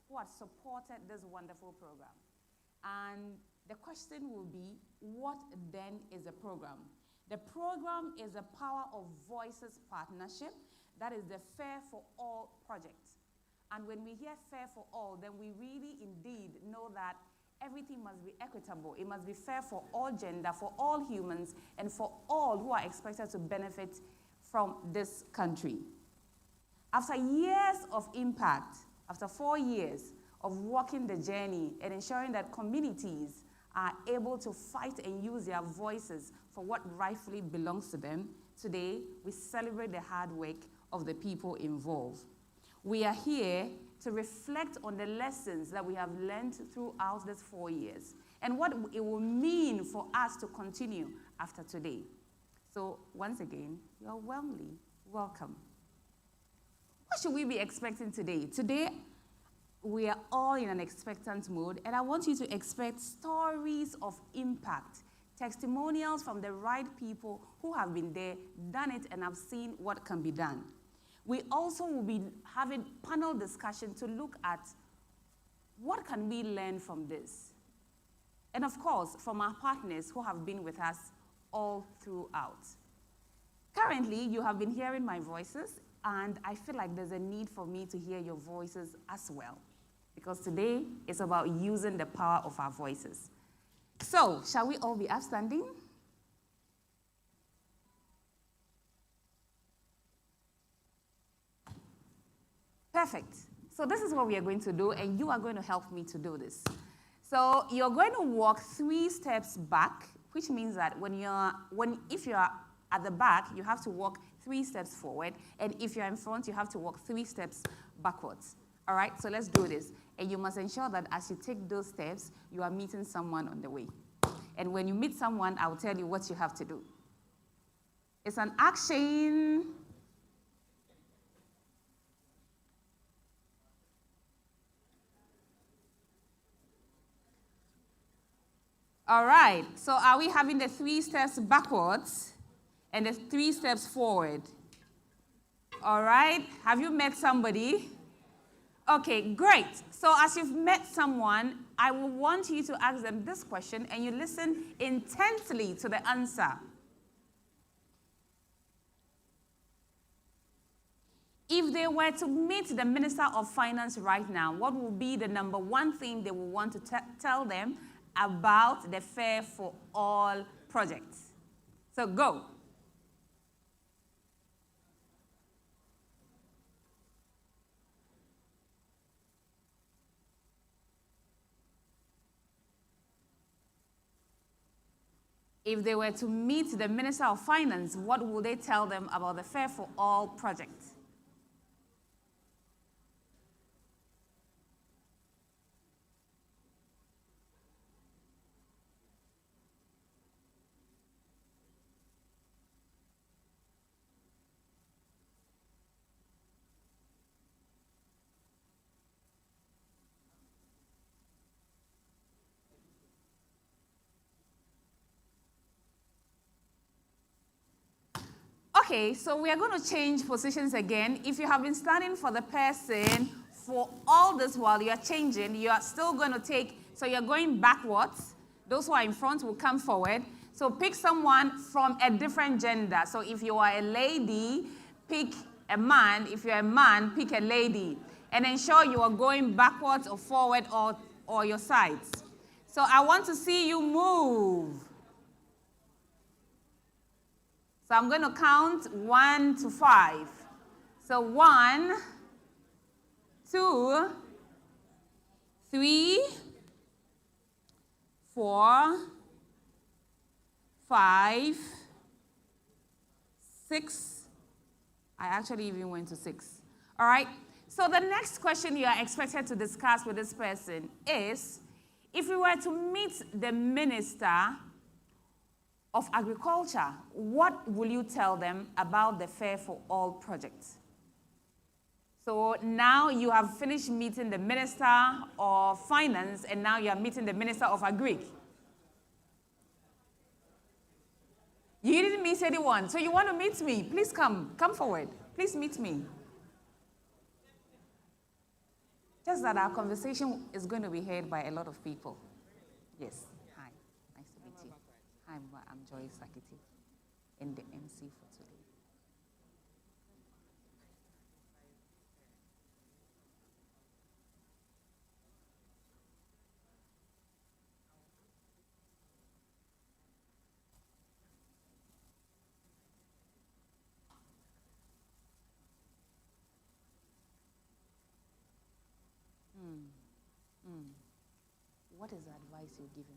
Who had supported this wonderful program. And the question will be, what then is a program? The program is a Power of Voices partnership. That is the Fair4All Project. And when we hear Fair for All, then we really indeed know that everything must be equitable. It must be fair for all gender, for all humans, and for all who are expected to benefit from this country. After years of impact, after 4 years of walking the journey and ensuring that communities are able to fight and use their voices for what rightfully belongs to them, today we celebrate the hard work of the people involved. We are here to reflect on the lessons that we have learned throughout these 4 years and what it will mean for us to continue after today. So once again, you are warmly welcome. What should we be expecting today? Today, we are all in an expectant mode, and I want you to expect stories of impact, testimonials from the right people who have been there, done it, and have seen what can be done. We also will be having panel discussion to look at what can we learn from this. And of course, from our partners who have been with us all throughout. Currently, you have been hearing my voices, and I feel like there's a need for me to hear your voices as well, because today is about using the power of our voices. So, shall we all be upstanding? Perfect. So this is what we are going to do, and you are going to help me to do this. So you're going to walk 3 steps back, which means that if you're at the back, you have to walk 3 steps forward, and if you're in front, you have to walk 3 steps backwards. All right, so let's do this. And you must ensure that as you take those steps, you are meeting someone on the way. And when you meet someone, I will tell you what you have to do. It's an action. All right, so are we having the 3 steps backwards and the 3 steps forward? All right, have you met somebody? Okay, great. So as you've met someone, I will want you to ask them this question and you listen intently to the answer. If they were to meet the Minister of Finance right now, what will be the number 1 thing they will want to tell them about the Fair for All project? So go. If they were to meet the Minister of Finance, what will they tell them about the Fair for All project? Okay, so we are going to change positions again. If you have been standing for the person for all this while you are changing, you are still going to take, so you're going backwards. Those who are in front will come forward. So pick someone from a different gender. So if you are a lady, pick a man. If you're a man, pick a lady. And ensure you are going backwards or forward or your sides. So I want to see you move. So I'm going to count 1 to 5. So 1, 2, 3, 4, 5, 6. I actually even went to 6. All right? So the next question you are expected to discuss with this person is, if we were to meet the Minister of Agriculture, what will you tell them about the Fair for All project? So now you have finished meeting the Minister of Finance, and now you are meeting the Minister of Agri. You didn't meet anyone, so you want to meet me. Please come forward. Please meet me. Just that our conversation is going to be heard by a lot of people. Yes. Hi. Nice to meet you. Hi, I'm Joy Sakiti, and the MC for today. What is the advice you're giving?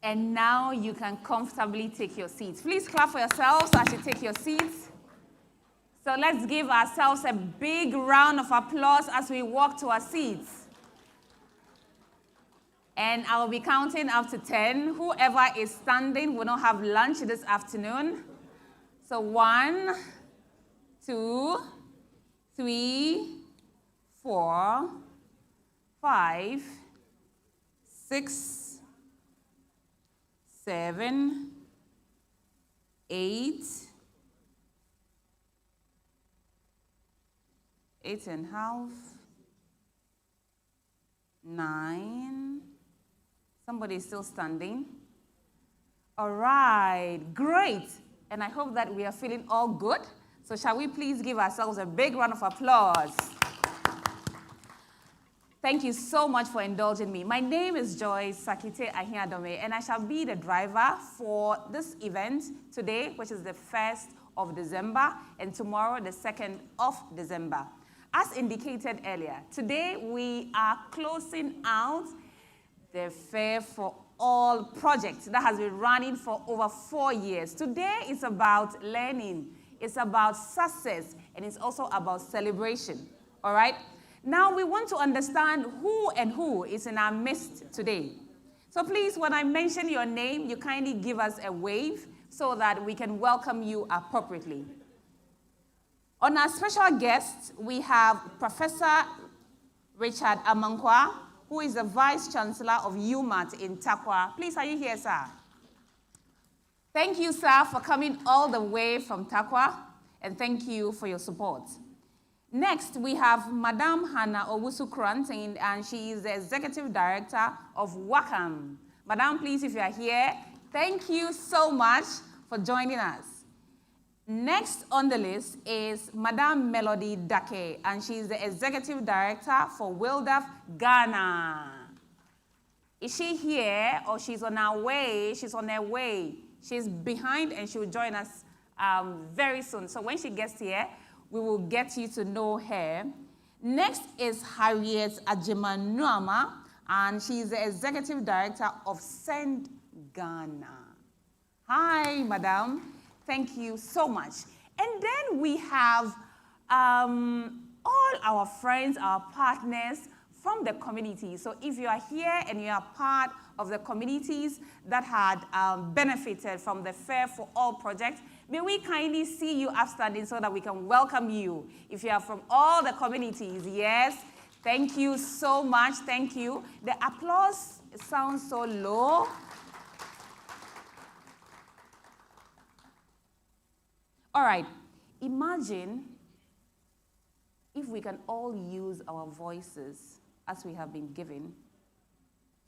And now you can comfortably take your seats. Please clap for yourselves as you take your seats. So let's give ourselves a big round of applause as we walk to our seats. And I'll be counting up to 10. Whoever is standing will not have lunch this afternoon. So 1, 2, 3, 4, 5, 6, 7, 8, 8.5, 9. Somebody is still standing. All right, great. And I hope that we are feeling all good. So shall we please give ourselves a big round of applause? Thank you so much for indulging me. My name is Joyce Sakite Ahiadome, and I shall be the driver for this event today, which is the 1st of December, and tomorrow, the 2nd of December. As indicated earlier, today we are closing out the Fair4All Project that has been running for over 4 years. Today is about learning, it's about success, and it's also about celebration, all right? Now we want to understand who is in our midst today. So please, when I mention your name, you kindly give us a wave so that we can welcome you appropriately. On our special guests, we have Professor Richard Amankwa, who is the Vice Chancellor of UMAT in Takwa. Please, are you here, sir? Thank you, sir, for coming all the way from Takwa, and thank you for your support. Next, we have Madame Hannah Owusu-Krantin, and she is the Executive Director of WACAM. Madame, please, if you are here, thank you so much for joining us. Next on the list is Madame Melody Dake, and she is the Executive Director for WILDAF Ghana. Is she here, or she's on her way? She's on her way. She's behind, and she'll join us very soon. So when she gets here, we will get you to know her. Next is Harriet Ajimanuama, and she is the Executive Director of Send Ghana. Hi, Madam. Thank you so much. And then we have all our friends, our partners from the community. So if you are here and you are part of the communities that had benefited from the Fair4All Project, may we kindly see you upstanding so that we can welcome you. If you are from all the communities, yes, thank you so much, thank you. The applause sounds so low. All right, imagine if we can all use our voices as we have been given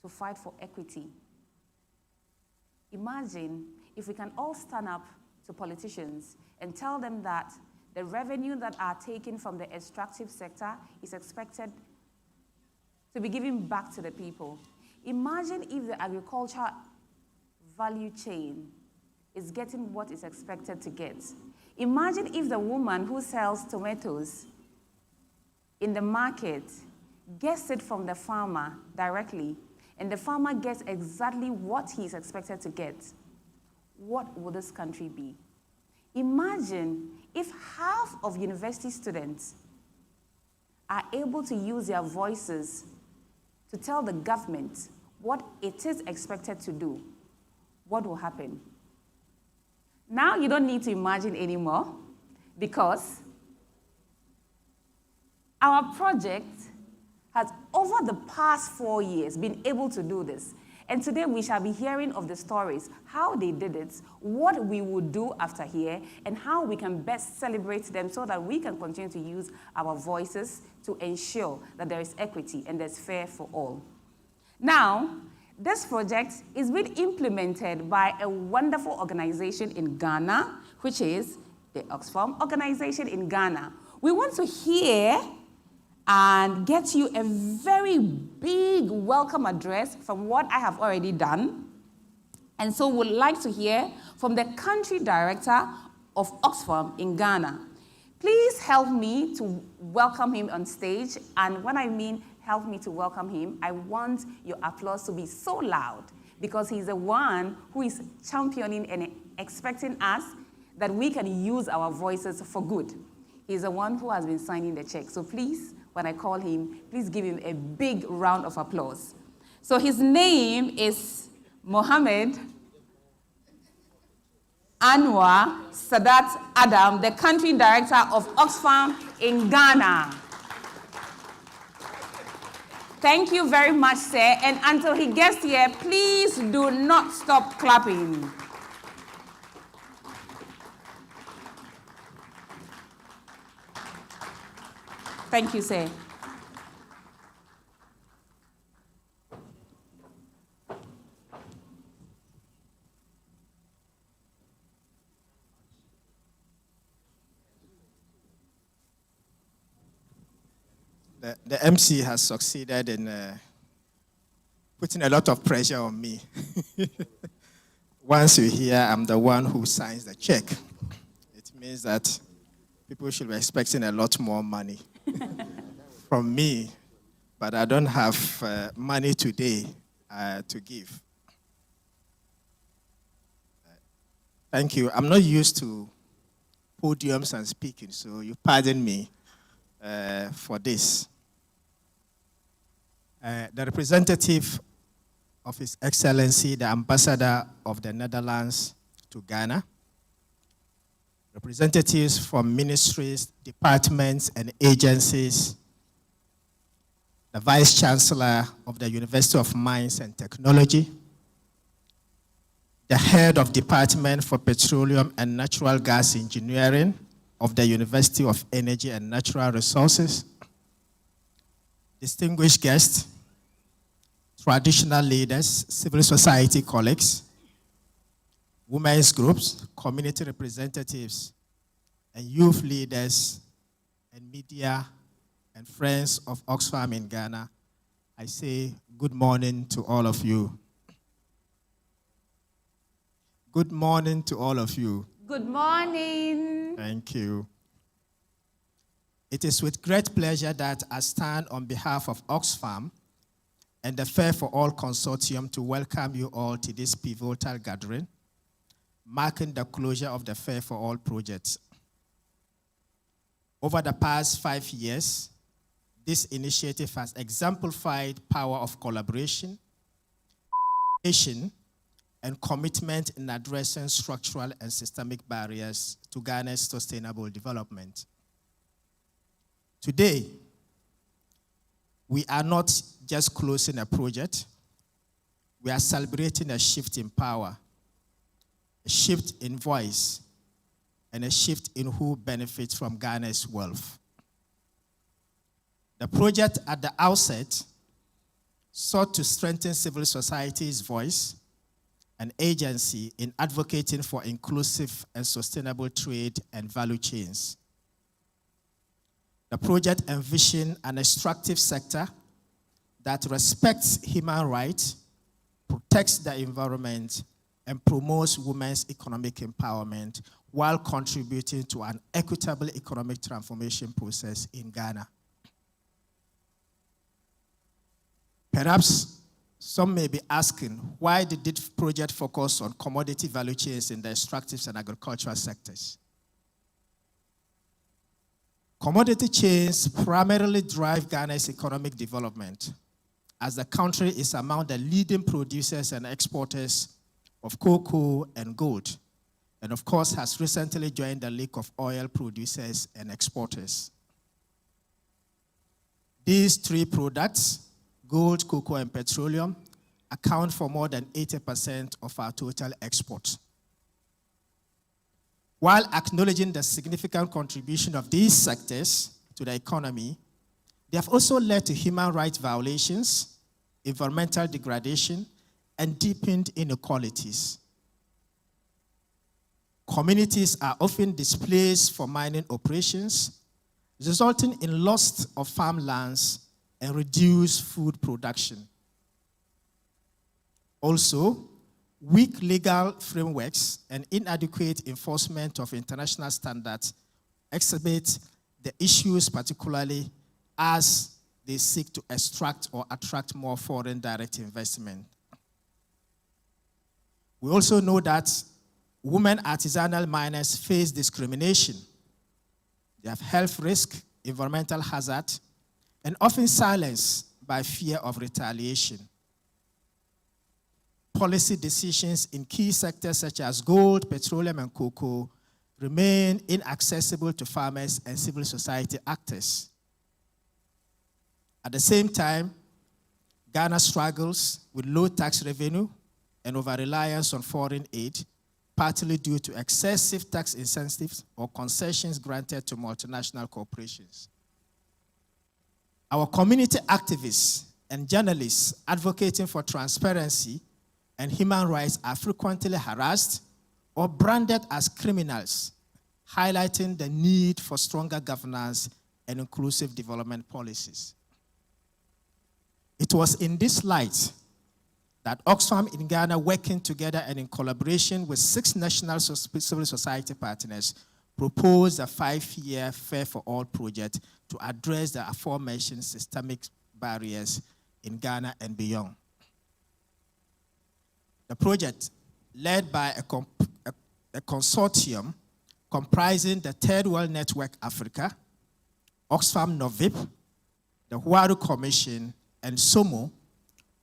to fight for equity. Imagine if we can all stand up to politicians and tell them that the revenue that are taken from the extractive sector is expected to be given back to the people. Imagine if the agriculture value chain is getting what is expected to get. Imagine if the woman who sells tomatoes in the market gets it from the farmer directly, and the farmer gets exactly what he is expected to get. What would this country be? Imagine if half of university students are able to use their voices to tell the government what it is expected to do. What will happen? Now you don't need to imagine anymore, because our project has, over the past 4 years, been able to do this. And today we shall be hearing of the stories, how they did it, what we would do after here, and how we can best celebrate them so that we can continue to use our voices to ensure that there is equity and there's fair for all. Now, this project is being implemented by a wonderful organization in Ghana, which is the Oxfam organization in Ghana. We want to hear and get you a very big welcome address from what I have already done. And so we'd like to hear from the country director of Oxfam in Ghana. Please help me to welcome him on stage. And when I mean help me to welcome him, I want your applause to be so loud, because he's the one who is championing and expecting us that we can use our voices for good. He's the one who has been signing the check. So please, when I call him, please give him a big round of applause. So his name is Mohammed Anwar Sadat Adam, the country director of Oxfam in Ghana. Thank you very much, sir. And until he gets here, please do not stop clapping. Thank you, sir. The MC has succeeded in putting a lot of pressure on me. Once you hear I'm the one who signs the check, it means that people should be expecting a lot more money from me, but I don't have money today to give. Thank you. I'm not used to podiums and speaking, so you pardon me for this. The representative of His Excellency, the Ambassador of the Netherlands to Ghana, representatives from ministries, departments, and agencies, the Vice Chancellor of the University of Mines and Technology, the Head of Department for Petroleum and Natural Gas Engineering of the University of Energy and Natural Resources, distinguished guests, traditional leaders, civil society colleagues, women's groups, community representatives, and youth leaders, and media, and friends of Oxfam in Ghana, I say good morning to all of you. Good morning to all of you. Good morning. Thank you. It is with great pleasure that I stand on behalf of Oxfam and the Fair4All Consortium to welcome you all to this pivotal gathering, marking the closure of the Fair4All Project. Over the past 5 years, this initiative has exemplified power of collaboration, and commitment in addressing structural and systemic barriers to Ghana's sustainable development. Today, we are not just closing a project, we are celebrating a shift in power, a shift in voice, and a shift in who benefits from Ghana's wealth. The project at the outset sought to strengthen civil society's voice and agency in advocating for inclusive and sustainable trade and value chains. The project envisioned an extractive sector that respects human rights, protects the environment, and promotes women's economic empowerment while contributing to an equitable economic transformation process in Ghana. Perhaps some may be asking, why did this project focus on commodity value chains in the extractives and agricultural sectors? Commodity chains primarily drive Ghana's economic development, as the country is among the leading producers and exporters of cocoa and gold, and of course has recently joined the League of Oil Producers and Exporters. These three products, gold, cocoa, and petroleum, account for more than 80% of our total exports. While acknowledging the significant contribution of these sectors to the economy, they have also led to human rights violations, environmental degradation, and deepened inequalities. Communities are often displaced for mining operations, resulting in loss of farmlands and reduced food production. Also, weak legal frameworks and inadequate enforcement of international standards exhibit the issues, particularly as they seek to extract or attract more foreign direct investment. We also know that women artisanal miners face discrimination. They have health risk, environmental hazard, and often silenced by fear of retaliation. Policy decisions in key sectors such as gold, petroleum, and cocoa remain inaccessible to farmers and civil society actors. At the same time, Ghana struggles with low tax revenue and over-reliance on foreign aid, partly due to excessive tax incentives or concessions granted to multinational corporations. Our community activists and journalists advocating for transparency and human rights are frequently harassed or branded as criminals, highlighting the need for stronger governance and inclusive development policies. It was in this light that Oxfam in Ghana, working together and in collaboration with 6 national civil society partners, proposed a 5-year Fair4All project to address the aforementioned systemic barriers in Ghana and beyond. The project, led by a consortium comprising the Third World Network Africa, Oxfam Novib, the Huaru Commission, and SOMO,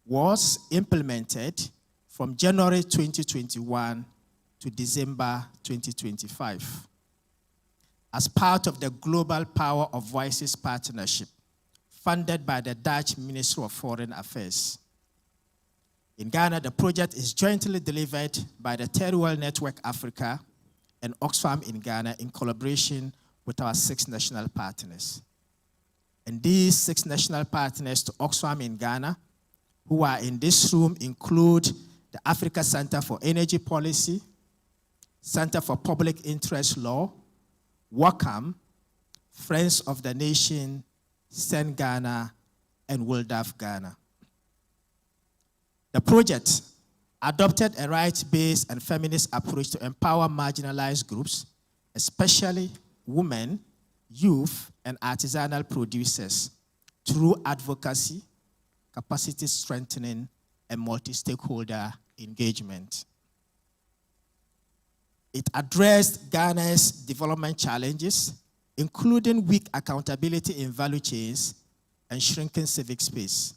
was implemented from January 2021 to December 2025 as part of the Global Power of Voices Partnership, funded by the Dutch Ministry of Foreign Affairs. In Ghana, the project is jointly delivered by the Third World Network Africa and Oxfam in Ghana in collaboration with our 6 national partners. And these 6 national partners to Oxfam in Ghana, who are in this room, include the Africa Center for Energy Policy, Center for Public Interest Law, WACAM, Friends of the Nation, SEN Ghana, and WILDAF Ghana. The project adopted a rights-based and feminist approach to empower marginalized groups, especially women, youth, and artisanal producers, through advocacy, capacity strengthening, and multi-stakeholder engagement. It addressed Ghana's development challenges, including weak accountability in value chains and shrinking civic space.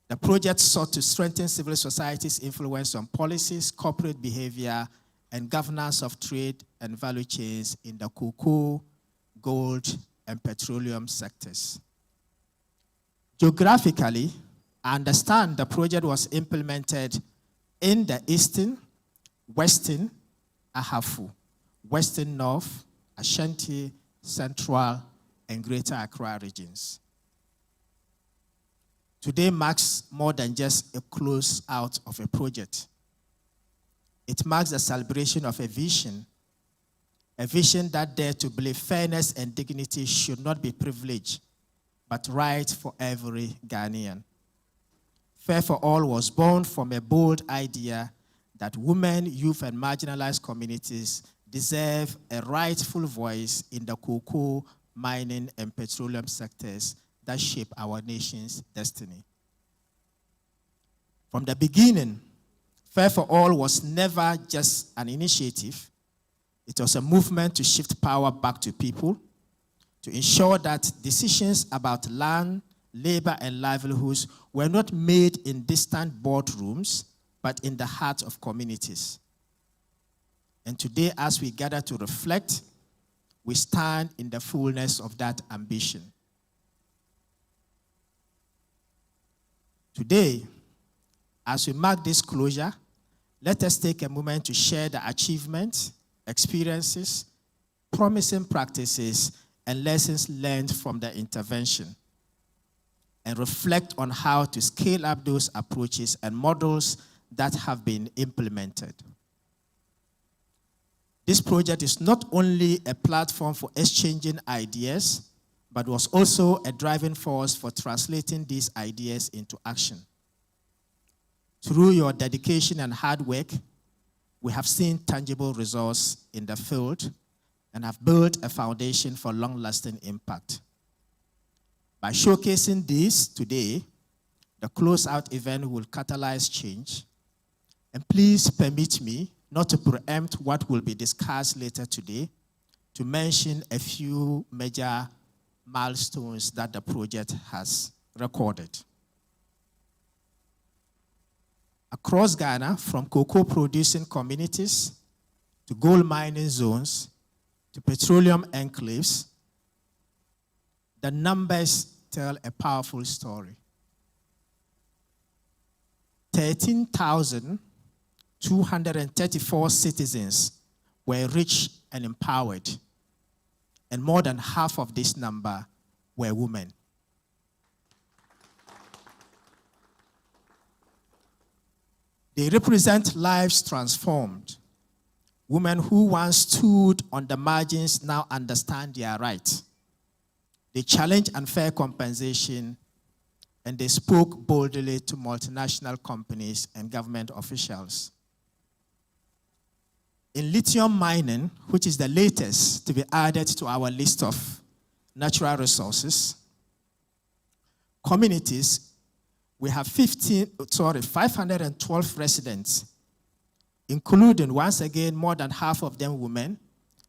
The project sought to strengthen civil society's influence on policies, corporate behavior, and governance of trade and value chains in the cocoa, gold, and petroleum sectors. Geographically, I understand the project was implemented in the Eastern, Western, Ahafu, Western North, Ashanti, Central, and Greater Accra regions. Today marks more than just a close out of a project. It marks the celebration of a vision that dared to believe fairness and dignity should not be privilege, but right for every Ghanaian. Fair4All was born from a bold idea that women, youth, and marginalized communities deserve a rightful voice in the cocoa, mining, and petroleum sectors that shape our nation's destiny. From the beginning, Fair4All was never just an initiative. It was a movement to shift power back to people, to ensure that decisions about land, labor, and livelihoods were not made in distant boardrooms, but in the heart of communities. And today, as we gather to reflect, we stand in the fullness of that ambition. Today, as we mark this closure, let us take a moment to share the achievements, experiences, promising practices, and lessons learned from the intervention, and reflect on how to scale up those approaches and models that have been implemented. This project is not only a platform for exchanging ideas, but was also a driving force for translating these ideas into action. Through your dedication and hard work, we have seen tangible results in the field and have built a foundation for long-lasting impact. By showcasing this today, the closeout event will catalyze change, And please permit me, not to preempt what will be discussed later today, to mention a few major milestones that the project has recorded. Across Ghana, from cocoa-producing communities to gold mining zones to petroleum enclaves, the numbers tell a powerful story. 13,234 citizens were rich and empowered, and more than half of this number were women. They represent lives transformed. Women who once stood on the margins now understand their rights. They challenge unfair compensation, and they spoke boldly to multinational companies and government officials. In lithium mining, which is the latest to be added to our list of natural resources, communities, we have 512 residents, including, once again, more than half of them women,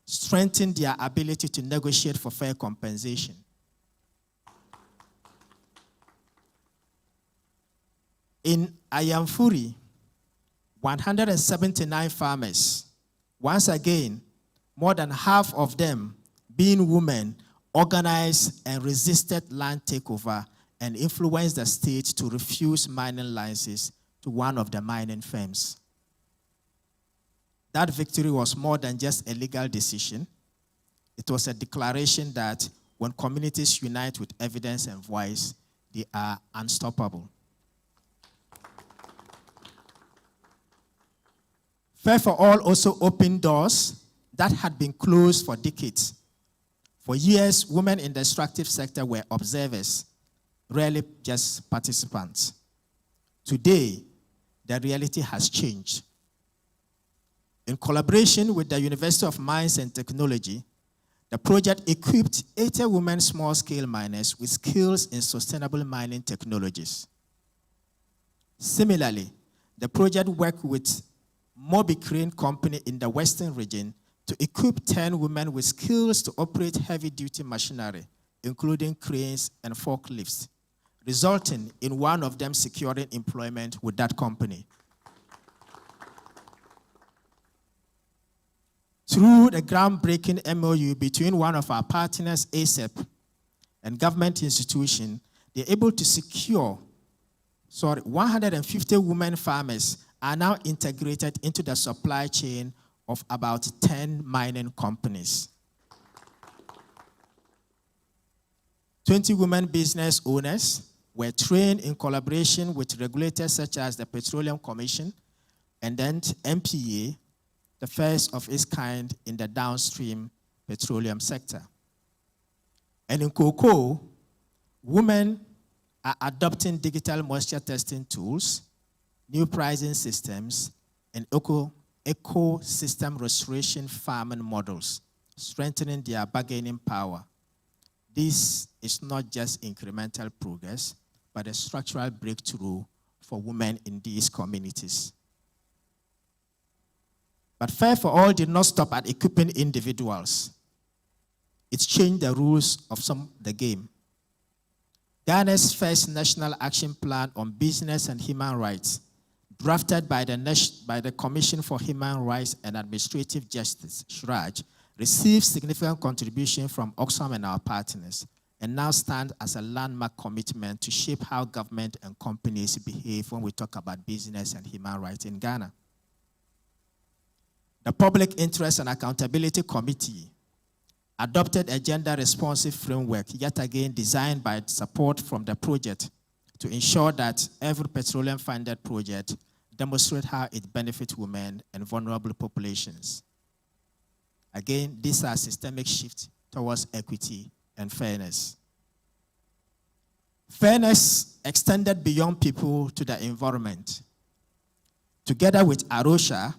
strengthen their ability to negotiate for fair compensation. In Ayamfuri, 179 farmers, once again, more than half of them being women, organized and resisted land takeover and influenced the state to refuse mining licenses to one of the mining firms. That victory was more than just a legal decision. It was a declaration that when communities unite with evidence and voice, they are unstoppable. Fair4All also opened doors that had been closed for decades. For years, women in the extractive sector were observers, rarely just participants. Today, the reality has changed. In collaboration with the University of Mines and Technology, the project equipped 80 women small-scale miners with skills in sustainable mining technologies. Similarly, the project worked with Moby Crane Company in the Western region to equip 10 women with skills to operate heavy-duty machinery, including cranes and forklifts, resulting in one of them securing employment with that company. Through the groundbreaking MOU between one of our partners, ASEP, and government institution, they're able to secure 150 women farmers are now integrated into the supply chain of about 10 mining companies. 20 women business owners were trained in collaboration with regulators such as the Petroleum Commission and then MPA, the first of its kind in the downstream petroleum sector. And in cocoa, women are adopting digital moisture testing tools, new pricing systems, and ecosystem restoration farming models, strengthening their bargaining power. This is not just incremental progress, but a structural breakthrough for women in these communities. But Fair4All did not stop at equipping individuals. It changed the rules of the game. Ghana's first National Action Plan on Business and Human Rights, drafted by the Commission for Human Rights and Administrative Justice, SHRAJ, received significant contribution from Oxfam and our partners, and now stands as a landmark commitment to shape how government and companies behave when we talk about business and human rights in Ghana. The Public Interest and Accountability Committee adopted a gender-responsive framework, yet again designed by support from the project, to ensure that every petroleum-funded project demonstrates how it benefits women and vulnerable populations. Again, these are systemic shifts towards equity and fairness. Fairness extended beyond people to the environment. Together with Arusha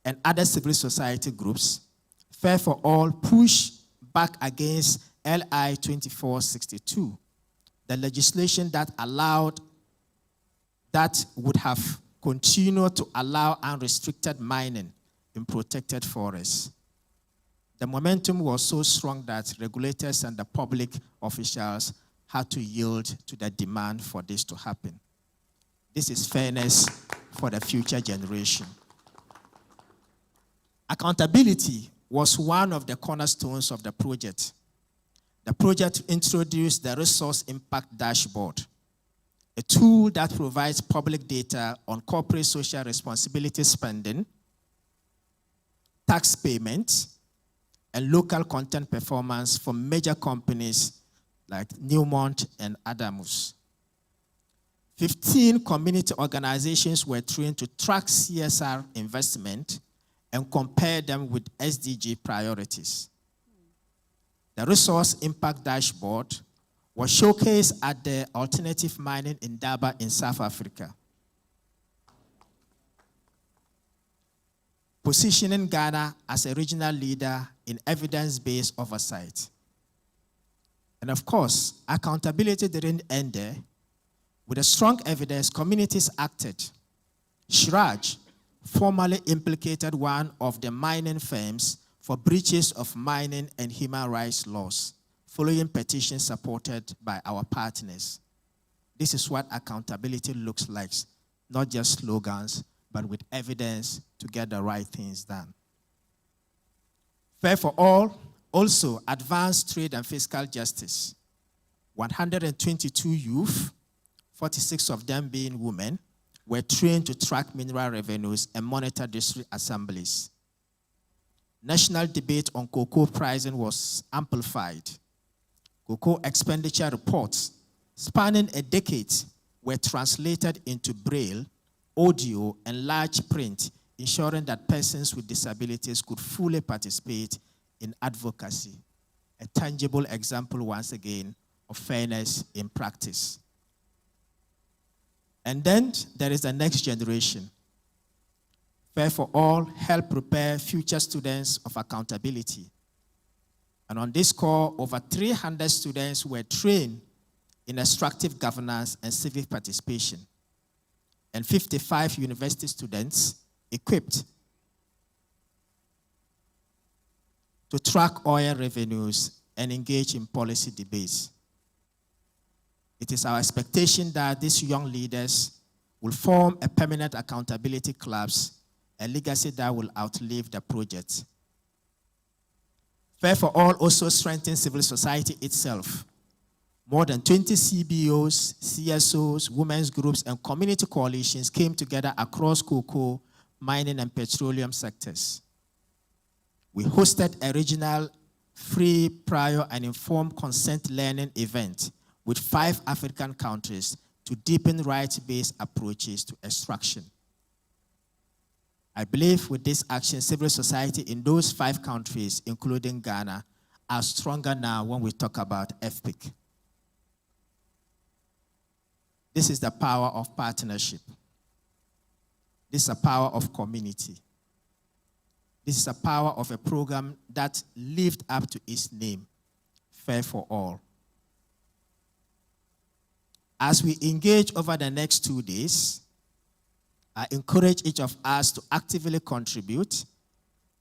and other civil society groups, Fair4All pushed back against LI 2462, the legislation that would have continue to allow unrestricted mining in protected forests. The momentum was so strong that regulators and the public officials had to yield to the demand for this to happen. This is fairness for the future generation. Accountability was one of the cornerstones of the project. The project introduced the Resource Impact Dashboard, a tool that provides public data on corporate social responsibility spending, tax payments, and local content performance for major companies like Newmont and Adamus. 15 community organizations were trained to track CSR investment and compare them with SDG priorities. The Resource Impact Dashboard was showcased at the Alternative Mining in Durban in South Africa, positioning Ghana as a regional leader in evidence-based oversight. And of course, accountability didn't end there. With a strong evidence, communities acted. Shraj formally implicated one of the mining firms for breaches of mining and human rights laws, following petitions supported by our partners. This is what accountability looks like, not just slogans, but with evidence to get the right things done. Fair for All also advanced trade and fiscal justice. 122 youth, 46 of them being women, were trained to track mineral revenues and monitor district assemblies. National debate on cocoa pricing was amplified. Cocoa expenditure reports spanning a decade were translated into braille, audio, and large print, ensuring that persons with disabilities could fully participate in advocacy. A tangible example, once again, of fairness in practice. And then there is the next generation. Fair for All help prepare future students of accountability. And on this call, over 300 students were trained in extractive governance and civic participation, and 55 university students equipped to track oil revenues and engage in policy debates. It is our expectation that these young leaders will form a permanent accountability clubs, a legacy that will outlive the project. Fair for All also strengthens civil society itself. More than 20 CBOs, CSOs, women's groups, and community coalitions came together across cocoa, mining, and petroleum sectors. We hosted a regional free, prior, and informed consent learning event with 5 African countries to deepen rights-based approaches to extraction. I believe with this action, civil society in those 5 countries, including Ghana, are stronger now when we talk about FPIC. This is the power of partnership. This is the power of community. This is the power of a program that lived up to its name, Fair for All. As we engage over the next 2 days, I encourage each of us to actively contribute,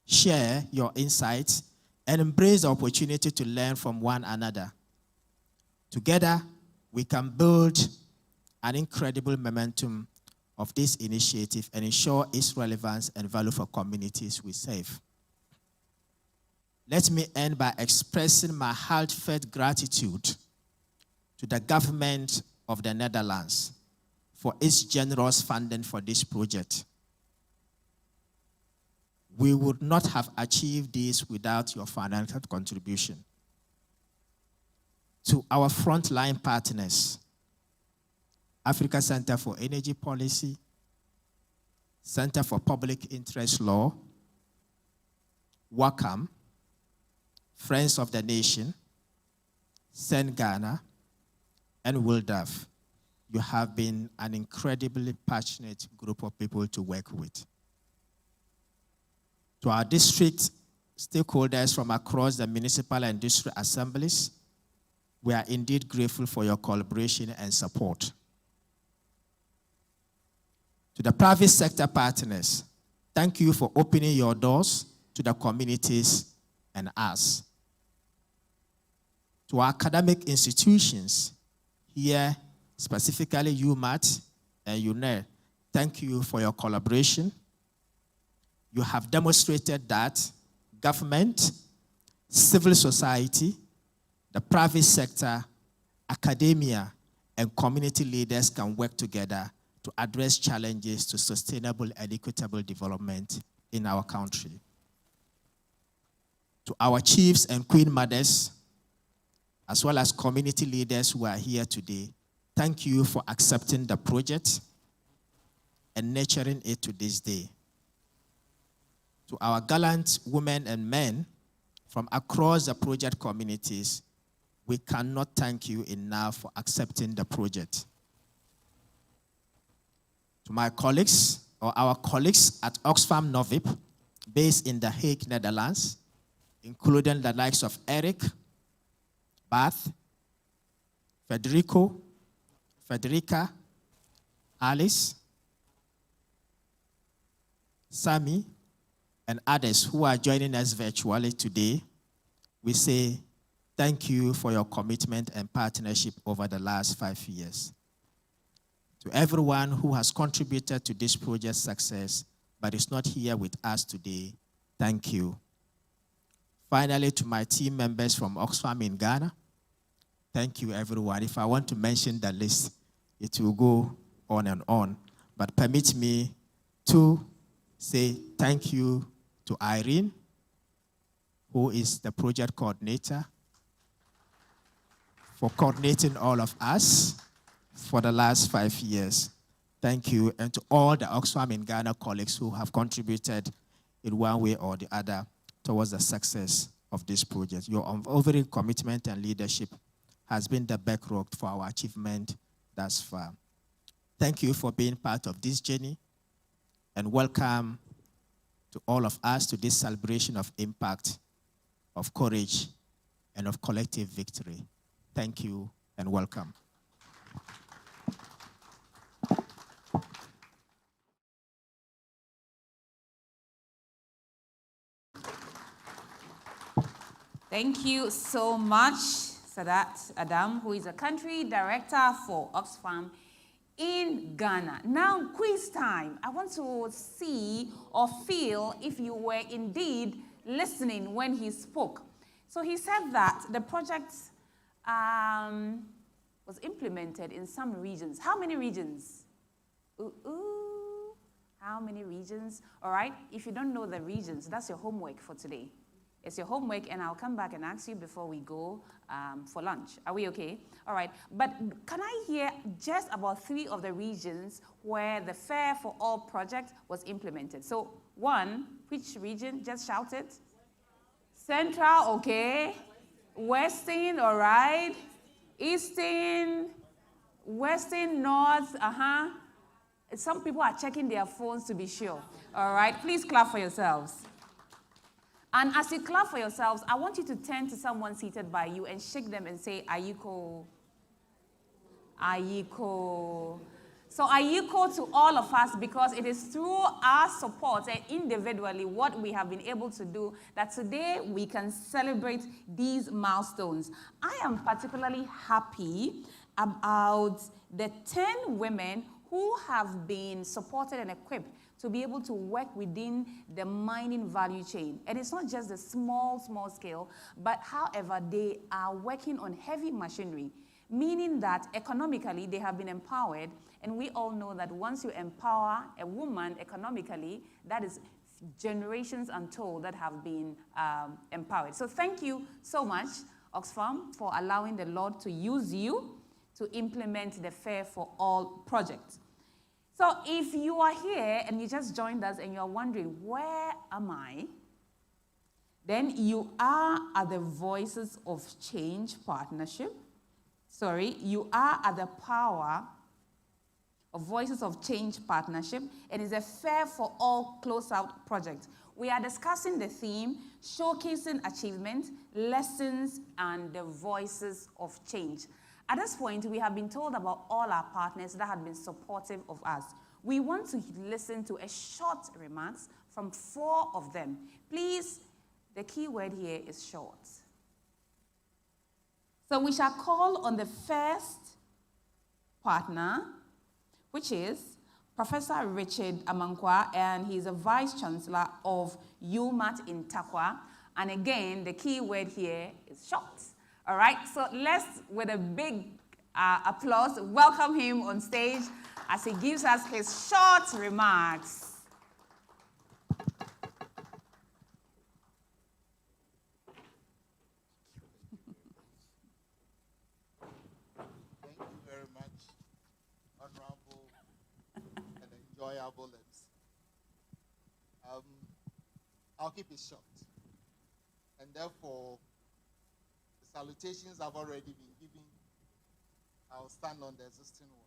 share your insights, and embrace the opportunity to learn from one another. Together, we can build an incredible momentum of this initiative and ensure its relevance and value for communities we serve. Let me end by expressing my heartfelt gratitude to the government of the Netherlands for its generous funding for this project. We would not have achieved this without your financial contribution. To our frontline partners, Africa Center for Energy Policy, Center for Public Interest Law, WACAM, Friends of the Nation, Sen Ghana, and WILDAF. You have been an incredibly passionate group of people to work with. To our district stakeholders from across the municipal and district assemblies, we are indeed grateful for your collaboration and support. To To the private sector partners, thank you for opening your doors to the communities and us. To our academic institutions, here, specifically UMAT and UNER, thank you for your collaboration. You have demonstrated that government, civil society, the private sector, academia, and community leaders can work together to address challenges to sustainable and equitable development in our country. To our chiefs and queen mothers, as well as community leaders who are here today, thank you for accepting the project and nurturing it to this day. To our gallant women and men from across the project communities, we cannot thank you enough for accepting the project. To my colleagues, or our colleagues at Oxfam Novib, based in The Hague, Netherlands, including the likes of Eric, Bath, Federico, Federica, Alice, Sami, and others who are joining us virtually today, we say thank you for your commitment and partnership over the last 5 years. To everyone who has contributed to this project's success but is not here with us today, thank you. Finally, to my team members from Oxfam in Ghana, thank you, everyone. If I want to mention the list, it will go on and on. But permit me to say thank you to Irene, who is the project coordinator, for coordinating all of us for the last 5 years. Thank you. And to all the Oxfam in Ghana colleagues who have contributed in one way or the other towards the success of this project. Your unwavering commitment and leadership has been the bedrock for our achievement thus far. Thank you for being part of this journey, and welcome to all of us to this celebration of impact, of courage, and of collective victory. Thank you and welcome. Thank you so much, Sadat Adam, who is a country director for Oxfam in Ghana. Now, quiz time. I want to see or feel if you were indeed listening when he spoke. So he said that the project was implemented in some regions. How many regions? How many regions? All right, if you don't know the regions, that's your homework for today. It's your homework, and I'll come back and ask you before we go for lunch. Are we okay? All right. But can I hear just about 3 of the regions where the Fair4All project was implemented? So, one, which region? Just shout it. Central, okay. Western, all right. Eastern, Western, North, Some people are checking their phones to be sure. All right. Please clap for yourselves. And as you clap for yourselves, I want you to turn to someone seated by you and shake them and say, Ayiko. Ayiko. So Ayiko to all of us, because it is through our support and individually what we have been able to do that today we can celebrate these milestones. I am particularly happy about the 10 women who have been supported and equipped to be able to work within the mining value chain. And it's not just the small scale, but however, they are working on heavy machinery, meaning that economically they have been empowered. And we all know that once you empower a woman economically, that is generations untold that have been empowered. So thank you so much, Oxfam, for allowing the Lord to use you to implement the Fair4All project. So if you are here and you just joined us and you're wondering, where am I? Then you are at the Voices of Change Partnership. You are at the Power of Voices of Change Partnership. It is a Fair4All closeout project. We are discussing the theme, showcasing achievement, lessons, and the voices of change. At this point, we have been told about all our partners that have been supportive of us. We want to listen to a short remarks from 4 of them. Please, the key word here is short. So we shall call on the first partner, which is Professor Richard Amankwa, and he's a Vice Chancellor of UMAT in Takwa. And again, the key word here is short. All right, so let's, with a big applause, welcome him on stage as he gives us his short remarks. Thank you very much, honorable and enjoyable MC. I'll keep it short. And therefore, the salutations have already been given. I'll stand on the existing one.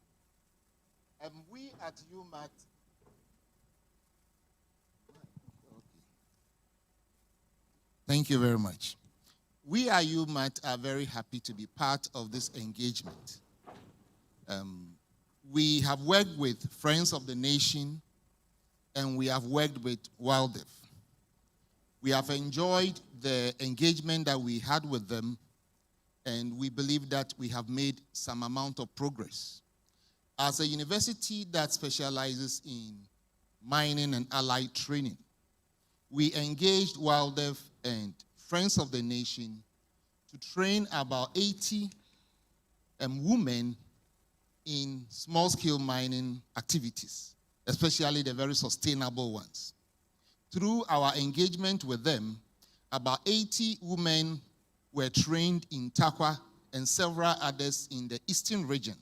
We at UMAT, thank you very much. We at UMAT are very happy to be part of this engagement. We have worked with Friends of the Nation, and we have worked with WildF. We have enjoyed the engagement that we had with them, and we believe that we have made some amount of progress. As a university that specializes in mining and allied training, we engaged WildF and Friends of the Nation to train about 80 women in small-scale mining activities, especially the very sustainable ones. Through our engagement with them, about 80 women were trained in Takwa and several others in the eastern region.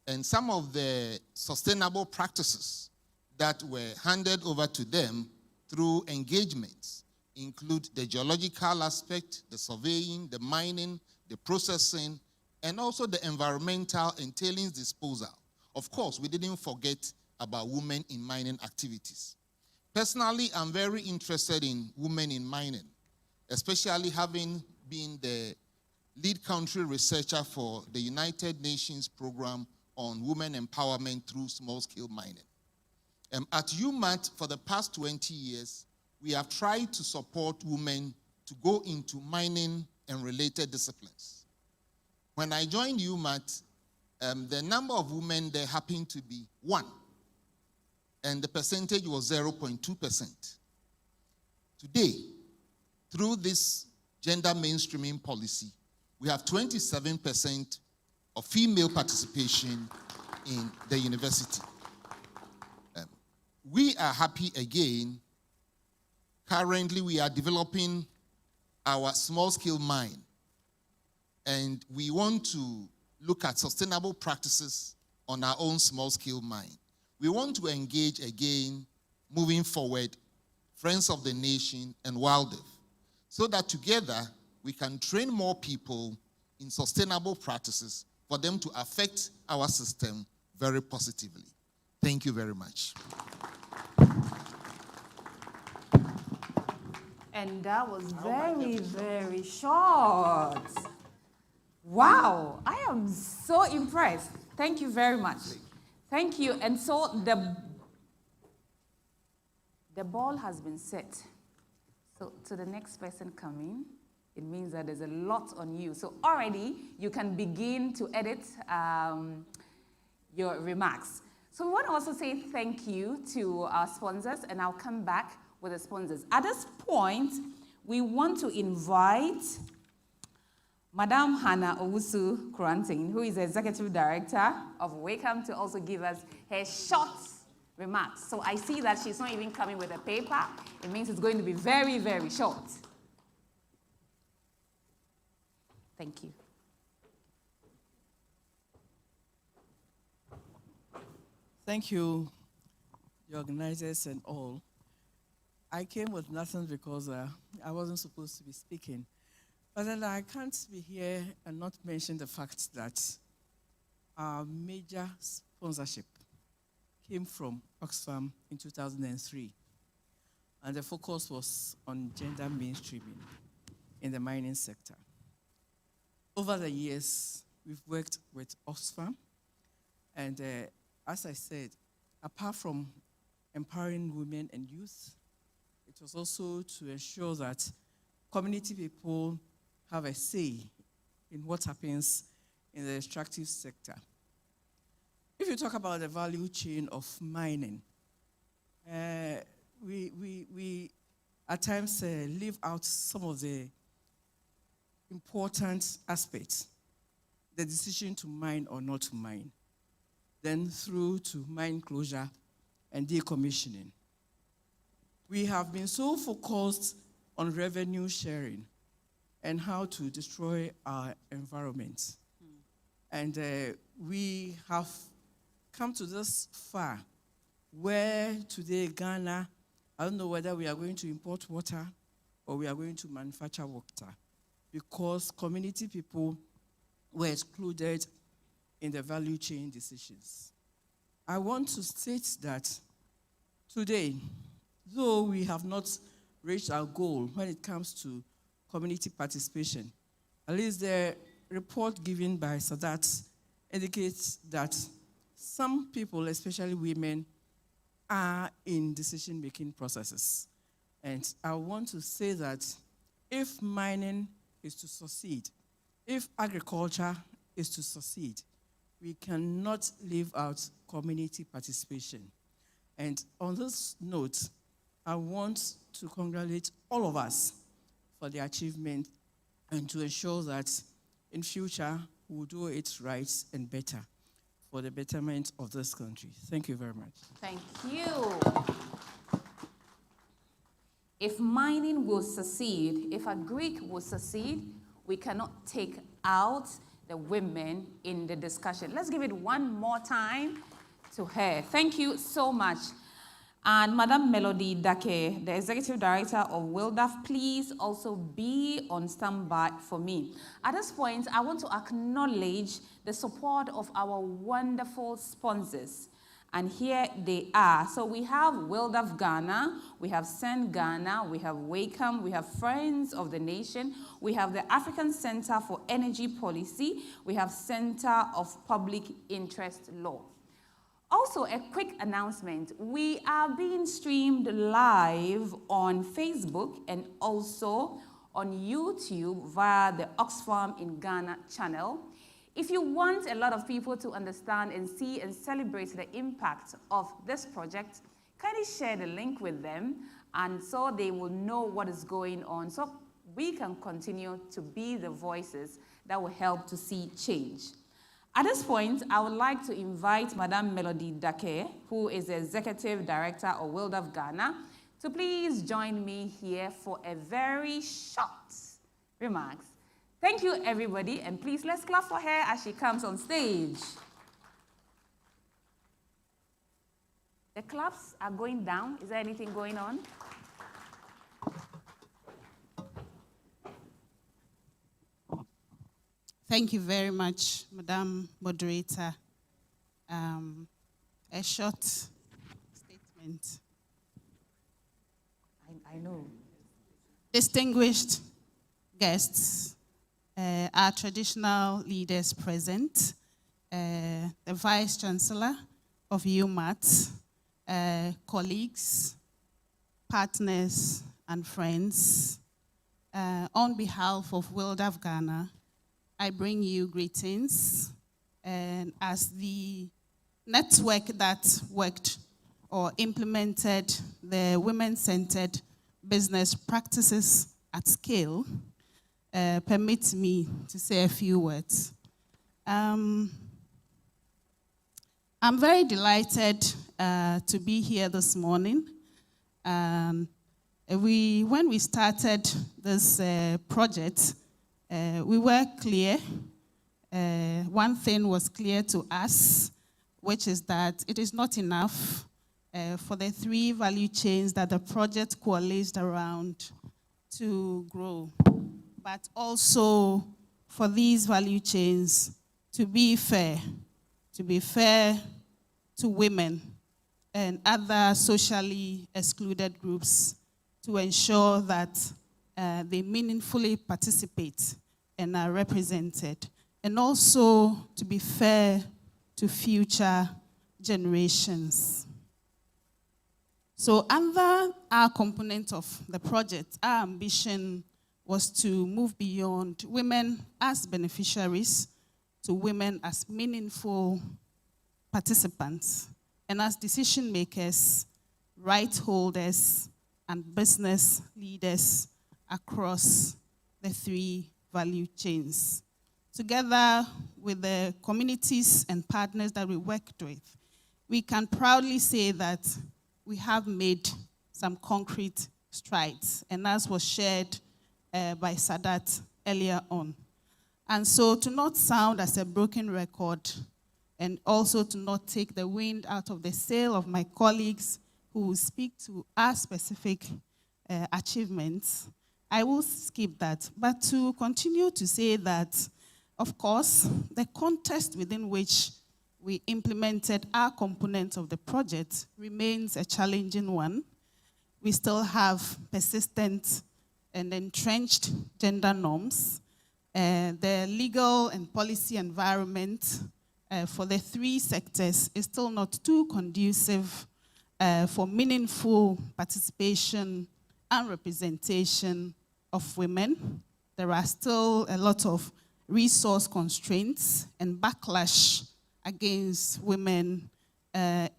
And some of the sustainable practices that were handed over to them through engagements include the geological aspect, the surveying, the mining, the processing, and also the environmental and tailings disposal. Of course, we didn't forget about women in mining activities. Personally, I'm very interested in women in mining, especially having been the lead country researcher for the United Nations program on women empowerment through small-scale mining. At UMAT, for the past 20 years, we have tried to support women to go into mining and related disciplines. When I joined UMAT, the number of women there happened to be 1, and the percentage was 0.2%. Today, through this gender mainstreaming policy, we have 27% of female participation in the university. We are happy again. Currently, we are developing our small-scale mine, and we want to look at sustainable practices on our own small-scale mine. We want to engage again, moving forward, Friends of the Nation and WildF, so that together we can train more people in sustainable practices for them to affect our system very positively. Thank you very much. And that was very, very short. Wow, I am so impressed. Thank you very much. Thank you. And so the ball has been set. So to the next person coming, it means that there's a lot on you. So already you can begin to edit your remarks. So we want to also say thank you to our sponsors, and I'll come back with the sponsors. At this point, we want to invite Madam Hannah Owusu Kuranting, who is the Executive Director of Wakeham, to also give us her short remarks. So I see that she's not even coming with a paper. It means it's going to be very, very short. Thank you. Thank you, the organizers and all. I came with nothing because I wasn't supposed to be speaking. But then I can't be here and not mention the fact that our major sponsorship came from Oxfam in 2003. And the focus was on gender mainstreaming in the mining sector. Over the years, we've worked with Oxfam, and as I said, apart from empowering women and youth, it was also to ensure that community people have a say in what happens in the extractive sector. If you talk about the value chain of mining, we at times leave out some of the important aspects, the decision to mine or not to mine, then through to mine closure and decommissioning. We have been so focused on revenue sharing and how to destroy our environment. And we have come to this far where today Ghana, I don't know whether we are going to import water or we are going to manufacture water, because community people were excluded in the value chain decisions. I want to state that today, though we have not reached our goal when it comes to community participation, at least the report given by Sadat indicates that some people, especially women, are in decision-making processes. And I want to say that if mining is to succeed, if agriculture is to succeed, we cannot leave out community participation. And on this note, I want to congratulate all of us for the achievement and to ensure that in future we'll do it right and better for the betterment of this country. Thank you very much. Thank you. If mining will succeed, if agric will succeed, we cannot take out the women in the discussion. Let's give it one more time to her. Thank you so much. And Madam Melody Dake, the Executive Director of WILDAF, please also be on standby for me. At this point, I want to acknowledge the support of our wonderful sponsors. And here they are. So we have WILDAF Ghana, we have Send Ghana, we have Wacom, we have Friends of the Nation, we have the African Center for Energy Policy, we have Center of Public Interest Law. Also, a quick announcement. We are being streamed live on Facebook and also on YouTube via the Oxfam in Ghana channel. If you want a lot of people to understand and see and celebrate the impact of this project, kindly share the link with them, and so they will know what is going on, so we can continue to be the voices that will help to see change. At this point, I would like to invite Madame Melody Dake, who is the Executive Director of WILDAF Ghana, to please join me here for a very short remarks. Thank you, everybody, and please let's clap for her as she comes on stage. The claps are going down. Is there anything going on? Thank you very much, Madam Moderator. A short statement. I know. Distinguished guests, our traditional leaders present, the Vice Chancellor of UMAT, colleagues, partners, and friends, on behalf of WILDAF Ghana, I bring you greetings, and as the network that worked or implemented the women-centered business practices at scale, permit me to say a few words. I'm very delighted to be here this morning. When we started this project, we were clear. One thing was clear to us, which is that it is not enough for the 3 value chains that the project coalesced around to grow, but also for these value chains to be fair to women and other socially excluded groups, to ensure that they meaningfully participate and are represented, and also to be fair to future generations. So under our component of the project, our ambition was to move beyond women as beneficiaries to women as meaningful participants and as decision makers, right holders, and business leaders across the 3 value chains. Together with the communities and partners that we worked with, we can proudly say that we have made some concrete strides, and as was shared by Sadat earlier on. And so to not sound as a broken record, and also to not take the wind out of the sail of my colleagues who will speak to our specific achievements, I will skip that. But to continue to say that, of course, the context within which we implemented our components of the project remains a challenging one. We still have persistent and entrenched gender norms. The legal and policy environment for the 3 sectors is still not too conducive for meaningful participation and representation of women. There are still a lot of resource constraints and backlash against women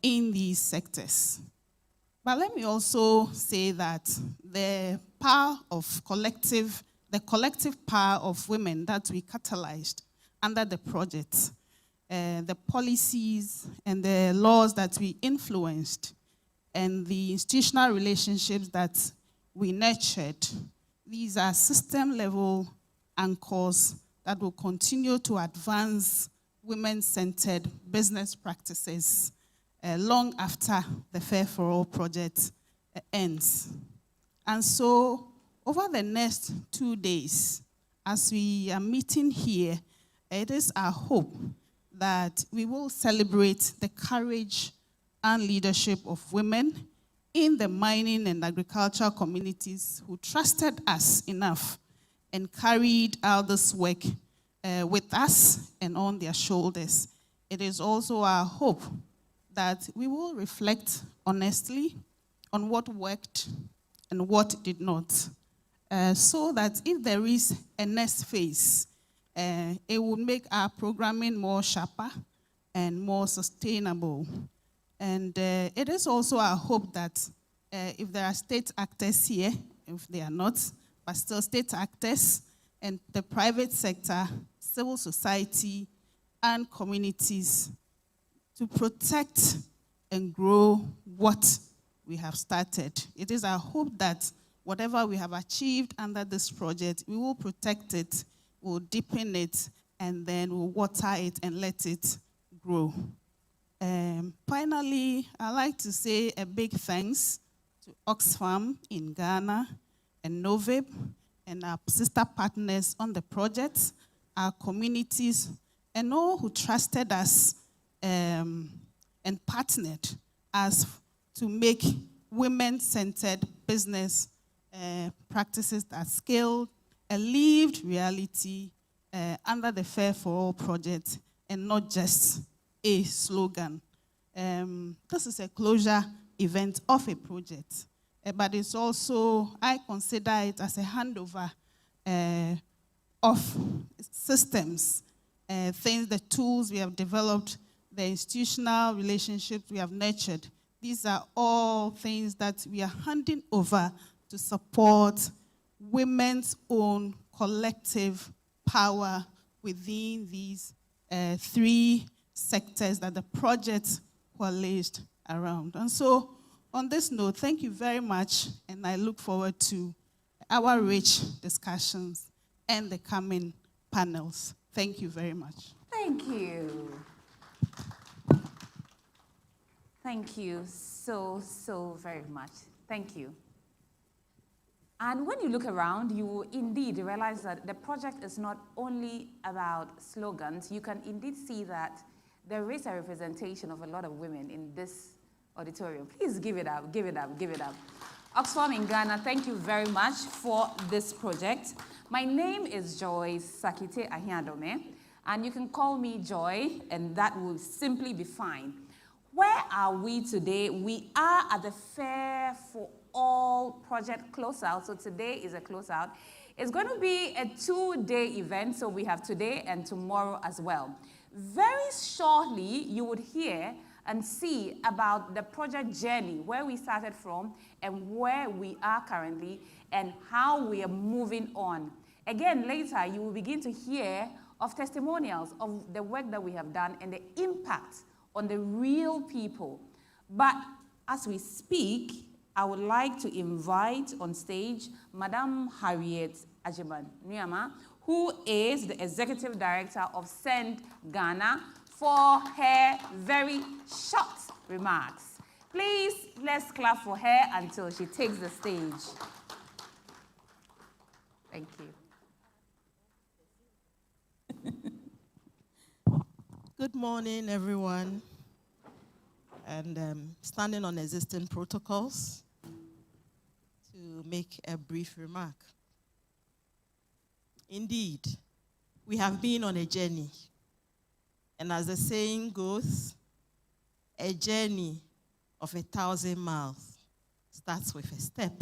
in these sectors. But let me also say that the collective power of women that we catalyzed under the project, the policies and the laws that we influenced, and the institutional relationships that we nurtured, these are system-level anchors that will continue to advance women-centered business practices long after the Fair4All Project ends. And so, over the next 2 days, as we are meeting here, it is our hope that we will celebrate the courage and leadership of women in the mining and agricultural communities who trusted us enough and carried out this work with us and on their shoulders. It is also our hope that we will reflect honestly on what worked and what did not, so that if there is a next phase, it will make our programming more sharper and more sustainable. And it is also our hope that if there are state actors here, if they are not, but still state actors, and the private sector, civil society, and communities to protect and grow what we have started. It is our hope that whatever we have achieved under this project, we will protect it, we'll deepen it, and then we'll water it and let it grow. Finally, I'd like to say a big thanks to Oxfam in Ghana and Novib and our sister partners on the project, our communities, and all who trusted us and partnered us to make women-centered business practices that scaled a lived reality under the Fair4All Project and not just a slogan. This is a closure event of a project, but it's also, I consider it as a handover of systems, things, the tools we have developed, the institutional relationships we have nurtured. These are all things that we are handing over to support women's own collective power within these 3 sectors that the project coalesced around. And so, on this note, thank you very much, and I look forward to our rich discussions and the coming panels. Thank you very much. Thank you. Thank you so very much. Thank you. And when you look around, you will indeed realize that the project is not only about slogans. You can indeed see that there is a representation of a lot of women in this auditorium. Please give it up, give it up, give it up. Oxfam in Ghana, thank you very much for this project. My name is Joy Sakite Ahiadome, and you can call me Joy, and that will simply be fine. Where are we today? We are at the Fair for All Project closeout. So today is a closeout. It's going to be a 2-day event, so we have today and tomorrow as well. Very shortly, you would hear and see about the project journey, where we started from and where we are currently and how we are moving on. Again, later, you will begin to hear of testimonials of the work that we have done and the impact on the real people. But as we speak, I would like to invite on stage Madam Harriet Ajiman Nyama, who is the Executive Director of Send Ghana, for her very short remarks. Please, let's clap for her until she takes the stage. Thank you. Good morning, everyone. And standing on existing protocols to make a brief remark. Indeed, we have been on a journey. And as the saying goes, a journey of 1,000 miles starts with a step.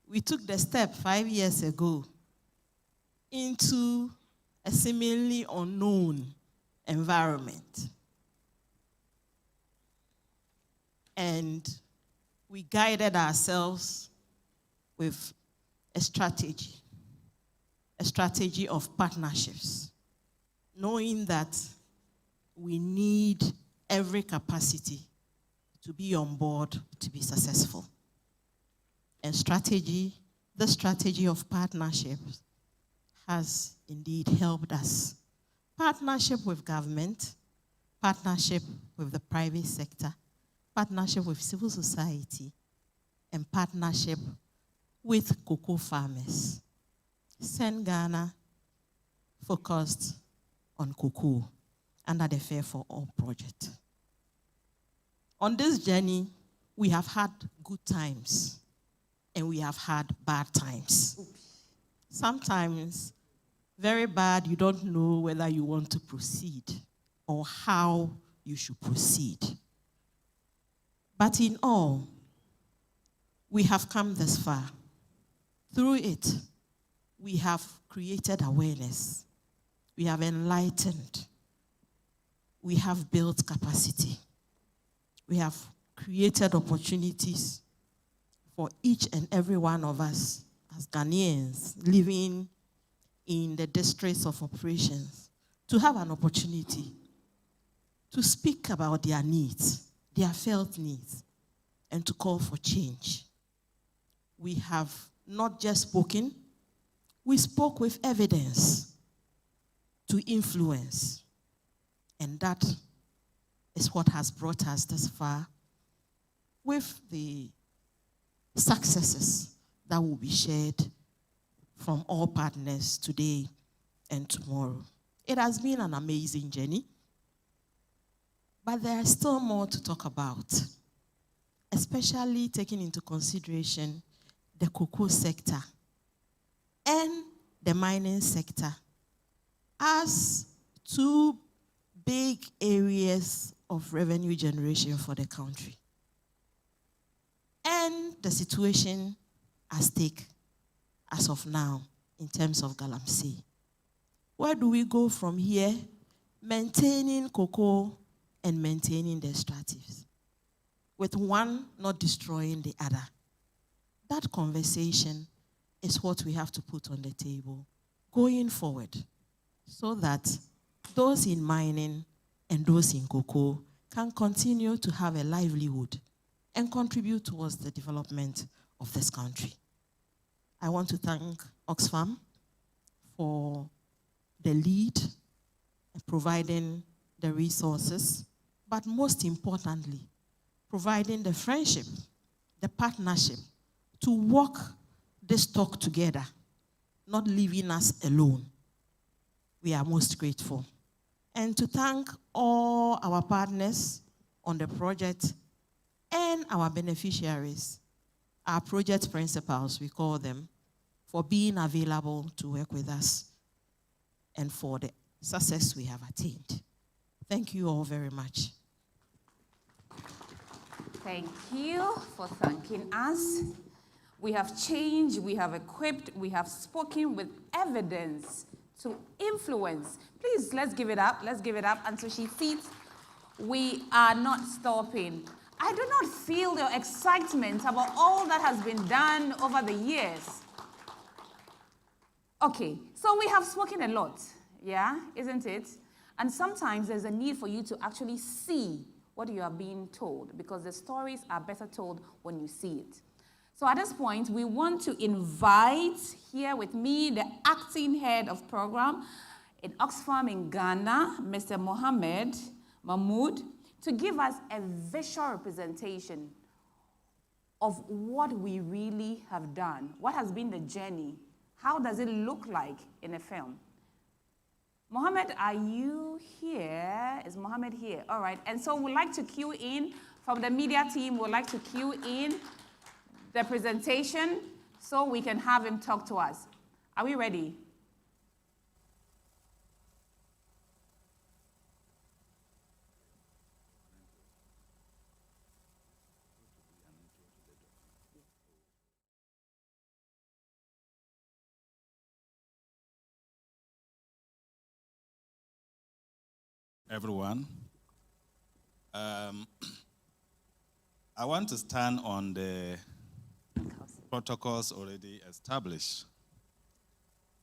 We took the step 5 years ago into a seemingly unknown environment. And we guided ourselves with a strategy of partnerships, knowing that we need every capacity to be on board to be successful. And the strategy of partnerships has indeed helped us. Partnership with government, partnership with the private sector, partnership with civil society, and partnership with cocoa farmers. Send Ghana focused on cocoa under the Fair4All Project. On this journey, we have had good times and we have had bad times. Sometimes, very bad, you don't know whether you want to proceed or how you should proceed. But in all, we have come this far. Through it, we have created awareness. We have enlightened. We have built capacity. We have created opportunities for each and every one of us as Ghanaians living in the districts of operations to have an opportunity to speak about their needs, their felt needs, and to call for change. We have not just spoken, we spoke with evidence to influence. And that is what has brought us this far with the successes that will be shared from all partners today and tomorrow. It has been an amazing journey, but there is still more to talk about, especially taking into consideration the cocoa sector and the mining sector as two big areas of revenue generation for the country. And the situation at stake as of now in terms of Galamsey. Where do we go from here? Maintaining cocoa and maintaining the extractives, with one not destroying the other. That conversation is what we have to put on the table going forward, so that those in mining and those in cocoa can continue to have a livelihood and contribute towards the development of this country. I want to thank Oxfam for the lead in providing the resources, but most importantly, providing the friendship, the partnership to walk this talk together, not leaving us alone. We are most grateful. And to thank all our partners on the project and our beneficiaries, our project principals, we call them, for being available to work with us and for the success we have attained. Thank you all very much. Thank you for thanking us. We have changed, we have equipped, we have spoken with evidence to influence. Please, let's give it up. Let's give it up until she sits. We are not stopping. I do not feel your excitement about all that has been done over the years. Okay, so we have spoken a lot, yeah, isn't it? And sometimes there's a need for you to actually see what you are being told, because the stories are better told when you see it. So at this point, we want to invite here with me the acting head of program in Oxfam in Ghana, Mr. Mohammed Mahmoud, to give us a visual representation of what we really have done. What has been the journey? How does it look like in a film? Mohammed, are you here? Is Mohammed here? All right. And so we'd like to cue in from the media team. We'd like to cue in the presentation so we can have him talk to us. Are we ready? Everyone. I want to stand on the protocols already established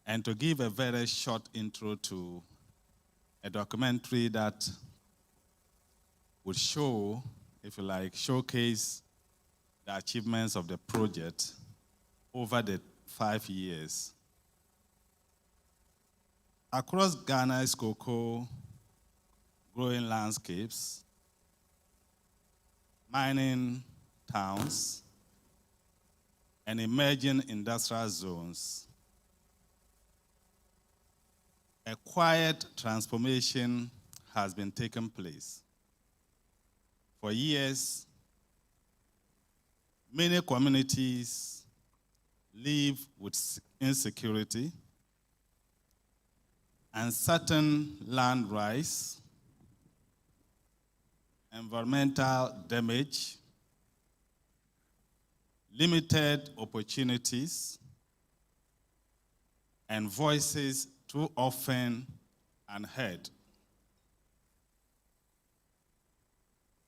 and to give a very short intro to a documentary that would show, if you like, showcase the achievements of the project over the 5 years. Across Ghana's cocoa growing landscapes, mining towns, and emerging industrial zones, a quiet transformation has been taking place. For years, many communities live with insecurity, uncertain land rights, environmental damage, limited opportunities, and voices too often unheard.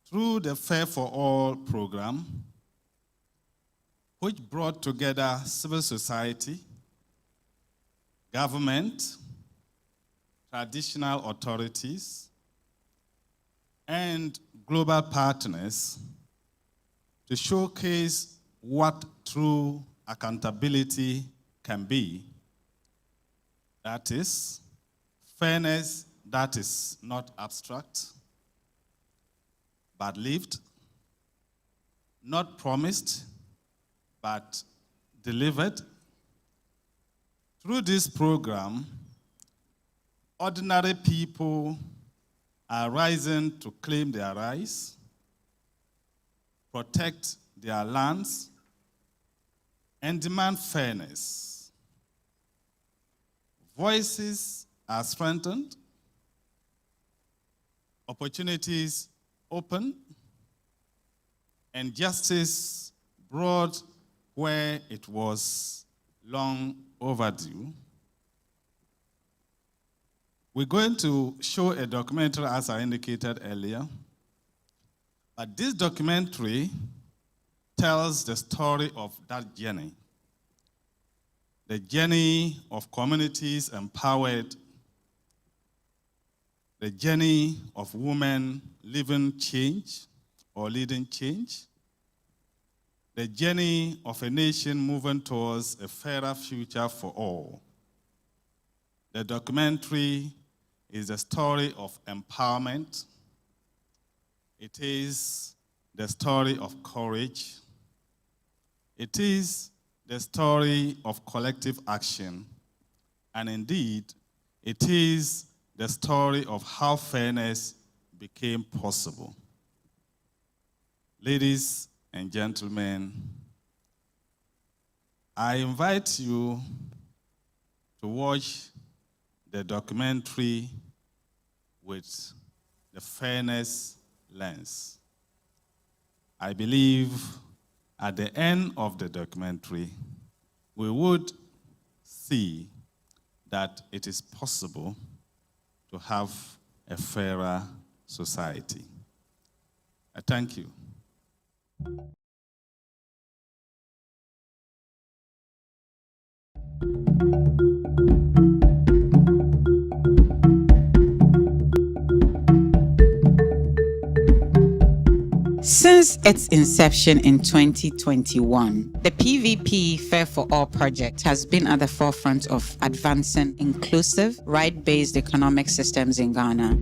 Through the Fair4All program, which brought together civil society, government, traditional authorities, and global partners to showcase what true accountability can be. That is, fairness that is not abstract, but lived, not promised, but delivered. Through this program, ordinary people are rising to claim their rights, protect their lands, and demand fairness. Voices are strengthened, opportunities open, and justice brought where it was long overdue. We're going to show a documentary, as I indicated earlier. But this documentary tells the story of that journey. The journey of communities empowered, the journey of women living change or leading change, the journey of a nation moving towards a fairer future for all. The documentary is a story of empowerment. It is the story of courage. It is the story of collective action. And indeed, it is the story of how fairness became possible. Ladies and gentlemen, I invite you to watch the documentary with the fairness lens. I believe at the end of the documentary, we would see that it is possible to have a fairer society. I thank you. Since its inception in 2021, the PVP Fair4All Project has been at the forefront of advancing inclusive, right-based economic systems in Ghana.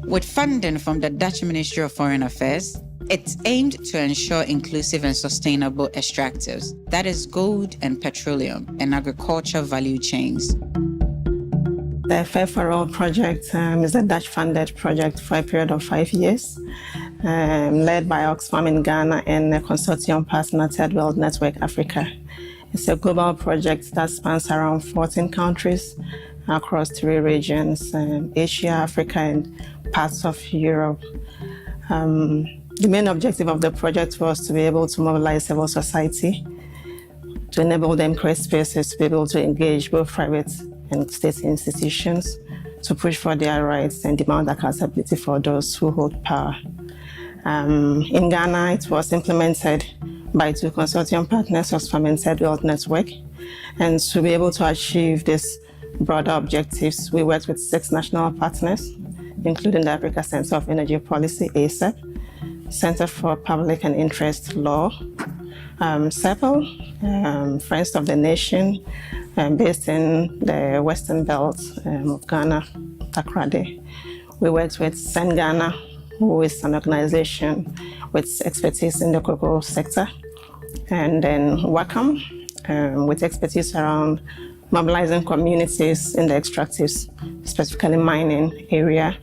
With funding from the Dutch Ministry of Foreign Affairs, it's aimed to ensure inclusive and sustainable extractives, that is gold and petroleum and agriculture value chains. The Fair4All Project is a Dutch-funded project for a period of 5 years, led by Oxfam in Ghana and a consortium partner, Third World Network Africa. It's a global project that spans around 14 countries across 3 regions, Asia, Africa, and parts of Europe. The main objective of the project was to be able to mobilize civil society, to enable them create spaces to be able to engage both private and state institutions to push for their rights and demand accountability for those who hold power. In Ghana, it was implemented by 2 consortium partners, Oxfam and Third World Network. And to be able to achieve these broader objectives, we worked with 6 national partners, including the Africa Center of Energy Policy, ACEP, Center for Public and Interest Law, CEPAL, Friends of the Nation, based in the Western Belt of Ghana, Takoradi. We worked with Sen Ghana, who is an organization with expertise in the cocoa sector, and then WACAM, with expertise around mobilizing communities in the extractives, specifically mining area,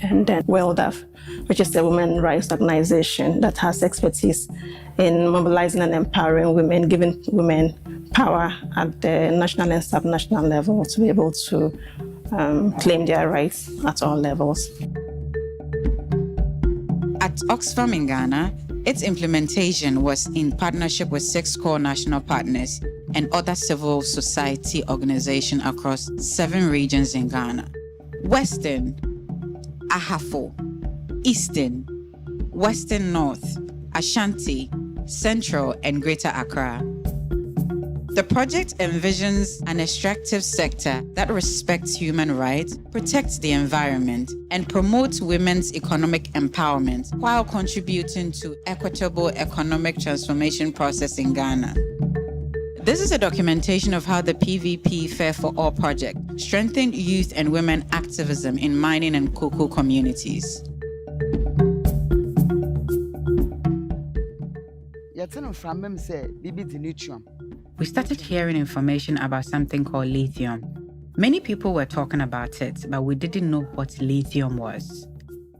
and then WELDAF, which is a women's rights organization that has expertise in mobilizing and empowering women, giving women power at the national and subnational level to be able to claim their rights at all levels. At Oxfam in Ghana, its implementation was in partnership with 6 core national partners and other civil society organizations across 7 regions in Ghana: Western, Ahafo, Eastern, Western North, Ashanti, Central, and Greater Accra. The project envisions an extractive sector that respects human rights, protects the environment, and promotes women's economic empowerment while contributing to equitable economic transformation process in Ghana. This is a documentation of how the PVP Fair4All Project strengthened youth and women activism in mining and cocoa communities. We started hearing information about something called lithium. Many people were talking about it, but we didn't know what lithium was.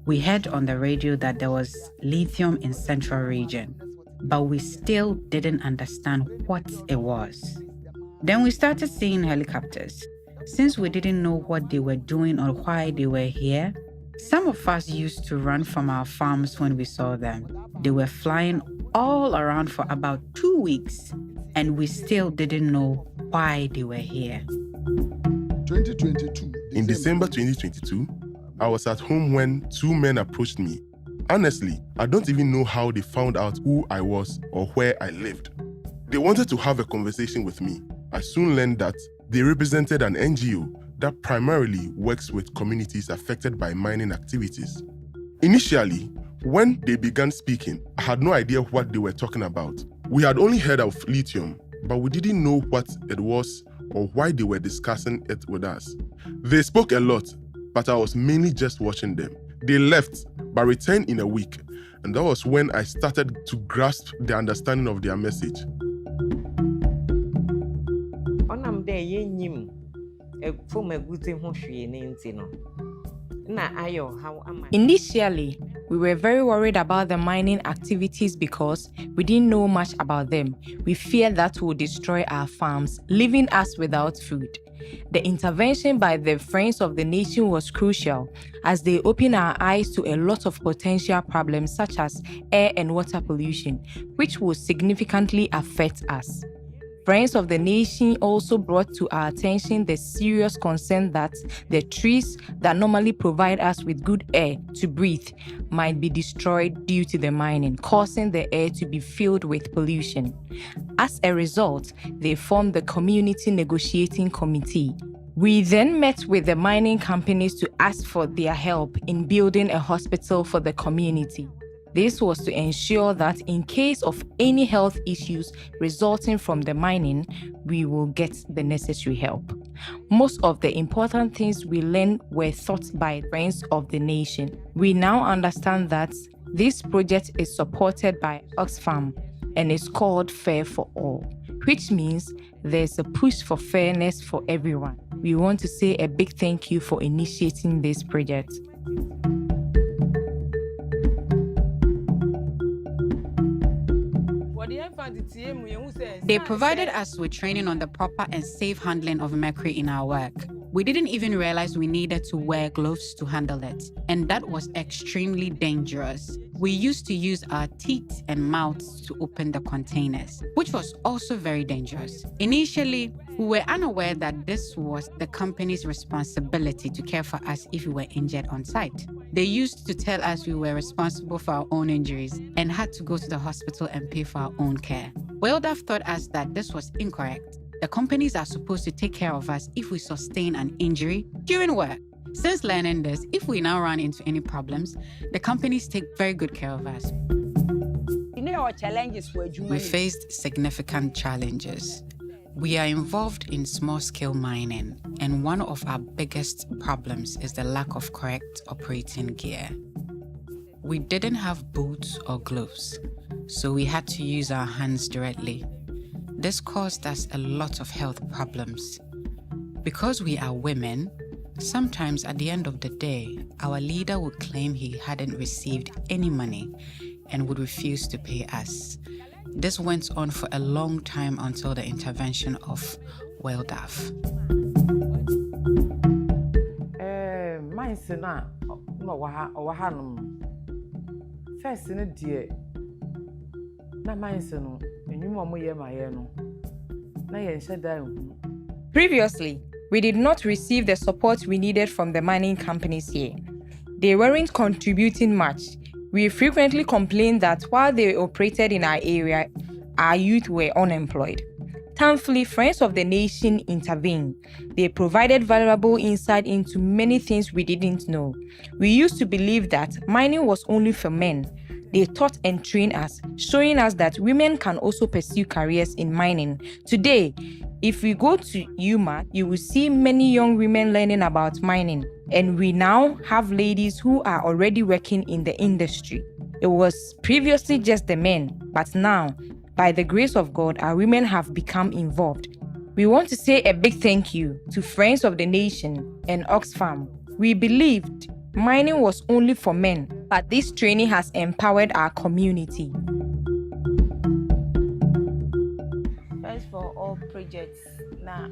We heard on the radio that there was lithium in Central region, but we still didn't understand what it was. Then we started seeing helicopters. Since we didn't know what they were doing or why they were here, some of us used to run from our farms when we saw them. They were flying all around for about 2 weeks, and we still didn't know why they were here. 2022. In December 2022, I was at home when 2 men approached me. Honestly, I don't even know how they found out who I was or where I lived. They wanted to have a conversation with me. I soon learned that they represented an NGO that primarily works with communities affected by mining activities. Initially, when they began speaking, I had no idea what they were talking about. We had only heard of lithium, but we didn't know what it was or why they were discussing it with us. They spoke a lot, but I was mainly just watching them. They left, but returned in a week, and that was when I started to grasp the understanding of their message. Initially, we were very worried about the mining activities because we didn't know much about them. We feared that would destroy our farms, leaving us without food. The intervention by the Friends of the Nation was crucial as they opened our eyes to a lot of potential problems such as air and water pollution, which will significantly affect us. Friends of the Nation also brought to our attention the serious concern that the trees that normally provide us with good air to breathe might be destroyed due to the mining, causing the air to be filled with pollution. As a result, they formed the Community Negotiating Committee. We then met with the mining companies to ask for their help in building a hospital for the community. This was to ensure that in case of any health issues resulting from the mining, we will get the necessary help. Most of the important things we learned were taught by Friends of the Nation. We now understand that this project is supported by Oxfam and is called Fair4All, which means there's a push for fairness for everyone. We want to say a big thank you for initiating this project. They provided us with training on the proper and safe handling of mercury in our work. We didn't even realize we needed to wear gloves to handle it, and that was extremely dangerous. We used to use our teeth and mouths to open the containers, which was also very dangerous. Initially, we were unaware that this was the company's responsibility to care for us if we were injured on site. They used to tell us we were responsible for our own injuries and had to go to the hospital and pay for our own care. WellDAF taught us that this was incorrect. The companies are supposed to take care of us if we sustain an injury during work. Since learning this, if we now run into any problems, the companies take very good care of us. We faced significant challenges. We are involved in small-scale mining, and one of our biggest problems is the lack of correct operating gear. We didn't have boots or gloves, so we had to use our hands directly. This caused us a lot of health problems. Because we are women, sometimes at the end of the day, our leader would claim he hadn't received any money and would refuse to pay us. This went on for a long time until the intervention of WellDAF. Previously, we did not receive the support we needed from the mining companies here. They weren't contributing much. We frequently complained that while they operated in our area, our youth were unemployed. Thankfully, Friends of the Nation intervened. They provided valuable insight into many things we didn't know. We used to believe that mining was only for men. They taught and trained us, showing us that women can also pursue careers in mining. Today, if we go to Yuma, you will see many young women learning about mining. And we now have ladies who are already working in the industry. It was previously just the men, but now, by the grace of God, our women have become involved. We want to say a big thank you to Friends of the Nation and Oxfam. We believed mining was only for men, but this training has empowered our community. Fair4All Project now.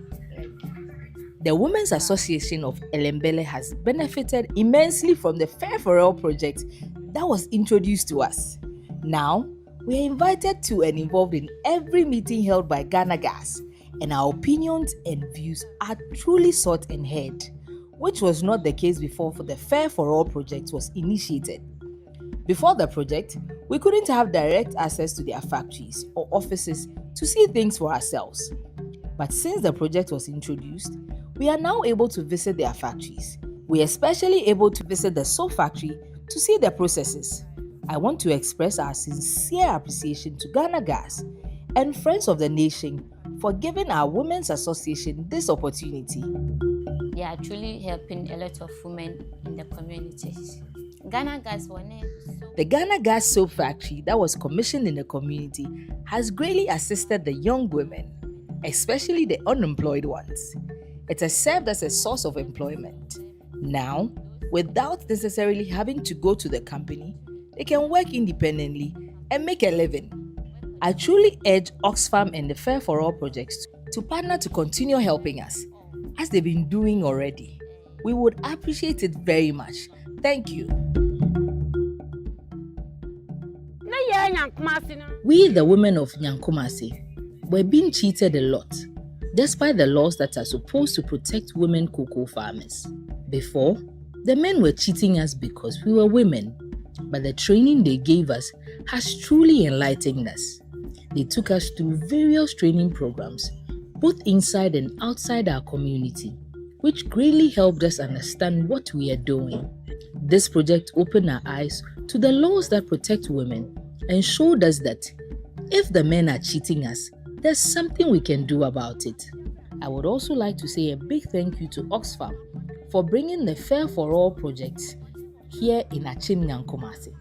The Women's Association of Elembele has benefited immensely from the Fair4All project that was introduced to us. Now, we are invited to and involved in every meeting held by Ghana Gas, and our opinions and views are truly sought and heard, which was not the case before the Fair4All project was initiated. Before the project, we couldn't have direct access to their factories or offices to see things for ourselves. But since the project was introduced, we are now able to visit their factories. We are especially able to visit the soap factory to see their processes. I want to express our sincere appreciation to Ghana Gas and Friends of the Nation for giving our Women's Association this opportunity. They are truly helping a lot of women in the communities. Ghana Gas The Ghana Gas soap factory that was commissioned in the community has greatly assisted the young women, especially the unemployed ones. It has served as a source of employment. Now, without necessarily having to go to the company, they can work independently and make a living. I truly urge Oxfam and the Fair4All projects to partner to continue helping us. as they've been doing already. We would appreciate it very much. Thank you. We, the women of Nyankumasi, were being cheated a lot, despite the laws that are supposed to protect women cocoa farmers. Before, the men were cheating us because we were women, but the training they gave us has truly enlightened us. They took us through various training programs, both inside and outside our community, which greatly helped us understand what we are doing. This project opened our eyes to the laws that protect women and showed us that if the men are cheating us, there's something we can do about it. I would also like to say a big thank you to Oxfam for bringing the Fair4All Project here in Achim Nyankumasi.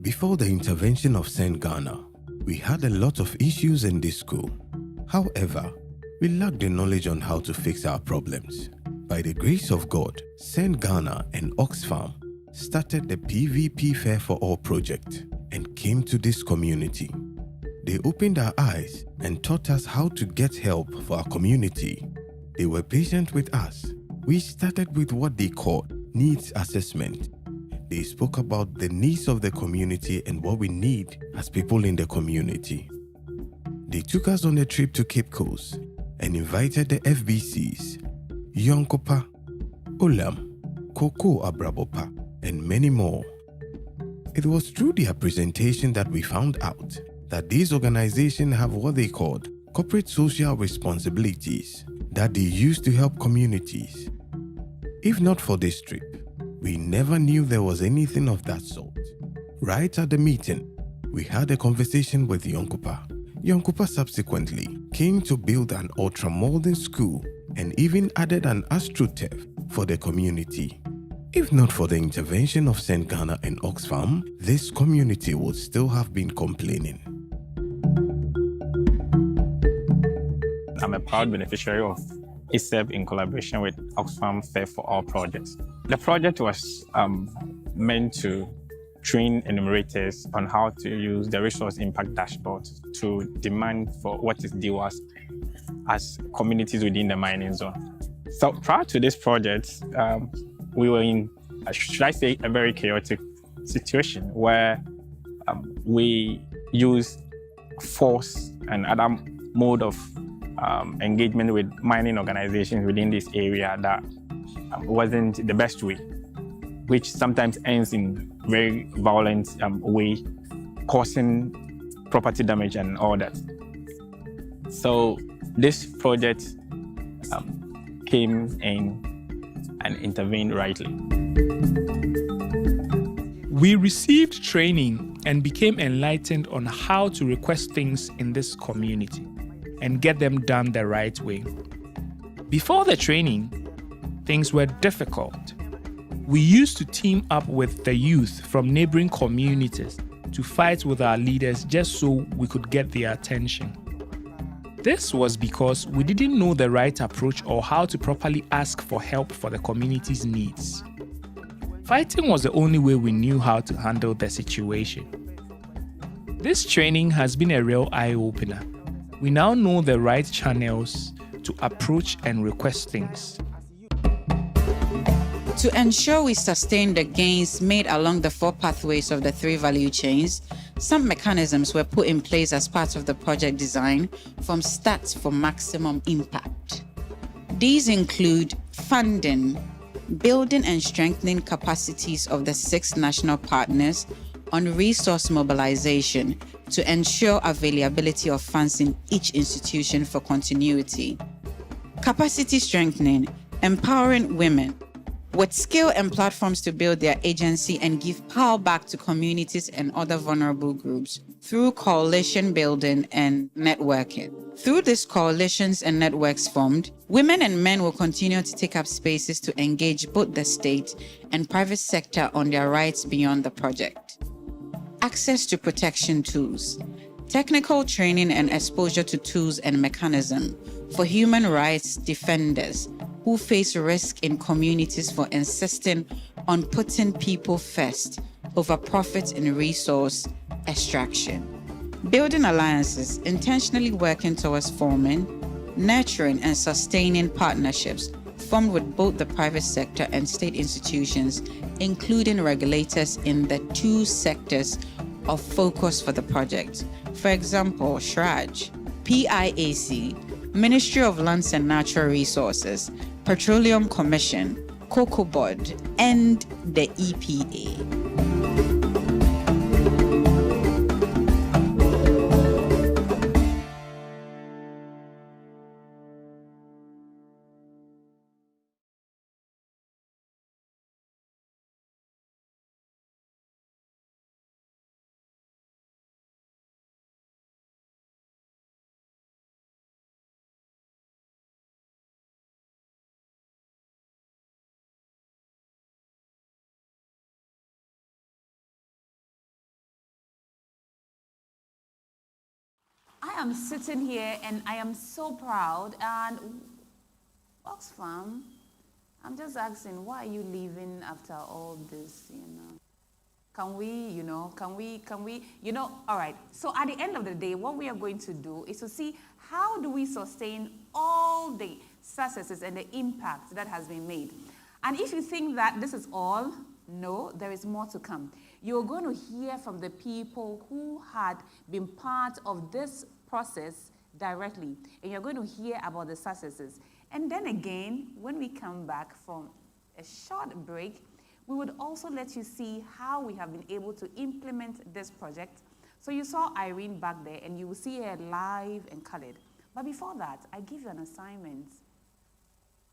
Before the intervention of St. Ghana, we had a lot of issues in this school. However, we lacked the knowledge on how to fix our problems. By the grace of God, St. Ghana and Oxfam started the PVP Fair4All project and came to this community. They opened our eyes and taught us how to get help for our community. They were patient with us. We started with what they called needs assessment. They spoke about the needs of the community and what we need as people in the community. They took us on a trip to Cape Coast and invited the FBCs, Yonkopa, Olam, Koko Abrabopa, and many more. It was through their presentation that we found out that these organizations have what they called corporate social responsibilities that they use to help communities. If not for this trip, we never knew there was anything of that sort. Right at the meeting, we had a conversation with Yonkopa. Yonkopa subsequently came to build an ultramodern school and even added an astroturf for the community. If not for the intervention of St. Ghana and Oxfam, this community would still have been complaining. I'm a proud beneficiary of ISEB in collaboration with Oxfam Fair4All Project. The project was meant to train enumerators on how to use the resource impact dashboard to demand for what is due us as communities within the mining zone. So prior to this project, we were in, should I say, a very chaotic situation where we used force and other mode of engagement with mining organizations within this area that wasn't the best way, which sometimes ends in very violent way, causing property damage and all that. So this project came in and intervened rightly. We received training and became enlightened on how to request things in this community and get them done the right way. Before the training, things were difficult. We used to team up with the youth from neighboring communities to fight with our leaders just so we could get their attention. This was because we didn't know the right approach or how to properly ask for help for the community's needs. Fighting was the only way we knew how to handle the situation. This training has been a real eye-opener. We now know the right channels to approach and request things. To ensure we sustain the gains made along the 4 pathways of the 3 value chains, some mechanisms were put in place as part of the project design from start for maximum impact. These include funding, building and strengthening capacities of the 6 national partners on resource mobilization to ensure availability of funds in each institution for continuity. Capacity strengthening, empowering women with skill and platforms to build their agency and give power back to communities and other vulnerable groups through coalition building and networking. Through these coalitions and networks formed, women and men will continue to take up spaces to engage both the state and private sector on their rights beyond the project. Access to protection tools. technical training and exposure to tools and mechanism for human rights defenders who face risk in communities for insisting on putting people first over profit and resource extraction. Building alliances, intentionally working towards forming, nurturing, and sustaining partnerships formed with both the private sector and state institutions, including regulators in the two sectors of focus for the project. For example, SHRAJ, PIAC, Ministry of Lands and Natural Resources, Petroleum Commission, Cocoa Board, and the EPA. I am sitting here and I am so proud. And Oxfam, I'm just asking, why are you leaving after all this, Can we, all right. So at the end of the day, what we are going to do is to see how do we sustain all the successes and the impact that has been made. And if you think that this is all, no, there is more to come. You're going to hear from the people who had been part of this process directly, and you're going to hear about the successes. And then again, when we come back from a short break, we would also let you see how we have been able to implement this project. So you saw Irene back there, and you will see her live and colored. But before that, I give you an assignment.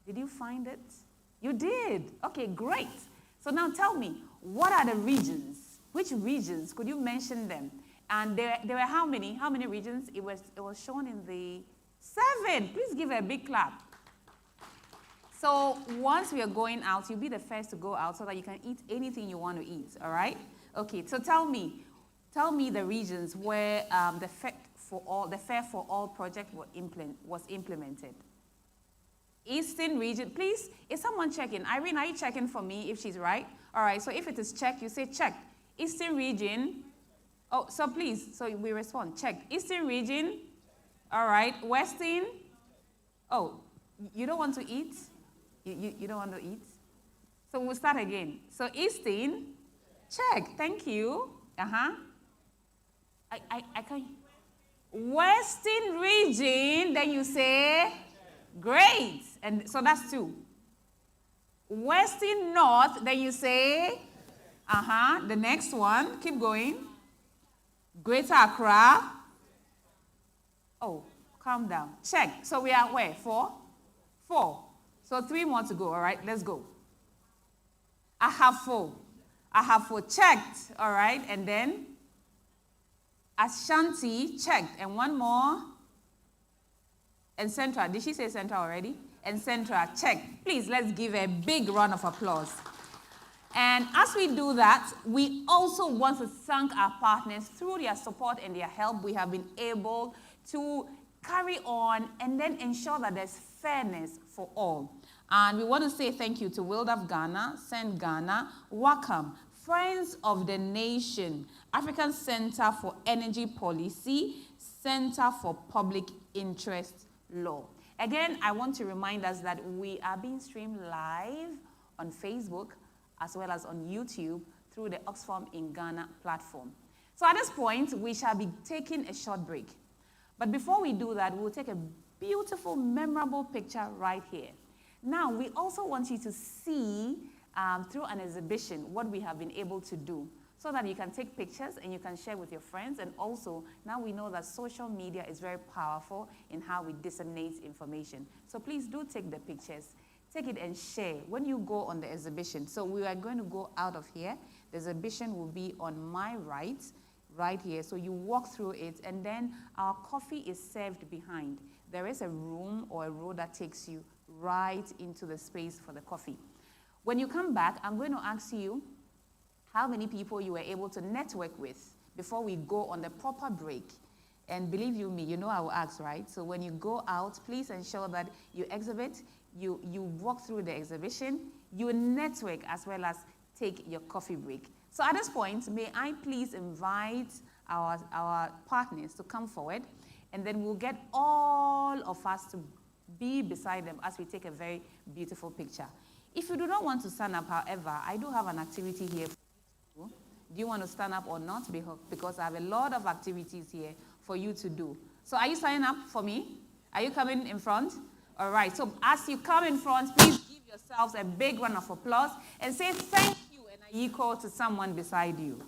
Did you find it? You did. Okay, great. So now tell me, what are the regions? Which regions? Could you mention them? And there were how many? How many regions? It was shown in the 7. Please give her a big clap. So once we are going out, you'll be the first to go out so that you can eat anything you want to eat, all right? Okay, so tell me the regions where the Fair4All Project was implemented. Eastern region, please, is someone checking? Irene, are you checking for me if she's right? All right, so if it is checked, you say check. Eastern region, oh, so please, so we respond, check. Eastern region, all right. Western, oh, you don't want to eat? You don't want to eat? So we'll start again. So Eastern, check, thank you. I can't. Western region, then you say, great. And so that's 2. Western North, then you say, the next one, keep going. Greater Accra. Oh, calm down. Check. So we are where? 4? 4. So 3 more to go, all right? Let's go. I have 4. Checked, all right? And then Ashanti, checked. And one more. And Central. Did she say Central already? And Central, checked. Please, let's give a big round of applause. And as we do that, we also want to thank our partners. Through their support and their help, we have been able to carry on and then ensure that there's fairness for all. And we want to say thank you to WildAF Ghana, Send Ghana, WACAM, Friends of the Nation, African Center for Energy Policy, Center for Public Interest Law. Again, I want to remind us that we are being streamed live on Facebook as well as on YouTube through the Oxfam in Ghana platform. So at this point, we shall be taking a short break. But before we do that, we'll take a beautiful, memorable picture right here. Now, we also want you to see through an exhibition what we have been able to do so that you can take pictures and you can share with your friends. And also, now we know that social media is very powerful in how we disseminate information. So please do take the pictures. Take it and share when you go on the exhibition. So we are going to go out of here. The exhibition will be on my right here. So you walk through it, and then our coffee is served behind. There is a room or a road that takes you right into the space for the coffee. When you come back, I'm going to ask you how many people you were able to network with before we go on the proper break. And believe you me, you know I will ask, right? So when you go out, please ensure that you exhibit, you walk through the exhibition, you network as well as take your coffee break. So at this point, may I please invite our partners to come forward, and then we'll get all of us to be beside them as we take a very beautiful picture. If you do not want to stand up, however, I do have an activity here for you to do. Do you want to stand up or not? Because I have a lot of activities here for you to do. So are you signing up for me? Are you coming in front? All right. So as you come in front, please give yourselves a big round of applause and say thank you and an equal to someone beside you.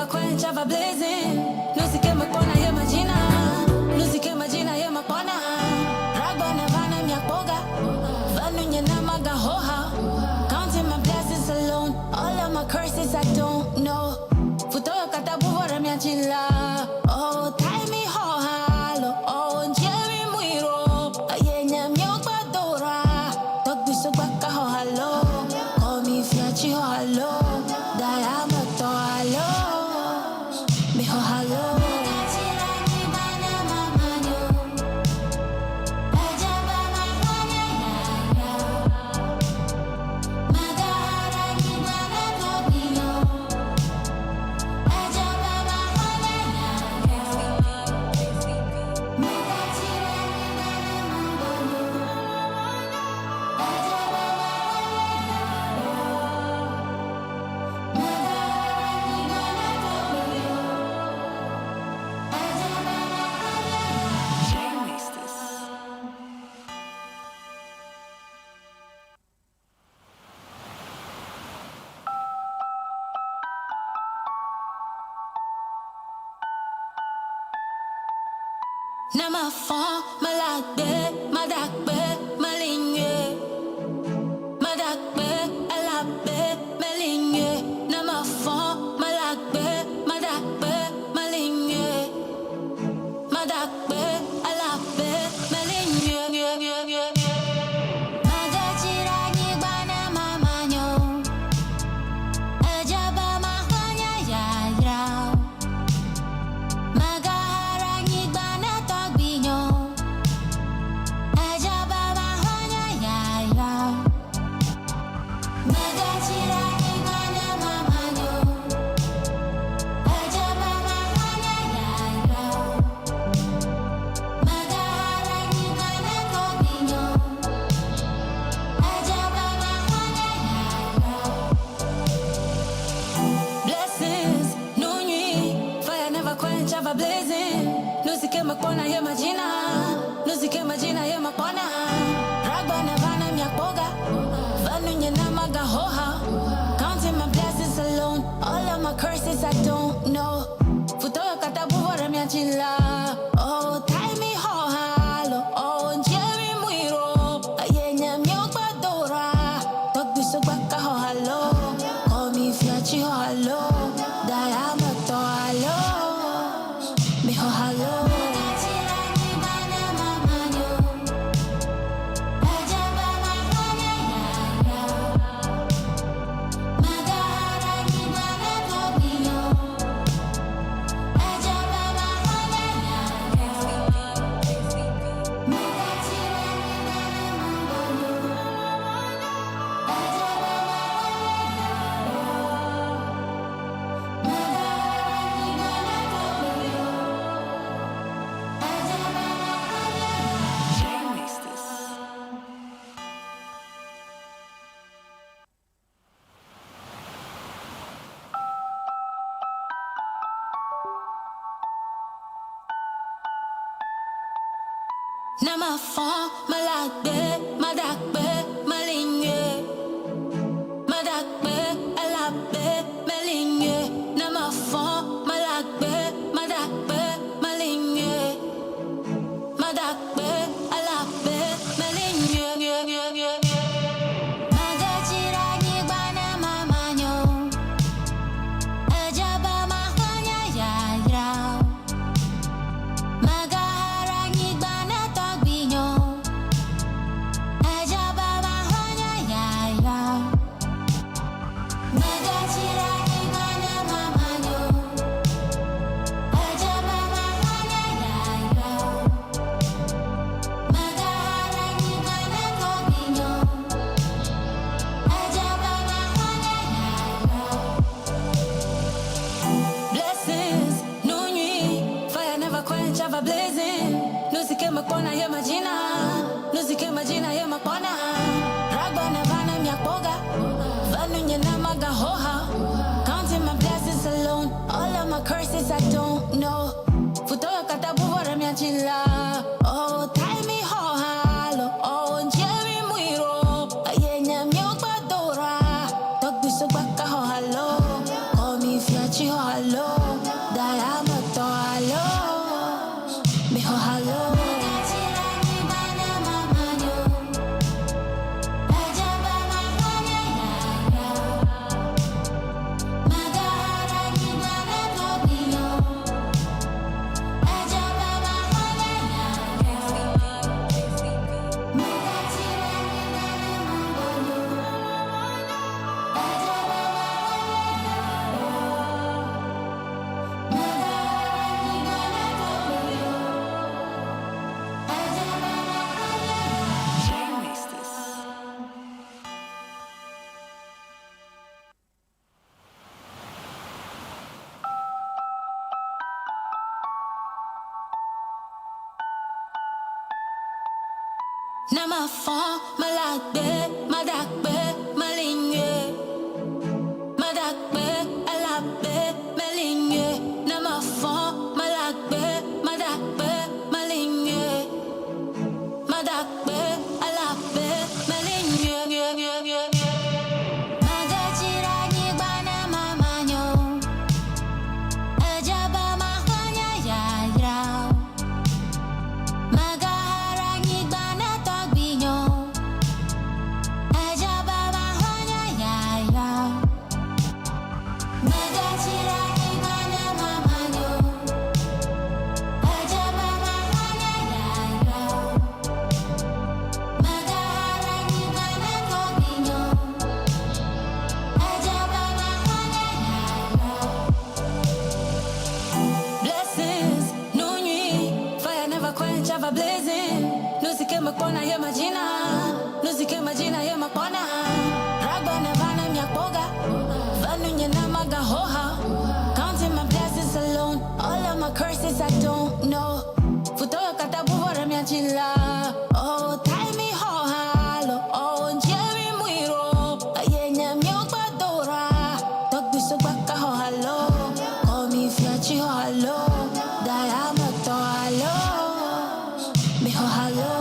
never quench, ever blazing. Music in my corner, yeah, Magina. Music in Magina, yeah, my corner. Ragba Navana, Yakoga. Vanunya Namaga Hoha. Counting my blessings alone. All of my curses I don't know. Futoyo Katabu, Ramiachilla. Oh, tie me Hoha. Oh, Jerry Muiro. Ayenya Myoba Dora. Talk to Subaka Hohalo. Call me Fiachi Hohalo. Diamato Halo. Me Hohalo. Nama fon, malade, madakbe, malinye. Madakbe, alabe, malinye. Nama fon, malade, madakbe, malinye. Madakbe, alabe, malinye. Magachira gibana mamanyo. Ejaba mahanya ya ya. Magahara gibana tagbinyo. Ejaba mahanya ya ya. Magachira gibana mamanyo. Ejaba mahanya ya ya. Magahara gibana tagbinyo. Ejaba mahanya ya ya. Blessings, no nuit, fire never quench, ever blazing. Music in my corner, yeah, Magina. Music in Magina, yeah, my corner. Ragba Navana, Yakoga. Vanunya Namaga Hoha. Counting my blessings alone. All of my curses I don't know. Futoyo Katabu, Ramiachilla. Oh, tie me Hoha. Oh, Jerry Muiro. Ayenya Myoba Dora. Talk to Subaka Hohalo. Call me Fiachi Hohalo. Diamato Halo. Me Hohalo. Nama fon, malade, madakbe, malinye. Madakbe, alabe, malinye. Nama fon, malakbe, madakbe, malinye. Madakbe, alabe, malinye. Magachira gibana mamanyo. Ejaba mahanya ya ya. Magahara gibana tagbinyo. Ejaba mahanya ya ya. Magachira gibana mamanyo. Ejaba mahanya ya ya. Magahara gibana tagbinyo. Ejaba mahanya ya ya. Blessings, no nuit, fire never quench, ever blazing. Music in my corner, yeah, Magina. Music in Magina, yeah, my corner. Ragba Navana, Yakoga. Vanunya Namaga Hoha. Counting my blessings alone. All of my curses I don't know. Futoyo Katabu, Ramiachilla. Oh, tie me Hoha. Oh, Jerry Muiro. Ayenya Myoba Dora. Talk to Subaka Hohalo. Call me Fiachi Hohalo. halo, dayama to halo, miho halo. Nama fon, malade, madakbe, malinye. Madakbe, alabe, malinye. Nama fon, malakbe, madakbe, malinye. Madakbe, alabe, malinye. Magachira ni bana mamanyo. Ajaba mahanya ya yao. Magahara ni bana togbinyo. Ajaba mahanya ya yao. Magachira ni bana mamanyo. Ajaba mahanya ya yao. Magahara ni bana togbinyo. Ajaba mahanya ya yao. Blessings, no nuit, fire never quench, ever blazing. Nusike makona ye majina, nusike majina ye makona. Ragba nevana miakboga, vanu nyena maga hoha. Counting my blessings alone, all of my curses I don't know. Futoyo katabu vore miachila, oh tie me hohalo, oh Jerry muiro, ayenya miokba dora, tok biso baka hohalo, call me fiachi hohalo, dayama to halo, mi hohalo.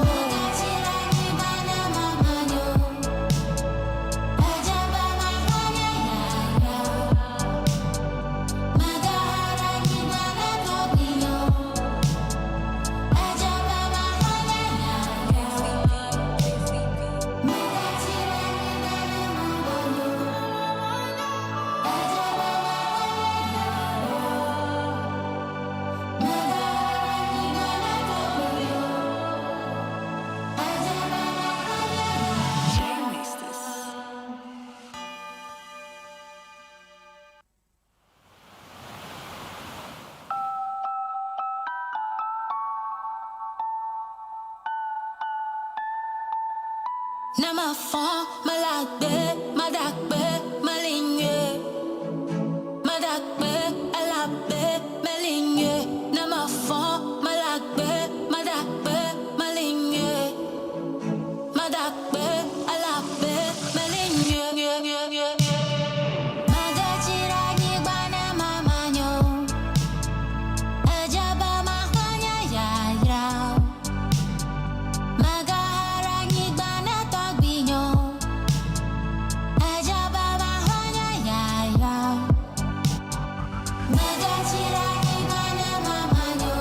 Nama fon, malade, madakbe, malinye. Madakbe, alabe, malinye. Nama fon, malakbe, madakbe, malinye. Madakbe, alabe, malinye. Magachira ni bana mamanyo. Ajaba mahanya ya yao. Magahara ni bana togbinyo. Ajaba mahanya ya yao. Magachira ni bana mamanyo.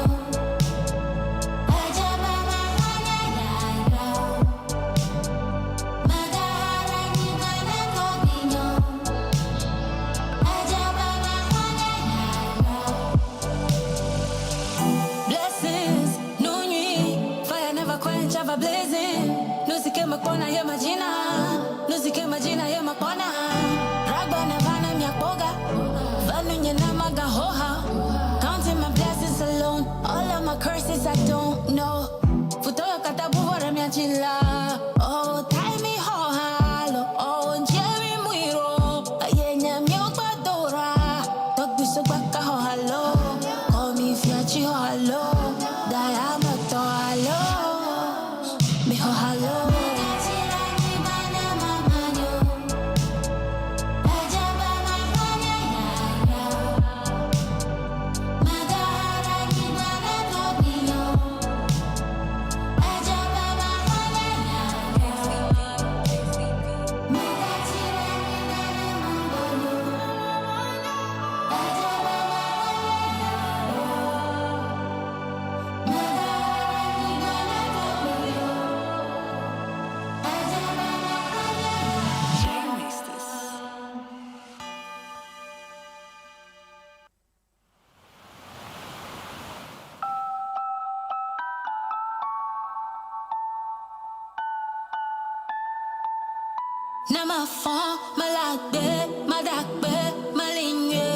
Ajaba mahanya ya yao. Magahara ni bana togbinyo. Ajaba mahanya ya yao. Blessings, no nuit, fire never quench, ever blazing. Nusike makona ye majina, nusike majina ye makona. Ragba nevana miakboga, vanu nyena maga hoha. Counting my blessings alone, all of my curses I don't know. Futoyo katabu vore miachila, oh tie me hohalo, oh Jerry muiro, ayenya miokba dora, tok biso baka hohalo, call me fiachi hohalo, dayama to halo, mi hohalo. Magahara ni bana togbinyo. Ajaba mahanya Nama fon, malakbe, madakbe, malinye.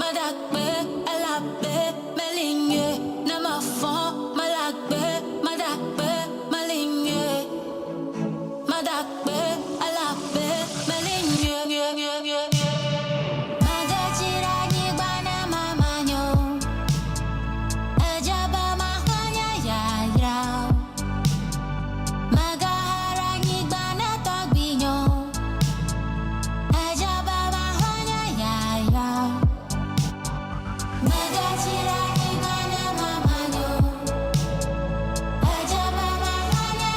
Madakbe, alabe, malinye. Nama fon, malakbe, madakbe, malinye. Madakbe, alabe, malinye. Magachira nyibana mamanyo. Ajaba mahanya ya. Magahara nyibana tagbinyo. Ajaba mahanya ya. Magachira nyibana mamanyo. Ajaba mahanya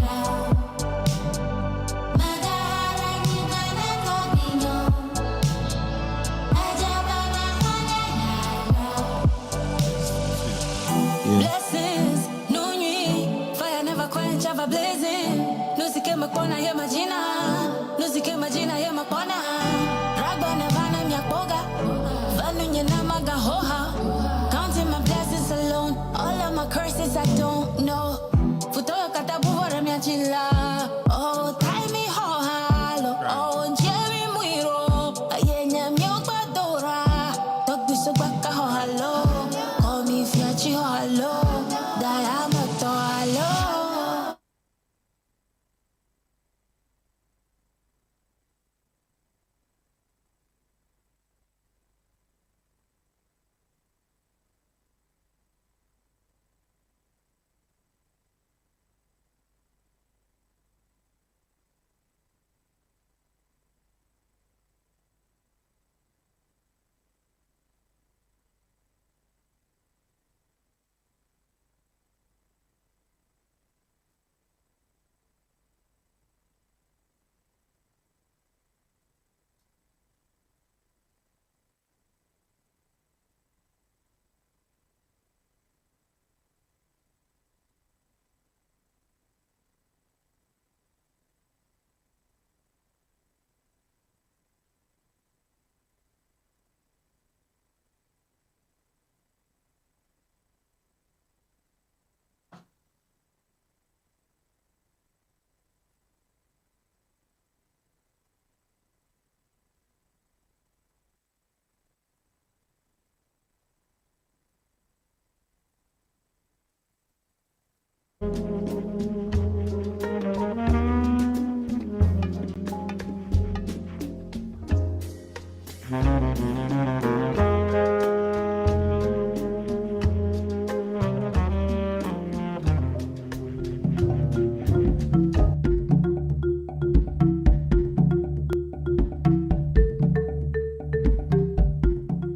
ya. Magahara nyibana tagbinyo. Ajaba mahanya ya. Blessings, no nuit, fire never quench, ever blazing. Nusike makona ye majina, nusike majina ye makona. Ragba nevana myakoga, vanu nyena maga hoha. Counting my blessings alone, all of my curses I don't know. Futoyo katabu vore myachila, oh tie me hohalo, oh njeri mwiro, ayenya myokba dora, tokbiso baka hohalo. Call me Fiachi Halo, Diamato Halo.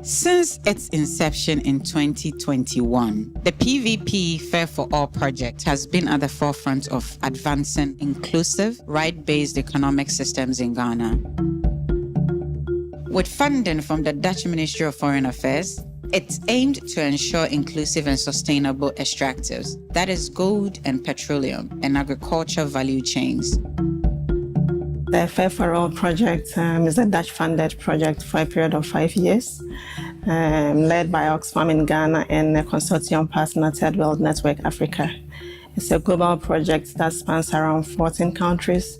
Since its inception in 2021, the PVP Fair for All project has been at the forefront of advancing inclusive, right-based economic systems in Ghana. With funding from the Dutch Ministry of Foreign Affairs, it's aimed to ensure inclusive and sustainable extractives, that is gold and petroleum and agriculture value chains. The Fair4All Project is a Dutch-funded project for a period of 5 years, led by Oxfam in Ghana and a consortium partner, Third World Network Africa. It's a global project that spans around 14 countries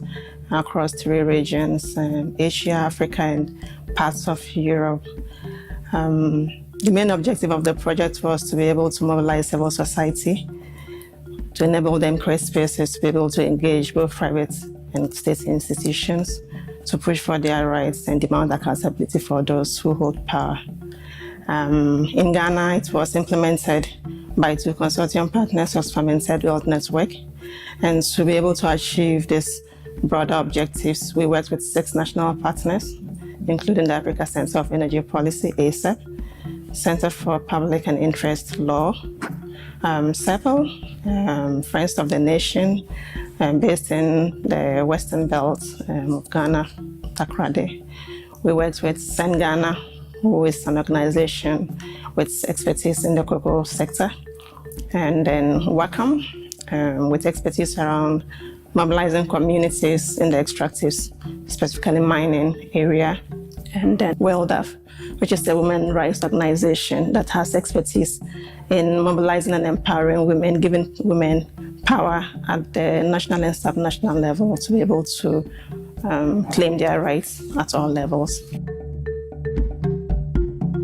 across 3 regions, Asia, Africa, and parts of Europe. The main objective of the project was to be able to mobilize civil society, to enable them create spaces to be able to engage both private and state institutions, to push for their rights and demand accountability for those who hold power. In Ghana, it was implemented by 2 consortium partners, Oxfam and Third World Network. And to be able to achieve these broader objectives, we worked with 6 national partners, including the Africa Center of Energy Policy, ACEP, Center for Public and Interest Law, CEPAL, Friends of the Nation, based in the Western Belt of Ghana, Takoradi. We worked with Sen Ghana, who is an organization with expertise in the cocoa sector, and then WACAM, with expertise around mobilizing communities in the extractives, specifically mining area, and then WellDAF, which is a women's rights organization that has expertise in mobilizing and empowering women, giving women power at the national and subnational level to be able to claim their rights at all levels.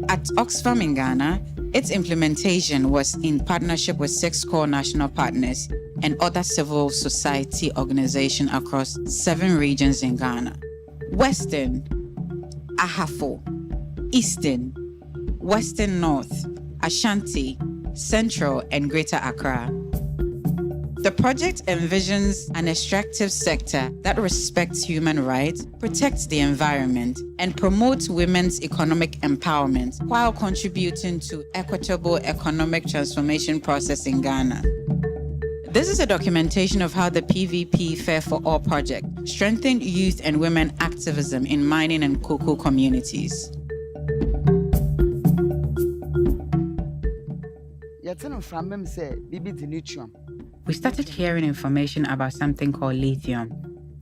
At Oxfam in Ghana, its implementation was in partnership with 6 core national partners and other civil society organizations across 7 regions in Ghana: Western, Ahafo, Eastern, Western North, Ashanti, Central, and Greater Accra. The project envisions an extractive sector that respects human rights, protects the environment, and promotes women's economic empowerment while contributing to equitable economic transformation process in Ghana. This is a documentation of how the PVP Fair4All Project strengthened youth and women activism in mining and cocoa communities. We started hearing information about something called lithium.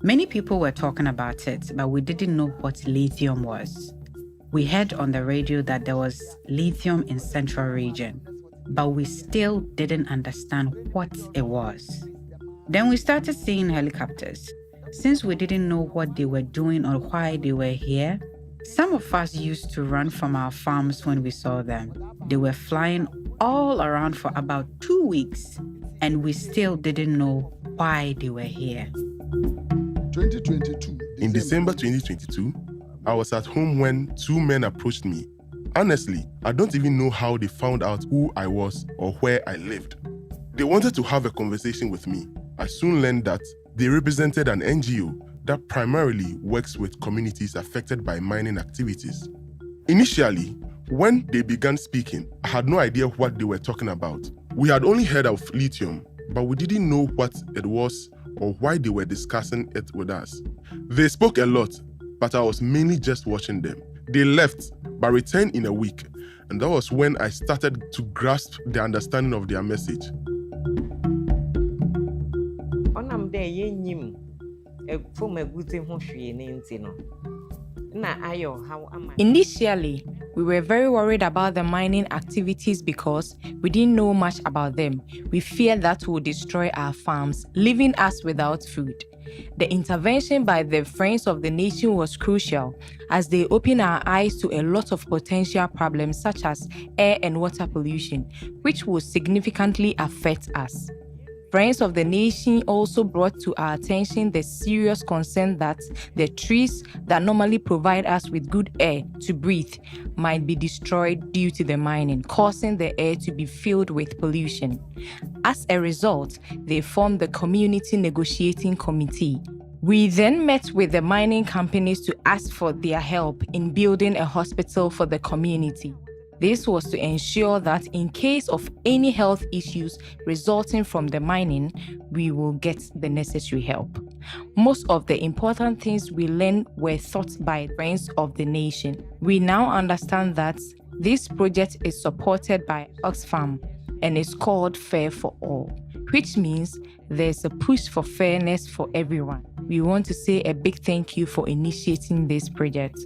Many people were talking about it, but we didn't know what lithium was. We heard on the radio that there was lithium in Central region, but we still didn't understand what it was. Then we started seeing helicopters. Since we didn't know what they were doing or why they were here, some of us used to run from our farms when we saw them. They were flying all around for about 2 weeks, and we still didn't know why they were here. 2022. In December 2022, I was at home when 2 men approached me. Honestly, I don't even know how they found out who I was or where I lived. They wanted to have a conversation with me. I soon learned that they represented an NGO that primarily works with communities affected by mining activities. Initially, when they began speaking, I had no idea what they were talking about. We had only heard of lithium, but we didn't know what it was or why they were discussing it with us. They spoke a lot, but I was mainly just watching them. They left, but returned in a week, and that was when I started to grasp the understanding of their message. Initially, we were very worried about the mining activities because we didn't know much about them. We feared that would destroy our farms, leaving us without food. The intervention by the Friends of the Nation was crucial as they opened our eyes to a lot of potential problems such as air and water pollution, which will significantly affect us. Friends of the Nation also brought to our attention the serious concern that the trees that normally provide us with good air to breathe might be destroyed due to the mining, causing the air to be filled with pollution. As a result, they formed the Community Negotiating Committee. We then met with the mining companies to ask for their help in building a hospital for the community. This was to ensure that in case of any health issues resulting from the mining, we will get the necessary help. Most of the important things we learned were taught by Friends of the Nation. We now understand that this project is supported by Oxfam and is called Fair4All, which means there's a push for fairness for everyone. We want to say a big thank you for initiating this project.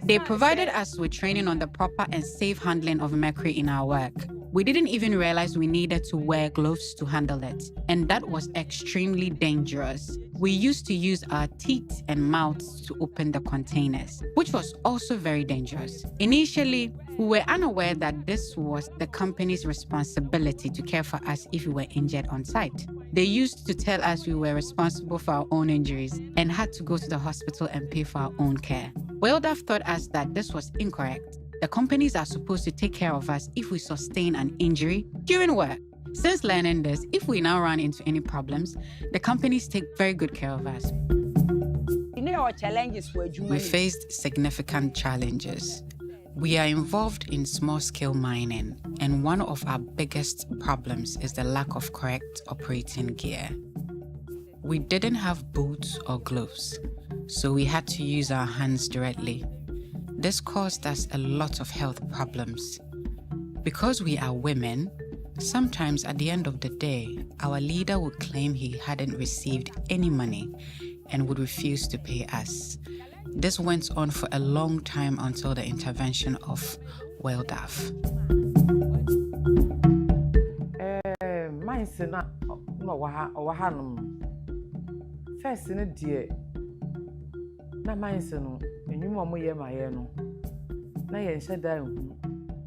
They provided us with training on the proper and safe handling of mercury in our work. We didn't even realize we needed to wear gloves to handle it, and that was extremely dangerous. We used to use our teeth and mouths to open the containers, which was also very dangerous. Initially, we were unaware that this was the company's responsibility to care for us if we were injured on site. They used to tell us we were responsible for our own injuries and had to go to the hospital and pay for our own care. WellDAF taught us that this was incorrect. The companies are supposed to take care of us if we sustain an injury during work. Since learning this, if we now run into any problems, the companies take very good care of us. We faced significant challenges. We are involved in small-scale mining, and one of our biggest problems is the lack of correct operating gear. We didn't have boots or gloves, so we had to use our hands directly. This caused us a lot of health problems. Because we are women, Sometimes at the end of the day, our leader would claim he hadn't received any money and would refuse to pay us. This went on for a long time until the intervention of WellDAF.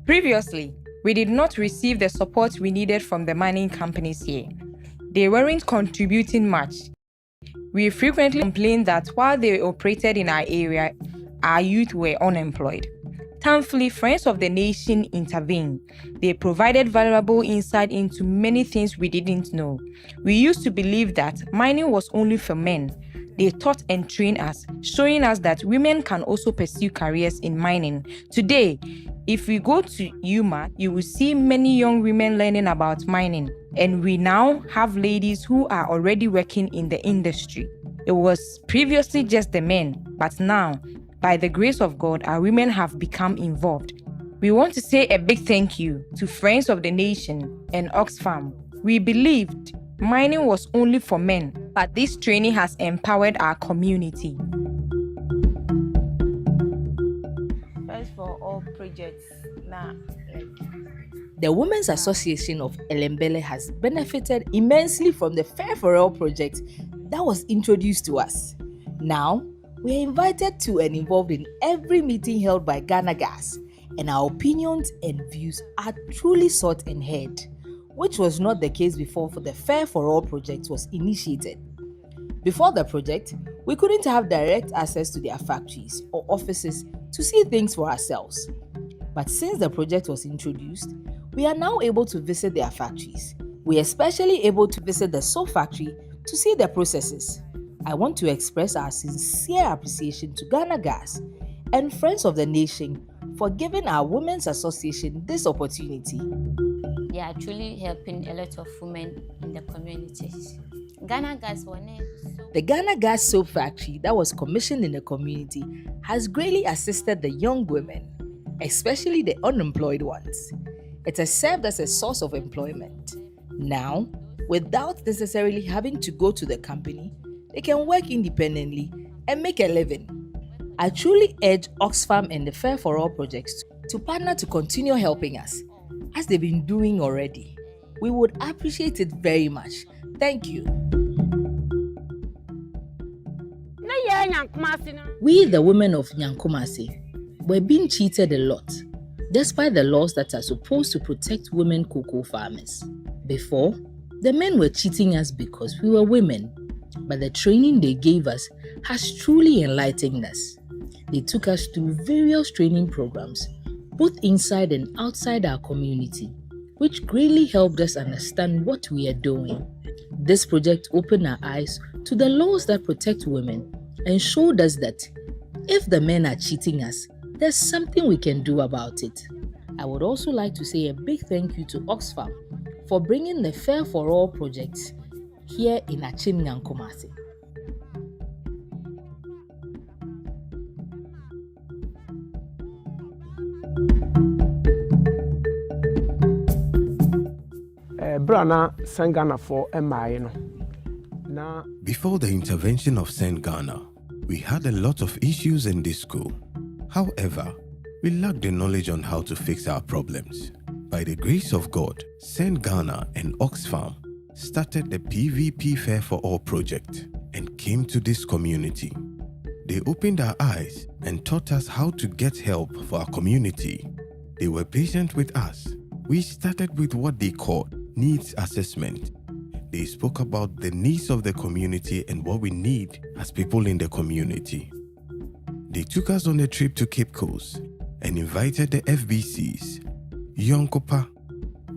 Previously, we did not receive the support we needed from the mining companies here. They weren't contributing much. We frequently complained that while they operated in our area, our youth were unemployed. Thankfully, Friends of the Nation intervened. They provided valuable insight into many things we didn't know. We used to believe that mining was only for men. They taught and trained us, showing us that women can also pursue careers in mining. Today, if we go to Yuma, you will see many young women learning about mining. And we now have ladies who are already working in the industry. It was previously just the men, but now, by the grace of God, our women have become involved. We want to say a big thank you to Friends of the Nation and Oxfam. We believed mining was only for men, but this training has empowered our community. Fair4All Project. The Women's Association of Elembele has benefited immensely from the Fair4All Project that was introduced to us. Now, we are invited to and involved in every meeting held by Ghana Gas, and our opinions and views are truly sought and heard, which was not the case before the Fair4All Project was initiated. Before the project, we couldn't have direct access to their factories or offices to see things for ourselves. But since the project was introduced, we are now able to visit their factories. We are especially able to visit the soap factory to see their processes. I want to express our sincere appreciation to Ghana Gas and Friends of the Nation for giving our Women's Association this opportunity. They are truly helping a lot of women in the communities. Ghana Gas The Ghana Gas soap factory that was commissioned in the community has greatly assisted the young women, especially the unemployed ones. It has served as a source of employment. Now, without necessarily having to go to the company, they can work independently and make a living. I truly urge Oxfam and the Fair4All projects to partner to continue helping us, as they've been doing already. We would appreciate it very much. Thank you. We, the women of Nyankomase, were being cheated a lot, despite the laws that are supposed to protect women cocoa farmers. Before, the men were cheating us because we were women, but the training they gave us has truly enlightened us. They took us through various training programs, both inside and outside our community, which greatly helped us understand what we are doing. This project opened our eyes to the laws that protect women and showed us that if the men are cheating us, there's something we can do about it. I would also like to say a big thank you to Oxfam for bringing the Fair4All project here in Achim Nyankomase. Before the intervention of Send Ghana, we had a lot of issues in this school. However, we lacked the knowledge on how to fix our problems. By the grace of God, Send Ghana and Oxfam started the PVP Fair4All project and came to this community. They opened our eyes and taught us how to get help for our community. They were patient with us. We started with what they called needs assessment. They spoke about the needs of the community and what we need as people in the community. They took us on a trip to Cape Coast and invited the FBCs, Yonkopa,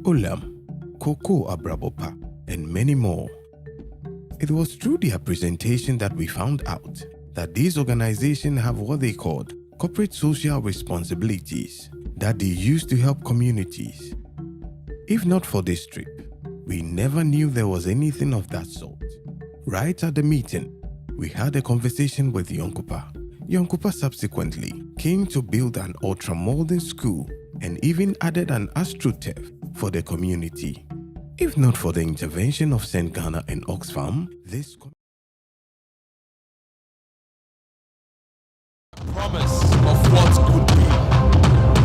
Olam, Koko Abrabopa, and many more. It was through their presentation that we found out that these organizations have what they called corporate social responsibilities that they use to help communities. If not for this trip, we never knew there was anything of that sort. Right at the meeting, we had a conversation with Yonkopa. Yonkopa subsequently came to build an ultramolding school and even added an astroturf for the community. If not for the intervention of St. Ghana and Oxfam, this promise of what could be,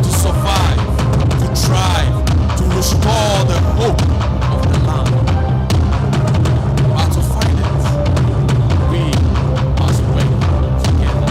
to survive, to thrive, to restore the hope of the land. But to find it, we must work together.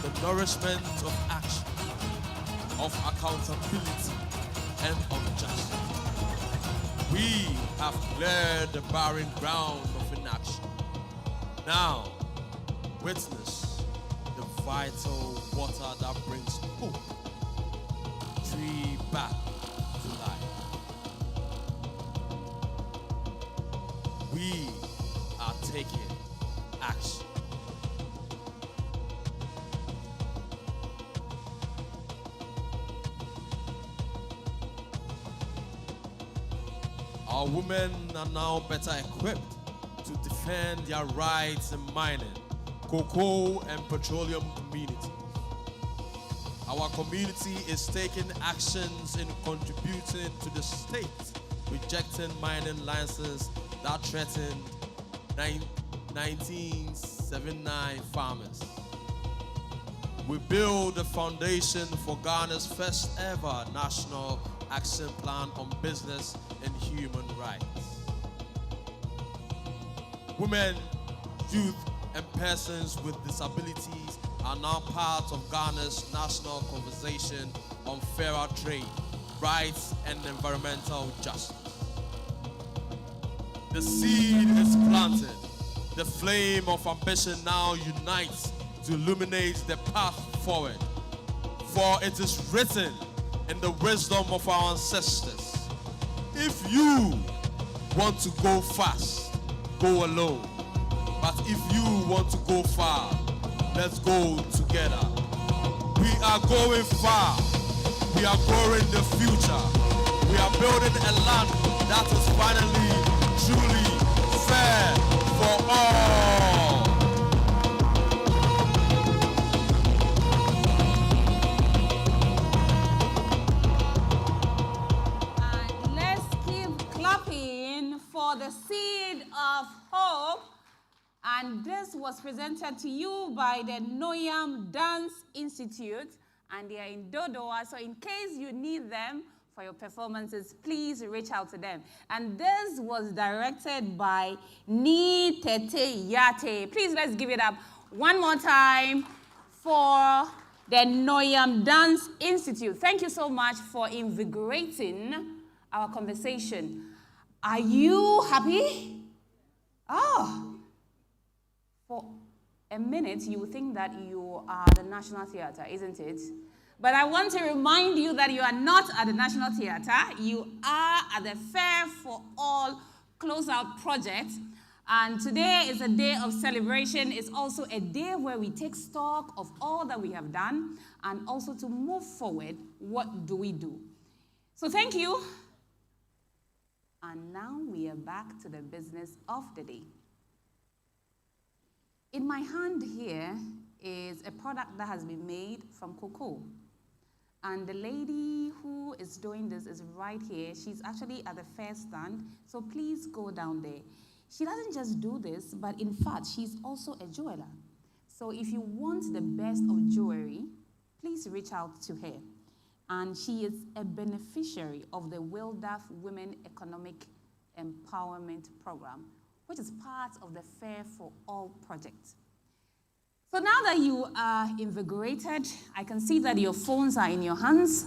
the nourishment of action, of accountability, and of justice. We have cleared the barren ground of inaction. Now, witness the vital water that brings hope, tree back to life. We are taking action. Our women are now better equipped to defend their rights in mining, cocoa, and petroleum communities. Our community is taking actions in contributing to the state rejecting mining licenses that threatened 1979 farmers. We build the foundation for Ghana's first ever national action plan on business and human rights. Women, youth, and persons with disabilities are now part of Ghana's national conversation on fairer trade, rights, and environmental justice. The seed is planted. The flame of ambition now unites to illuminate the path forward. For it is written in the wisdom of our ancestors, if you want to go fast, go alone. But if you want to go far, let's go together. We are going far. We are growing the future. We are building a land that is finally, truly fair for all. Let's keep clapping for the seed of hope. And this was presented to you by the Noyam Dance Institute, and they are in Dodoa. So in case you need them for your performances, please reach out to them. And this was directed by Ni Tete Yate. Please let's give it up one more time for the Noyam Dance Institute. Thank you so much for invigorating our conversation. Are you happy? Oh. For a minute, you would think that you are the National Theatre, isn't it? But I want to remind you that you are not at the National Theatre. You are at the Fair4All Closeout Project. And today is a day of celebration. It's also a day where we take stock of all that we have done and also to move forward, what do we do? So thank you. And now we are back to the business of the day. In my hand here is a product that has been made from cocoa. And the lady who is doing this is right here. She's actually at the fair stand, so please go down there. She doesn't just do this, but in fact, she's also a jeweler. So if you want the best of jewelry, please reach out to her. And she is a beneficiary of the Wildaf Women Economic Empowerment Program, which is part of the Fair4All Project. So now that you are invigorated, I can see that your phones are in your hands.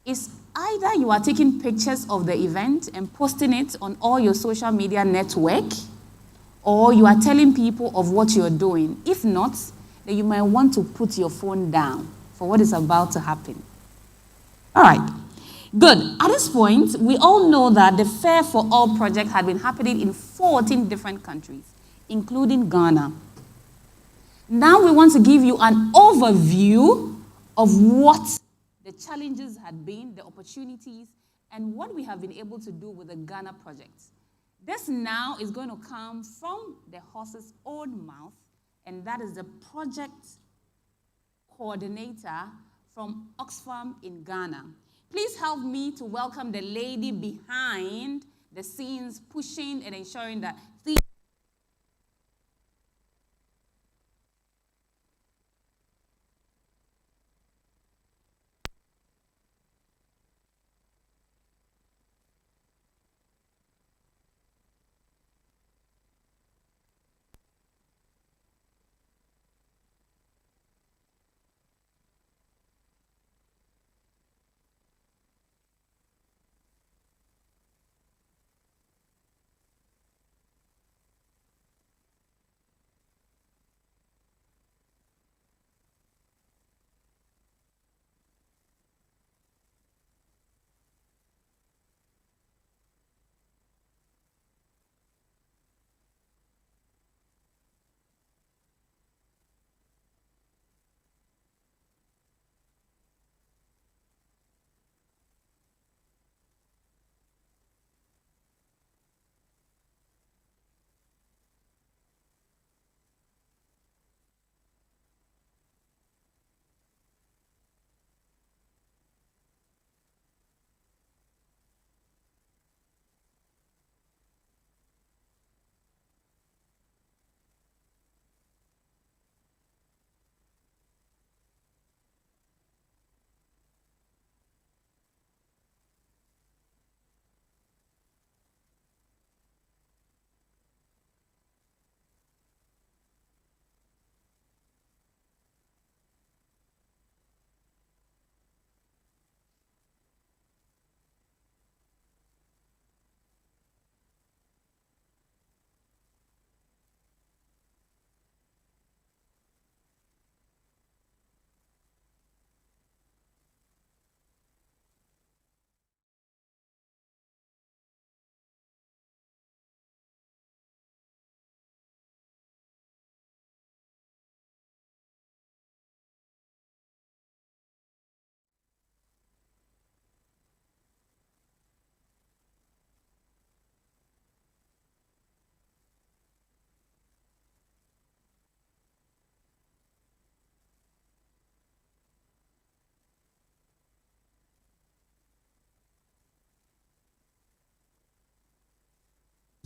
It's either you are taking pictures of the event and posting it on all your social media network, or you are telling people of what you're doing. If not, then you might want to put your phone down for what is about to happen. All right. Good. At this point, we all know that the Fair4All project had been happening in 14 different countries, including Ghana. Now we want to give you an overview of what the challenges had been, the opportunities, and what we have been able to do with the Ghana project. This now is going to come from the horse's own mouth, and that is the project coordinator from Oxfam in Ghana. Please help me to welcome the lady behind the scenes, pushing and ensuring that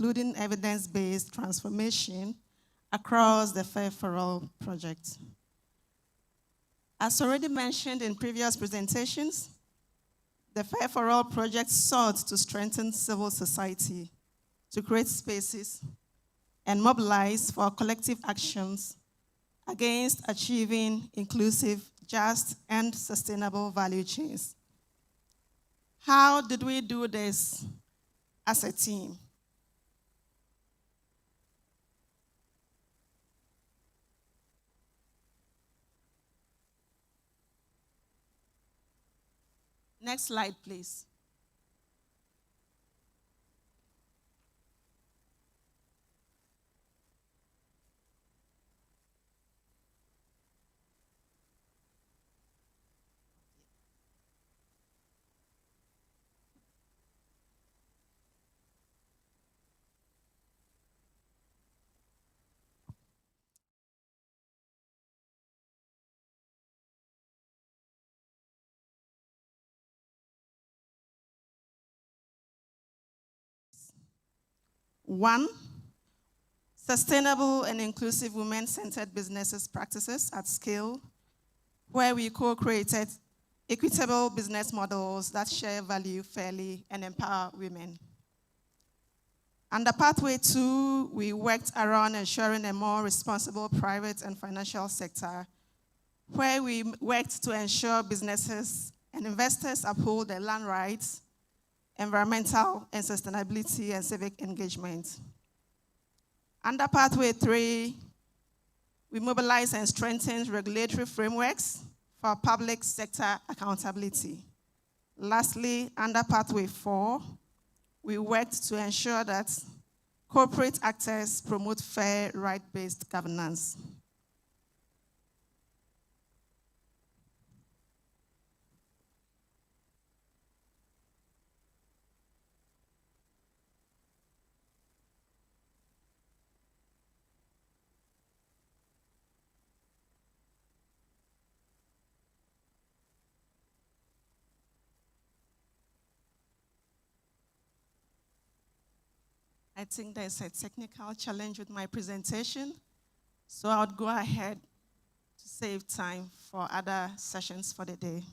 including evidence-based transformation across the Fair4All project. As already mentioned in previous presentations, the Fair4All project sought to strengthen civil society, to create spaces and mobilize for collective actions against achieving inclusive, just, and sustainable value chains. How did we do this as a team? Next slide, please. One, sustainable and inclusive women-centered businesses practices at scale, where we co-created equitable business models that share value fairly and empower women. Under Pathway 2, we worked around ensuring a more responsible private and financial sector, where we worked to ensure businesses and investors uphold their land rights, environmental and sustainability, and civic engagement. Under Pathway 3, we mobilize and strengthen regulatory frameworks for public sector accountability. Lastly, under Pathway 4, we worked to ensure that corporate actors promote fair, right-based governance. I think there's a technical challenge with my presentation, so I would go ahead to save time for other sessions for the day.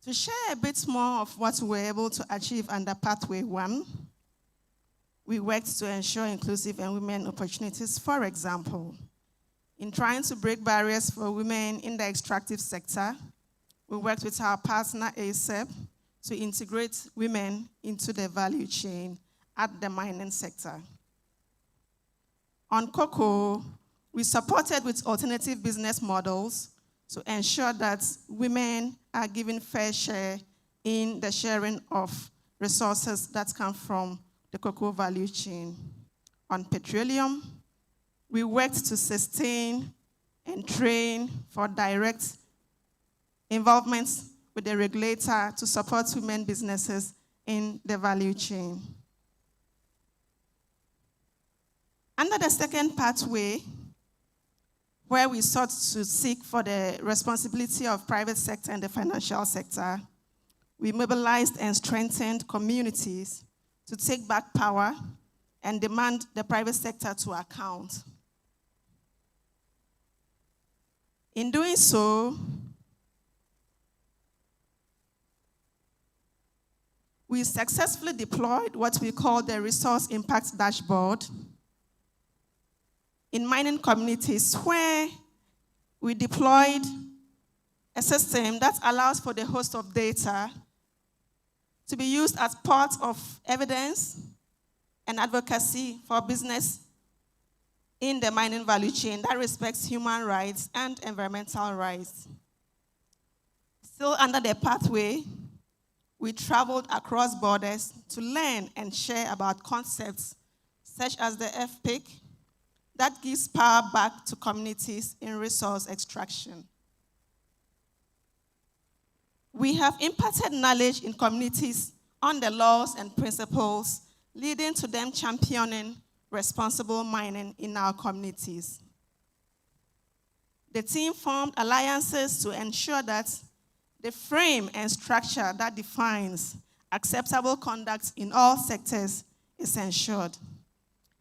To share a bit more of what we were able to achieve under Pathway 1, we worked to ensure inclusive and women opportunities. For example, in trying to break barriers for women in the extractive sector, we worked with our partner ASEP to integrate women into the value chain at the mining sector. On cocoa, we supported with alternative business models to ensure that women are given fair share in the sharing of resources that come from the cocoa value chain. On petroleum, we worked to sustain and train for direct involvement with the regulator to support women businesses in the value chain. Under the second pathway, where we sought to seek for the responsibility of private sector and the financial sector, we mobilized and strengthened communities to take back power and demand the private sector to account. In doing so, we successfully deployed what we call the Resource Impact Dashboard in mining communities, where we deployed a system that allows for the host of data to be used as part of evidence and advocacy for business in the mining value chain that respects human rights and environmental rights. Still under the pathway, we traveled across borders to learn and share about concepts such as the FPIC that gives power back to communities in resource extraction. We have imparted knowledge in communities on the laws and principles, leading to them championing responsible mining in our communities. The team formed alliances to ensure that the frame and structure that defines acceptable conduct in all sectors is ensured.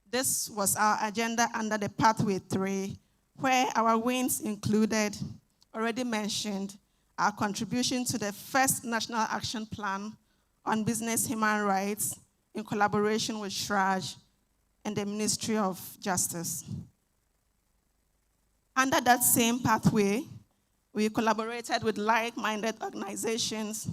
This was our agenda under the Pathway 3, where our wins included, already mentioned, our contribution to the first National Action Plan on Business Human Rights in collaboration with SHRAJ and the Ministry of Justice. Under that same pathway, we collaborated with like-minded organizations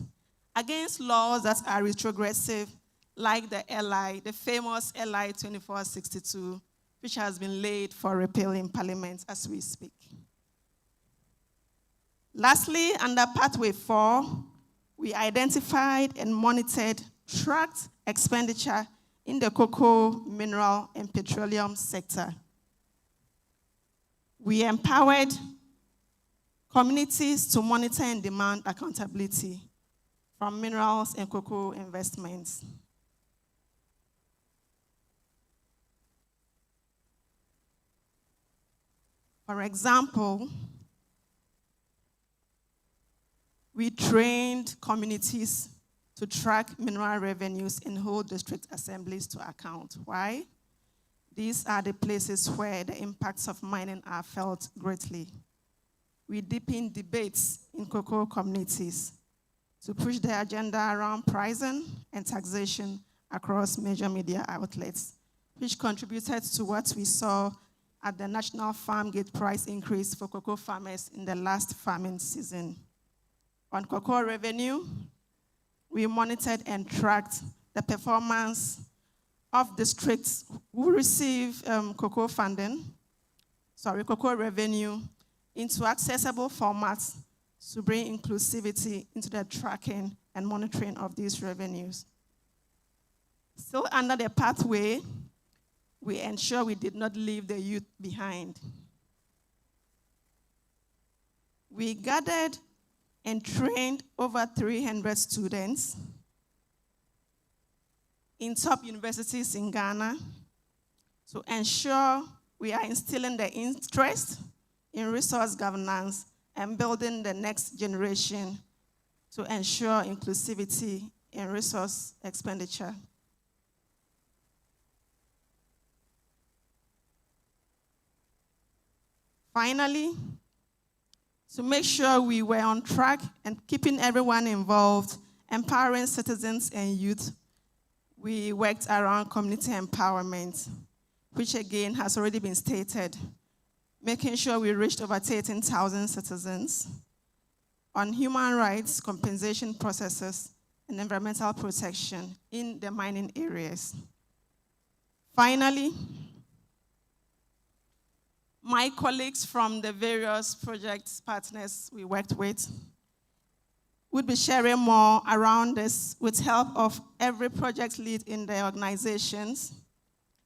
against laws that are retrogressive, like the LI, the famous LI 2462, which has been laid for repeal in Parliament as we speak. Lastly, under Pathway 4, we identified and monitored tracked expenditure in the cocoa, mineral, and petroleum sector. We empowered communities to monitor and demand accountability from minerals and cocoa investments. For example, we trained communities to track mineral revenues and hold district assemblies to account. Why? These are the places where the impacts of mining are felt greatly. We deepened debates in cocoa communities to push the agenda around pricing and taxation across major media outlets, which contributed to what we saw at the National Farm Gate price increase for cocoa farmers in the last farming season. On cocoa revenue, we monitored and tracked the performance of districts who receive cocoa revenue into accessible formats to bring inclusivity into the tracking and monitoring of these revenues. Still under the pathway, we ensure we did not leave the youth behind. We gathered and trained over 300 students in top universities in Ghana to ensure we are instilling the interest in resource governance and building the next generation to ensure inclusivity in resource expenditure. Finally, to make sure we were on track and keeping everyone involved, empowering citizens and youth, we worked around community empowerment, which again has already been stated, making sure we reached over 13,000 citizens on human rights, compensation processes, and environmental protection in the mining areas. Finally, my colleagues from the various project partners we worked with would be sharing more around this with help of every project lead in the organizations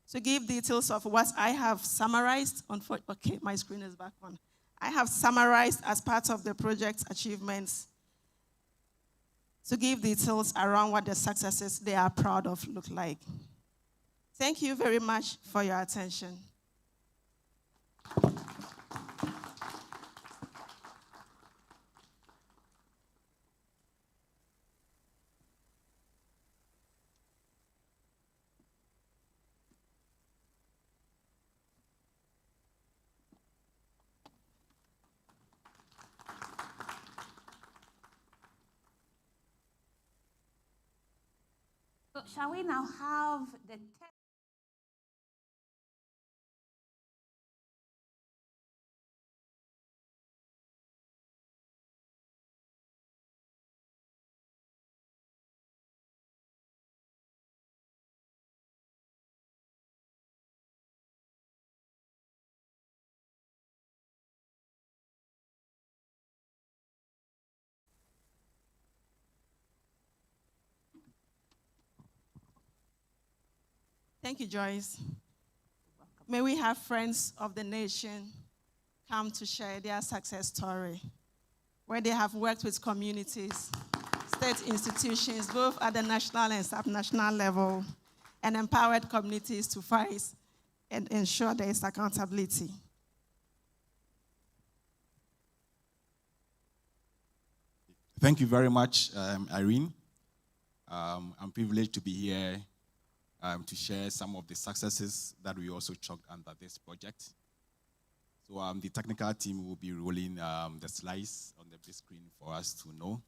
to give details of what I have summarized. Okay, my screen is back on. I have summarized as part of the project achievements to give details around what the successes they are proud of look like. Thank you very much for your attention. So shall we now have the Thank you, Joyce. May we have friends of the nation come to share their success story, where they have worked with communities, state institutions, both at the national and subnational level, and empowered communities to fight and ensure there is accountability. Thank you very much, Irene. I'm privileged to be here to share some of the successes that we also chalked under this project. So the technical team will be rolling the slides on the big screen for us to know.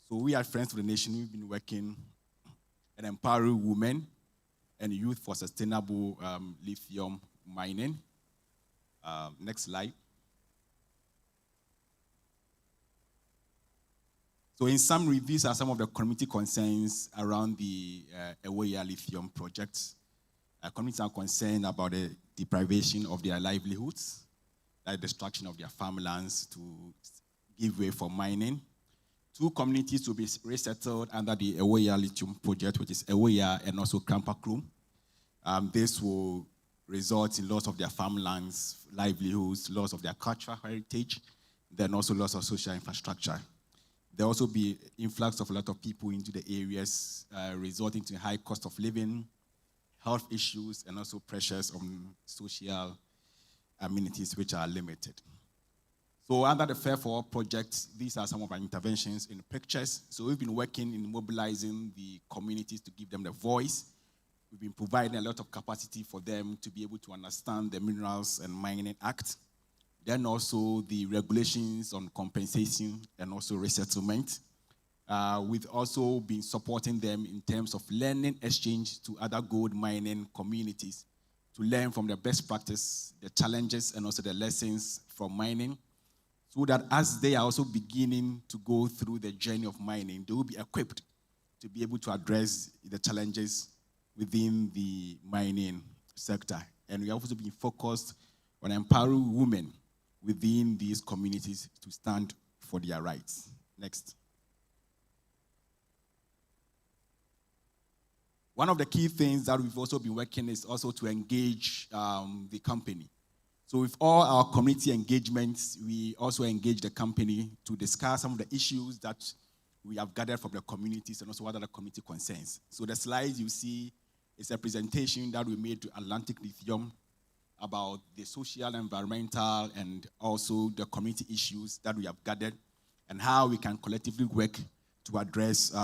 So we at Friends of the Nation, we've been working and empowering women and youth for sustainable lithium mining. Next slide. So in summary, these are some of the community concerns around the Ewoya lithium project. Communities are concerned about the deprivation of their livelihoods, like destruction of their farmlands to give way for mining. 2 communities will be resettled under the Ewoya lithium project, which is Ewoya and also Krampakrum. This will result in loss of their farmlands, livelihoods, loss of their cultural heritage, then also loss of social infrastructure. There will also be influx of a lot of people into the areas, resulting to high cost of living, health issues, and also pressures on social amenities which are limited. So under the Fair4All Project, these are some of our interventions in pictures. So we've been working in mobilizing the communities to give them the voice. We've been providing a lot of capacity for them to be able to understand the Minerals and Mining Act. Then also the regulations on compensation and also resettlement. We've also been supporting them in terms of learning exchange to other gold mining communities to learn from the best practice, the challenges, and also the lessons from mining, so that as they are also beginning to go through the journey of mining, they will be equipped to be able to address the challenges within the mining sector. And we have also been focused on empowering women within these communities to stand for their rights. Next. One of the key things that we've also been working is also to engage the company. So with all our community engagements, we also engage the company to discuss some of the issues that we have gathered from the communities and also what are the community concerns. So the slides you see is a presentation that we made to Atlantic Lithium about the social, environmental, and also the community issues that we have gathered and how we can collectively work to address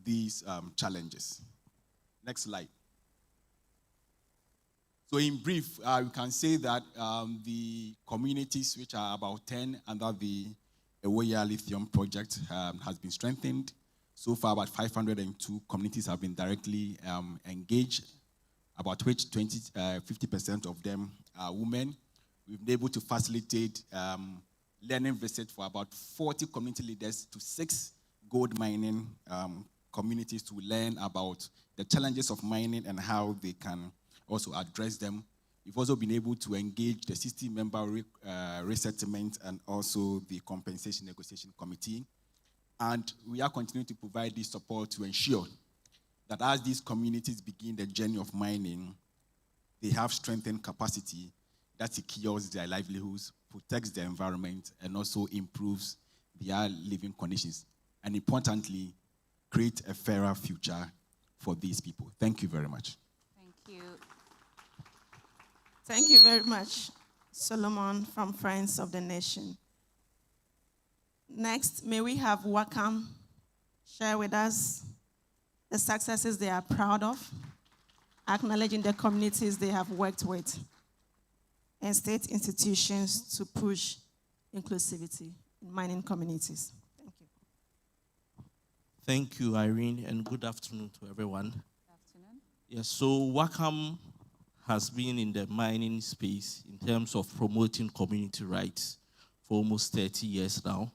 these challenges. Next slide. So in brief, we can say that the communities, which are about 10 under the Ewoya Lithium project, has been strengthened. So far, about 502 communities have been directly engaged, about which 50% of them are women. We've been able to facilitate learning visits for about 40 community leaders to 6 gold mining communities to learn about the challenges of mining and how they can also address them. We've also been able to engage the 60-member resettlement and also the compensation negotiation committee. And we are continuing to provide this support to ensure that as these communities begin the journey of mining, they have strengthened capacity that secures their livelihoods, protects the environment, and also improves their living conditions. And importantly, create a fairer future for these people. Thank you very much. Thank you. Thank you very much, Solomon from Friends of the Nation. Next, may we have Wakam share with us the successes they are proud of, acknowledging the communities they have worked with, and state institutions to push inclusivity in mining communities. Thank you. Thank you, Irene, and good afternoon to everyone. Good afternoon. Yes, so Wakam has been in the mining space in terms of promoting community rights for almost 30 years now.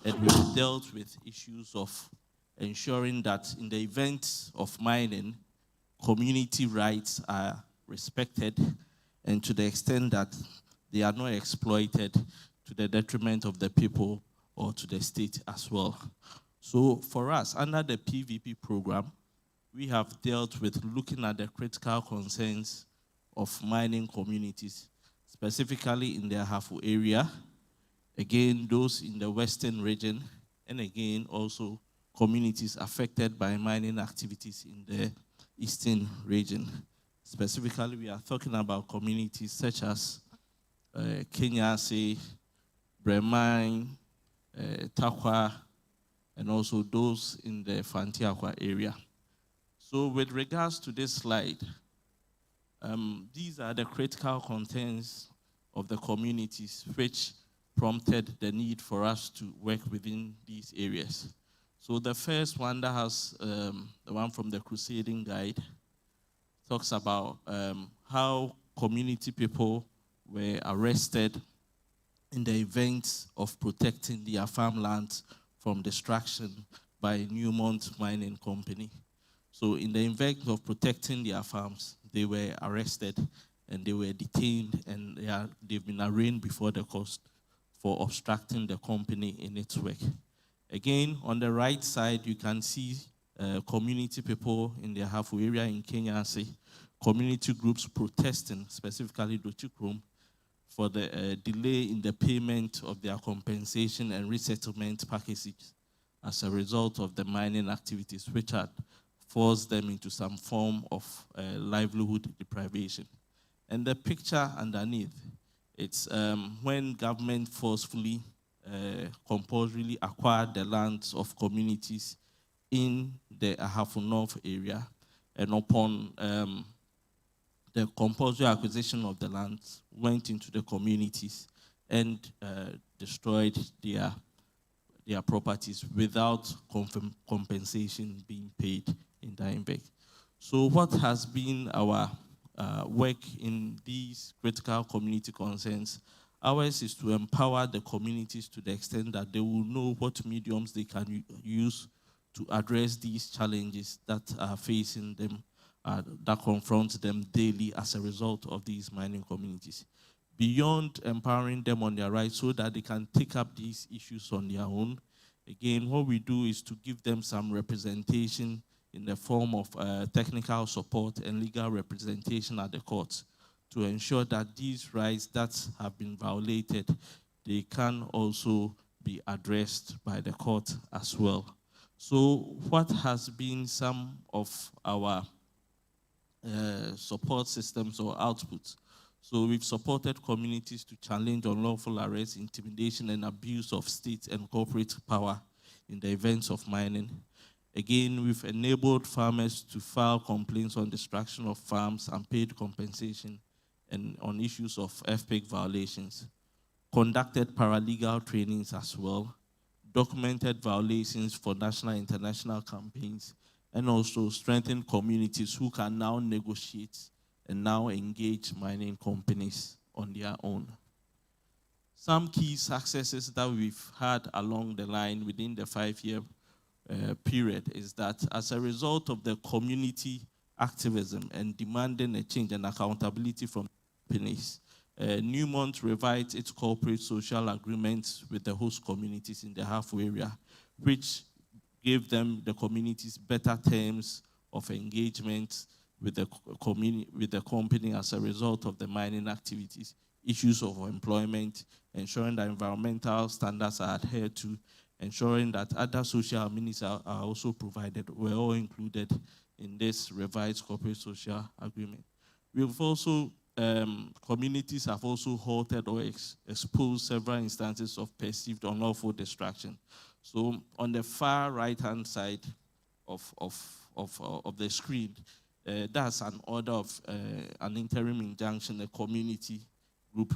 And we've dealt with issues of ensuring that in the event of mining, community rights are respected, and to the extent that they are not exploited to the detriment of the people or to the state as well. So for us, under the PVP program, we have dealt with looking at the critical concerns of mining communities, specifically in the Ahafo area, again, those in the western region, and again, also communities affected by mining activities in the eastern region. Specifically, we are talking about communities such as Kenyase, Bremine, Takwa, and also those in the Fantiakwa area. So with regards to this slide, these are the critical contents of the communities which prompted the need for us to work within these areas. So the first one that has, the one from the Crusading Guide, talks about how community people were arrested in the event of protecting their farmlands from destruction by Newmont Mining Company. So in the event of protecting their farms, they were arrested and they were detained, and they've been arraigned before the court for obstructing the company in its work. Again, on the right side, you can see community people in the Hafu area in Kenya, community groups protesting, specifically Dochikrom, for the delay in the payment of their compensation and resettlement packages as a result of the mining activities, which had forced them into some form of livelihood deprivation. And the picture underneath, it's when government forcefully, compulsorily acquired the lands of communities in the Ahafo North area, and upon the compulsory acquisition of the lands, went into the communities and destroyed their properties without compensation being paid in Dimebeg. So what has been our work in these critical community concerns? Ours is to empower the communities to the extent that they will know what mediums they can use to address these challenges that are facing them, that confront them daily as a result of these mining communities. Beyond empowering them on their rights so that they can take up these issues on their own, again, what we do is to give them some representation in the form of technical support and legal representation at the courts to ensure that these rights that have been violated, they can also be addressed by the court as well. So what has been some of our support systems or outputs? So we've supported communities to challenge unlawful arrest, intimidation, and abuse of state and corporate power in the events of mining. Again, we've enabled farmers to file complaints on destruction of farms, unpaid compensation, and on issues of FPIC violations. Conducted paralegal trainings as well, documented violations for national and international campaigns, and also strengthened communities who can now negotiate and now engage mining companies on their own. Some key successes that we've had along the line within the 5-year period is that as a result of the community activism and demanding a change and accountability from companies, Newmont revised its corporate social agreements with the host communities in the Hafu area, which gave them, the communities, better terms of engagement with the company as a result of the mining activities, issues of employment, ensuring that environmental standards are adhered to, ensuring that other social amenities are also provided, were all included in this revised corporate social agreement. We've also, communities have also halted or exposed several instances of perceived unlawful destruction. So on the far right-hand side of the screen, that's an order of an interim injunction a community group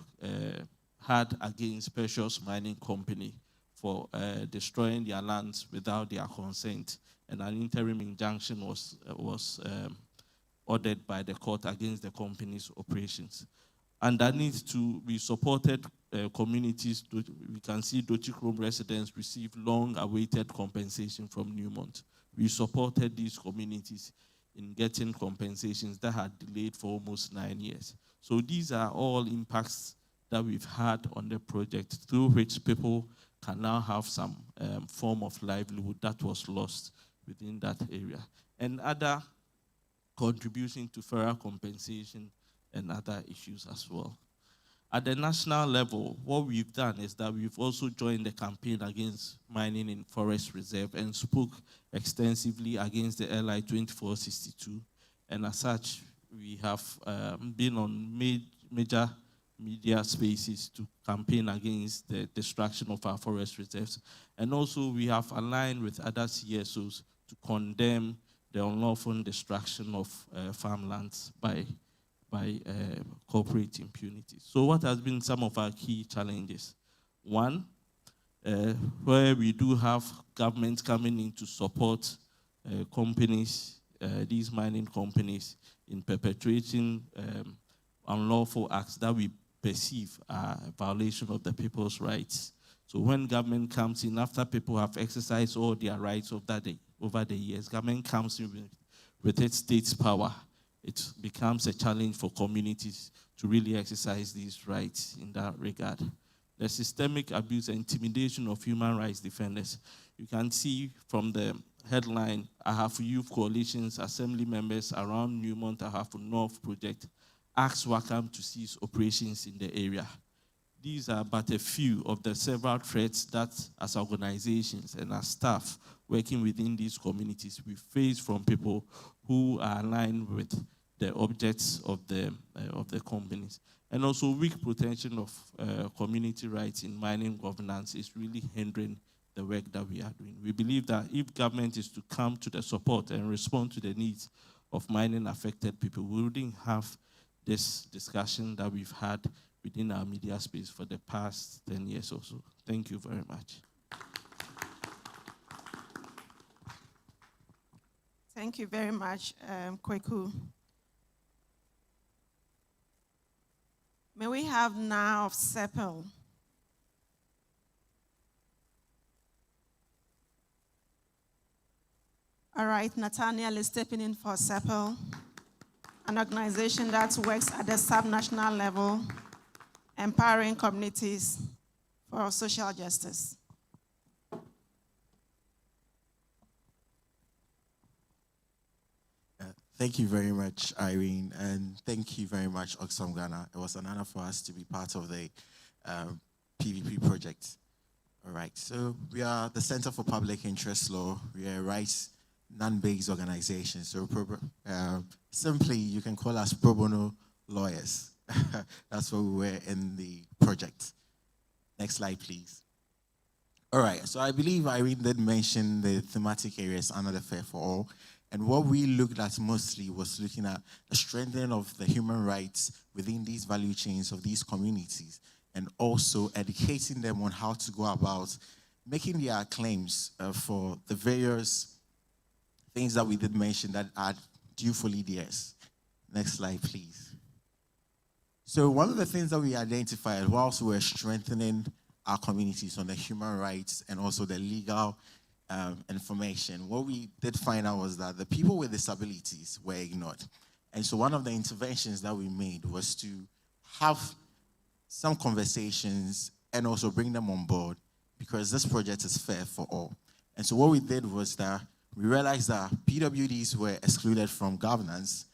had against Precious Mining Company for destroying their lands without their consent, and an interim injunction was ordered by the court against the company's operations. Underneath too, we supported communities. We can see Dochikrom residents receive long-awaited compensation from Newmont. We supported these communities in getting compensations that had delayed for almost 9 years. So these are all impacts that we've had on the project through which people can now have some form of livelihood that was lost within that area. And other contribution to fairer compensation and other issues as well. At the national level, what we've done is that we've also joined the campaign against mining in forest reserve and spoke extensively against the LI 2462. And as such, we have been on major media spaces to campaign against the destruction of our forest reserves. And also we have aligned with other CSOs to condemn the unlawful destruction of farmlands by corporate impunity. So what has been some of our key challenges? One, where we do have government coming in to support companies, these mining companies, in perpetuating unlawful acts that we perceive are a violation of the people's rights. So when government comes in, after people have exercised all their rights over the years, government comes in with its state's power. It becomes a challenge for communities to really exercise these rights in that regard. The systemic abuse and intimidation of human rights defenders. You can see from the headline, I have youth coalitions, assembly members around Newmont, I have North Project, asked Wakam to cease operations in the area. These are but a few of the several threats that as organizations and as staff working within these communities we face from people who are aligned with the objects of the companies. And also weak protection of community rights in mining governance is really hindering the work that we are doing. We believe that if government is to come to the support and respond to the needs of mining affected people, we wouldn't have this discussion that we've had within our media space for the past 10 years or so. Thank you very much. Thank you very much, Kweku. May we have now of Sepel. All right, Nathaniel is stepping in for Sepel, an organization that works at the subnational level, empowering communities for social justice. Thank you very much, Irene, and thank you very much, Oxfam Ghana. It was an honor for us to be part of the PVP project. All right, so we are the Center for Public Interest Law. We are a rights non-based organization. So simply, you can call us pro bono lawyers. That's what we were in the project. Next slide, please. All right, so I believe Irene did mention the thematic areas under the Fair for All. And what we looked at mostly was looking at the strengthening of the human rights within these value chains of these communities, and also educating them on how to go about making their claims for the various things that we did mention that are dutifully theirs. Next slide, please. So one of the things that we identified whilst we were strengthening our communities on the human rights and also the legal information, what we did find out was that the people with disabilities were ignored. And so one of the interventions that we made was to have some conversations and also bring them on board, because this project is fair for all. And so what we did was that we realized that PWDs were excluded from governance.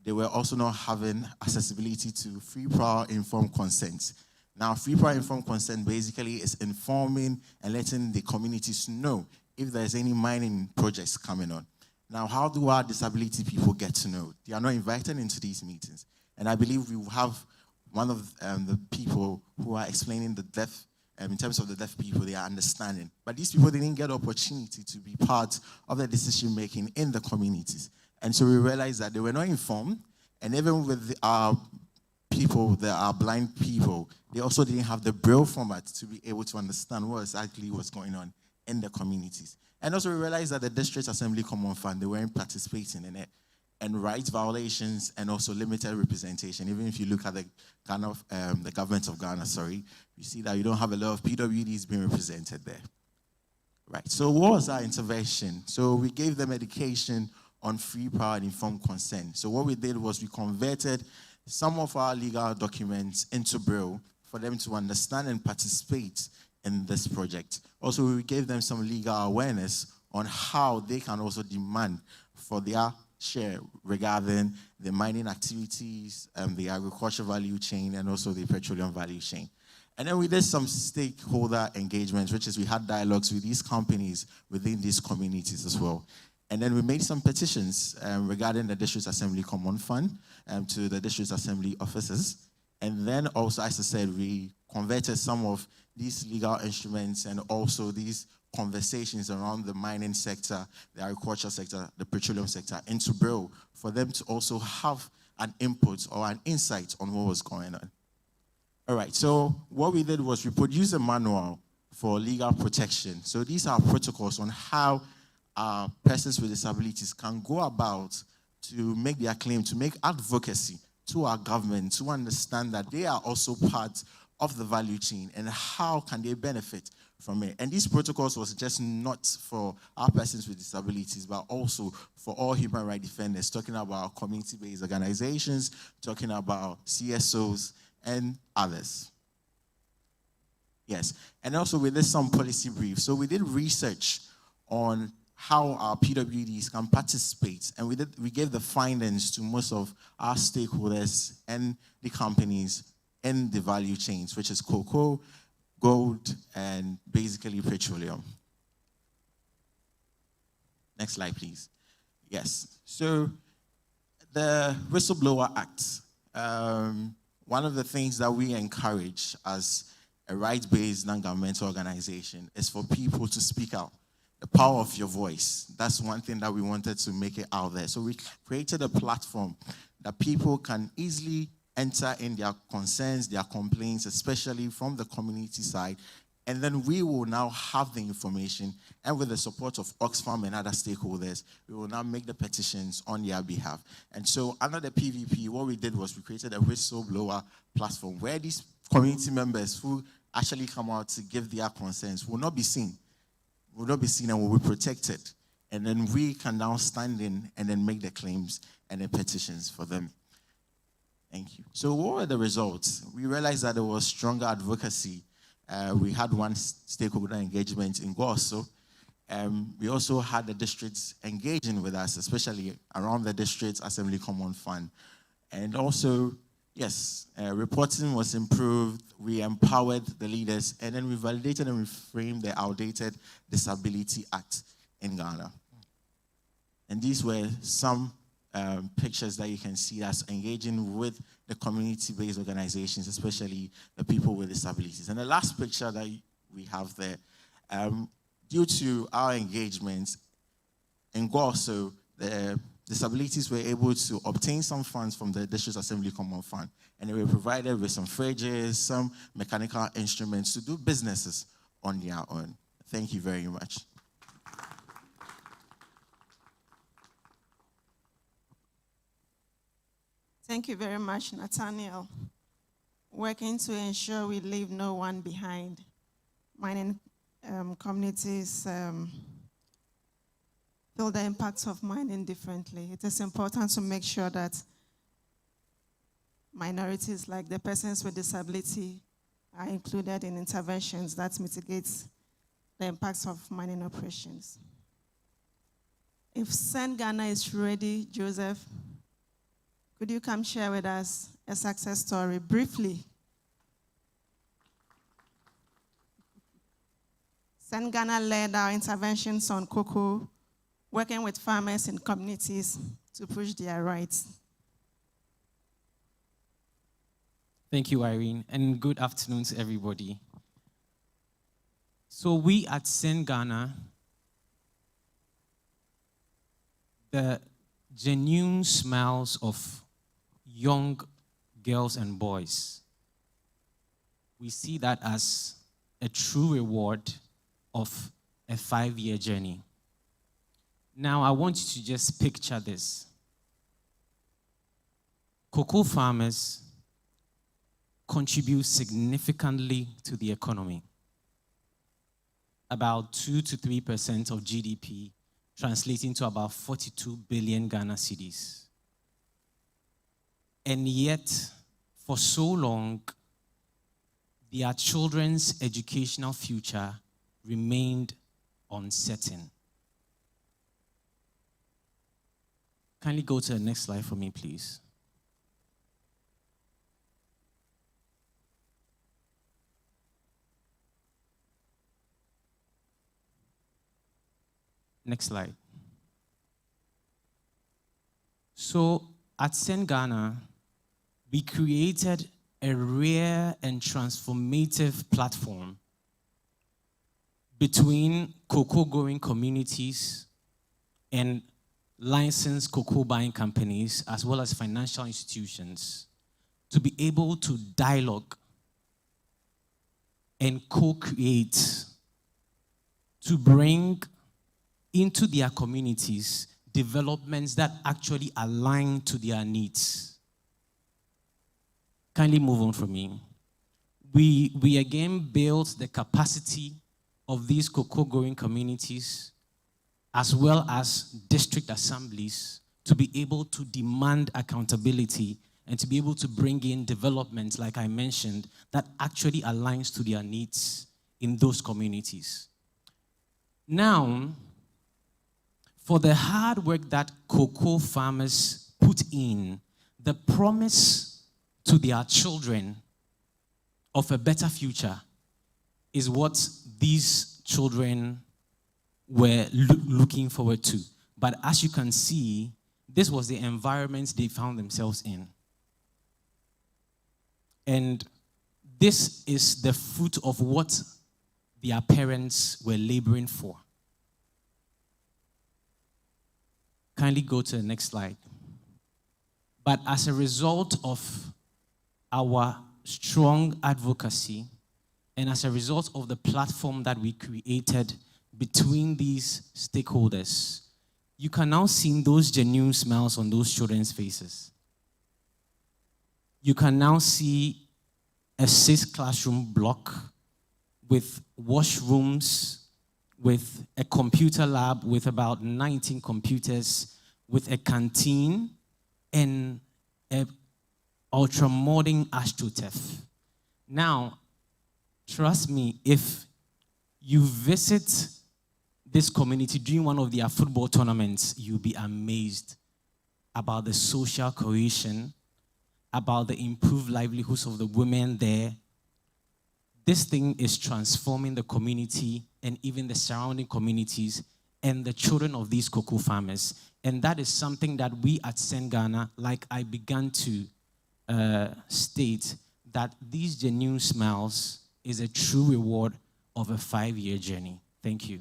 They were also not having accessibility to free, prior, informed consent. Now, free, prior, informed consent basically is informing and letting the communities know if there's any mining projects coming on. Now, how do our disability people get to know? They are not invited into these meetings. And I believe we will have one of the people who are explaining the deaf, in terms of the deaf people, they are understanding. But these people didn't get opportunity to be part of the decision-making in the communities. And so we realized that they were not informed, and even with our people that are blind people, they also didn't have the Braille format to be able to understand what exactly was going on in the communities. And also we realized that the District Assembly Common Fund, they weren't participating in it. And rights violations and also limited representation. Even if you look at the government of Ghana, you see that you don't have a lot of PWDs being represented there. Right, so what was our intervention? So we gave them education on free, prior, and informed consent. So what we did was we converted some of our legal documents into Braille for them to understand and participate in this project. Also, we gave them some legal awareness on how they can also demand for their share regarding the mining activities, the agriculture value chain, and also the petroleum value chain. And then we did some stakeholder engagement, which is we had dialogues with these companies within these communities as well. And then we made some petitions regarding the District Assembly Common Fund to the District Assembly officers. And then also, as I said, we converted some of these legal instruments and also these conversations around the mining sector, the agriculture sector, the petroleum sector into Braille for them to also have an input or an insight on what was going on. All right, so what we did was we produced a manual for legal protection. So these are protocols on how persons with disabilities can go about to make their claim, to make advocacy to our government, to understand that they are also part of the value chain and how can they benefit from it. And these protocols was just not for our persons with disabilities, but also for all human rights defenders, talking about community-based organizations, talking about CSOs, and others. Yes, and also we did some policy briefs. So we did research on how our PWDs can participate, and we gave the findings to most of our stakeholders and the companies in the value chains, which is cocoa, gold, and basically petroleum. Next slide, please. Yes, so the Whistleblower Act, one of the things that we encourage as a rights-based non-governmental organization is for people to speak out. The power of your voice. That's one thing that we wanted to make it out there. So we created a platform that people can easily enter in their concerns, their complaints, especially from the community side. And then we will now have the information, and with the support of Oxfam and other stakeholders, we will now make the petitions on their behalf. And so under the PVP, what we did was we created a whistleblower platform where these community members who actually come out to give their concerns will not be seen. Will not be seen and will be protected. And then we can now stand in and then make the claims and the petitions for them. Thank you. So what were the results? We realized that there was stronger advocacy. We had one stakeholder engagement in Goso. We also had the districts engaging with us, especially around the district assembly common fund. And also, yes, reporting was improved. We empowered the leaders, and then we validated and reframed the outdated Disability Act in Ghana. And these were some pictures that you can see that's engaging with the community-based organizations, especially the people with disabilities. And the last picture that we have there, due to our engagement in Goso, the disabilities were able to obtain some funds from the District Assembly Common Fund, and they were provided with some fridges, some mechanical instruments to do businesses on their own. Thank you very much. Thank you very much, Nathaniel. Working to ensure we leave no one behind. Mining communities feel the impacts of mining differently. It is important to make sure that minorities like the persons with disability are included in interventions that mitigates the impacts of mining operations. If Send Ghana is ready, Joseph, could you come share with us a success story briefly? Send Ghana led our interventions on cocoa, working with farmers and communities to push their rights. Thank you, Irene, and good afternoon to everybody. So we at Send Ghana, the genuine smiles of young girls and boys, we see that as a true reward of a 5-year journey. Now, I want you to just picture this. Cocoa farmers contribute significantly to the economy. About 2 to 3% of GDP, translating to about 42 billion Ghana cedis. And yet, for so long, their children's educational future remained uncertain. Kindly go to the next slide for me, please. Next slide. So at Send Ghana, we created a rare and transformative platform between cocoa-growing communities and licensed cocoa buying companies, as well as financial institutions, to be able to dialogue and co-create, to bring into their communities developments that actually align to their needs. Kindly move on from me. We again built the capacity of these cocoa-growing communities, as well as district assemblies, to be able to demand accountability and to be able to bring in developments, like I mentioned, that actually aligns to their needs in those communities. Now, for the hard work that cocoa farmers put in, the promise to their children of a better future is what these children were looking forward to. But as you can see, this was the environment they found themselves in. And this is the fruit of what their parents were laboring for. Kindly go to the next slide. But as a result of our strong advocacy, and as a result of the platform that we created between these stakeholders, you can now see those genuine smiles on those children's faces. You can now see a 6-classroom block with washrooms, with a computer lab with about 19 computers, with a canteen, and an ultra-modern astroturf. Now, trust me, if you visit this community during one of their football tournaments, you'll be amazed about the social cohesion, about the improved livelihoods of the women there. This thing is transforming the community and even the surrounding communities and the children of these cocoa farmers. And that is something that we at Send Ghana, like I began to state, that these genuine smiles is a true reward of a 5-year journey. Thank you.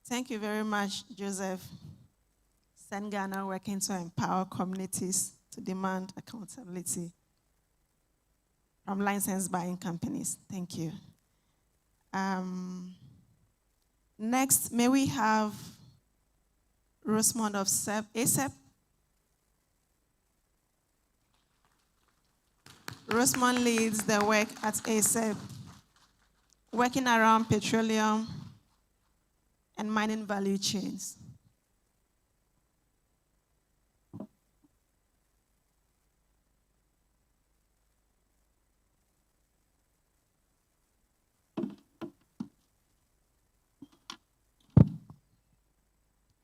Thank you very much, Joseph. Send Ghana working to empower communities to demand accountability from licensed buying companies. Thank you. Next, may we have Rosemond of ASEP? Rosemond leads the work at ASEP, working around petroleum and mining value chains.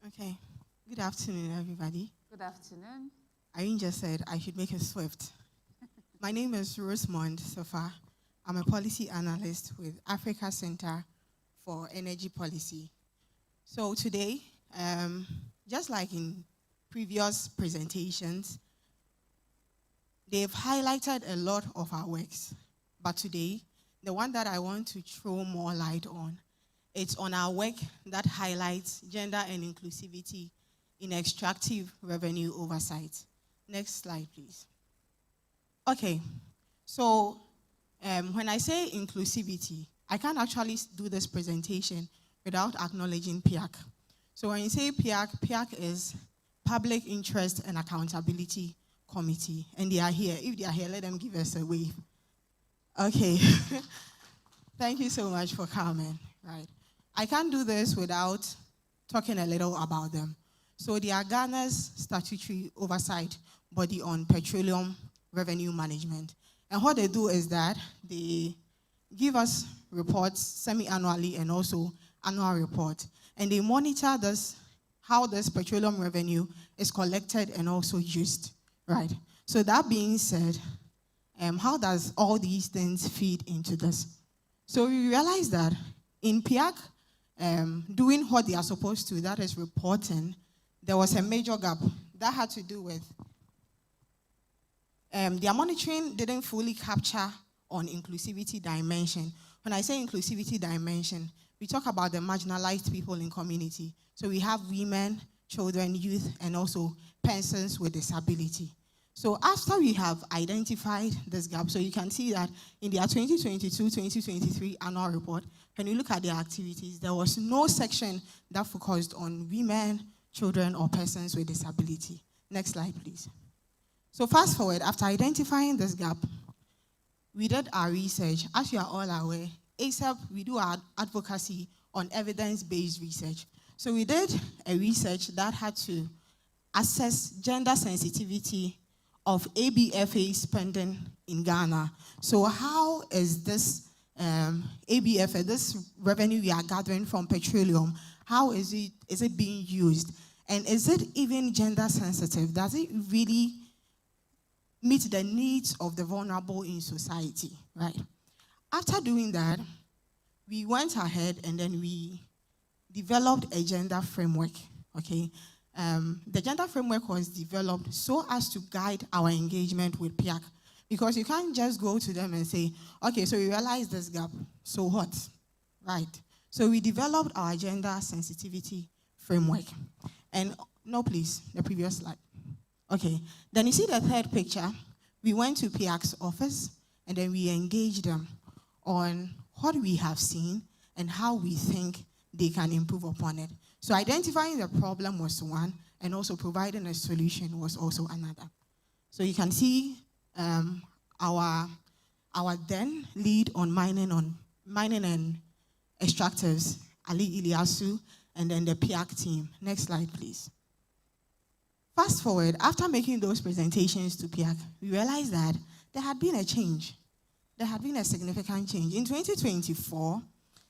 Okay. Good afternoon, everybody. Good afternoon. Irene just said I should make it swift. My name is Rosemond Sofa. I'm a policy analyst with Africa Center for Energy Policy. So today, just like in previous presentations, they've highlighted a lot of our works. But today, the one that I want to throw more light on, it's on our work that highlights gender and inclusivity in extractive revenue oversight. Next slide, please. Okay, so when I say inclusivity, I can't actually do this presentation without acknowledging PIAC. So when you say PIAC, PIAC is Public Interest and Accountability Committee, and they are here. If they are here, let them give us a wave. Okay. Thank you so much for coming. Right. I can't do this without talking a little about them. So they are Ghana's statutory oversight body on petroleum revenue management. And what they do is that they give us reports semi-annually and also annual report. And they monitor this, how this petroleum revenue is collected and also used, right? So that being said, how does all these things feed into this? So we realize that in PIAC, doing what they are supposed to, that is reporting, there was a major gap that had to do with their monitoring didn't fully capture on inclusivity dimension. When I say inclusivity dimension, we talk about the marginalized people in community. So we have women, children, youth, and also persons with disability. So after we have identified this gap, so you can see that in their 2022-2023 annual report, when you look at their activities, there was no section that focused on women, children, or persons with disability. Next slide, please. So fast forward, after identifying this gap, we did our research. As you are all aware, ASAP, we do our advocacy on evidence-based research. So we did a research that had to assess gender sensitivity of ABFA spending in Ghana. So how is this ABFA, this revenue we are gathering from petroleum, how is it being used? And is it even gender sensitive? Does it really meet the needs of the vulnerable in society, right? After doing that, we went ahead and then we developed a gender framework, okay? The gender framework was developed so as to guide our engagement with PIAC, because you can't just go to them and say, okay, so we realize this gap, so what, right? So we developed our gender sensitivity framework. And no, please, the previous slide. Okay, then you see the third picture. We went to PIAC's office and then we engaged them on what we have seen and how we think they can improve upon it. So identifying the problem was one, and also providing a solution was also another. So you can see our then lead on mining and extractors, Ali Iliasu, and then the PIAC team. Next slide, please. Fast forward, after making those presentations to PIAC, we realized that there had been a change. There had been a significant change. In 2024,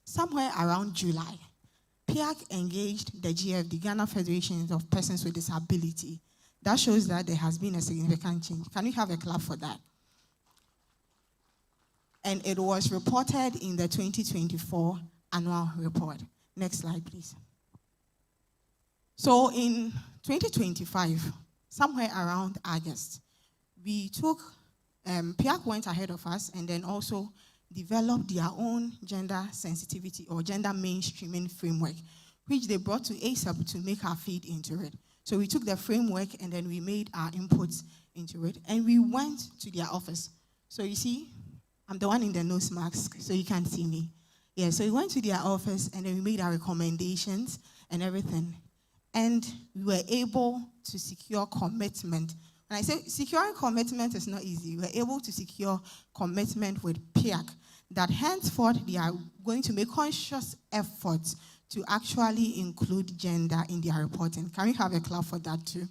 somewhere around July, PIAC engaged the GF, the Ghana Federation of Persons with Disability. That shows that there has been a significant change. Can we have a clap for that? And it was reported in the 2024 annual report. Next slide, please. So in 2025, somewhere around August, we took, PIAC went ahead of us and then also developed their own gender sensitivity or gender mainstreaming framework, which they brought to ASAP to make our feed into it. So we took the framework and then we made our inputs into it, and we went to their office. So you see, I'm the one in the nose mask, so you can't see me. Yeah, so we went to their office and then we made our recommendations and everything. And we were able to secure commitment. When I say securing commitment is not easy, we were able to secure commitment with PIAC that henceforth they are going to make conscious efforts to actually include gender in their reporting. Can we have a clap for that too?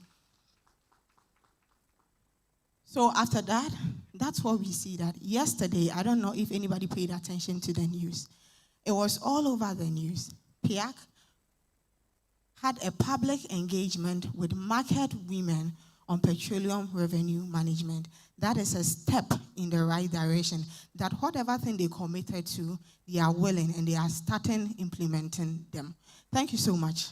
So after that, that's what we see that yesterday, I don't know if anybody paid attention to the news. It was all over the news. PIAC had a public engagement with market women on petroleum revenue management. That is a step in the right direction, that whatever thing they committed to, they are willing and they are starting implementing them. Thank you so much.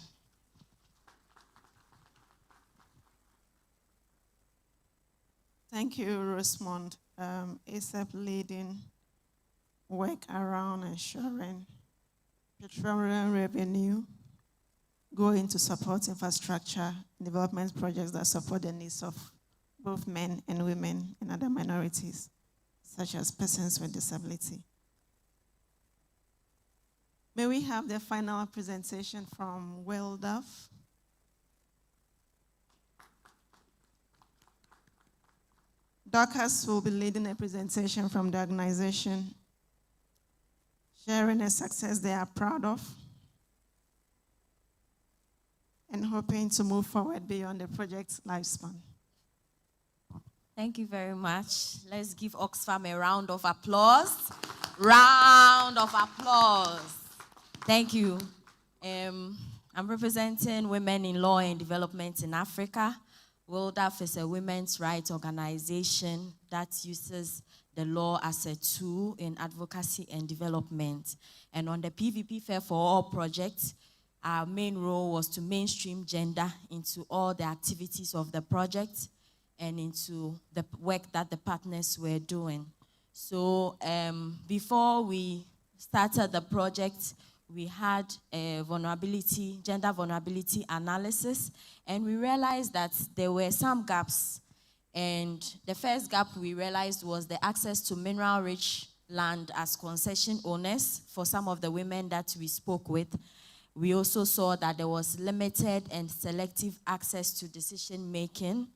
Thank you, Rosemond. ASAP leading work around ensuring petroleum revenue go into support infrastructure development projects that support the needs of both men and women and other minorities, such as persons with disability. May we have the final presentation from Will Duff? Dorcas will be leading a presentation from the organization, sharing a success they are proud of and hoping to move forward beyond the project's lifespan. Thank you very much. Let's give Oxfam a round of applause. Round of applause. Thank you. I'm representing Women in Law and Development in Africa. WILDAF is a women's rights organization that uses the law as a tool in advocacy and development. And on the PVP Fair4All project, our main role was to mainstream gender into all the activities of the project and into the work that the partners were doing. So before we started the project, we had a gender vulnerability analysis, and we realized that there were some gaps. And the first gap we realized was the access to mineral-rich land as concession owners for some of the women that we spoke with. We also saw that there was limited and selective access to decision-making.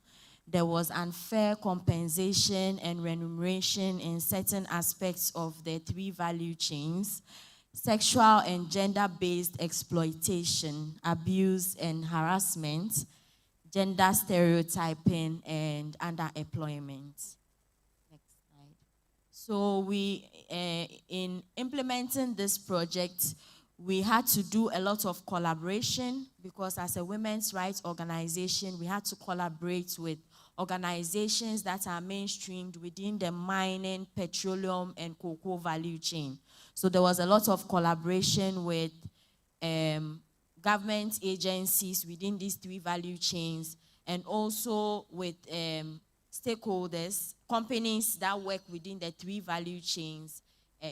There was unfair compensation and remuneration in certain aspects of the 3 value chains. Sexual and gender-based exploitation, abuse and harassment, gender stereotyping, and underemployment. Next slide. So we, in implementing this project, we had to do a lot of collaboration because as a women's rights organization, we had to collaborate with organizations that are mainstreamed within the mining, petroleum, and cocoa value chain. So there was a lot of collaboration with government agencies within these 3 value chains, and also with stakeholders, companies that work within the 3 value chains,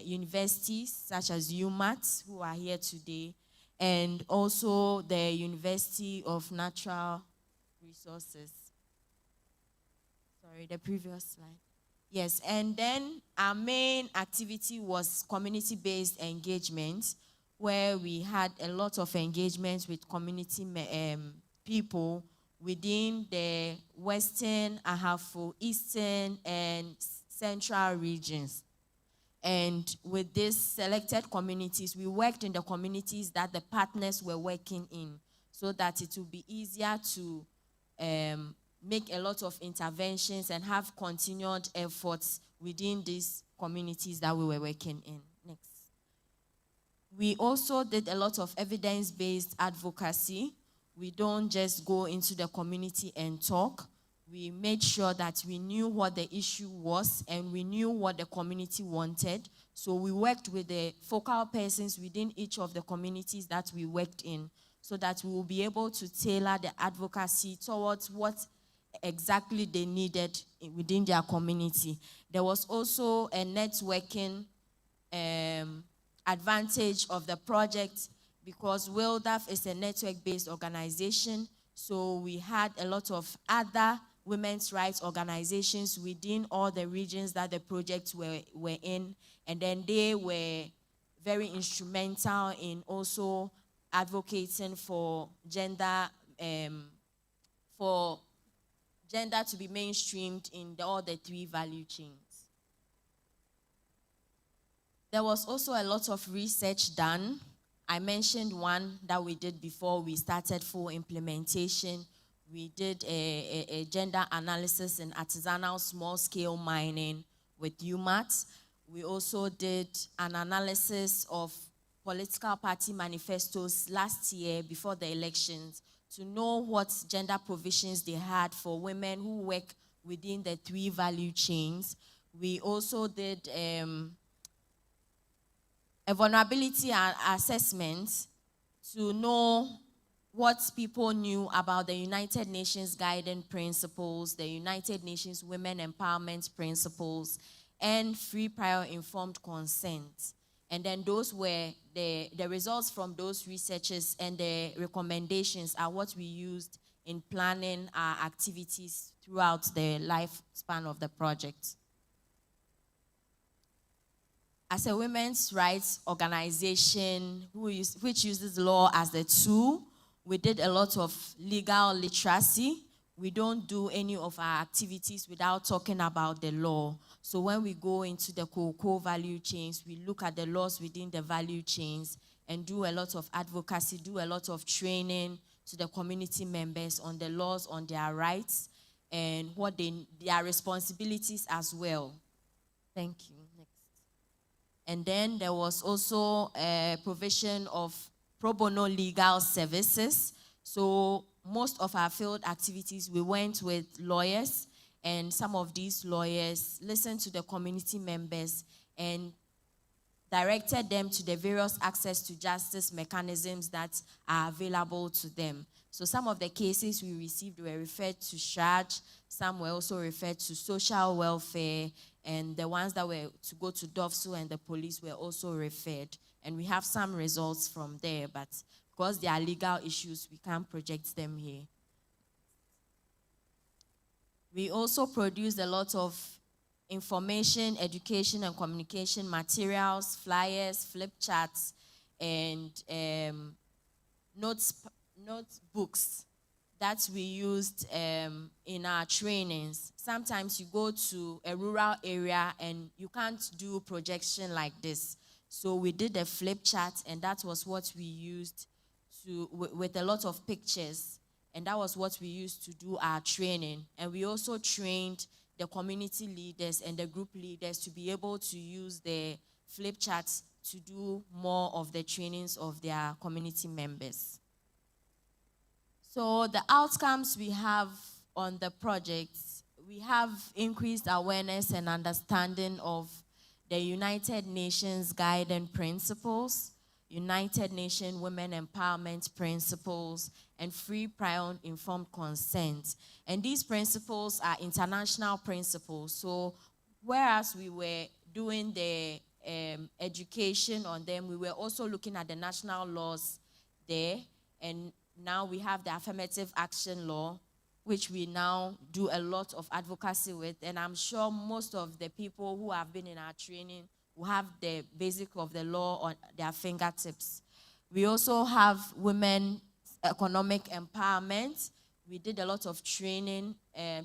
universities such as UMAT, who are here today, and also the University of Natural Resources. Sorry, the previous slide. Yes, and then our main activity was community-based engagement, where we had a lot of engagements with community people within the Western, Ahafo, Eastern, and Central regions. And with these selected communities, we worked in the communities that the partners were working in so that it would be easier to make a lot of interventions and have continued efforts within these communities that we were working in. Next. We also did a lot of evidence-based advocacy. We don't just go into the community and talk. We made sure that we knew what the issue was and we knew what the community wanted. So we worked with the focal persons within each of the communities that we worked in so that we will be able to tailor the advocacy towards what exactly they needed within their community. There was also a networking advantage of the project because WILDAF is a network-based organization, so we had a lot of other women's rights organizations within all the regions that the projects were in, and then they were very instrumental in also advocating for gender to be mainstreamed in all the 3 value chains. There was also a lot of research done. I mentioned one that we did before we started full implementation. We did a gender analysis in artisanal small-scale mining with UMAT. We also did an analysis of political party manifestos last year before the elections to know what gender provisions they had for women who work within the 3 value chains. We also did a vulnerability assessment to know what people knew about the United Nations guiding principles, the United Nations Women Empowerment Principles, and free prior informed consent. And then those were the results from those researches, and the recommendations are what we used in planning our activities throughout the lifespan of the project. As a women's rights organization which uses law as the tool, we did a lot of legal literacy. We don't do any of our activities without talking about the law. So when we go into the cocoa value chains, we look at the laws within the value chains and do a lot of advocacy, do a lot of training to the community members on the laws, on their rights, and what their responsibilities as well. Thank you. Next. And then there was also a provision of pro bono legal services. So most of our field activities, we went with lawyers, and some of these lawyers listened to the community members and directed them to the various access to justice mechanisms that are available to them. So some of the cases we received were referred to SHAJ, some were also referred to social welfare, and the ones that were to go to DOFSU and the police were also referred. And we have some results from there, but because they are legal issues, we can't project them here. We also produced a lot of information, education, and communication materials, flyers, flip charts, and notebooks that we used in our trainings. Sometimes you go to a rural area and you can't do projection like this. So we did a flip chart, and that was what we used with a lot of pictures. And that was what we used to do our training. And we also trained the community leaders and the group leaders to be able to use the flip charts to do more of the trainings of their community members. So the outcomes we have on the project, we have increased awareness and understanding of the United Nations Guiding Principles, United Nations Women Empowerment Principles, and free, prior, informed consent. And these principles are international principles. So whereas we were doing the education on them, we were also looking at the national laws there. And now we have the affirmative action law, which we now do a lot of advocacy with. And I'm sure most of the people who have been in our training will have the basic of the law on their fingertips. We also have women economic empowerment. We did a lot of training,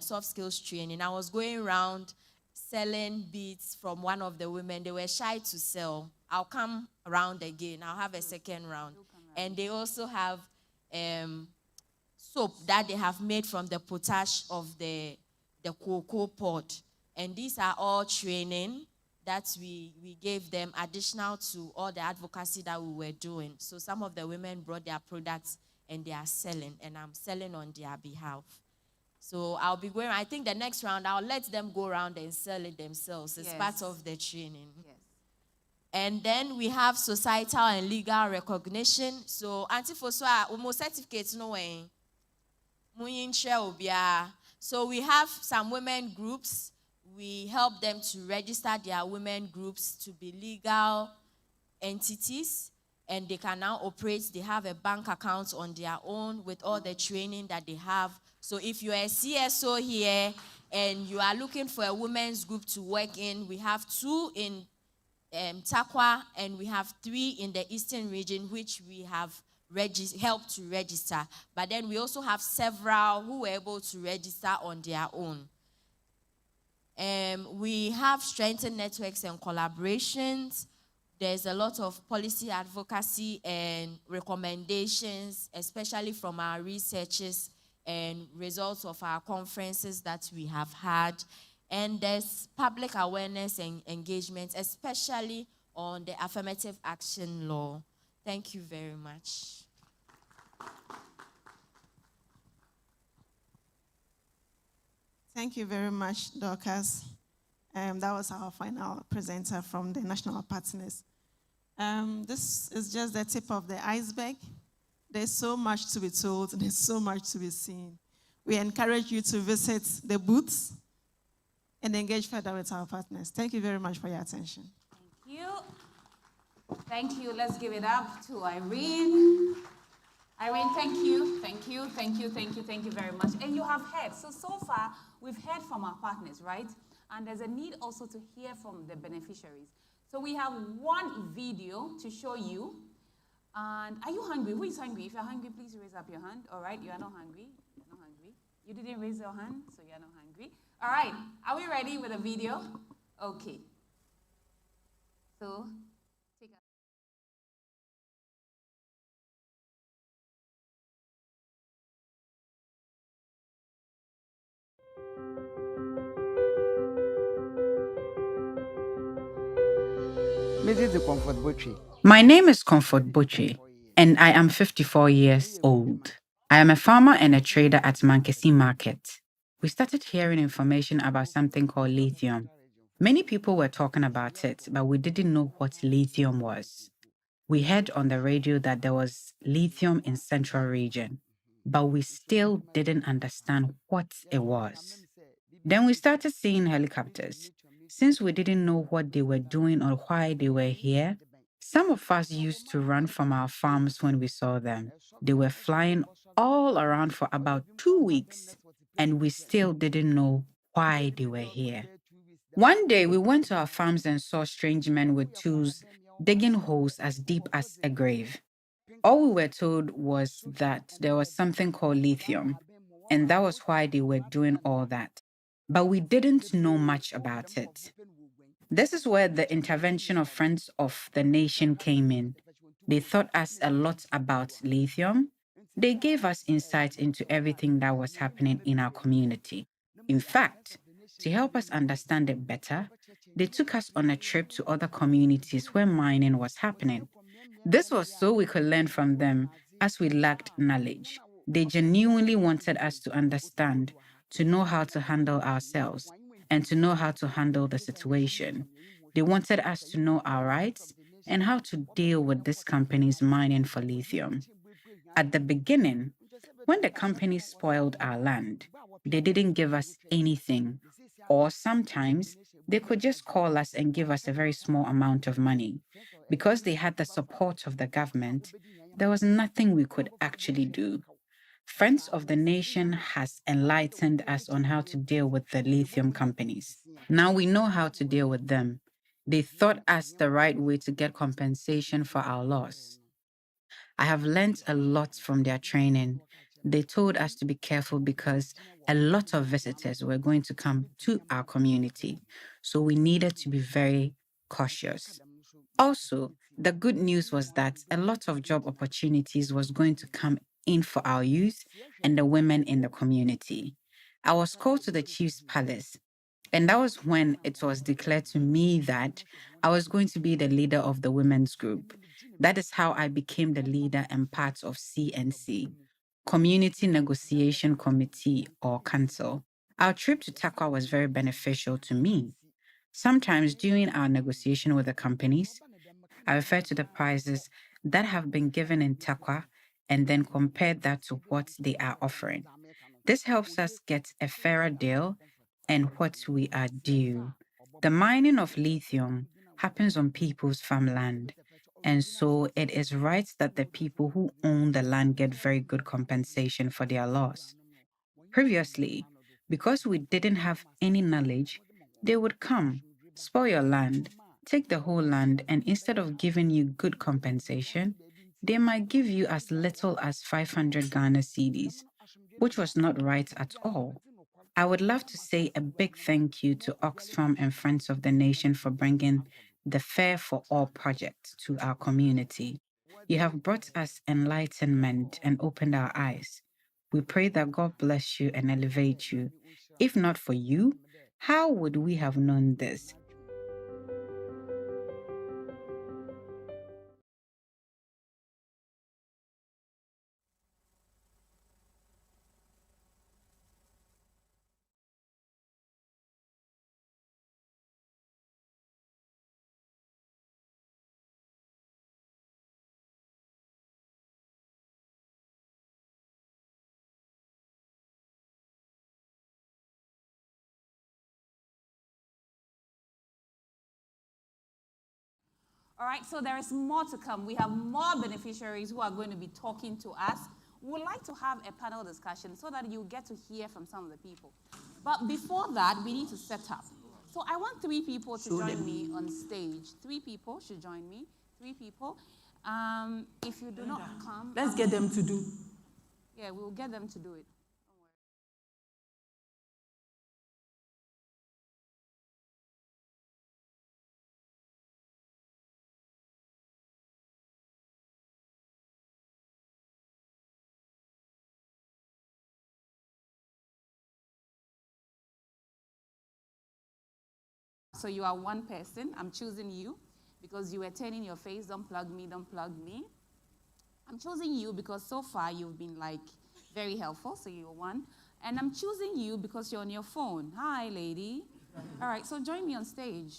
soft skills training. I was going around selling beads from one of the women. They were shy to sell. I'll come around again. I'll have a second round. And they also have soap that they have made from the potash of the cocoa pod. And these are all training that we gave them additional to all the advocacy that we were doing. So some of the women brought their products and they are selling, and I'm selling on their behalf. So I'll be going, I think the next round, I'll let them go around and sell it themselves. It's part of the training. Yes. And then we have societal and legal recognition. So, anti-foswa, almost certificates no way. So we have some women groups. We help them to register their women groups to be legal entities, and they can now operate. They have a bank account on their own with all the training that they have. So if you're a CSO here and you are looking for a women's group to work in, we have 2 in Takwa, and we have 3 in the Eastern region, which we have helped to register. But then we also have several who were able to register on their own. We have strengthened networks and collaborations. There's a lot of policy advocacy and recommendations, especially from our researchers and results of our conferences that we have had. And there's public awareness and engagement, especially on the affirmative action law. Thank you very much. Thank you very much, Dorcas. That was our final presenter from the national partners. This is just the tip of the iceberg. There's so much to be told, there's so much to be seen. We encourage you to visit the booths and engage further with our partners. Thank you very much for your attention. Thank you. Thank you. Let's give it up to Irene. Irene, thank you. Thank you, thank you, thank you, thank you very much. And you have heard. So far, we've heard from our partners, right? And there's a need also to hear from the beneficiaries. So we have one video to show you. And are you hungry? Who is hungry? If you're hungry, please raise up your hand. All right, you are not hungry. You're not hungry. You didn't raise your hand, so you're not hungry. All right, are we ready with the video? Okay. So, take a... My name is Comfort Butchie, and I am 54 years old. I am a farmer and a trader at Mankesi Market. We started hearing information about something called lithium. Many people were talking about it, but we didn't know what lithium was. We heard on the radio that there was lithium in Central Region, but we still didn't understand what it was. Then we started seeing helicopters. Since we didn't know what they were doing or why they were here, some of us used to run from our farms when we saw them. They were flying all around for about 2 weeks, and we still didn't know why they were here. One day, we went to our farms and saw strange men with tools digging holes as deep as a grave. All we were told was that there was something called lithium, and that was why they were doing all that. But we didn't know much about it. This is where the intervention of Friends of the Nation came in. They taught us a lot about lithium. They gave us insight into everything that was happening in our community. In fact, to help us understand it better, they took us on a trip to other communities where mining was happening. This was so we could learn from them as we lacked knowledge. They genuinely wanted us to understand, to know how to handle ourselves, and to know how to handle the situation. They wanted us to know our rights and how to deal with these companies mining for lithium. At the beginning, when the companies spoiled our land, they didn't give us anything, or sometimes they could just call us and give us a very small amount of money. Because they had the support of the government, there was nothing we could actually do. Friends of the Nation has enlightened us on how to deal with the lithium companies. Now we know how to deal with them. They taught us the right way to get compensation for our loss. I have learned a lot from their training. They told us to be careful because a lot of visitors were going to come to our community, so we needed to be very cautious. Also, the good news was that a lot of job opportunities was going to come in for our youth and the women in the community. I was called to the chief's palace, and that was when it was declared to me that I was going to be the leader of the women's group. That is how I became the leader and part of CNC, Community Negotiation Committee or Council. Our trip to Takwa was very beneficial to me. Sometimes during our negotiation with the companies, I refer to the prices that have been given in Takwa and then compare that to what they are offering. This helps us get a fairer deal and what we are due. The mining of lithium happens on people's farmland, and so it is right that the people who own the land get very good compensation for their loss. Previously, because we didn't have any knowledge, they would come, spoil your land, take the whole land, and instead of giving you good compensation, they might give you as little as 500 Ghana cedis, which was not right at all. I would love to say a big thank you to Oxfam and Friends of the Nation for bringing the Fair4All Project to our community. You have brought us enlightenment and opened our eyes. We pray that God bless you and elevate you. If not for you, how would we have known this? All right, so there is more to come. We have more beneficiaries who are going to be talking to us. We would like to have a panel discussion so that you get to hear from some of the people. But before that, we need to set up. So I want 3 people to join me on stage. 3 people should join me. 3 people. If you do not come... Let's get them to do. Yeah, we'll get them to do it. So you are one person. I'm choosing you because you were turning your face. Don't plug me, don't plug me. I'm choosing you because so far you've been like very helpful, so you're one. And I'm choosing you because you're on your phone. Hi, lady. All right, so join me on stage.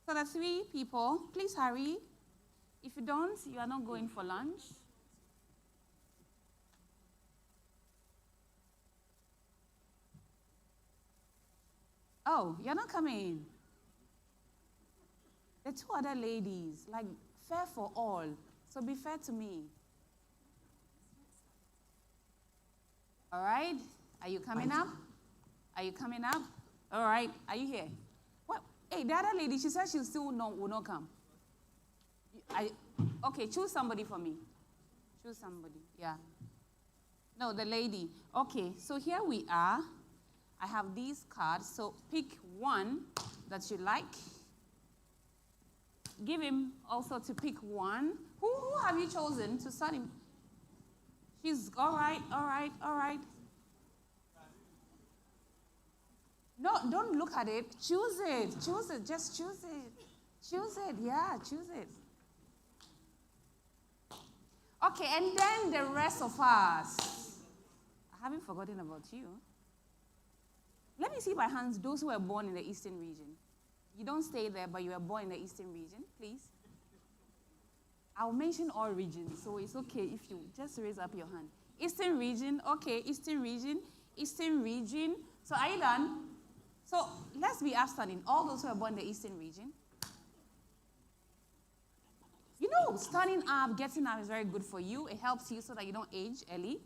So the 3 people, please hurry. If you don't, you are not going for lunch. Oh, you're not coming. The 2 other ladies, like fair for all. So be fair to me. All right? Are you coming up? Are you coming up? All right. Are you here? What? Hey, the other lady, she said she still will not come. Okay, choose somebody for me. Choose somebody. Yeah. No, the lady. Okay, so here we are. I have these cards, so pick one that you like. Give him also to pick one. Who have you chosen to study? She's all right. No, don't look at it. Choose it. Just choose it. Choose it. Yeah, choose it. Okay, and then the rest of us. I haven't forgotten about you. Let me see by hands those who were born in the Eastern region. You don't stay there, but you were born in the Eastern region, please. I'll mention all regions, so it's okay if you just raise up your hand. Eastern region, okay, Eastern region. So are you done? So let's be upstanding. All those who are born in the Eastern region. You know, standing up, getting up is very good for you. It helps you so that you don't age early.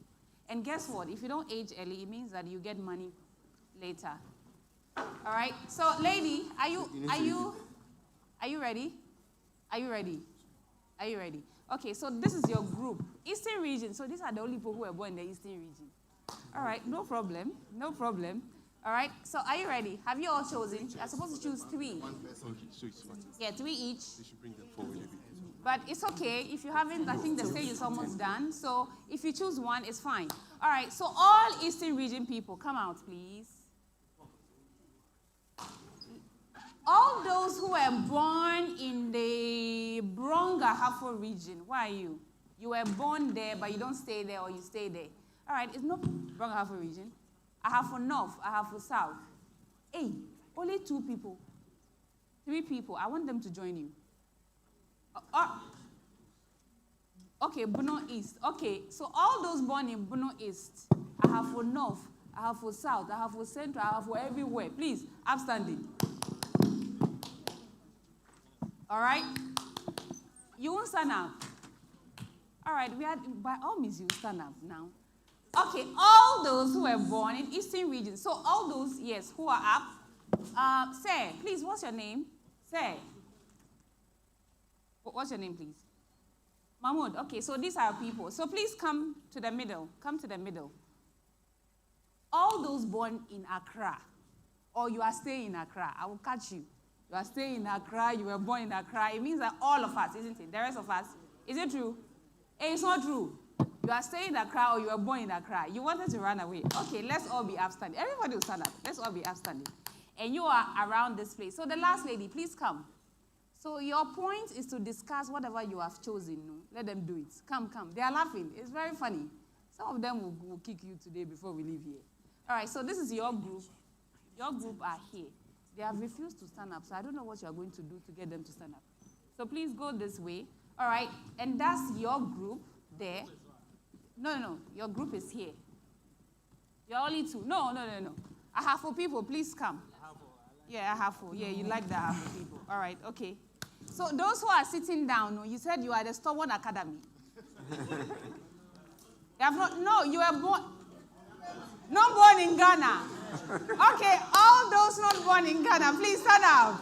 And guess what? If you don't age early, it means that you get money later. All right. So, lady, are you ready? Are you ready? Okay. So this is your group, Eastern region. So these are the only people who were born in the Eastern region. All right. No problem. All right. So are you ready? Have you all chosen? You're supposed to choose 3. One person. Yeah, 3 each. You should bring them forward a bit. But it's okay. If you haven't, I think the stage is almost done. So if you choose one, it's fine. All right. So all Eastern region people, come out, please. All those who were born in the Bronga-Hafo region, where are you? You were born there, but you don't stay there, or you stay there. All right, it's not Bronga-Hafo region. Ahafo North, Ahafo South. Hey, only 2 people. 3 people. I want them to join you. Okay, Bono East. Okay, so all those born in Bono East, Ahafo North, Ahafo South, Ahafo Central, Ahafo everywhere. Please, upstanding. All right? You won't stand up. All right, by all means, you stand up now. Okay, all those who were born in Eastern region. So all those, yes, who are up. Sir, please, what's your name? Sir. What's your name, please? Mahmoud. Okay, so these are people. So please come to the middle. Come to the middle. All those born in Accra, or you are staying in Accra, I will catch you. You are staying in Accra, you were born in Accra. It means that all of us, isn't it? The rest of us. Is it true? Hey, it's not true. You are staying in Accra or you were born in Accra. You wanted to run away. Okay, let's all be upstanding. Everybody will stand up. Let's all be upstanding. And you are around this place. So the last lady, please come. So your point is to discuss whatever you have chosen. No? Let them do it. Come. They are laughing. It's very funny. Some of them will kick you today before we leave here. All right, so this is your group. Your group are here. They have refused to stand up, so I don't know what you are going to do to get them to stand up. So please go this way. All right, and that's your group there. No, your group is here. You're only 2. No. Ahafo people, please come. Yeah, Ahafo. Yeah, you like the Ahafo people. All right, okay. So those who are sitting down, you said you are the Stubborn Academy. You have you were born. Not born in Ghana. Okay, all those not born in Ghana, please stand up.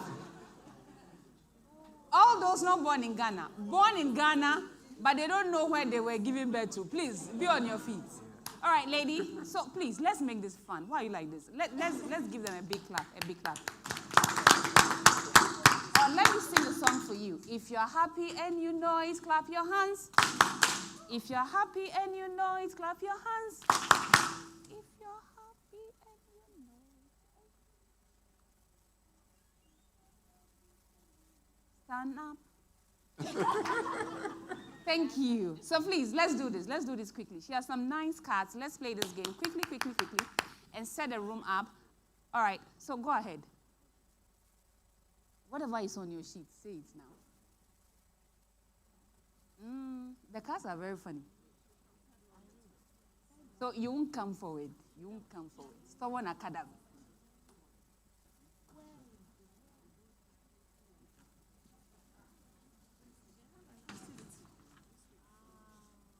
All those not born in Ghana. Born in Ghana, but they don't know where they were giving birth to. Please, be on your feet. All right, lady. So please, let's make this fun. Why are you like this? Let's give them a big clap. Let me sing a song for you. If you're happy and you know it, clap your hands. If you're happy and you know it, clap your hands. If you're happy and you know it. Stand up. Thank you. So please, let's do this. Let's do this quickly. She has some nice cards. Let's play this game quickly, and set the room up. All right, so go ahead. Whatever is on your sheet, say it now. The cards are very funny. So you won't come forward. You won't come forward. Someone academy.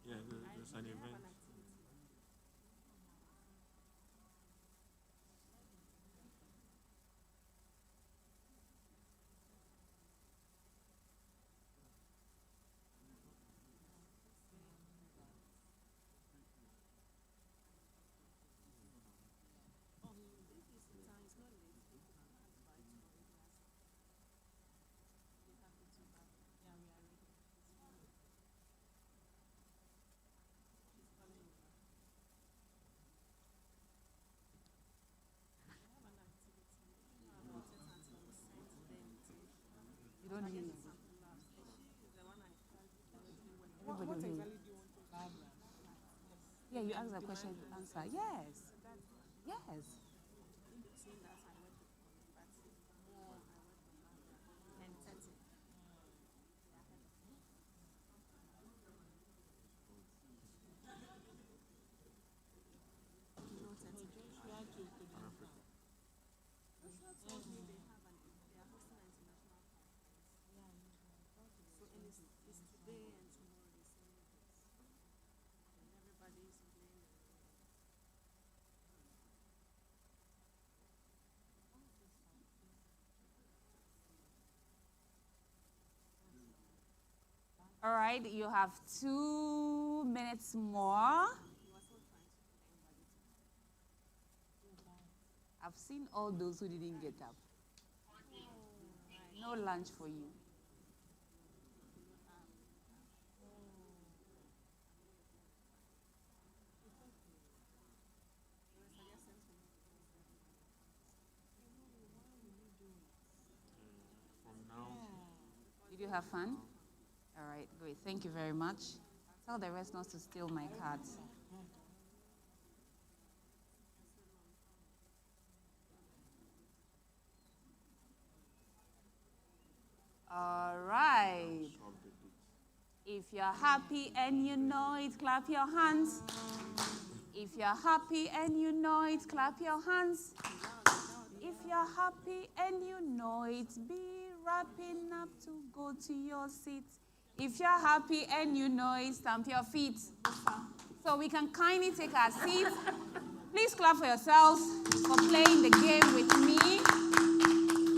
Yeah, there's an event. You don't need it. Everybody will hear you. Yeah, you ask the question, answer. Yes. Yes. All right, you have 2 minutes more. I've seen all those who didn't get up. No lunch for you. Did you have fun? All right, great. Thank you very much. Tell the rest not to steal my cards. All right. If you're happy and you know it, clap your hands. If you're happy and you know it, clap your hands. If you're happy and you know it, be wrapping up to go to your seat. If you're happy and you know it, stamp your feet. So we can kindly take our seats. Please clap for yourselves for playing the game with me.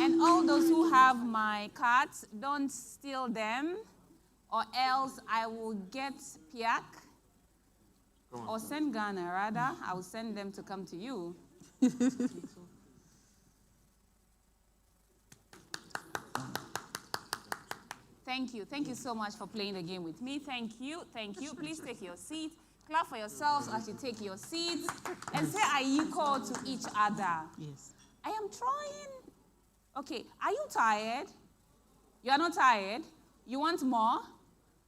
And all those who have my cards, don't steal them, or else I will get Piak, or send Ghana, rather. I will send them to come to you. Thank you. Thank you so much for playing the game with me. Thank you. Thank you. Please take your seat. Clap for yourselves as you take your seats. And say ayiko to each other. Yes. I am trying. Okay. Are you tired? You are not tired? You want more?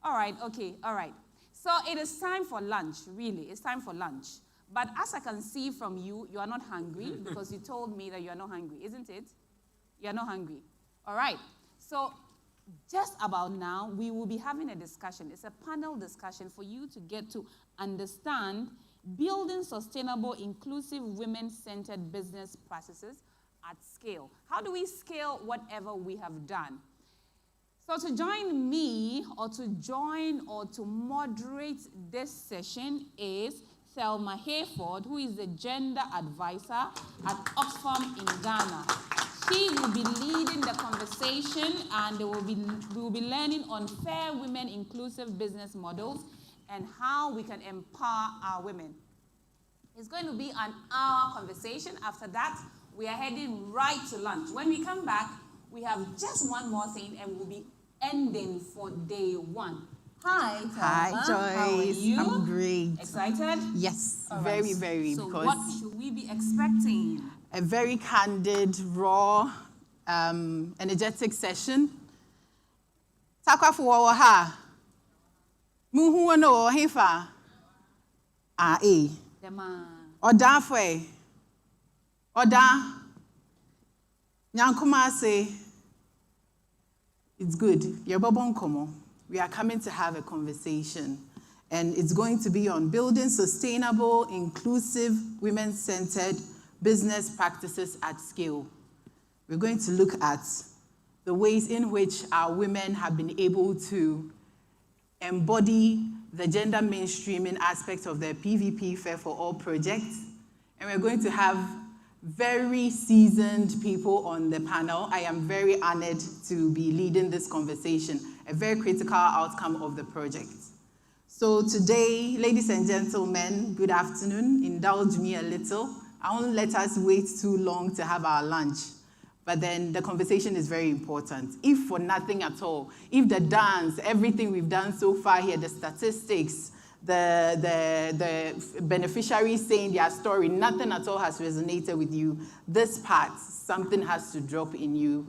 All right. Okay. All right. So it is time for lunch, really. It's time for lunch. But as I can see from you, you are not hungry because you told me that you are not hungry, isn't it? You are not hungry. All right. So just about now, we will be having a discussion. It's a panel discussion for you to get to understand building sustainable, inclusive, women-centered business practices at scale. How do we scale whatever we have done? So to join me, or to join or to moderate this session is Thelma Hayford, who is the gender advisor at Oxfam in Ghana. She will be leading the conversation, and we will be learning on fair women inclusive business models and how we can empower our women. It's going to be an hour conversation. After that, we are heading right to lunch. When we come back, we have just one more thing, and we'll be ending for day one. Hi, Thelma. Hi, Joyce. How are you? I'm great. Excited? Yes, All very, right. very. So because what should we be expecting? a very candid, raw, energetic session. Takwa fuwa ha. Muhu no hefa. Ah, eh. Dema. Oda fwe. Oda. Nyankuma say, it's good. Yerbobon Komo. We are coming to have a conversation. And it's going to be on building sustainable, inclusive, women-centered business practices at scale. We're going to look at the ways in which our women have been able to embody the gender mainstreaming aspect of the PVP Fair for All project. And we're going to have very seasoned people on the panel. I am very honored to be leading this conversation, a very critical outcome of the project. So today, ladies and gentlemen, good afternoon. Indulge me a little. I won't let us wait too long to have our lunch. But then the conversation is very important. If for nothing at all, if the dance, everything we've done so far here, the statistics, the beneficiaries saying their story, nothing at all has resonated with you, this part, something has to drop in you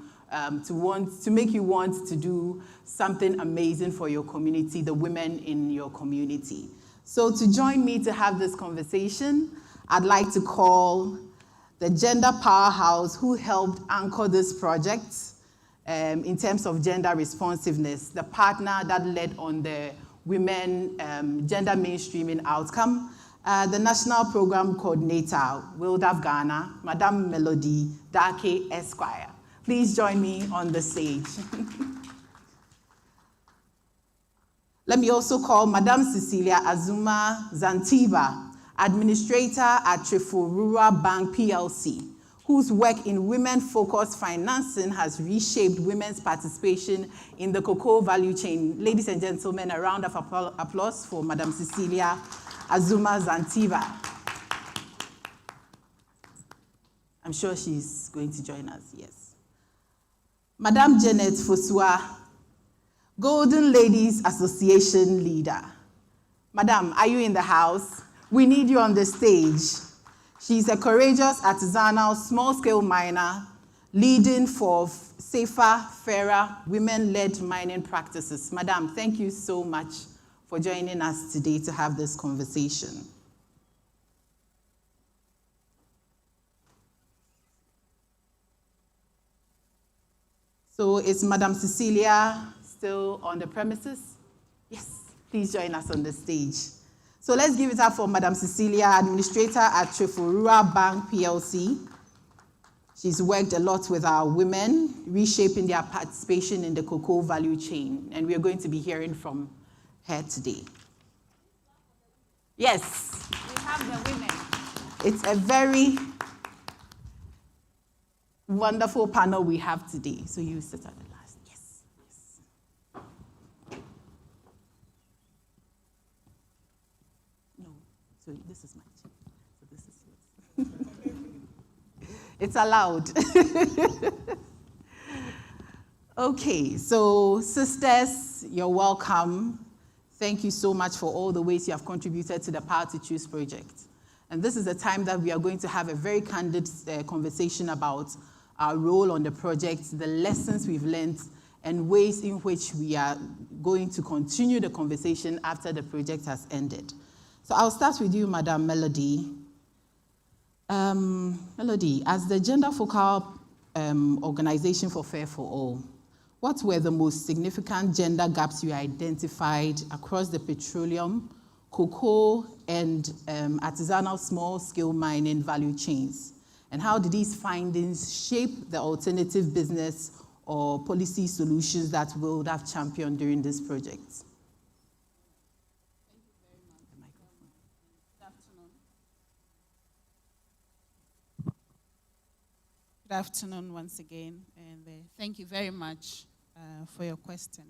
to make you want to do something amazing for your community, the women in your community. So to join me to have this conversation, I'd like to call the gender powerhouse who helped anchor this project in terms of gender responsiveness, the partner that led on the women gender mainstreaming outcome, the National Program Coordinator, WILDAF Ghana, Madame Melody Dake Esquire. Please join me on the stage. Let me also call Madame Cecilia Azuma Zantiba, Administrator at Fair4All Bank PLC, whose work in women-focused financing has reshaped women's participation in the cocoa value chain. Ladies and gentlemen, a round of applause for Madame Cecilia Azuma Zantiba. I'm sure she's going to join us, yes. Madame Janet Fosua, Golden Ladies Association leader. Madam, are you in the house? We need you on the stage. She's a courageous, artisanal, small-scale miner, leading for safer, fairer, women-led mining practices. Madam, thank you so much for joining us today to have this conversation. So is Madam Cecilia still on the premises? Yes, please join us on the stage. So let's give it up for Madam Cecilia, Administrator at Fair4All Bank PLC. She's worked a lot with our women, reshaping their participation in the cocoa value chain, and we're going to be hearing from her today. Yes, we have the women. It's a very wonderful panel we have today. So you sit at the last. Yes. No. So this is mine. So this is yours. It's allowed. Okay. So sisters, you're welcome. Thank you so much for all the ways you have contributed to the Power to Choose project. And this is the time that we are going to have a very candid conversation about our role on the project, the lessons we've learned, and ways in which we are going to continue the conversation after the project has ended. So I'll start with you, Madam Melody. Melody, as the gender focal organization for Fair4All, what were the most significant gender gaps you identified across the petroleum, cocoa, and artisanal small-scale mining value chains? And how did these findings shape the alternative business or policy solutions that we'll have championed during this project? Thank you very much. Good afternoon. Good afternoon once again, and thank you very much for your question.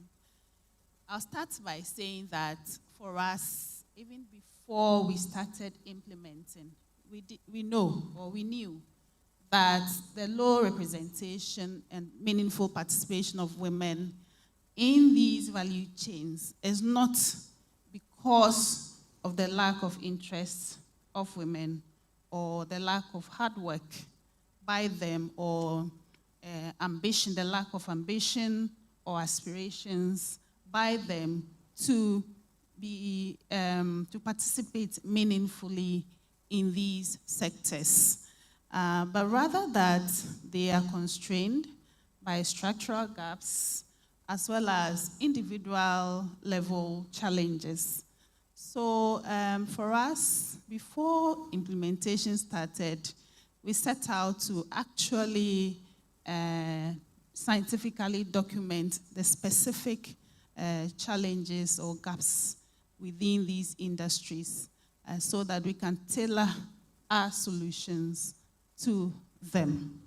I'll start by saying that for us, even before we started implementing, we knew that the low representation and meaningful participation of women in these value chains is not because of the lack of interest of women or the lack of hard work by them or ambition, the lack of ambition or aspirations by them to participate meaningfully in these sectors. but rather that they are constrained by structural gaps as well as individual level challenges. So for us, before implementation started, we set out to actually scientifically document the specific challenges or gaps within these industries so that we can tailor our solutions to them.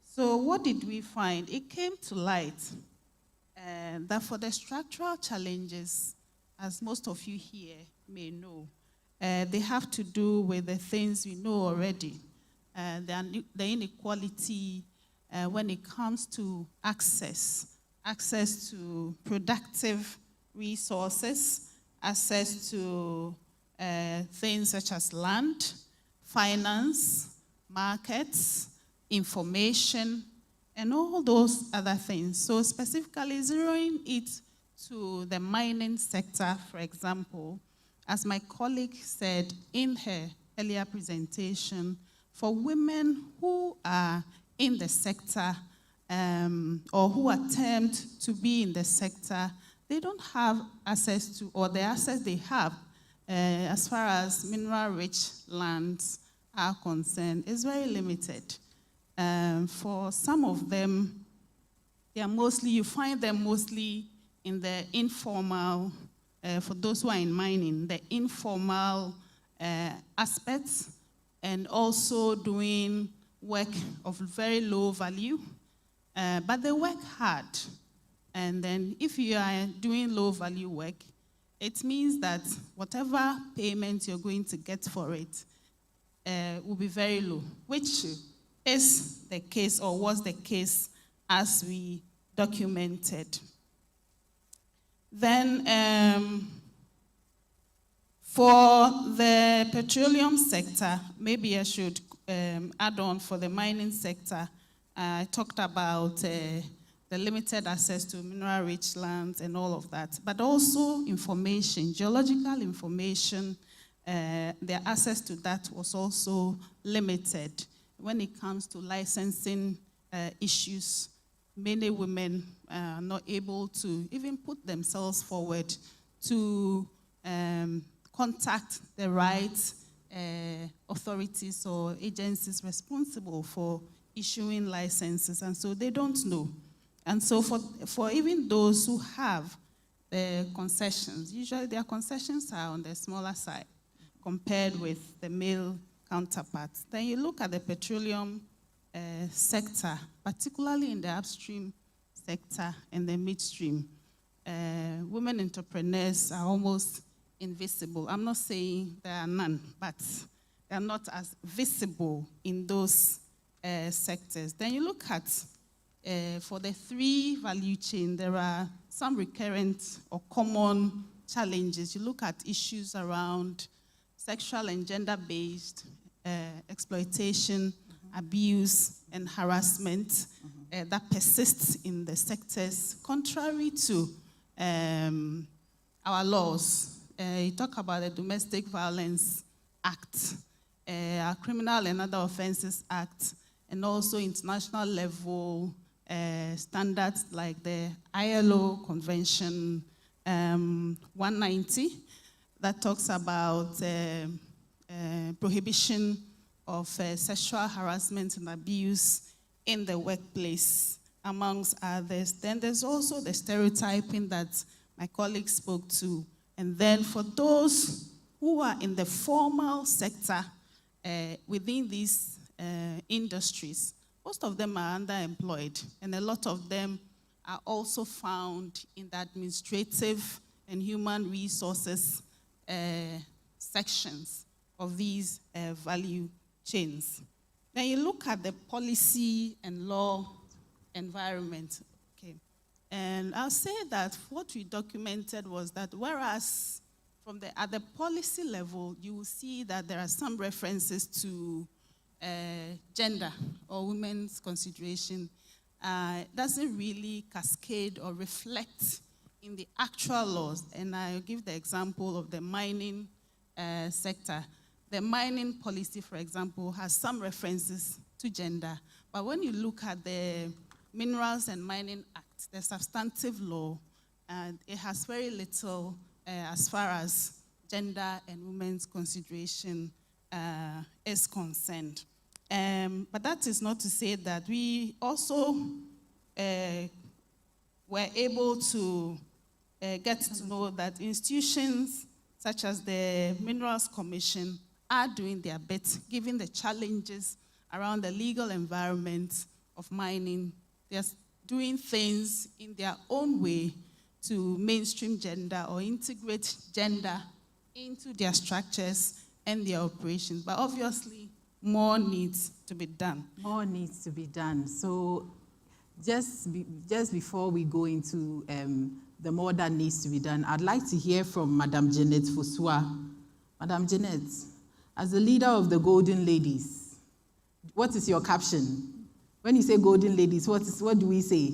So what did we find? It came to light that for the structural challenges, as most of you here may know, they have to do with the things we know already. The inequality when it comes to access to productive resources, access to things such as land, finance, markets, information, and all those other things. So specifically zeroing it to the mining sector, for example, as my colleague said in her earlier presentation, for women who are in the sector or who attempt to be in the sector, they don't have access to, or the access they have as far as mineral-rich lands are concerned is very limited. For some of them, you find them mostly in the informal, for those who are in mining, the informal aspects, and also doing work of very low value, but they work hard. And then if you are doing low value work, it means that whatever payment you're going to get for it will be very low, which is the case or was the case as we documented. Then for the petroleum sector, maybe I should add on for the mining sector. I talked about the limited access to mineral-rich lands and all of that, but also information, geological information, their access to that was also limited. When it comes to licensing issues, many women are not able to even put themselves forward to contact the right authorities or agencies responsible for issuing licenses, and so they don't know. And so for even those who have concessions, usually their concessions are on the smaller side compared with the male counterparts. Then you look at the petroleum sector, particularly in the upstream sector and the midstream. Women entrepreneurs are almost invisible. I'm not saying there are none, but they're not as visible in those sectors. Then you look at, for the three value chain, there are some recurrent or common challenges. You look at issues around sexual and gender-based exploitation, abuse, and harassment that persists in the sectors, contrary to our laws. You talk about the Domestic Violence Act, our Criminal and Other Offences Act, and also international level standards like the ILO Convention 190 that talks about prohibition of sexual harassment and abuse in the workplace, amongst others. Then there's also the stereotyping that my colleague spoke to. And then for those who are in the formal sector within these industries, most of them are underemployed, and a lot of them are also found in the administrative and human resources sections of these value chains. Then you look at the policy and law environment, okay? And I'll say that what we documented was that whereas at the policy level, you will see that there are some references to gender or women's consideration, doesn't really cascade or reflect in the actual laws. And I'll give the example of the mining sector. the mining policy, for example, has some references to gender. But when you look at the Minerals and Mining Act, the substantive law, and it has very little as far as gender and women's consideration is concerned. But that is not to say that we also were able to get to know that institutions such as the Minerals Commission are doing their bit, given the challenges around the legal environment of mining. They're doing things in their own way to mainstream gender or integrate gender into their structures and their operations. But obviously, more needs to be done. More needs to be done. So just before we go into the more that needs to be done, I'd like to hear from Madam Janet Fosua. Madam Janet, as the leader of the Golden Ladies, what is your caption? When you say Golden Ladies, what do we say?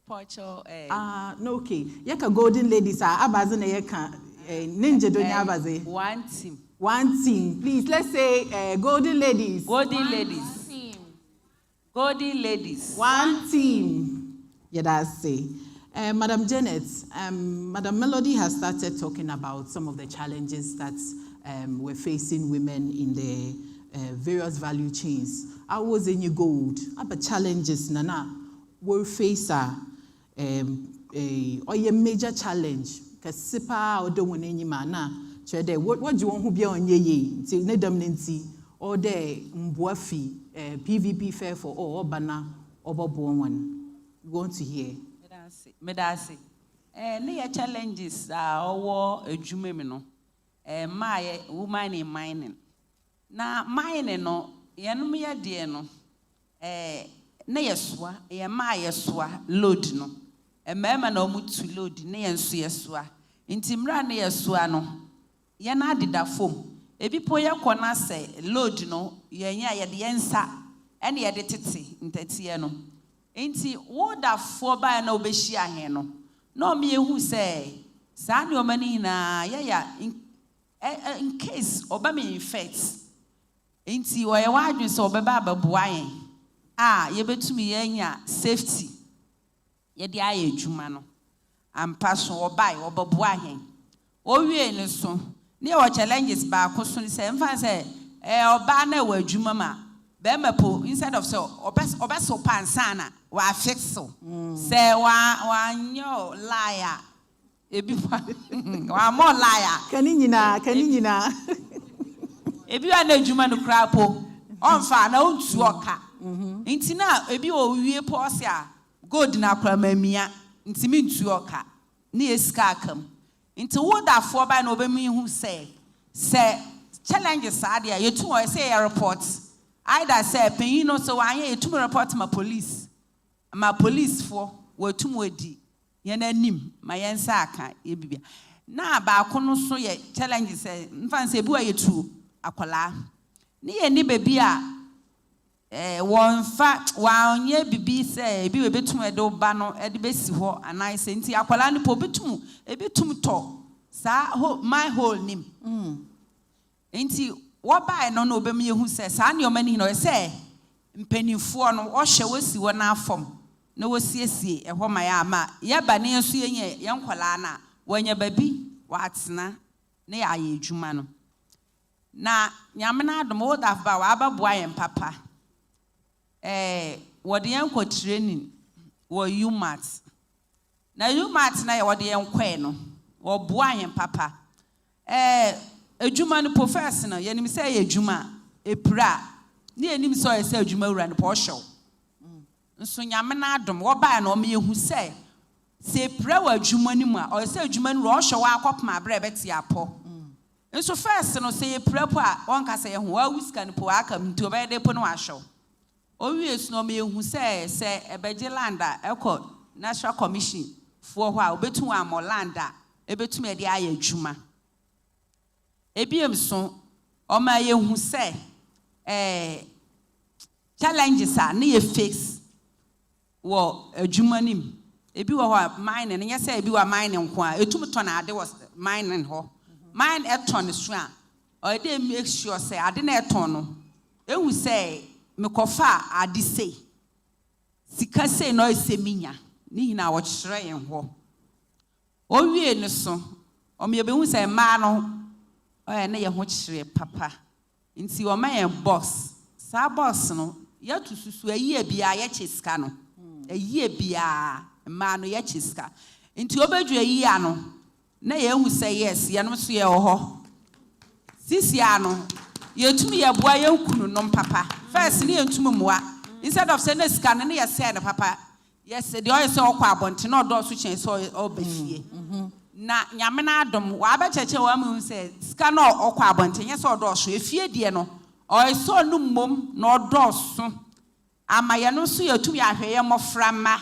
No, okay. Yeka Golden Ladies are abazin yeka ninja donya abaze. One team. One team. Please, let's say Golden Ladies. Golden Ladies. Team. Golden Ladies. One team. Yeah, that's it. Madam Janet, Madam Melody has started talking about some of the challenges that we're facing women in the various value chains. I was in your gold. But challenges, Nana, we're facing a major challenge. Because sipa or don't any mana. What do you want to be on ye? Say nedamnency or de mbuafi PVP Fair for all Bana or one. We want to hear. Medasi. Near challenges are war a jumemino. My woman in mining. Na mining no, yanumia dieno. Neyeswa, yeswa, load no. A member no mutu load, neyansu yeswa. Intimra neyeswa no. Yana did a foam. Ebi poya kona se load no, yenya yadiensa, and yadititi in tetiano. Inti woda foba na obeshia heno. No me who say, Sani omanina, in case obami infects. Inti wa yawadun so beba babuayen. Yebetumi yenya safety. Yedi aye jumano. Ampaso obai obabuayen. Owie ne so. Ne o challenges ba ko so say mfa say oba na wa adwuma ma be mapo instead of so obeso pansana wa fix so say wa nyo liar ebi wa more liar kani nyina ebi wa na adwuma no krapo onfa na ontu oka nti na ebi o wie po se a gold na kramamia nti mi ntu oka ne esika akam. Into what that for by no me who say challenges are there. You two say a report. Either say you know so I hear to report my police. My police for were too wedi. Yana nim my ansaka ebibia. Na ba kono so ye challenges say mfanse bua ye tu akola. Ni baby a one fact one ye bibi say bi we betum edo ba no e de besi ho anai se nti akwala ni po betum e betum to sa my whole name nti wo ba no no obem ye hu say sa ne o mani no say mpanifo no wo hye wasi wo na afom na wo siesie e ho ma ya ama ya ba ne so ye kwala na wonya babi wa atena na ya ye adwuma no na nyamena adom wo da ba wa ababoa yen papa what the uncle training were UMAT. Now UMAT na what the uncle no or boy and papa. A Juma professional, you say a Juma, a pra. Near him saw a say Juma ran partial. So Yamanadum, what by no me who say prayer Juma nima or say Juman Rosh or walk up my brevet yapo. And so first, no say a prayer, one can say, who always can pour come to a bed upon our show. Always no me who say a Begelanda, Echo National Commission for a while, betu Amolanda, a betu me the aye Juma. Ebium so, or my who say, challenges are near fix, well, a Jumanim, Ebi wo ho mining, yes say ebi wa mining ko a etum ton ade was mining ho. Mine eton so a or dey make sure say ade na eton no. Ehu say me kofa ade say. Sika say no eseminya. Ni hina wo kyerɛ yen ho. O wie ne so. O me be hu say ma no o na ye ho kyerɛ papa. Nti o ma yen boss. Sa boss no ya to susu ayi bia ya kyesika no. Ayi bia ma no ya kyesika. Nti obedwu ayi ano na ye hu say yes, ye no so ye wo ho. Sisi ano ye tumi ye boa ye nkunu no papa. First ni ye ntumi moa. Instead of saying sika no ye say no papa. Yes, the oil say okwa abonte na odo so chen so obefie. Na nyame na adom wa ba cheche wa mu say sika no okwa abonte yes odo so efie die no oil so no mom na odo so ama ye no so ye tumi ahwe ye moframa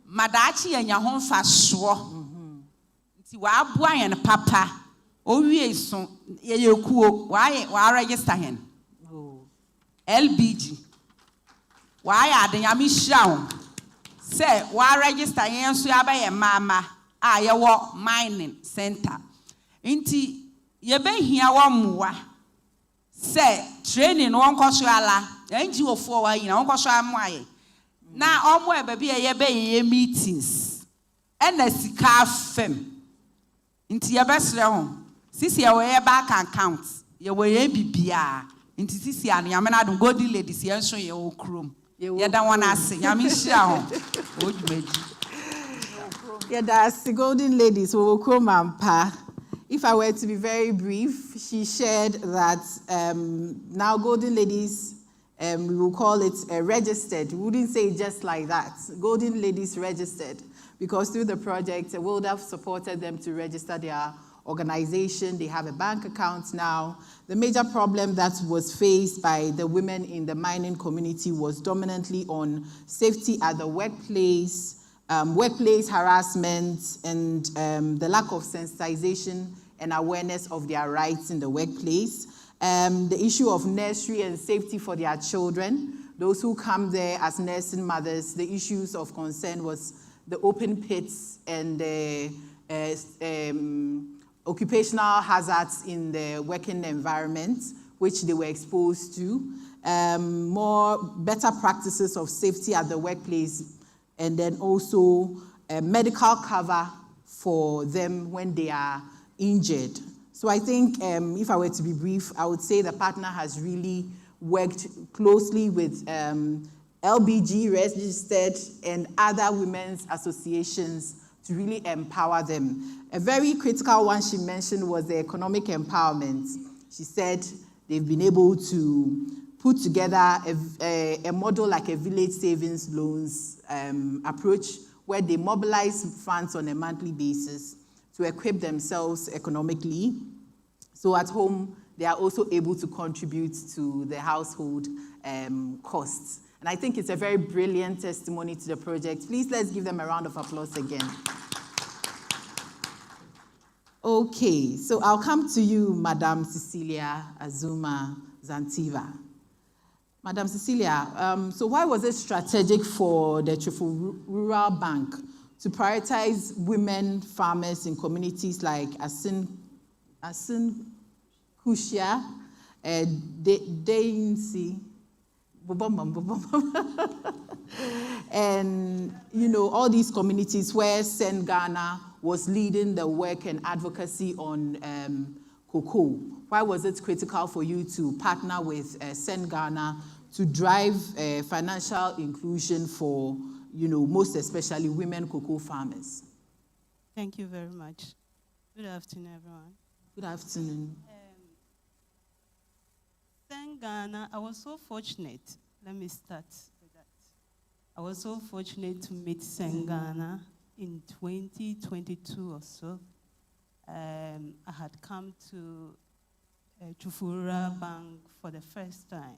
madaachi ye nya ho mfa so nti wa aboa ye no papa o wie so ye yekuo wa register hen LBG wa ya de nyame hira ho say wa register yen so ya ba ye mama a ye wo mining center nti ye be hia wo mwa say training won koso ala enji ofo wa yina won koso amaye na omo e ba bi ye be ye meetings ena sika fem nti ye be sre ho sisi ye we back account ye we ye bibia nti sisi anu ya me na do golden ladies ye nso ye wo krom ye da won ase ya me hira ho ojumaji yeah, that's the golden ladies who will come and pa. If I were to be very brief, she shared that now golden ladies, we will call it registered. We wouldn't say it just like that. Golden ladies registered because through the project, World have supported them to register their organization. They have a bank account now. The major problem that was faced by the women in the mining community was dominantly on safety at the workplace, workplace harassment, and the lack of sensitization and awareness of their rights in the workplace. The issue of nursery and safety for their children, those who come there as nursing mothers, the issues of concern was the open pits and the occupational hazards in the working environment, which they were exposed to, better practices of safety at the workplace, and then also medical cover for them when they are injured. So I think if I were to be brief, I would say the partner has really worked closely with LBG registered and other women's associations to really empower them. A very critical one she mentioned was the economic empowerment. She said they've been able to put together a model like a village savings loans approach where they mobilize funds on a monthly basis to equip themselves economically. So at home, they are also able to contribute to the household costs. And I think it's a very brilliant testimony to the project. Please, let's give them a round of applause again. Okay, so I'll come to you, Madam Cecilia Azuma Zantiva. Madam Cecilia, so why was it strategic for the Fair4All Rural Bank to prioritize women farmers in communities like Asin Kushia, Dainsi, and all these communities where Sen Ghana was leading the work and advocacy on cocoa? Why was it critical for you to partner with Sen Ghana to drive financial inclusion for, most especially women cocoa farmers? Thank you very much. Good afternoon, everyone. Good afternoon. Sen Ghana, I was so fortunate. Let me start with that. I was so fortunate to meet Sen Ghana in 2022 or so. I had come to Fair4All Rural Bank for the first time.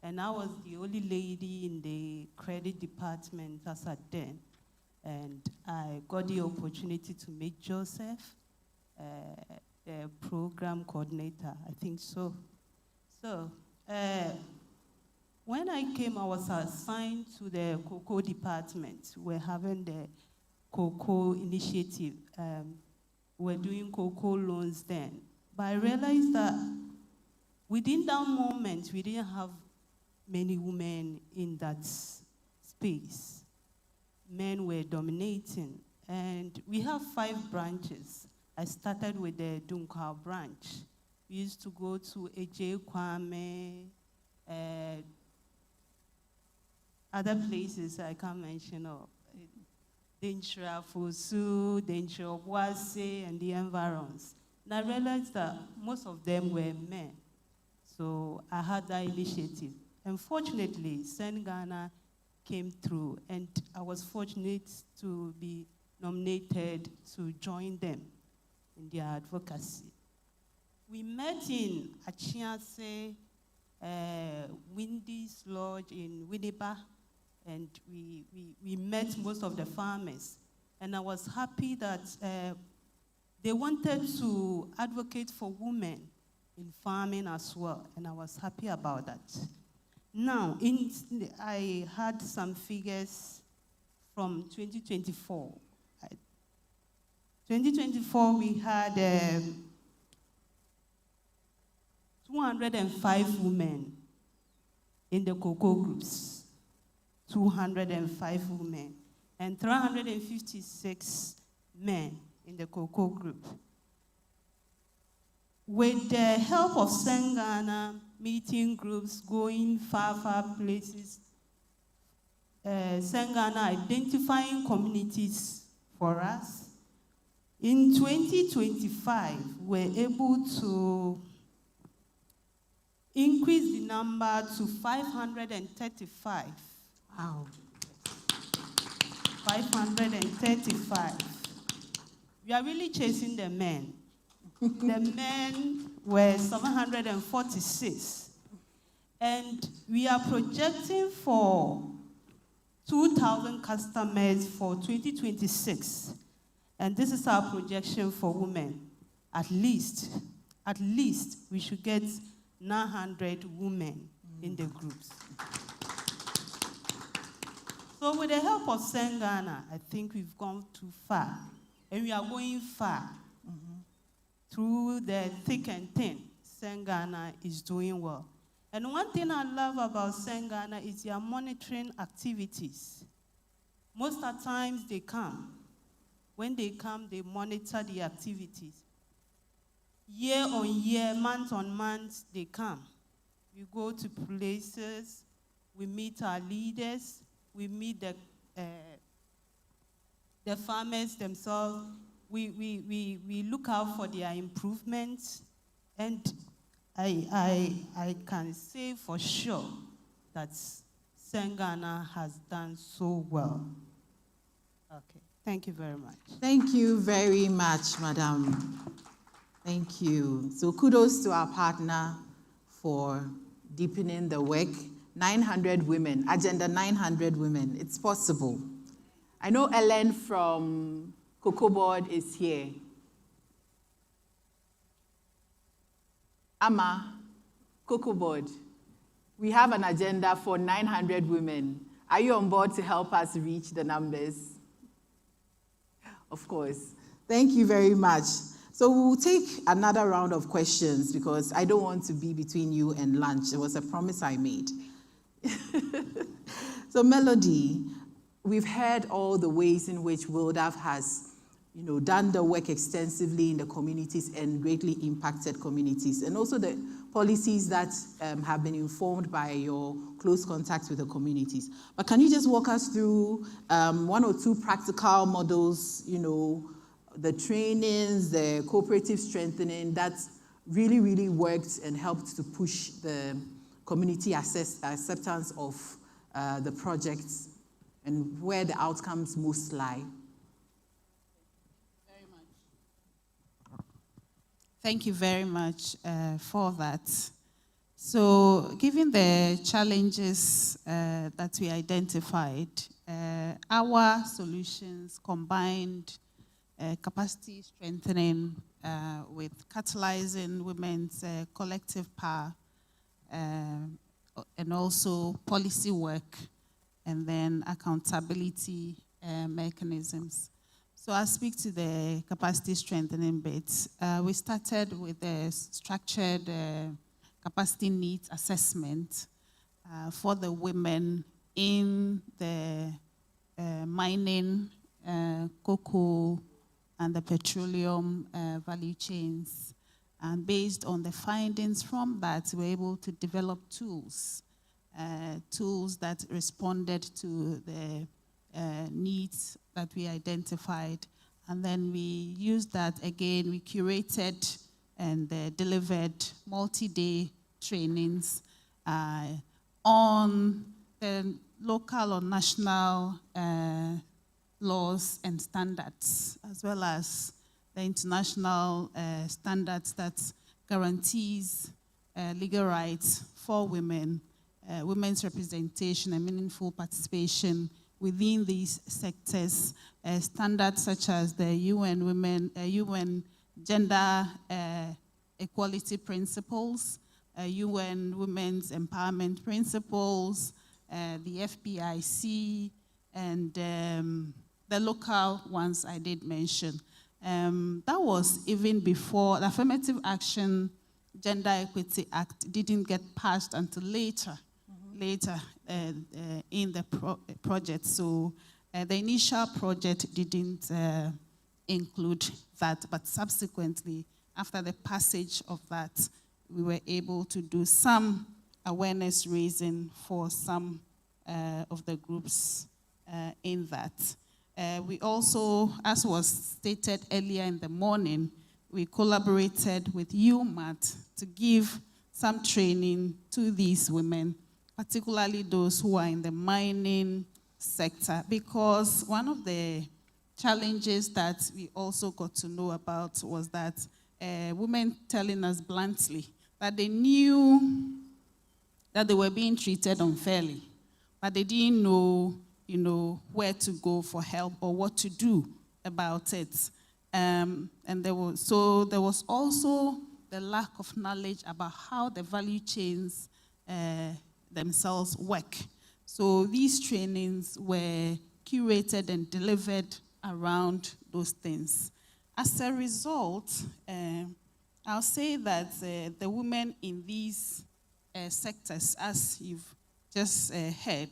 And I was the only lady in the credit department as at then. And I got the opportunity to meet Joseph, the program coordinator, I think so. So when I came, I was assigned to the cocoa department. We're having the cocoa initiative. We're doing cocoa loans then. But I realized that within that moment, we didn't have many women in that space. Men were dominating. And we have 5 branches. I started with the Dunkwa branch. We used to go to Eje Kwame, other places I can't mention, Denchira Fosu, Denchira Boise, and the environs. And I realized that most of them were men. So I had that initiative. Unfortunately, Send Ghana came through, and I was fortunate to be nominated to join them in their advocacy. We met in Achiase, Windy's Lodge in Winneba, and we met most of the farmers. And I was happy that they wanted to advocate for women in farming as well, and I was happy about that. Now, I had some figures from 2024. 2024, we had 205 women in the cocoa groups. 205 women, and 356 men in the cocoa group. With the help of Send Ghana, meeting groups, going far places, Send Ghana identifying communities for us. In 2025, we're able to increase the number to 535. Wow. 535. We are really chasing the men. The men were 746. And we are projecting for 2,000 customers for 2026. And this is our projection for women. At least, we should get 900 women in the groups. So with the help of Send Ghana, I think we've gone too far. And we are going far. Through the thick and thin, Send Ghana is doing well. And one thing I love about Send Ghana is their monitoring activities. Most of the times they come. When they come, they monitor the activities. Year on year, month on month, they come. We go to places, we meet our leaders, we meet the farmers themselves. We look out for their improvements, and I can say for sure that Send Ghana has done so well. Okay, thank you very much. Thank you very much, Madam. Thank you. So kudos to our partner for deepening the work. 900 women, Agenda 900 women. It's possible. I know Ellen from Cocoa Board is here. Amma, Cocoa Board, we have an agenda for 900 women. Are you on board to help us reach the numbers? Of course. Thank you very much. So we'll take another round of questions because I don't want to be between you and lunch. It was a promise I made. So Melody, we've heard all the ways in which WILDAF has done the work extensively in the communities and greatly impacted communities, and also the policies that have been informed by your close contact with the communities. But can you just walk us through 1 or 2 practical models, the trainings, the cooperative strengthening that really, really worked and helped to push the community acceptance of the projects and where the outcomes most lie? Thank you very much for that. So, given the challenges that we identified, our solutions combined capacity strengthening with catalyzing women's collective power and also policy work and then accountability mechanisms. So I'll speak to the capacity strengthening bit. We started with a structured capacity needs assessment for the women in the mining, cocoa, and the petroleum value chains. And based on the findings from that, we were able to develop tools that responded to the needs that we identified. And then we used that again, we curated and delivered multi-day trainings on the local or national laws and standards, as well as the international standards that guarantees legal rights for women, women's representation and meaningful participation within these sectors, standards such as the UN Gender Equality Principles, UN Women's Empowerment Principles, the FPIC, and the local ones I did mention. That was even before the Affirmative Action Gender Equity Act didn't get passed until later in the project. So the initial project didn't include that, but subsequently, after the passage of that, we were able to do some awareness raising for some of the groups in that. We also, as was stated earlier in the morning, we collaborated with UMAT to give some training to these women, particularly those who are in the mining sector, because one of the challenges that we also got to know about was that women telling us bluntly that they knew that they were being treated unfairly, but they didn't know, where to go for help or what to do about it. And there was also the lack of knowledge about how the value chains themselves work. So these trainings were curated and delivered around those things. As a result, I'll say that the women in these sectors, as you've just heard,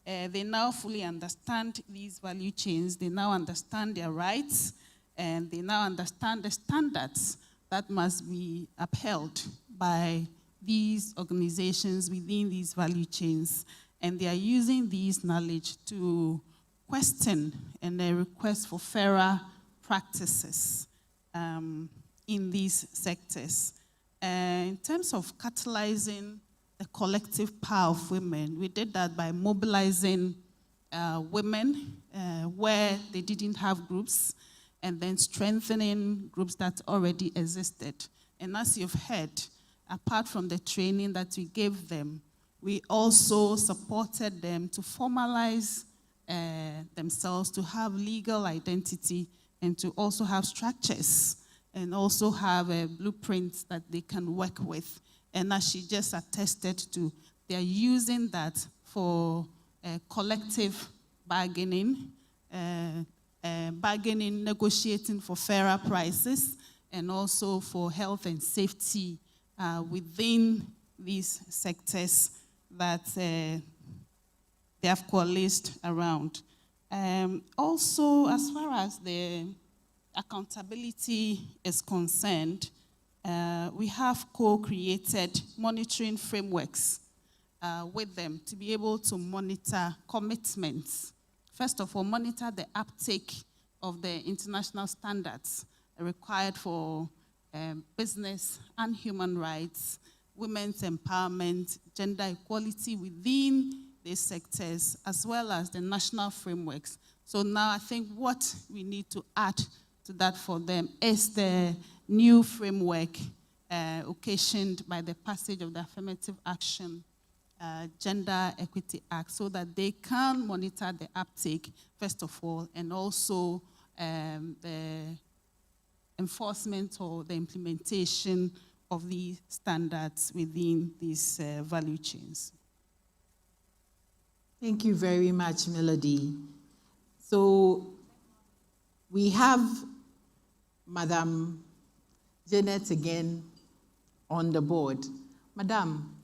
they now fully understand these value chains, they now understand their rights, and they now understand the standards that must be upheld by these organizations within these value chains. And they are using this knowledge to question and request for fairer practices in these sectors. In terms of catalyzing the collective power of women, we did that by mobilizing women where they didn't have groups, and then strengthening groups that already existed. And as you've heard, apart from the training that we gave them, we also supported them to formalize themselves, to have legal identity, and to also have structures, and also have a blueprint that they can work with. And as she just attested to, they're using that for collective bargaining, negotiating for fairer prices, and also for health and safety within these sectors that they have coalesced around. Also, as far as the accountability is concerned, we have co-created monitoring frameworks with them to be able to monitor commitments. First of all, monitor the uptake of the international standards required for business and human rights, women's empowerment, gender equality within these sectors, as well as the national frameworks. So now I think what we need to add to that for them is the new framework occasioned by the passage of the Affirmative Action Gender Equity Act, so that they can monitor the uptake, first of all, and also the enforcement or the implementation of the standards within these value chains. Thank you very much, Melody. So We have Madam Janet again on the board. Madam,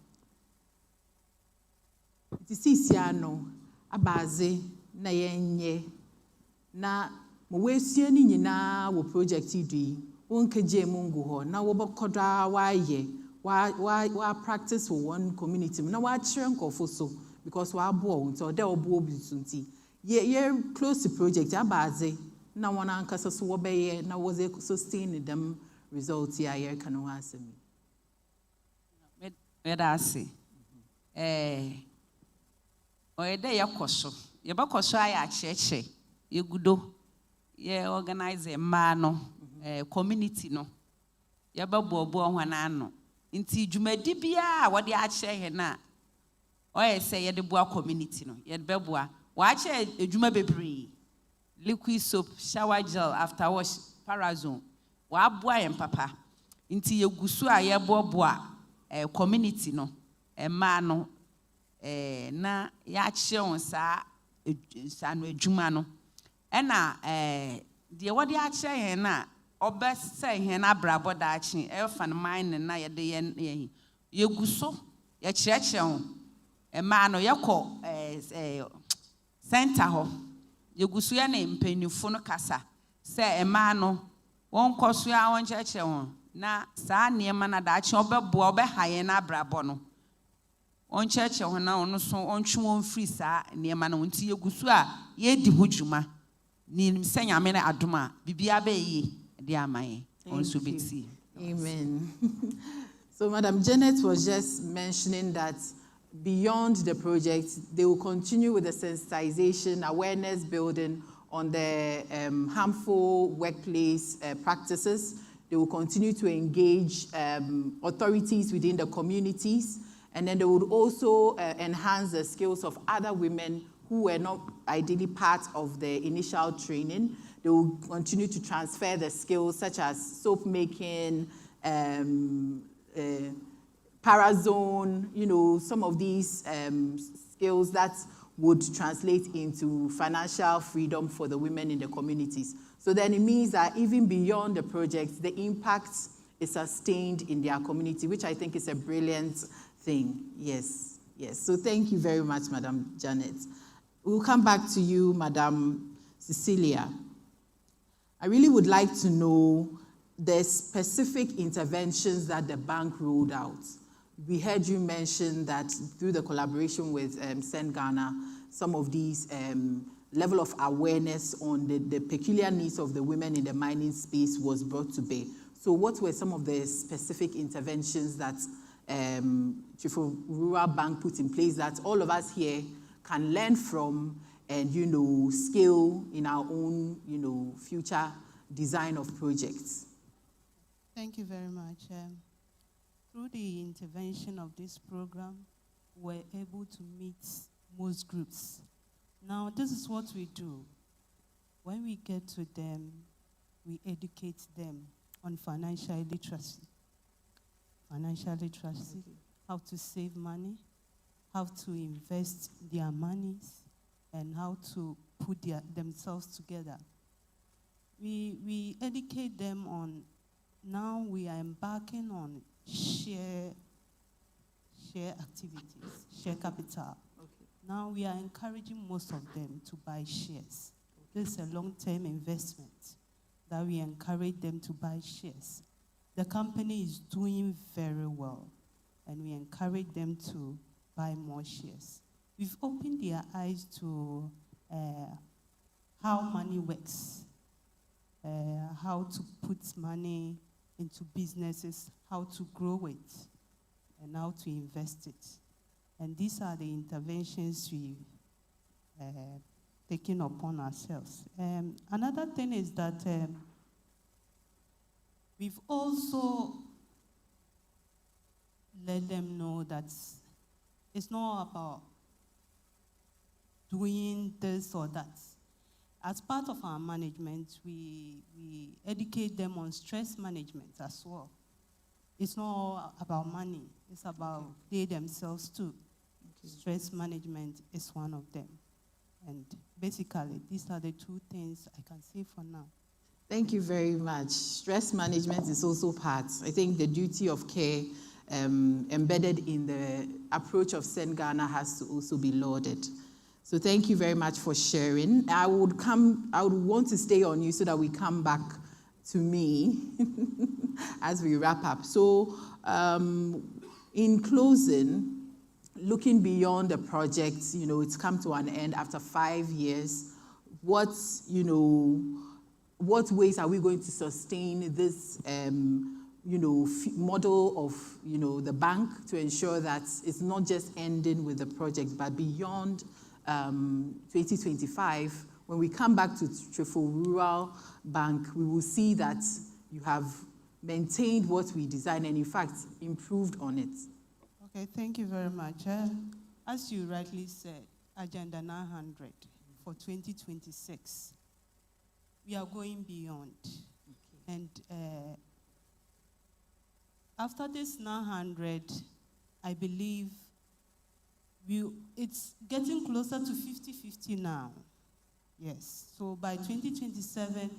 it is Siano, Abaze, na yenye, na mwesie ni nyina wo project yi wonkeje mungu ho na wo bokoda wa practice for one community na wa kire nkofo so because wa abo nti oda obo obisunti ye close to project Abaze na wana ankasa so wo beye na wo ze sustain them results ya ye kan ho asemi medase oyede yakoso yebakoso aya cheche yegudo ye organize ma no community no yebabobo hwana no nti dwumadi bia wode ache he na oye se yede boa community no yede beboa wa ache edwuma bebre liquid soap shower gel after wash parazone wa boa yem papa nti yegusu a yeboboa community no ma no na ya ache on sa no edwuma no ena de wode ache he na obese he na brabo da ache fan mine na ye de yeguso ye kireche ho ma no yekọ center ho yeguso ye na mpanifo no kasa se ma no won koso a won kireche ho na saa niema na da ache obeboa obehaye na brabo no on kireche ho na ono so ontwe won free saa niema na nti yeguso a ye di ho dwuma ni senya me na adoma bibia ba yi de amaye on so beti. Amen. So Madam Janet was just mentioning that beyond the project, they will continue with the sensitization, awareness building on the harmful workplace practices. They will continue to engage authorities within the communities, and then they would also enhance the skills of other women who were not ideally part of the initial training. They will continue to transfer the skills such as soap making, parazone, some of these skills that would translate into financial freedom for the women in the communities. So then it means that even beyond the project, the impact is sustained in their community, which I think is a brilliant thing. Yes, yes. So thank you very much, Madam Janet. We'll come back to you, Madam Cecilia. I really would like to know the specific interventions that the bank rolled out. We heard you mention that through the collaboration with Send Ghana, some of these level of awareness on the peculiar needs of the women in the mining space was brought to bear. So what were some of the specific interventions that Chifo Rural Bank put in place that all of us here can learn from and, scale in our own, future design of projects? Thank you very much. Through the intervention of this program, we're able to meet most groups. Now, this is what we do. When we get to them, we educate them on financial literacy. How to save money, how to invest their monies, and how to put themselves together. We educate them on, now we are embarking on share activities, share capital. Okay. Now we are encouraging most of them to buy shares. This is a long-term investment that we encourage them to buy shares. The company is doing very well, and we encourage them to buy more shares. We've opened their eyes to how money works, how to put money into businesses, how to grow it, and how to invest it. And these are the interventions we've taken upon ourselves. Another thing is that we've also let them know that it's not about doing this or that. As part of our management, we educate them on stress management as well. It's not about money, it's about they themselves too. Okay. Stress management is one of them. And basically, these are the two things I can say for now. Thank you very much. Stress management is also part. I think the duty of care embedded in the approach of Send Ghana has to also be lauded. So thank you very much for sharing. I would want to stay on you so that we come back to me as we wrap up. So in closing, looking beyond the project, it's come to an end after 5 years. What ways are we going to sustain this, model of, the bank to ensure that it's not just ending with the project, but beyond 2025, when we come back to Fair4All Bank, we will see that you have maintained what we designed and, in fact, improved on it. Okay, thank you very much. As you rightly said, Agenda 900 for 2026. We are going beyond. Okay. And after this 900, I believe it's getting closer to 50-50 now. Yes. So by 2027,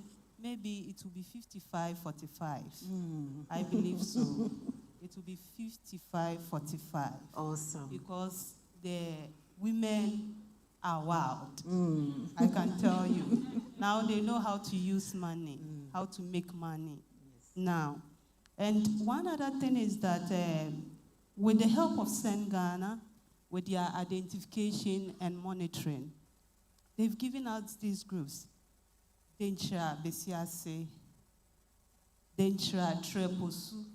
maybe it will be 55-45. I believe so. It will be 55-45. Awesome. Because the women are wild. I can tell you. Now they know how to use money, how to make money. Yes. Now, and one other thing is that with the help of Send Ghana, with their identification and monitoring, they've given out these groups. Dentra Besiase, Dentra Treposu,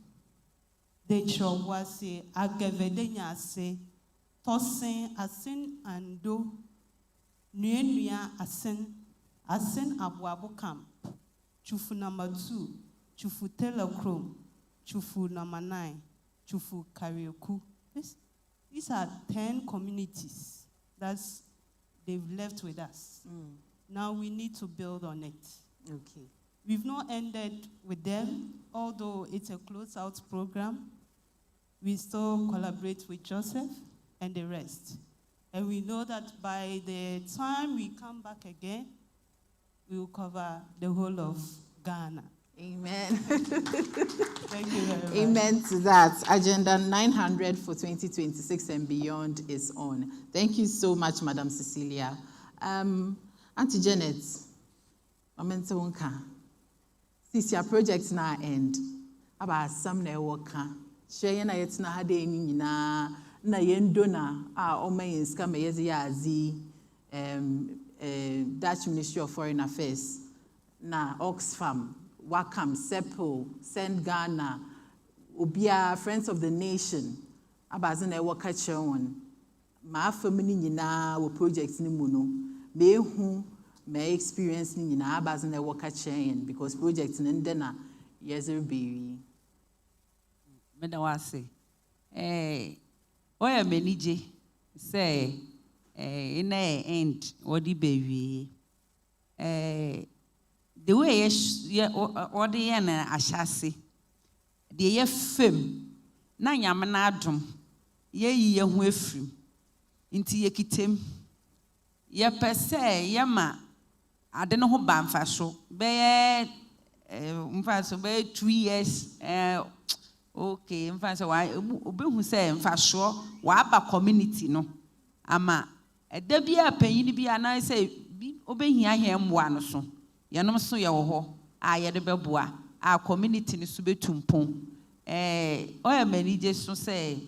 Dentra Wase, Agavedenya Se, Tosin Asin Ando, Nuenua Asin Abuabo Camp, Chufu number 2, Chufu Telechrome, Chufu number 9, Chufu Karioku. These are 10 communities that they've left with us. Now we need to build on it. Okay. We've not ended with them, although it's a close-out program. We still collaborate with Joseph and the rest. And we know that by the time we come back again, we will cover the whole of Ghana. Amen. Thank you very much. Amen to that. Agenda 900 for 2026 and beyond is on. Thank you so much, Madam Cecilia. Auntie Janet, Mamenta Wonka, since your project now end, about some na worker, share na yet na hade ni na yendona omen scam yazi Dutch Ministry of Foreign Affairs na Oxfam. Wakam, Sepo, Send Ghana, Ubia, Friends of the Nation, Abazan Ewaka Chewon, Ma family nina wo projects ni muno, me who may experience ni nina Abazan Ewaka Cheyen, because projects nindena yezer baby. Medawase. Oya menije, say, in a end, what the baby. The way or the end a chassis, the ye film, na yamanadum, ye wefrim, into ye kitim, ye per se, yama, I don't know who banfasho, be 2 years, okay, in fact, why, who say, fasho, waba community no, ama, a debia penny be and I say, obey him one so. Yanom so ye wo ho a ye de beboa a community ni so betumpon oya manije so say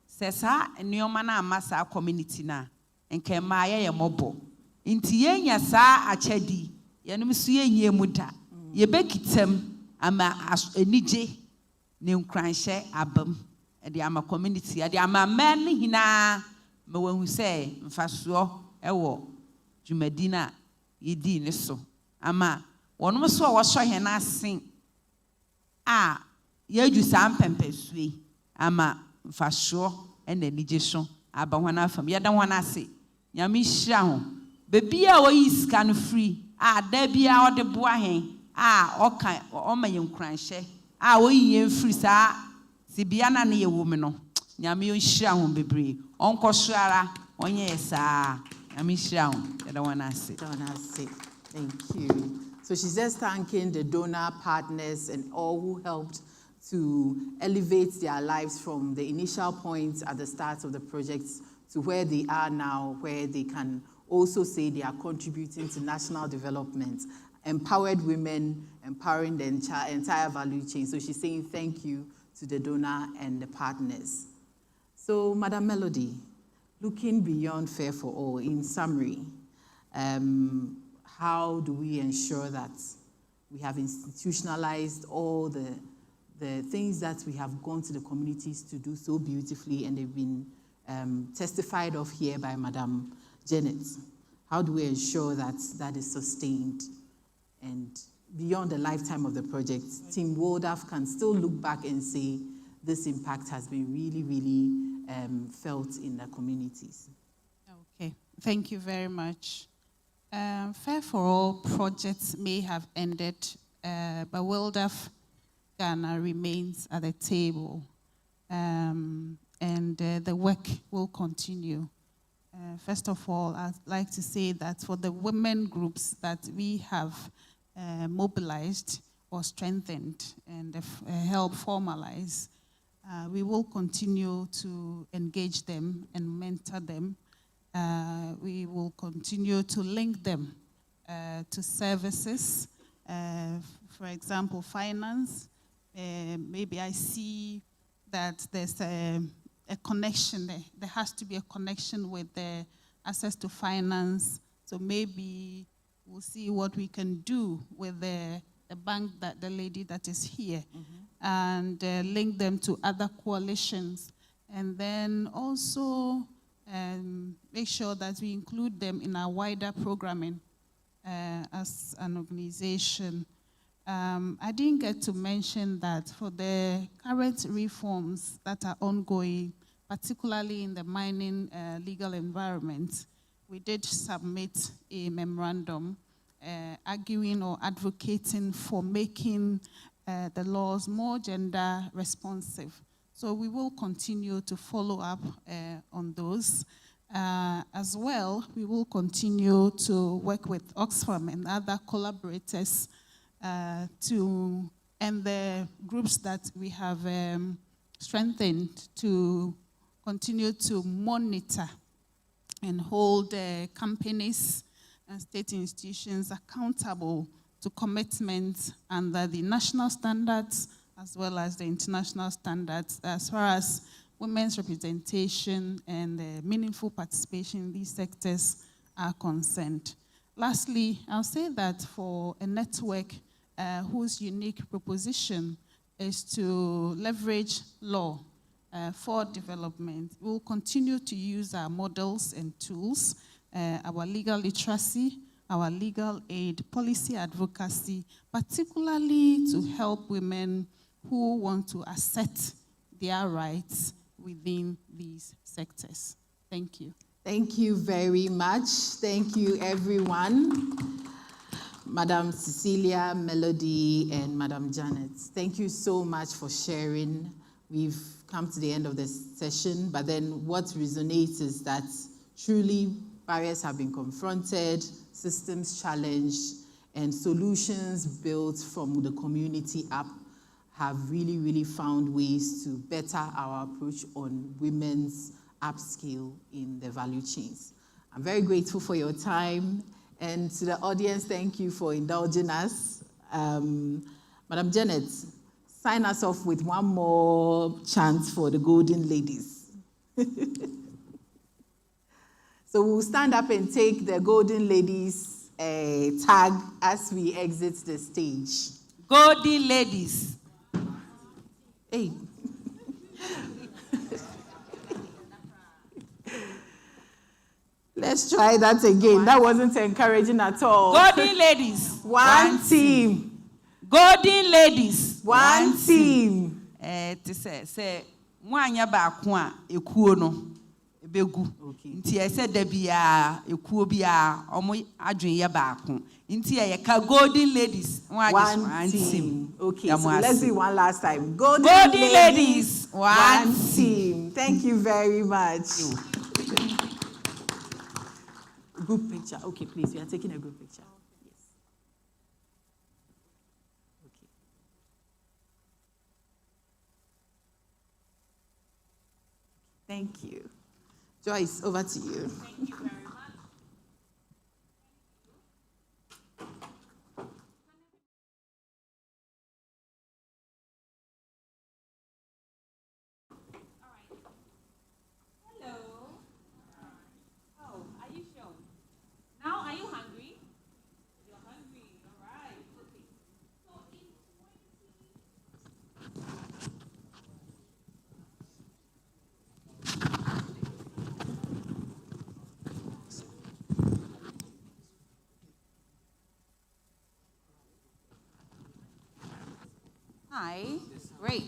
sa nneoma na amasa community na nke ma ye mobo nti yenya sa achadi yanom so yenye muda ye bekitam ama enije ne nkranhye abam de ama community de ama man hina me wahu say mfaso ewo djumadina yedi ne so ama wonom so wo he na asen a yeju sam pempesue ama mfaso ena nige so aba hona afam yeda hona ase nyame hira ho bebia wo yiska no free a da bia ode boa hen a oka o ma yenkranhye a wo yiye free sa sibia na ne ye wo me no nyame yo hira ho bebre onko so ara onye sa I don't want to say. Thank you. So she's just thanking the donor partners and all who helped to elevate their lives from the initial point at the start of the project to where they are now, where they can also say they are contributing to national development, empowered women, empowering the entire value chain. So she's saying thank you to the donor and the partners. So, Madam Melody, looking beyond Fair for All, in summary, how do we ensure that we have institutionalized all the things that we have gone to the communities to do so beautifully, and they've been testified of here by Madam Janet? How do we ensure that that is sustained? And beyond the lifetime of the project, Team WorldAF can still look back and say this impact has been really, really felt in the communities. Okay, thank you very much. Fair for All projects may have ended, but WorldAF Ghana remains at the table, and the work will continue. First of all, I'd like to say that for the women groups that we have mobilized or strengthened and helped formalize, we will continue to engage them and mentor them. We will continue to link them to services, for example, finance. Maybe I see that there's a connection there. There has to be a connection with the access to finance. So maybe we'll see what we can do with the bank, that the lady that is here, and link them to other coalitions. And then also make sure that we include them in our wider programming as an organization. I didn't get to mention that for the current reforms that are ongoing, particularly in the mining legal environment, we did submit a memorandum arguing or advocating for making the laws more gender responsive. So we will continue to follow up on those. As well, we will continue to work with Oxfam and other collaborators and the groups that we have strengthened to continue to monitor and hold companies and state institutions accountable to commitments under the national standards as well as the international standards as far as women's representation and meaningful participation in these sectors are concerned. Lastly, I'll say that for a network whose unique proposition is to leverage law for development, we'll continue to use our models and tools, our legal literacy, our legal aid, policy advocacy, particularly to help women who want to assert their rights within these sectors. Thank you. Thank you very much. Thank you, everyone. Madam Cecilia, Melody, and Madam Janet, thank you so much for sharing. We've come to the end of this session, but then what resonates is that truly barriers have been confronted, systems challenged, and solutions built from the community up have really, really found ways to better our approach on women's upskill in the value chains. I'm very grateful for your time. And to the audience, thank you for indulging us. Madam Janet, sign us off with one more chant for the Golden Ladies. So we'll stand up and take the Golden Ladies tag as we exit the stage. Golden Ladies. Hey. Let's try that again. That wasn't encouraging at all. Golden Ladies. One team. Golden Ladies. One team. To say, mwanya ba kwa ekuo no ebegu. Nti ese da bia ekuo bia omo adwen ye ba ko. Nti ye ka Golden Ladies. One team. Okay, so let's do one last time. Golden Ladies. One team. Thank you very much. Group picture. Okay, please, we are taking a group picture. Yes. Okay. Thank you. Joyce, over to you. Thank you very much. Now, are you hungry? You're hungry, all right. Okay. So Hi, great.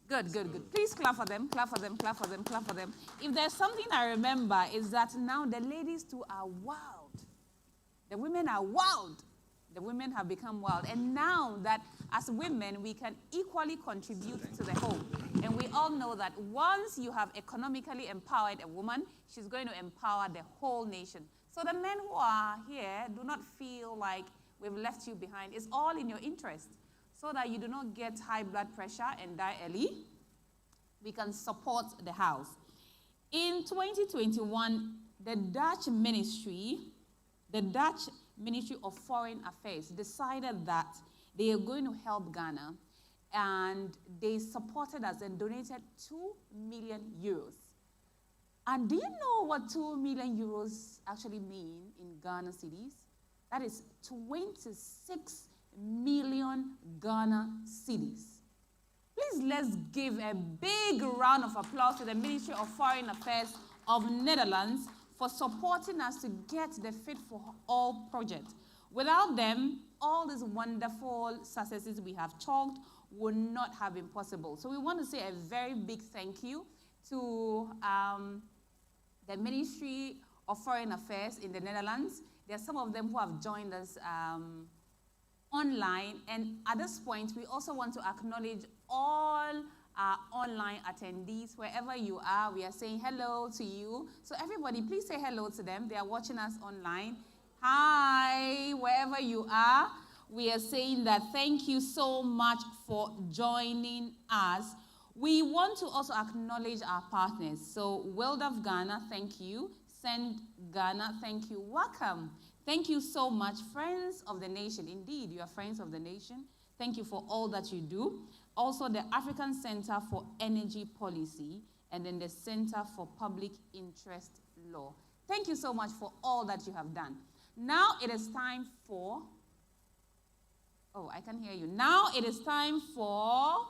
Good, good, good. Please clap for them, clap for them, clap for them, clap for them. If there's something I remember is that now the ladies too are wild. The women are wild. The women have become wild. And now that as women, we can equally contribute to the home. And we all know that once you have economically empowered a woman, she's going to empower the whole nation. So the men who are here, do not feel like we've left you behind. It's all in your interest so that you do not get high blood pressure and die early. We can support the house. In 2021, the Dutch Ministry of Foreign Affairs decided that they are going to help Ghana, and they supported us and donated 2 million euros. And do you know what 2 million euros actually mean in Ghana cedis? That is 26 million Ghana cedis. Please let's give a big round of applause to the Ministry of Foreign Affairs of Netherlands for supporting us to get the Fit for All project. Without them, all these wonderful successes we have chalked would not have been possible. So we want to say a very big thank you to the Ministry of Foreign Affairs in the Netherlands. There are some of them who have joined us online. And at this point, we also want to acknowledge all our online attendees. Wherever you are, we are saying hello to you. So everybody, please say hello to them. They are watching us online. Hi, wherever you are. We are saying that thank you so much for joining us. We want to also acknowledge our partners. So World of Ghana, thank you. Send Ghana, thank you. Welcome. Thank you so much. Friends of the Nation. Indeed, you are friends of the nation. Thank you for all that you do. Also, the African Center for Energy Policy, and then the Center for Public Interest Law. Thank you so much for all that you have done. Now it is time for... Oh, I can hear you. Now it is time for...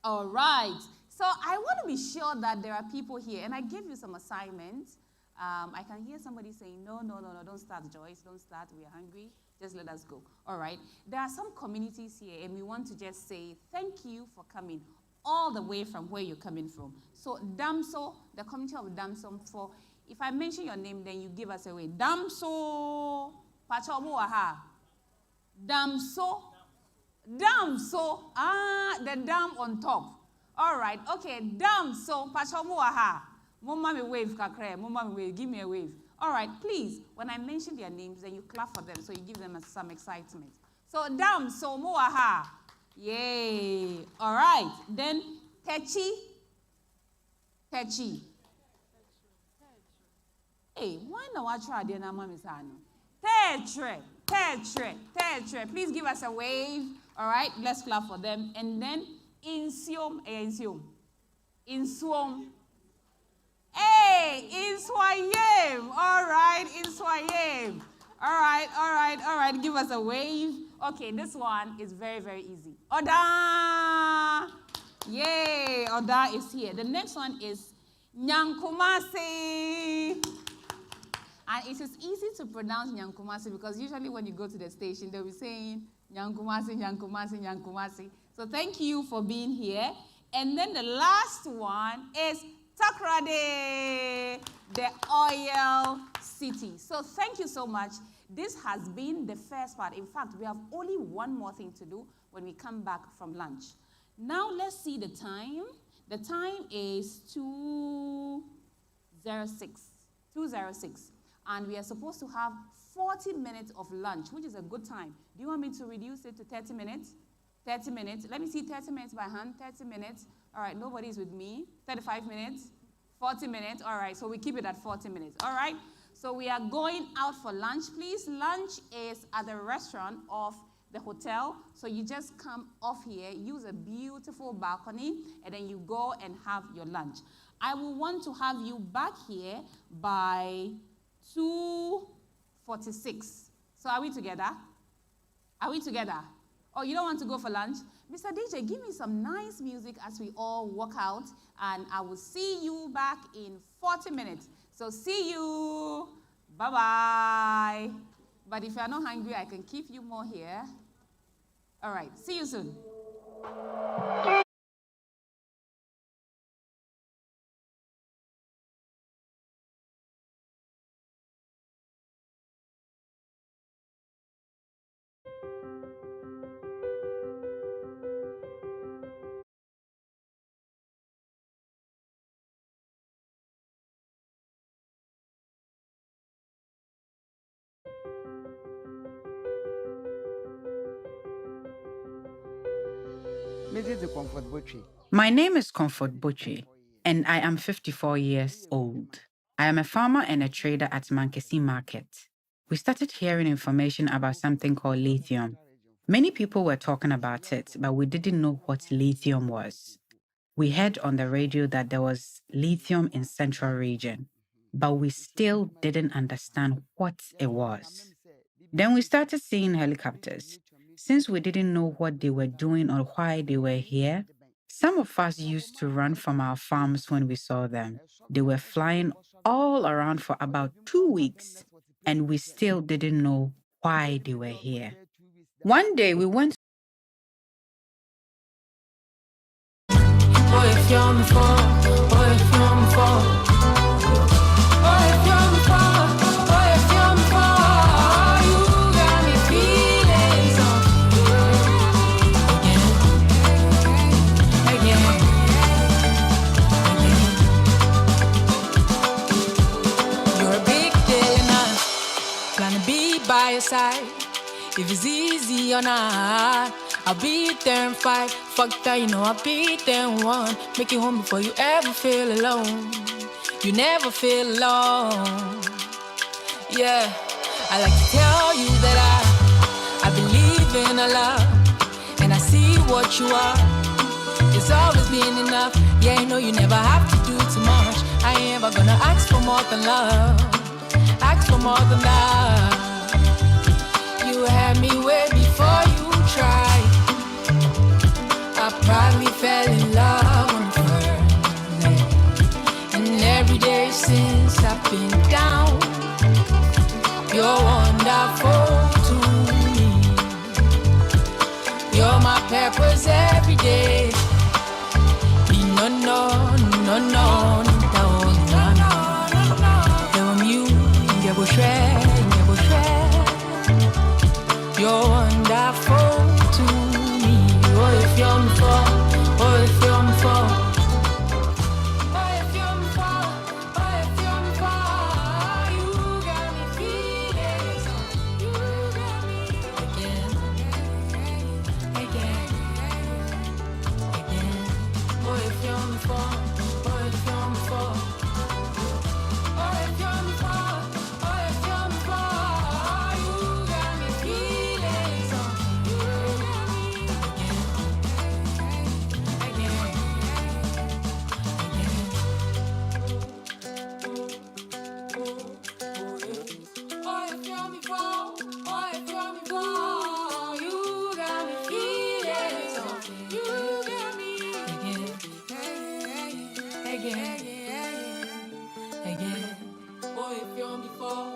All right. So I want to be sure that there are people here, and I gave you some assignments. I can hear somebody saying, no, don't start, Joyce. Don't start. We are hungry. Just let us go. All right. There are some communities here, and we want to just say thank you for coming all the way from where you're coming from. So Damso, the community of Damso, for if I mention your name, then you give us away. Damso, Pachobu aha. Damso, the dam on top. All right. Okay. Damso, Pachobu aha. Mama me wave kakre. Mama me wave. Give me a wave. All right, please, when I mention their names, then you clap for them, so you give them some excitement. So, Damso, Moaha. Yay. All right. Then, Techi. Hey, why not I try the name Tetre. Please give us a wave. All right, let's clap for them. And then, Insiom. Hey, Inswayem. All right, Inswayem. All right. Give us a wave. Okay, this one is very, very easy. Oda. Yay, Oda is here. The next one is Nyankumasi. And it is easy to pronounce Nyankumasi because usually when you go to the station, they'll be saying Nyankumasi. So thank you for being here. And then the last one is Takrade, the oil city. So thank you so much. This has been the first part. In fact, we have only one more thing to do when we come back from lunch. Now let's see the time. The time is 2:06. and we are supposed to have 40 minutes of lunch, which is a good time. Do you want me to reduce it to 30 minutes? 30 minutes. Let me see 30 minutes by hand. 30 minutes. All right, nobody's with me. 35 minutes. 40 minutes. All right, so we keep it at 40 minutes. All right, so we are going out for lunch, please. Lunch is at the restaurant of the hotel. So you just come off here, use a beautiful balcony, and then you go and have your lunch. I will want to have you back here by 2:46. So are we together? Are we together? Oh, you don't want to go for lunch? Mr. DJ, give me some nice music as we all walk out, and I will see you back in 40 minutes. So see you. Bye-bye. But if you're not hungry, I can keep you more here. All right, see you soon. My name is Comfort Butchie, and I am 54 years old. I am a farmer and a trader at Mankesi Market. We started hearing information about something called lithium. Many people were talking about it, but we didn't know what lithium was. We heard on the radio that there was lithium in Central Region, but we still didn't understand what it was. Then we started seeing helicopters. Since we didn't know what they were doing or why they were here, some of us used to run from our farms when we saw them. They were flying all around for about 2 weeks, and we still didn't know why they were here. One day we went by your side. If it's easy or not, I'll be there and fight. Fuck that, you know I'll be there and one. Make it home before you ever feel alone. You never feel alone. Yeah, I like to tell you that I believe in a love, and I see what you are. It's always been enough. Yeah, I know you never have to do too much. I ain't ever gonna ask for more than love. Ask for more than love. You had me way before you tried. I probably fell in love on the first day. And every day since I've been down, you're wonderful to me. You're my purpose every day. No, no, no, no, no, no, no. You shred. You're wonderful to me. Oh, if you're me for, oh, if you're me for, oh, if you're me for, oh, if you're me for, you got me feeling so, you got me again. Oh, if you're me for, oh, if you're me for, oh, if you're me for, oh, if you're me for, you got me feeling so, you got me again. Oh, if you're me for, oh, if you're me for, you got me feeling so, you got me again. Oh, if you're me for.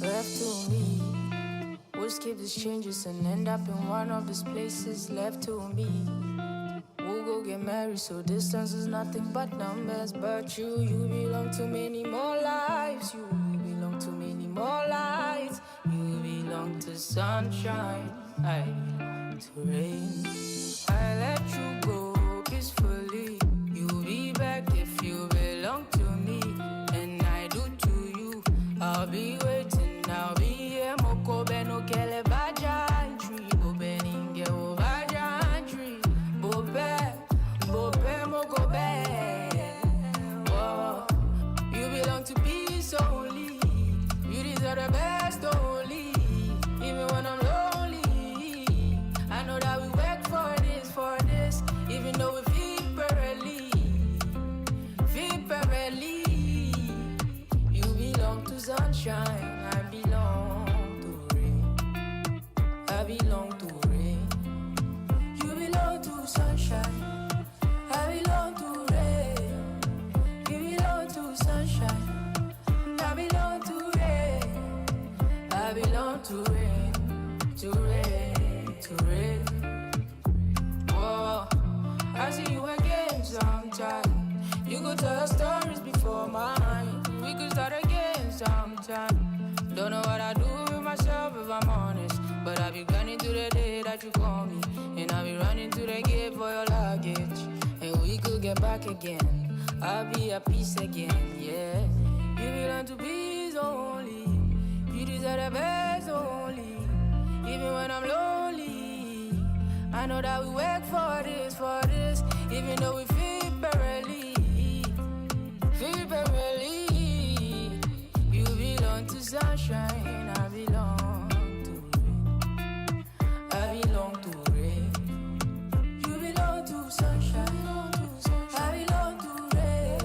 Left to me, we'll skip these changes and end up in one of these places. Left to me, we'll go get married, so distance is nothing but numbers. But you belong to many more lives. You belong to many more lights. You belong to sunshine. I belong to rain. I let you go peacefully. You'll be back if you belong to me. And I do to you. I'll be waiting, I'll be here. Moko beno kele bajan tree. Bobeninge o bajan tree. Bobe moko be. Oh, you belong to peace only. You deserve the best only. Even when I'm lonely, I know that we work for this. Even though we feel barely. You belong to sunshine, I belong to rain. I belong to rain. You belong to sunshine, I belong to rain. You belong to sunshine, I belong to rain. I belong to rain, to rain, to rain. Oh, I see you again sometime. You could tell stories before mine. We could start again sometime. Don't know what I do with myself if I'm honest. But I be running to the day that you call me. And I be running to the gate for your luggage. And we could get back again. I'll be at peace again, yeah. You belong to peace only. You deserve the best only. Even when I'm lonely, I know that we work for this. Even though we feel barely. You belong to sunshine, I belong to rain. I belong to rain. You belong to sunshine, I belong to rain.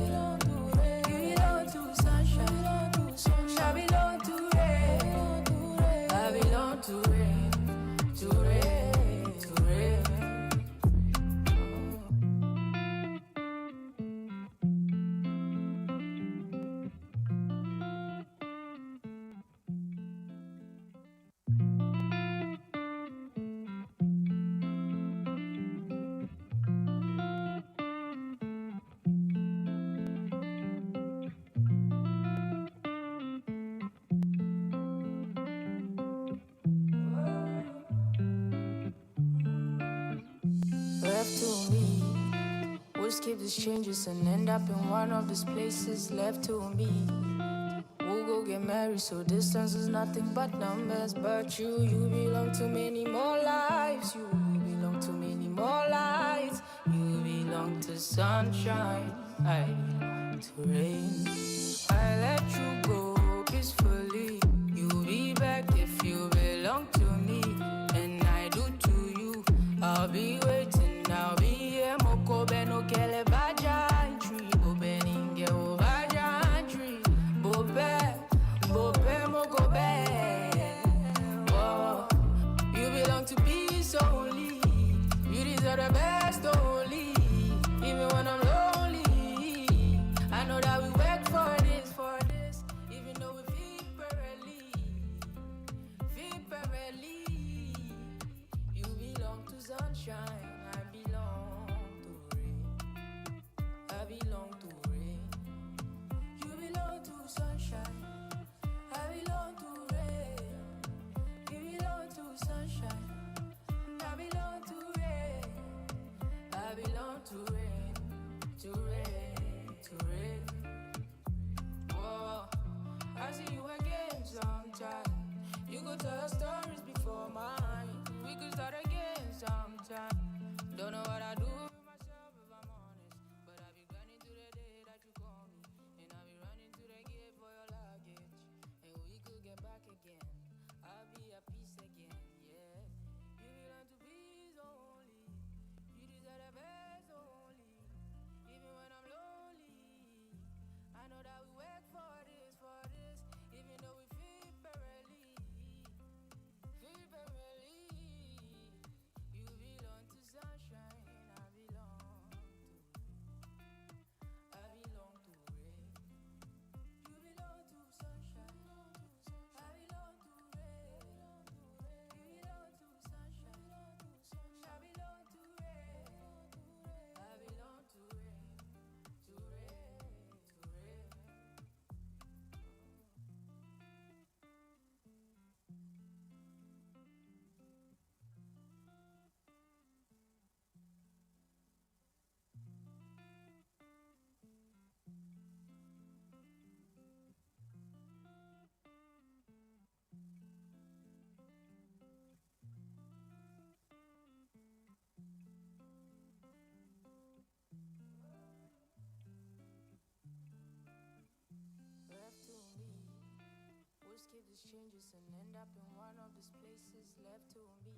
You belong to sunshine, I belong to rain. I belong to rain, to rain, to rain. Left to me, we'll skip these changes and end up in one of these places. Left to me, we'll go get married, so distance is nothing but numbers. But you belong to many more lives. You belong to many more lights. You belong to sunshine, I belong to rain. I let you go peacefully. You'll be back if you belong to me. And I do to you. I'll be waiting, I'll be here. Moko beno kele bajan tree. Bobeninge o bajan tree. Bobe moko be. Oh, you belong to peace only. You deserve the best only. Even when I'm lonely, I know that we work for this. Even though we feel barely. You belong to sunshine, I belong to rain. I belong to rain. You belong to sunshine, I belong to rain. You belong to sunshine, I belong to rain. I belong to rain, to rain, to rain. Oh, I see you again sometime. You could tell stories before mine. We could start again sometime. skip these changes and end up in one of these places left to me.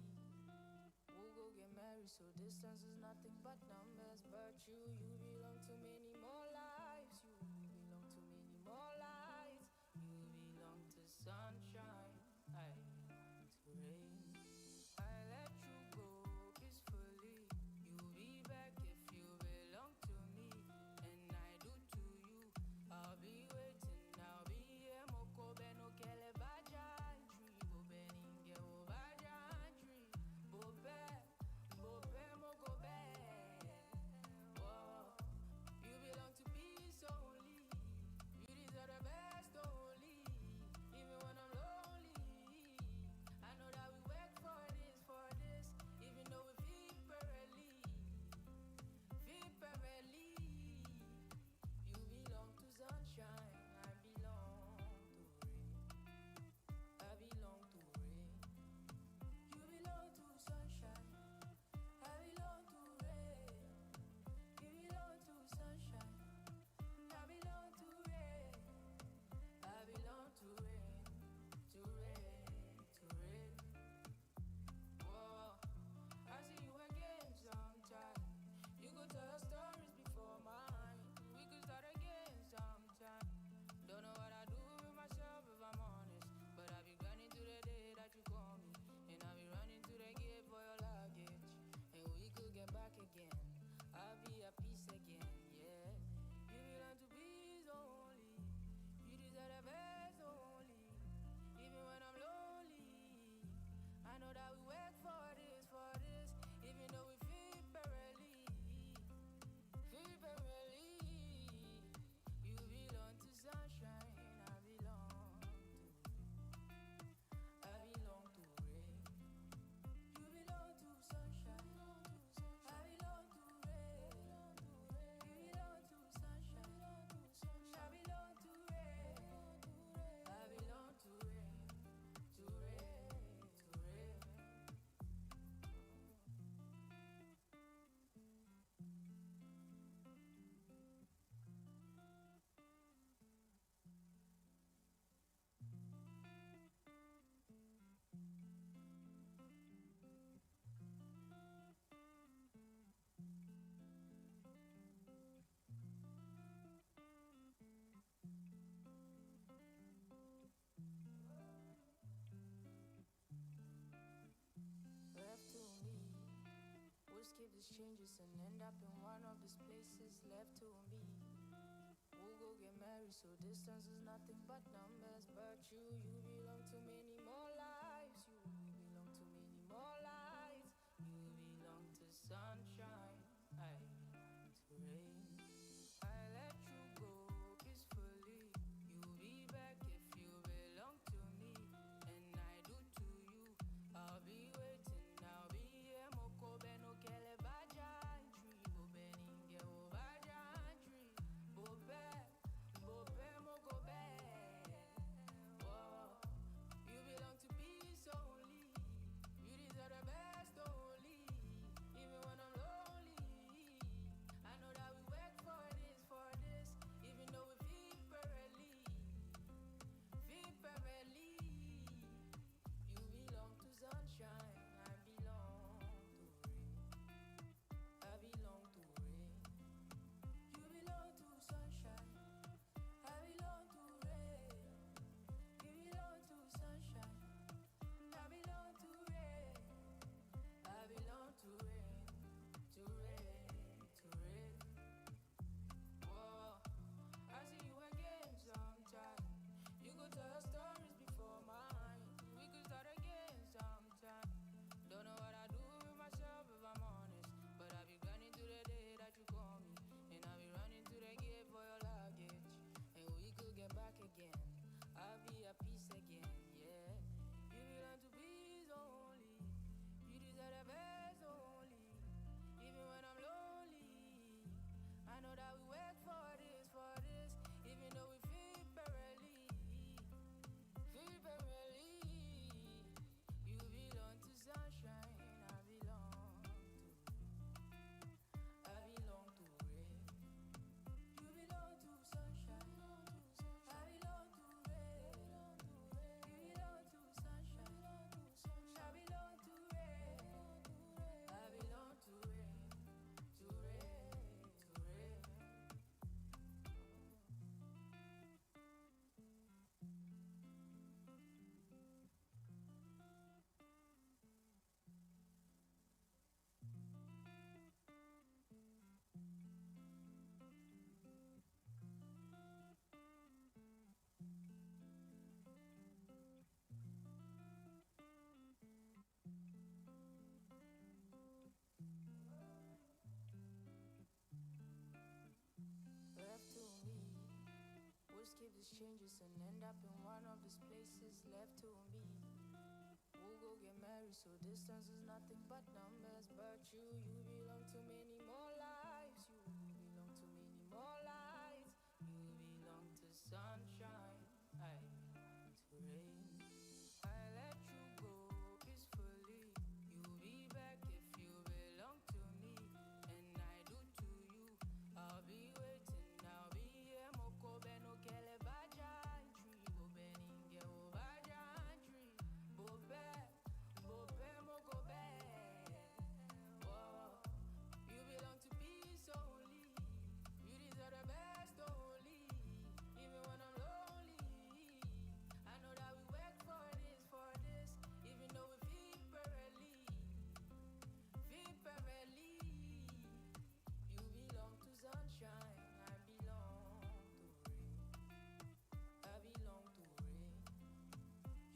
We'll go get married, so distance is nothing but numbers. But you belong to many more lives. You belong to many more lights. You belong to sunshine, to rain. I let you go peacefully. You'll be back if you belong to me, and I do to you. I'll be waiting, I'll be here. Moko beno kele bajan tree, bobe ninge o bajan tree, bobe moko be. Oh, you belong to peace only. You deserve the best only. Even when I'm lonely, I know that we work for this. Even though we feel perfectly. You belong to sunshine, I belong to rain. I belong to rain. You belong to sunshine, I belong to rain. You belong to sunshine, I belong to rain. I belong to rain, to rain, to rain. Whoa, I see you again sometime. You could tell stories before mine. We could start again sometime. Don't know what I do with myself if I'm honest, but I be running to the day that you call me, and I be running to the gate for your luggage, and we could get back again. I'll be at peace again, yeah. You belong to peace only. You deserve the best only. Even when I'm lonely, I know that we work for this. Even though we feel barely. You belong to sunshine, I belong to rain. You belong to sunshine, I belong to rain. You belong to sunshine, I belong to rain. I belong to rain, to rain, to rain. Left to me, we'll skip these changes and end up in one of these places left to me. We'll go get married, so distance is nothing but numbers. But you belong to many more lives. You belong to many more lights. You belong to sunshine, to rain. I let you go peacefully. You'll be back if you belong to me, and I do to you. I'll be waiting, I'll be here. Moko beno kele bajan tree, bobe ninge o bajan tree, bobe moko be. Oh, you these changes and end up in one of these places left to me. We'll go get married, so distance is nothing but numbers. But you belong to many more lives. You belong to many more lights. You belong to sunshine. I belong to rain. I let you go peacefully. You'll be back if you belong to me. And I do to you. I'll be waiting. I'll be here. Moko beno kele bajan tree. Go beninge o bajan tree. Bobe, bobe moko be. Whoa. You belong to peace only. You deserve the best only. Even when I'm lonely, I know that we work for this. Even though we feel perfectly. You belong to sunshine. I belong to rain. I belong to rain.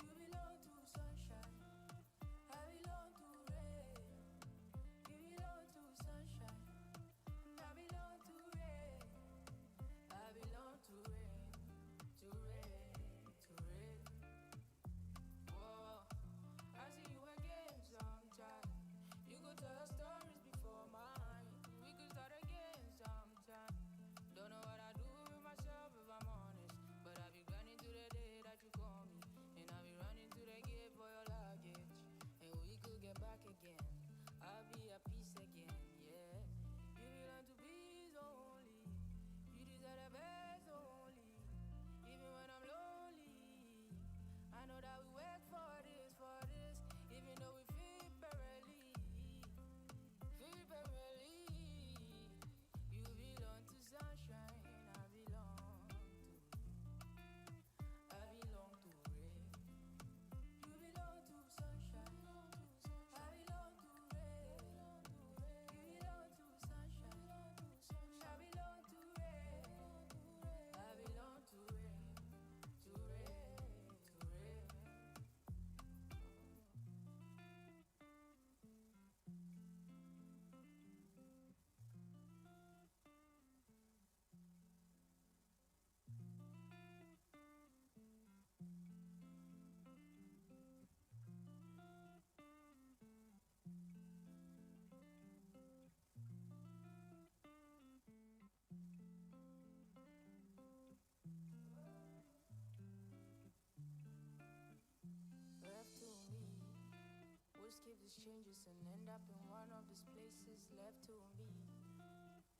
You belong to sunshine. I belong to rain. You belong to sunshine. I belong to rain. I belong to rain. To rain. To rain. Whoa. I see you again sometime. You could tell your stories before mine. We could start again sometime. Don't know what I do with myself if I'm honest. But I be running to the day that you call me. And I be running to the gate for your luggage. And we could get back again. I'll be at peace again, yeah. You belong to peace only. You deserve the best only. Even when I'm lonely, I know that we work for this. Even though we feel barely. You belong to sunshine. I belong to rain. You belong to sunshine. I belong to rain. You belong to sunshine. I belong to rain. I belong to rain. To rain. To rain. Left to me. We'll skip these changes and end up in one of these places left to me.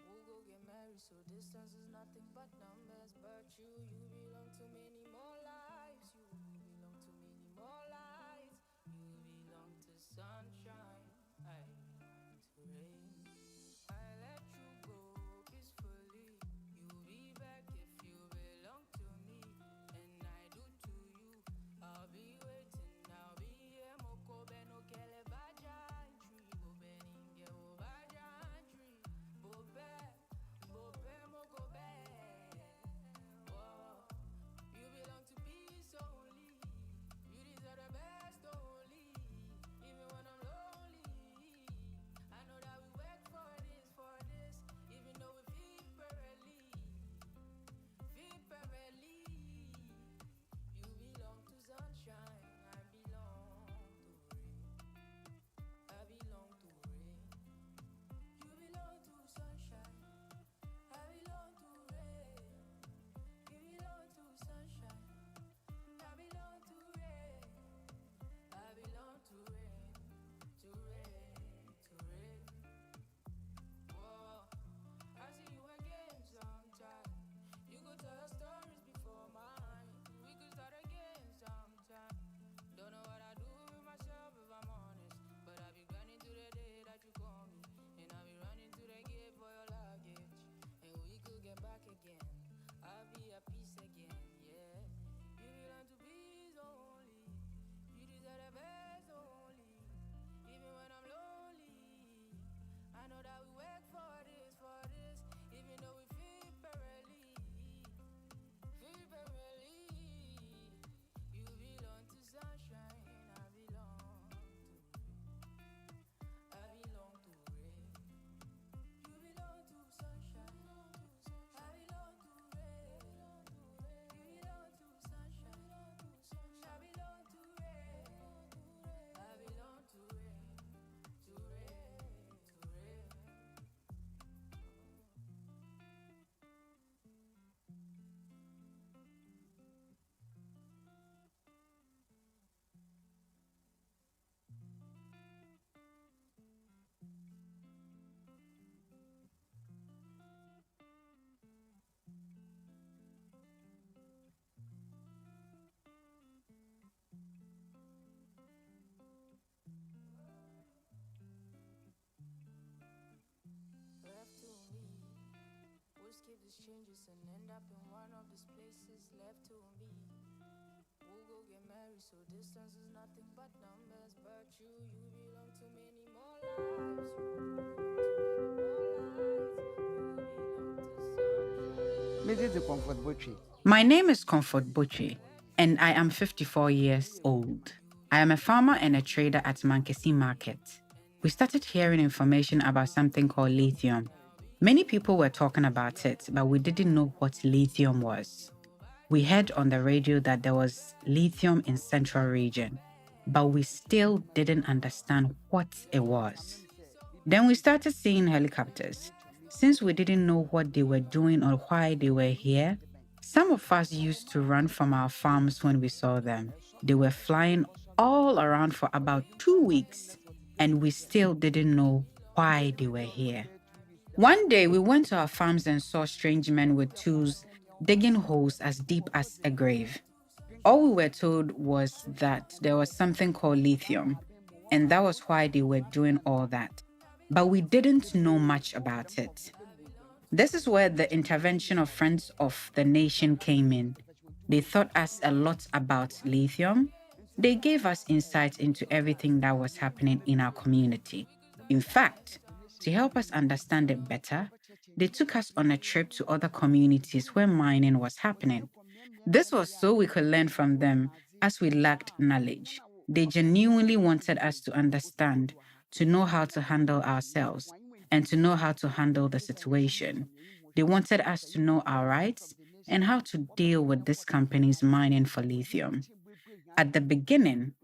We'll go get married, so distance is nothing but numbers. But you belong to many more lives. You belong to many more lights. You belong to sunshine. I belong to rain. I let you go peacefully. You'll be back if you belong to me. And I do to you. I'll be waiting. I'll be here. Moko beno kele bajan tree. Go beninge o bajan tree. Bobe, bobe moko be. Whoa. You belong to escape these changes and end up in one of these places left to me. We'll go get married, so distance is nothing but numbers. But you belong to many more lives. My name is Comfort Butchie, and I am 54 years old. I am a farmer and a trader at Mankesi Market. We started hearing information about something called lithium. Many people were talking about it, but we didn't know what lithium was. We heard on the radio that there was lithium in Central Region, but we still didn't understand what it was. Then we started seeing helicopters. Since we didn't know what they were doing or why they were here, some of us used to run from our farms when we saw them. They were flying all around for about 2 weeks, and we still didn't know why they were here. One day, we went to our farms and saw strange men with tools digging holes as deep as a grave. All we were told was that there was something called lithium, and that was why they were doing all that. But we didn't know much about it. This is where the intervention of Friends of the Nation came in. They taught us a lot about lithium. They gave us insight into everything that was happening in our community. In fact, to help us understand it better, they took us on a trip to other communities where mining was happening. This was so we could learn from them as we lacked knowledge. They genuinely wanted us to understand, to know how to handle ourselves, and to know how to handle the situation. They wanted us to know our rights and how to deal with this company's mining for lithium. At the beginning,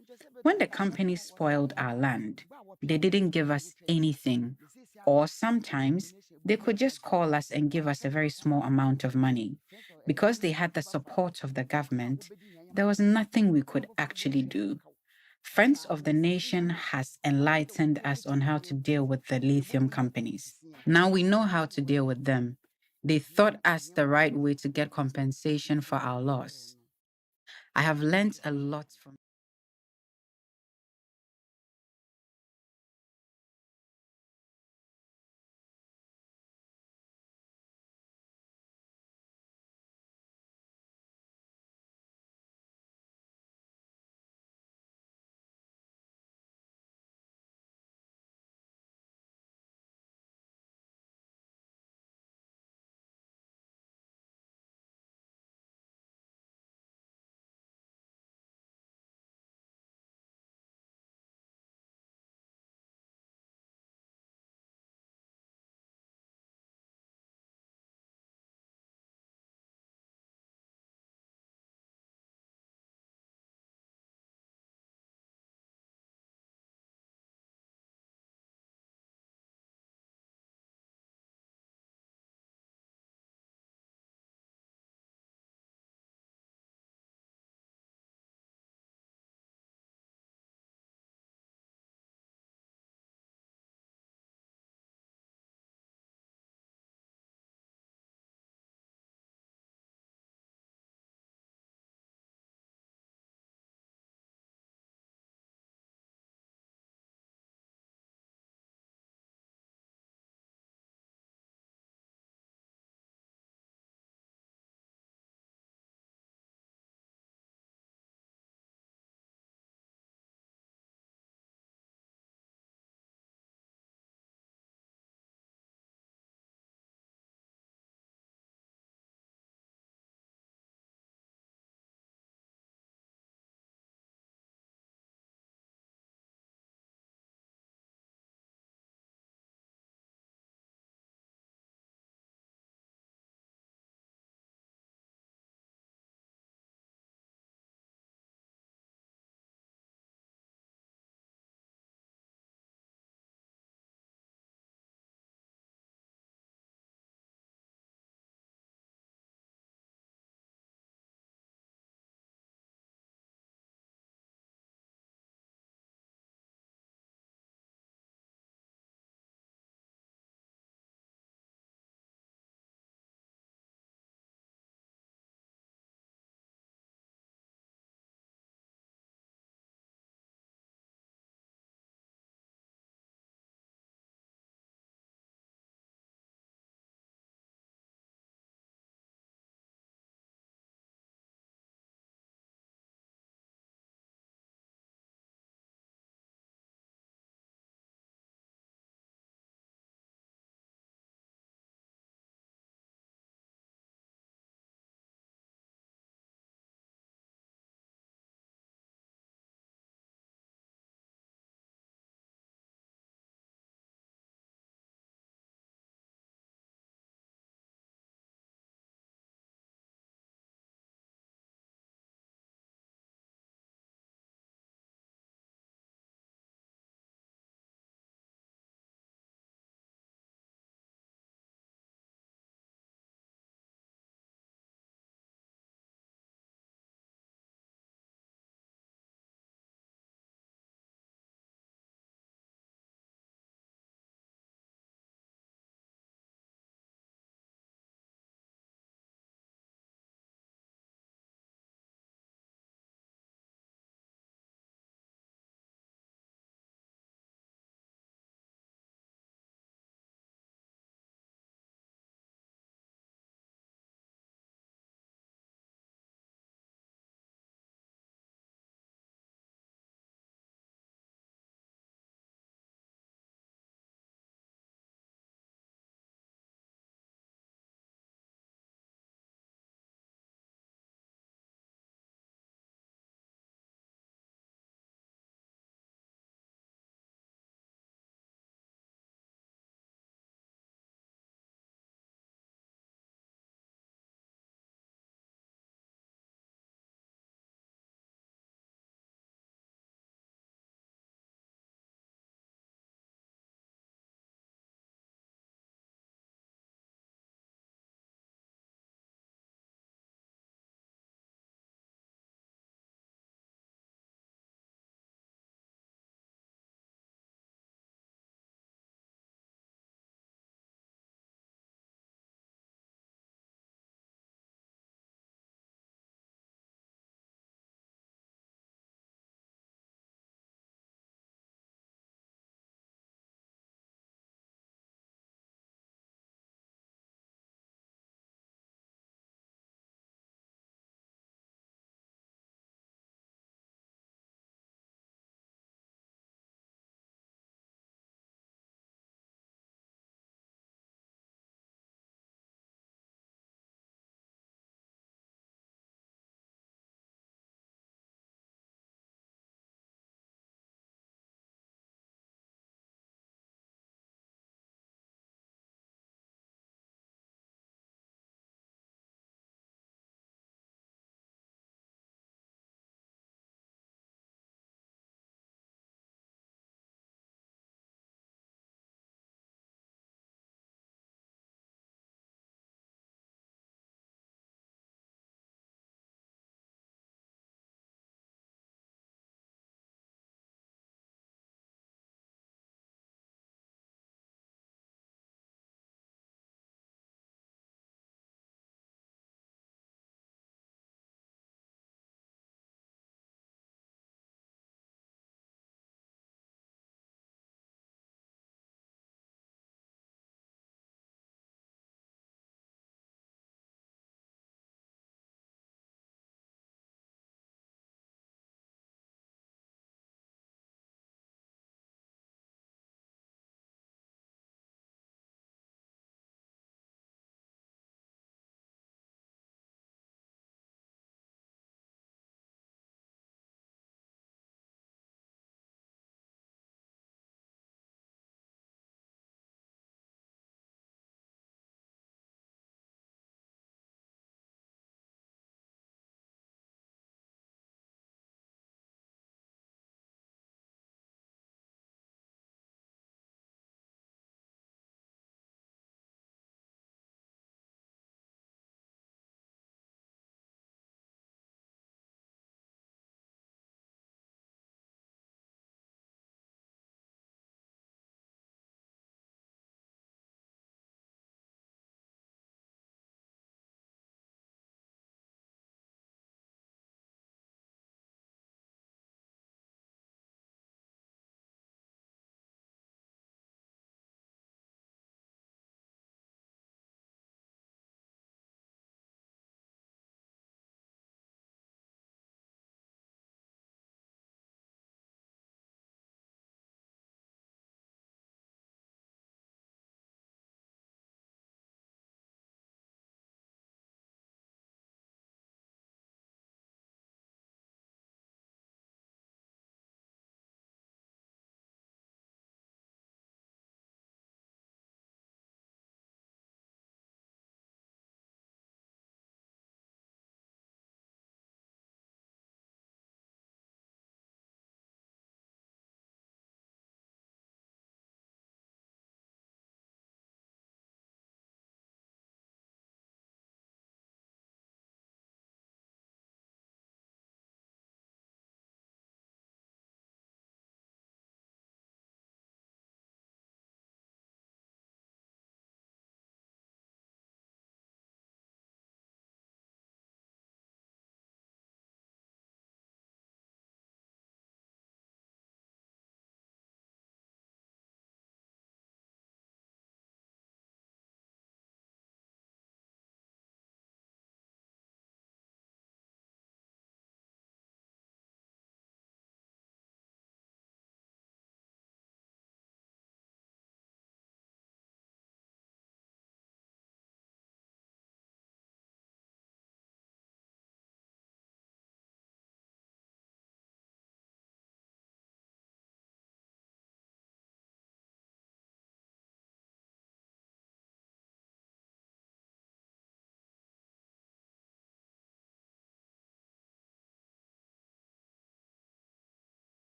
when the company spoiled our land, they didn't give us anything, or sometimes they could just call us and give us a very small amount of money. Because they had the support of the government, there was nothing we could actually do. Friends of the Nation has enlightened us on how to deal with the lithium companies. Now we know how to deal with them. They taught us the right way to get compensation for our loss. I have learned a lot from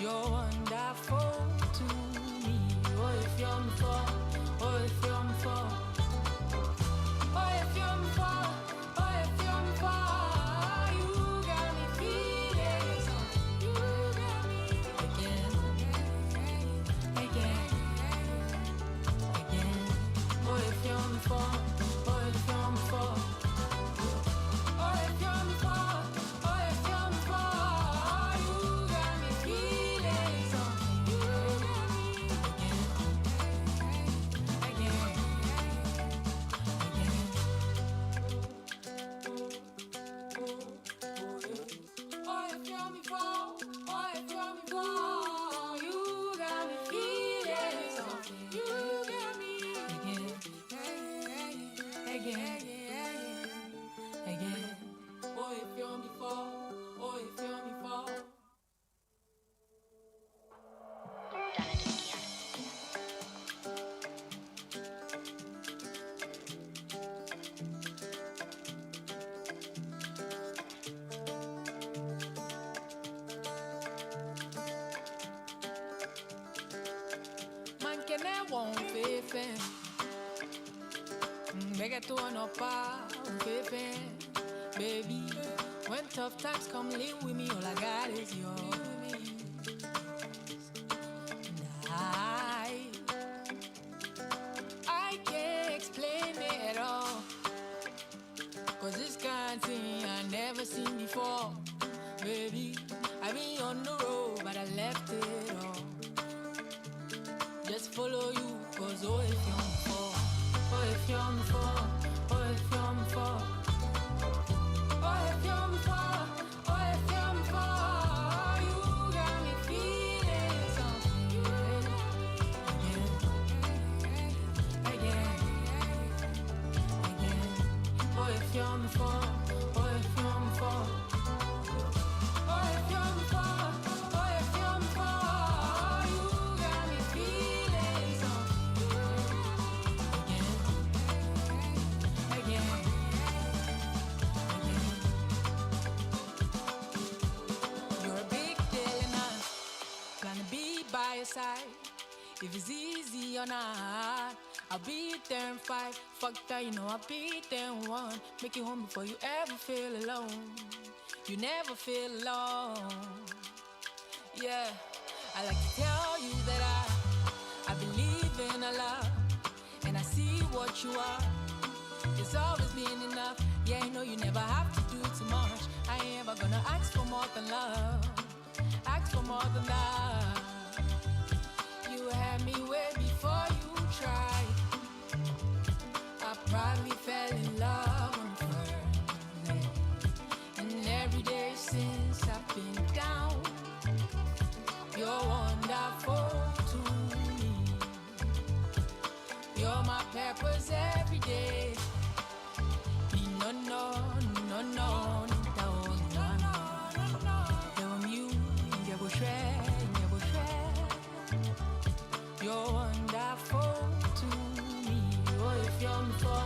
You're wonderful to me. Oh, if you're me for, oh, if you're me for, oh, if you're me for, oh, if you're me for, you got me feeling so. You got me again, again, again. Oh, if you're me for, oh, if you're me for. Oh, if you're me for, oh, if you're me for, you got me feeling so. You got me again, again, again. Oh, if you're me for, oh, if you're me for, you got me feeling so. You got me again, again, again. Oh, if you're me for, oh, if you're me for. Man can I won't faith in. Make it to an upper faith in. Baby, when tough times come, live with me. All I got is yours. And I can't explain it at all. Cause this kind of thing I never seen before. Baby, I've been on the road, but I left it all. Just follow you, cause oh, if you're me for, oh, if you're me for, oh, if you're me for. Oh, if you're me for, oh, if you're me for, you got me feeling something. Again, again, again. Oh, if you're me for, oh, if you're me for. Oh, if you're me for, oh, if you're me for, you got me feeling something. Again, again. You're a big deal and I'm gonna be by your side. If it's easy or not, I'll be there and fight. Fuck that, you know I'll be there and one. Make you home before you ever feel alone. You never feel alone. Yeah, I like to tell you that I believe in a love, and I see what you are. It's always been enough. Yeah, I know you never have to do too much. I ain't ever gonna ask for more than love. Ask for more than that. You had me way before you tried. I probably fell in love on the first night. And every day since I've been down, you're wonderful to me. You're my purpose every day. No, no, no, no, no, no, no. You, you will shred, you will shred. You're wonderful to me. Oh, if you're me for,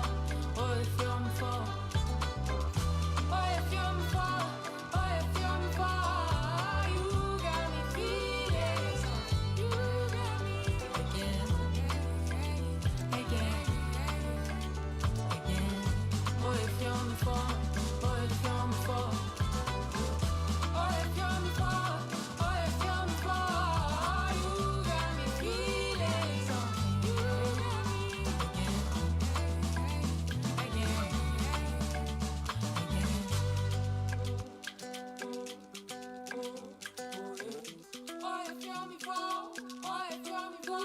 oh, if you're me for. Oh, if you're me for, oh, if you're me for. You got me feeling so. You got me again, again, again. Oh, if you're me for, oh, if you're me for. Oh, if you're me for, oh, if you're me for. You got me feeling so. You got me again, again, again. Oh, if you're me for, oh, if you're me for.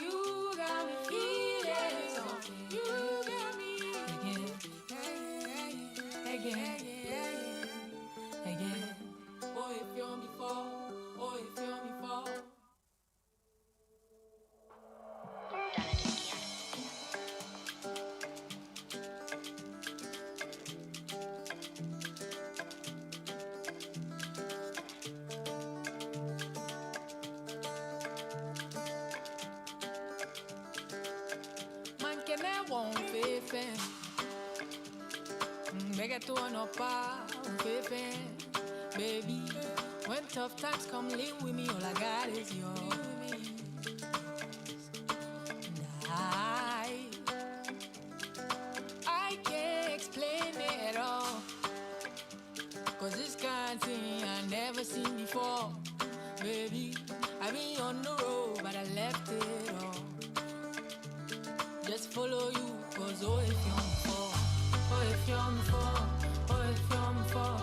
You got me feeling so. You got me again, again, again. Oh, if you're me for, oh, if you're me for. Man, can I won't faith in. Make it to an upper faith in. Baby, When tough times come, live with me. All I got is yours. I can't explain it all, 'cause this kind of thing I never seen before. Baby, I've been on the road, but I left it all. Just follow you, 'cause oh, if you're me for, oh, if you're me for, oh, if you're me for,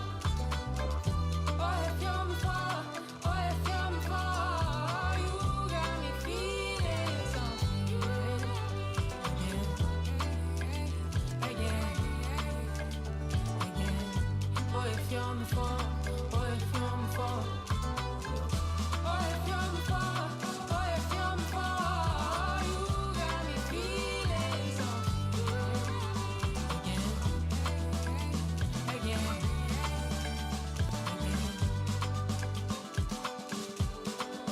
oh, if you're me for, oh, if you're me for, you got me feeling something again. Oh, if you're me for, oh, if you're me for, oh, if you're me for, oh, if you're me for, you got me feeling something again.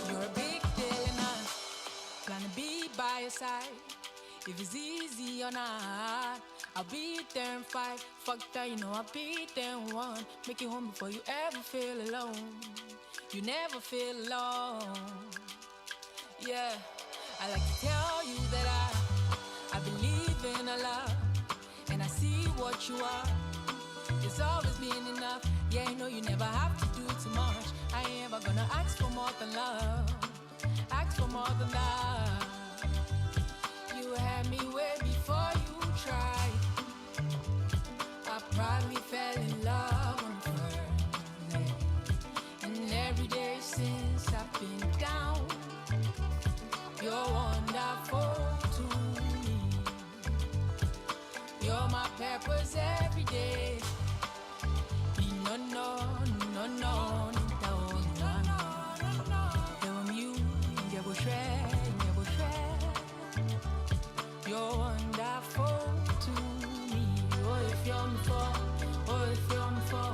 You're a big deal and I plan to be by your side. If it's easy or not, I'll be there and fight. Fuck that, you know I'll be there and one. Make it home before you ever feel alone. You never feel alone. Yeah, I like to tell you that I believe in a love, and I see what you are. It's always been enough. Yeah, I know you never have to do too much. I ain't ever gonna ask for more than love. Ask for more than love. You had me way before you tried. I probably fell in love on first day. And every day since I've been down, you're wonderful to me. You're my purpose every day. No, no, no, no, no, no, no. You're wonderful to me. Oh, if you're me for, oh, if you're me for,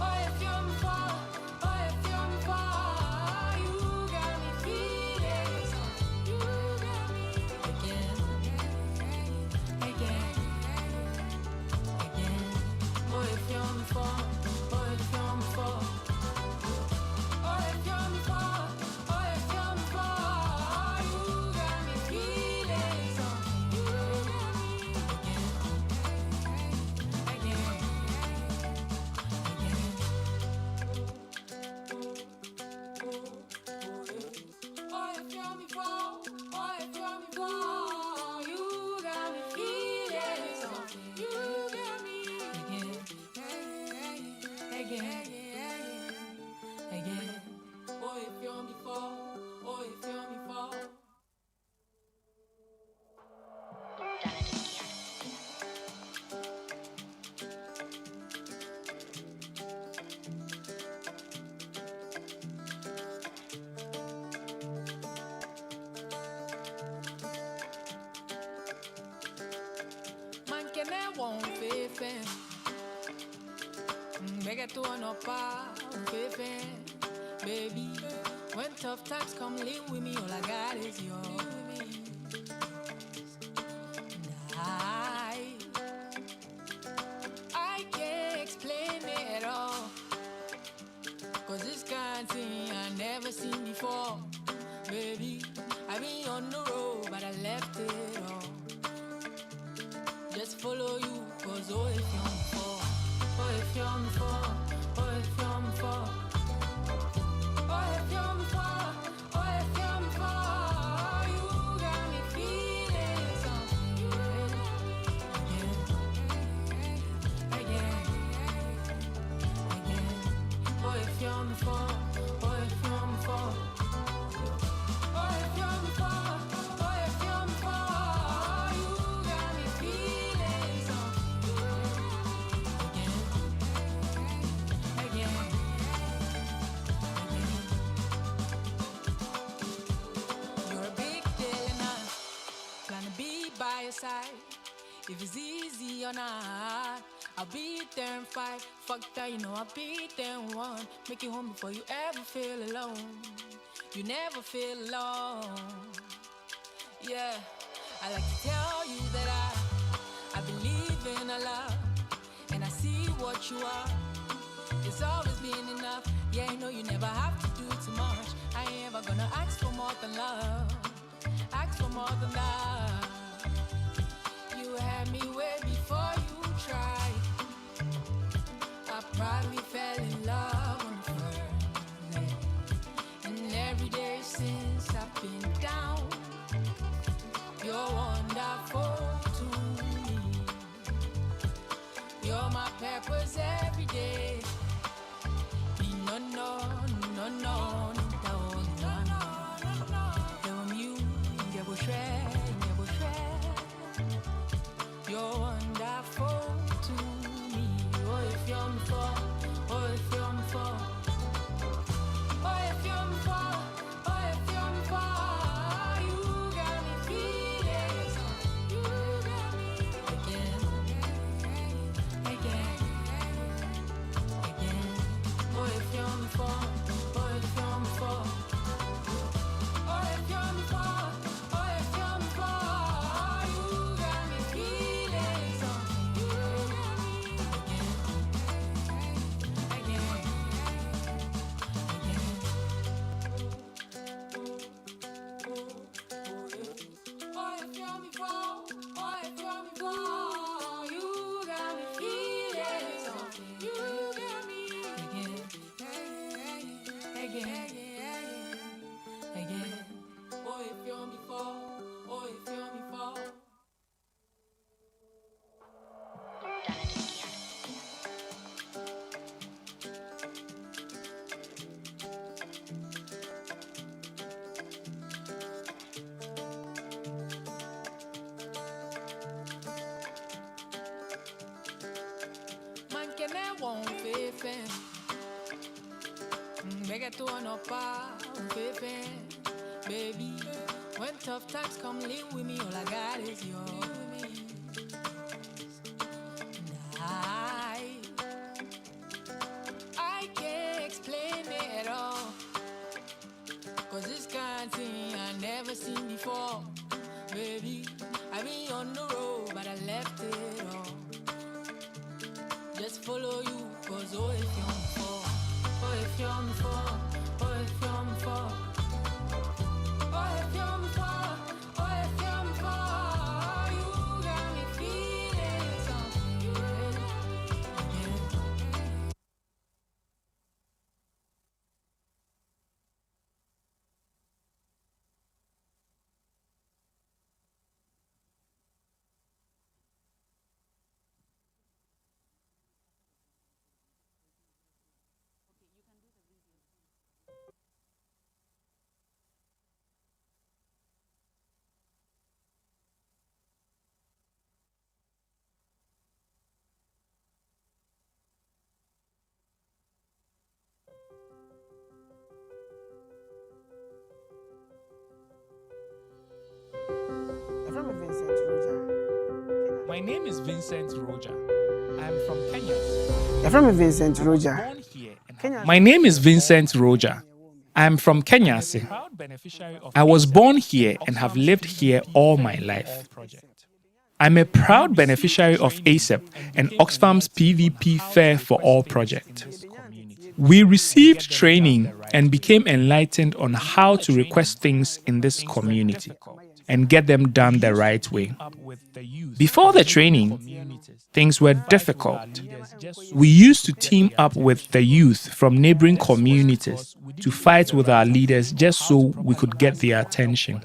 oh, if you're me for, oh, if you're me for, you got me feeling something. You got me again. Oh, if you're me for, oh, if you're me for, oh, if you're me for, oh, if you're me for, you got me feeling something. You got me again. Oh, if you're me for, oh, if you're me for, you got me feeling something. You got me again. Oh, if you're me for, oh, if you're me for. Man can I won't faith Beg to no pa faith baby. When tough times come, live with me. All I got is yours. I can't explain it all, 'cause this kind of thing I never seen before. Baby, I've been on the road, but I left it all. Just follow you, 'cause oh, if you're me for, oh, if you're me for, oh, if you're me for, oh, if you're me for, oh, if you're me for, you got me feeling something again. Oh, if you're me for, oh, if you're me for, oh, if you're me for, oh, if you're me for, you got me feeling something again. You're a big deal and I plan to be by your side. If it's easy or not, I'll be there and fight. Fuck that, you know I'll be there and one. Make it home before you ever feel alone. You never feel alone. Yeah, I like to tell you that I believe in a love, and I see what you are. It's it's always been enough. Yeah, I know you never have to do too much. I ain't ever gonna ask for more than love. Ask for more than love. You had me way before you tried. I probably fell in love on the first day. And every day since I've been down, you're wonderful to me. You're my purpose every day. No, no, no, no, you're wonderful to me. Oh, if you're me for, oh, if you're me for, oh, if you're me for, oh, if you're me for, you got me feeling so, you got me again, again, again. Oh, if you're me for, oh, if you're me for, oh, if you're me for, oh, if you're me for, you got me feeling so, you got me again, again, again. Oh, if you're me for, oh, if you're me for, you got me feeling so, you got me again, again, again. Oh, if you're me for, oh, if you're me for. Man can I won't faith Beg to no pa faith baby. When tough times come, live with me. All I got is yours. I can't explain it at all. Cause this kind of thing I never seen before. Baby, I been on the road, but I left it all. Just follow you, cause oh, if you're me for, oh, if you're me for, oh, if you're me for, oh, if you're me for, oh, if you're me for, you got me feeling something, yeah. My name is Vincent Roger. I am from Kenya. You're from Vincent Roger. My name is Vincent Roger. I am from Kenya. I was born here and have lived here all my life. I'm a proud beneficiary of ASEP and Oxfam's PVP Fair for All project. We received training and became enlightened on how to request things in this community and get them done the right way. Before the training, things were difficult. We used to team up with the youth from neighboring communities to fight with our leaders just so we could get their attention.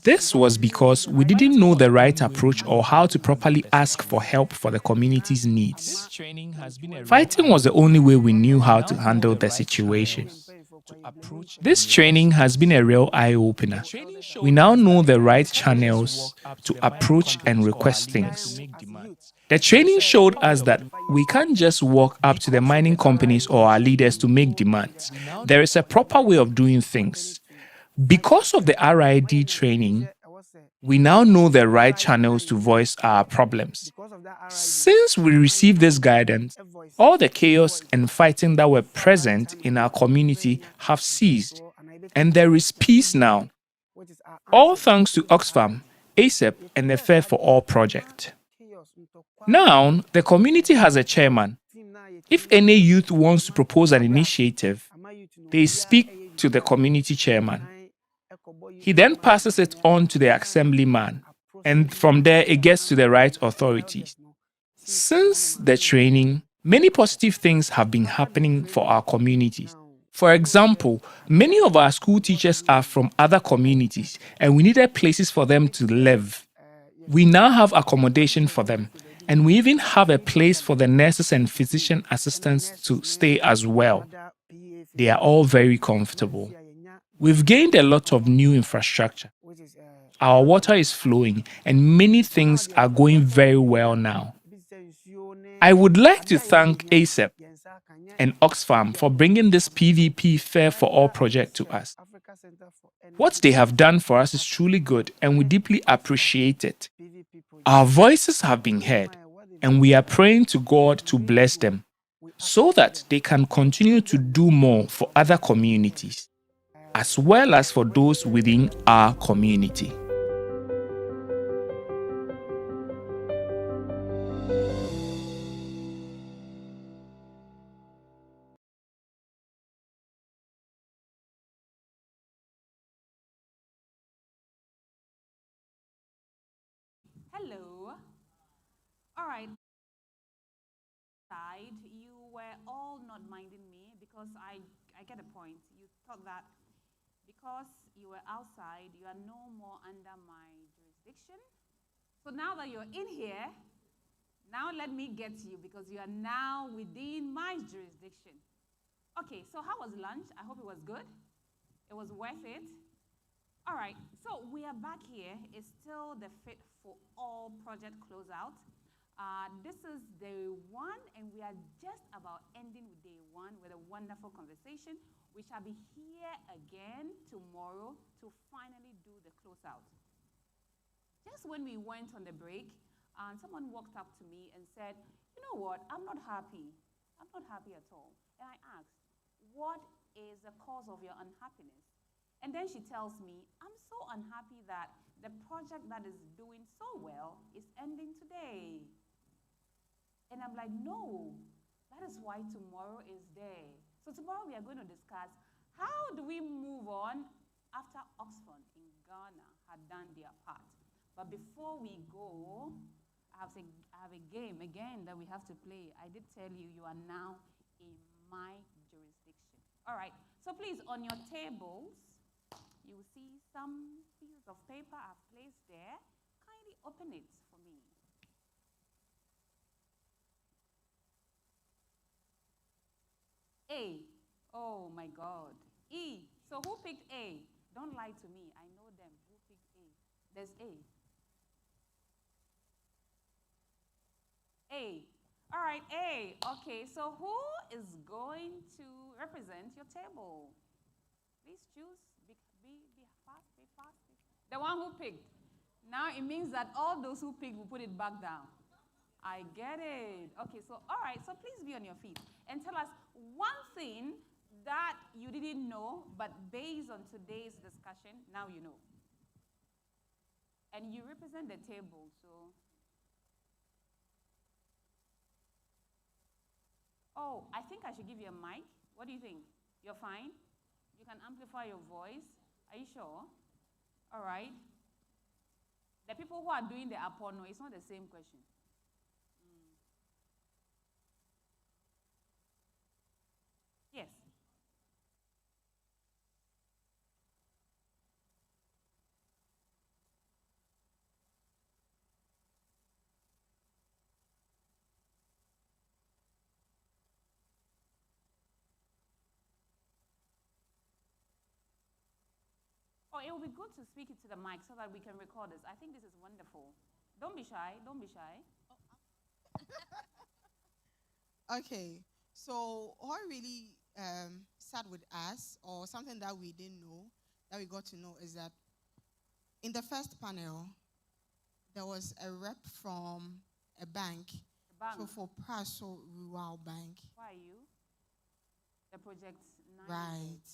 This was because we didn't know the right approach or how to properly ask for help for the community's needs. Fighting was the only way we knew how to handle the situation. This training has been a real eye-opener. We now know the right channels to approach and request things. The training showed us that we can't just walk up to the mining companies or our leaders to make demands. There is a proper way of doing things. Because of the RID training, we now know the right channels to voice our problems. Since we received this guidance, all the chaos and fighting that were present in our community have ceased, and there is peace now. All thanks to Oxfam, ASEP, and the Fair4All Project. Now, the community has a chairman, If any youth wants to propose an initiative, they speak to the community chairman. He then passes it on to the assemblyman, and from there it gets to the right authorities. Since the training, many positive things have been happening for our communities. For example, many of our school teachers are from other communities, and we needed places for them to live. We now have accommodation for them, and we even have a place for the nurses and physician assistants to stay as well. They are all very comfortable. We've gained a lot of new infrastructure. Our water is flowing, and many things are going very well now. I would like to thank ASEP and Oxfam for bringing this PVP Fair for All project to us. What they have done for us is truly good, and we deeply appreciate it. Our voices have been heard, and we are praying to God to bless them so that they can continue to do more for other communities, as well as for those within our community. Hello. All right. You were all not minding me because I get a point. You thought that because you were outside, you are no more under my jurisdiction. So now that you're in here, now let me get to you because you are now within my jurisdiction. Okay, so how was lunch? I hope it was good. It was worth it. All right, so we are back here. It's still the Fit for All project closeout. This is day one, and we are just about ending with day one with a wonderful conversation. We shall be here again tomorrow to finally do the closeout. Just when we went on the break, someone walked up to me and said, you know what, I'm not happy. I'm not happy at all. And I asked, what is the cause of your unhappiness? And then she tells me, I'm so unhappy that the project that is doing so well is ending today. And I'm like, no, that is why tomorrow is there. So tomorrow we are going to discuss how do we move on after Oxfam in Ghana had done their part. But before we go, I have a game again that we have to play. I did tell you, you are now in my jurisdiction. All right, so please, on your tables, you will see some pieces of paper I've placed there. Kindly open it for me. A. Oh my God. E. So who picked A? Don't lie to me. I know them. Who picked A? There's A. A. All right, A. Okay, so who is going to represent your table? Please choose. Be fast, be fast. The one who picked. Now it means that all those who picked will put it back down. I get it. Okay, so all right, so please be on your feet and tell us one thing that you didn't know, but based on today's discussion, now you know. And you represent the table, so. Oh, I think I should give you a mic. What do you think? You're fine? You can amplify your voice. Are you sure? All right. The people who are doing the apono, it's not the same question. Yes. Oh, it will be good to speak it to the mic so that we can record this. I think this is wonderful. Don't be shy. Don't be shy. Okay, so what really sat with us, or something that we didn't know, that we got to know, is that in the first panel, there was a rep from a bank. So for Fair4All Rural Bank. Why are you? The project 9. Right,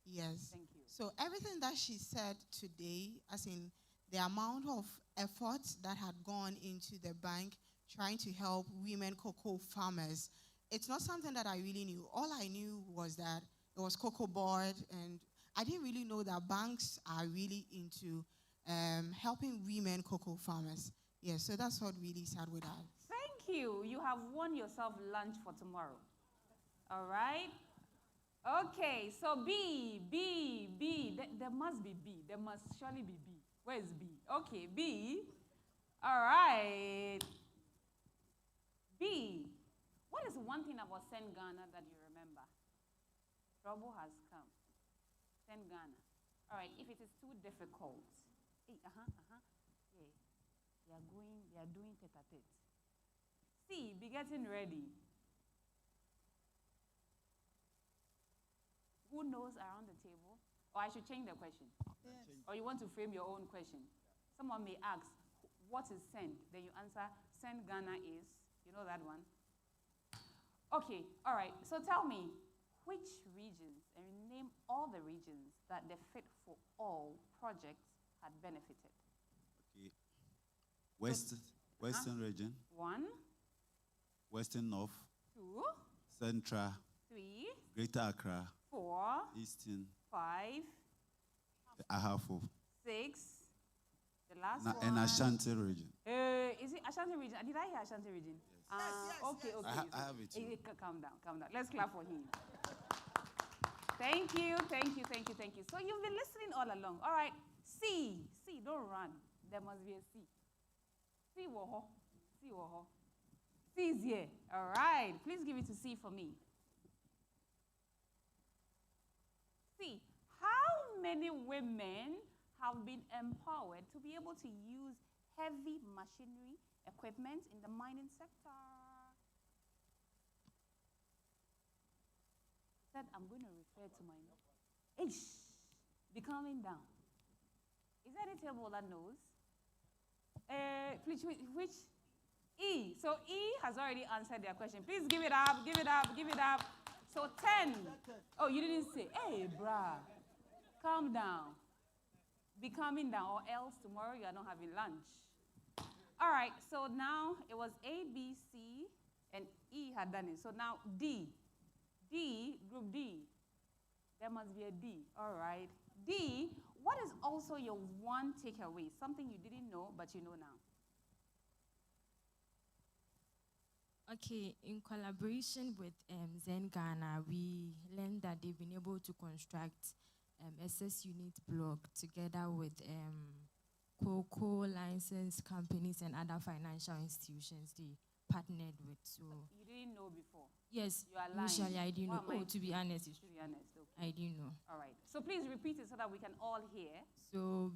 yes. Thank you. So everything that she said today, as in the amount of effort that had gone into the bank trying to help women cocoa farmers, it's not something that I really knew. All I knew was that it was cocoa board, and I didn't really know that banks are really into helping women cocoa farmers. Yeah, so that's what really started with that. Thank you. You have won yourself lunch for tomorrow. All right? Okay, so B. There must be B. There must surely be B. Where is B? Okay, B. All right. B. What is one thing about Send Ghana that you remember? Trouble has come. Send Ghana. All right, if it is too difficult. Hey, Yeah. They are doing tete-a-tete. C, be getting ready. Who knows around the table? Or I should change the question? Yes. Or you want to frame your own question? Someone may ask, what is send? Then you answer, Send Ghana is, you know that one? Okay, all right. So tell me, which regions, and name all the regions that the Fit for All project had benefited? Okay. Western region. 1. Western North. 2. Central. 3. Greater Accra. 4. Eastern. 5. Ahafo. 6. The last one. And Ashanti region. Is it Ashanti region? Did I hear Ashanti region? Yes. Okay. I have it too. Calm down. Let's clap for him. Thank you. So you've been listening all along. All right. C, don't run. There must be a C. C woho. C is here. All right. Please give it to C for me. C, how many women have been empowered to be able to use heavy machinery equipment in the mining sector? He said, I'm going to refer to my notes. Be calming down. Is there any table that knows? Which? E. So E has already answered their question. Please give it up. So 10. Oh, you didn't say. Hey, brah. Calm down. Be calming down, or else tomorrow you are not having lunch. All right, so now it was A, B, C, and E had done it. So now D. Group D. There must be a D. All right. D, what is also your one takeaway? Something you didn't know, but you know now. Okay, in collaboration with Zen Ghana, we learned that they've been able to construct SS unit block together with cocoa licensed companies and other financial institutions they partnered with. So you didn't know before? Yes, you are lying. initially I didn't know. To be honest, okay. I didn't know. All right. So please repeat it so that we can all hear. So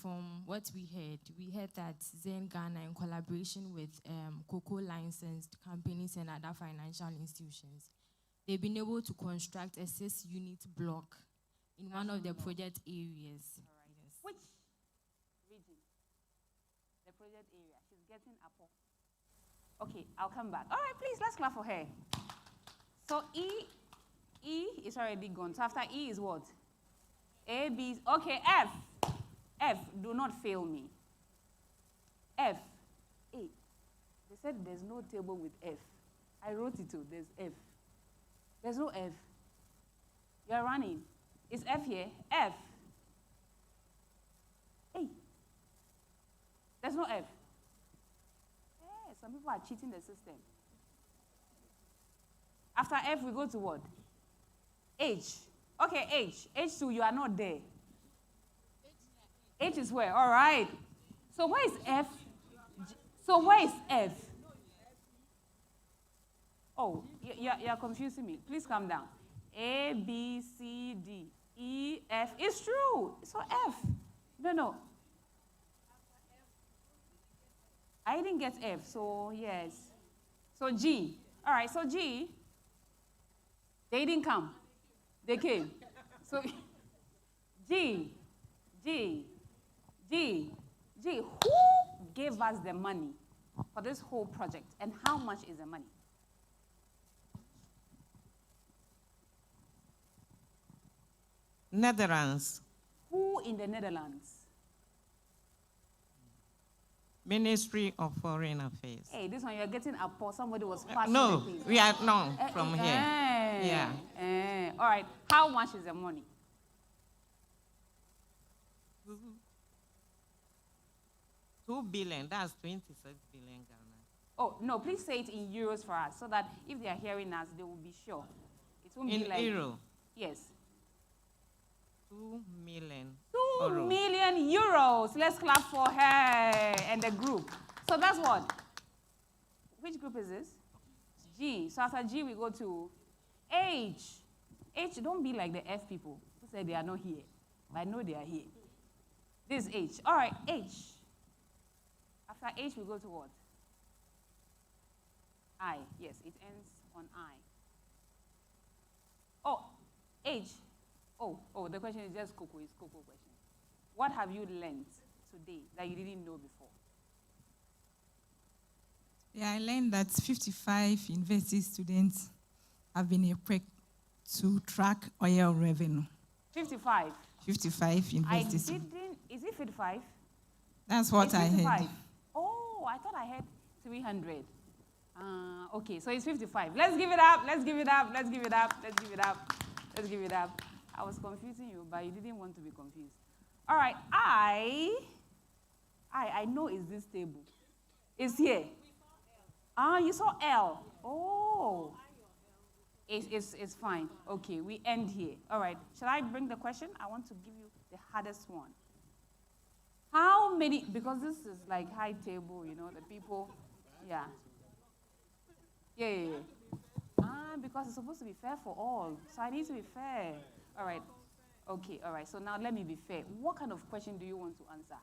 from what we heard that Zen Ghana, in collaboration with cocoa licensed companies and other financial institutions, they've been able to construct a 6-unit block in one of the project areas. All right. Yes. Which region? The project area. She's getting apple. Okay, I'll come back. All right, please, let's clap for her. So E is already gone. So after E is what? A, B. Okay, F. Do not fail me. F. A. They said there's no table with F. I wrote it too. There's F. There's no F. You're running. Is F here? F. Hey. There's no F. Hey, some people are cheating the system. After F, we go to what? H. Okay, H. H2, you are not there. H is where? All right. So where is F? So where is F? Oh, you're confusing me. Please calm down. A, B, C, D, E, F. It's true. So F. No. I didn't get F, so yes. So G. All right, so G. They didn't come. They came. So G. Who gave us the money for this whole project, and how much is the money? Netherlands. Who in the Netherlands? Ministry of Foreign Affairs. Hey, this one you're getting a pause. Somebody was passing No, the thing. we are from here. Yeah. All right. How much is the money? 2 billion. That's 26 billion Ghana. Oh no! Please say it in euros for us, so that if they are hearing us, they will be sure. It won't In be like euro. Yes. 2 million. 2 million euros. Let's clap for her and the group. So that's what? Which group is this? G. So after G, we go to H. H, don't be like the F people who say they are not here. But I know they are here. This is H. All right, H. After H, we go to what? I. Yes, it ends on I. Oh, H. Oh, the question is just Coco. It's Coco question. What have you learned today that you didn't know before? Yeah, I learned that 55 university students have been equipped to track oil revenue. 55? 55 universities. I didn't, is it 55? That's what It's I 55. heard. Oh, I thought I had 300. Okay, so it's 55. Let's give it up, let's give it up, let's give it up, let's give it up, let's give it up. I was confusing you, but you didn't want to be confused. All right, I know it's this table. It's here. You saw L. Oh. It's fine. Okay, we end here. All right, shall I bring the question? I want to give you the hardest one. How many, because this is like high table, you know, the people, yeah. Yeah. Because it's supposed to be fair for all, so I need to be fair. All right. Okay, all right, so now let me be fair. What kind of question do you want to answer?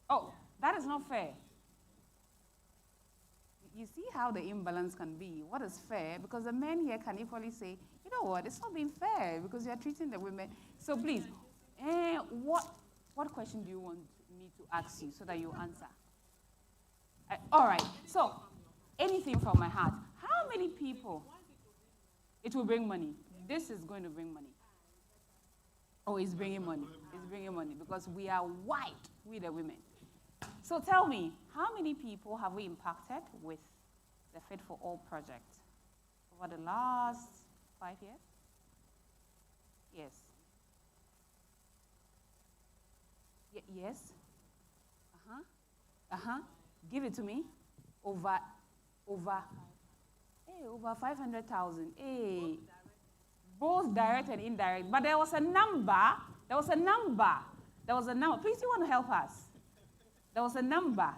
Oh, that is not fair. You see how the imbalance can be. What is fair? Because the men here can equally say, you know what, it's not being fair because you're treating the women. So please, what question do you want me to ask you so that you answer? All right, so anything from my heart. How many people? It will bring money. This is going to bring money. Oh, it's bringing money. It's bringing money because we are white, we the women. So tell me, how many people have we impacted with the Fair4All Project over the last 5 years? Yes. Yes? Give it to me. Over 500,000. Hey. Both direct and indirect. But there was a number. Please, you want to help us? There was a number.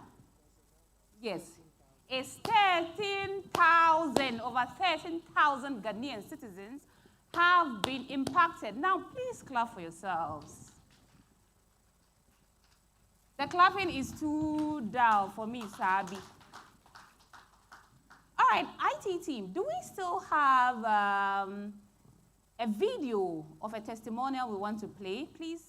Yes. It's 13,000. Over 13,000 Ghanaian citizens have been impacted. Now, please clap for yourselves. The clapping is too down for me, Sabi. All right, IT team, do we still have a video of a testimonial we want to play? Please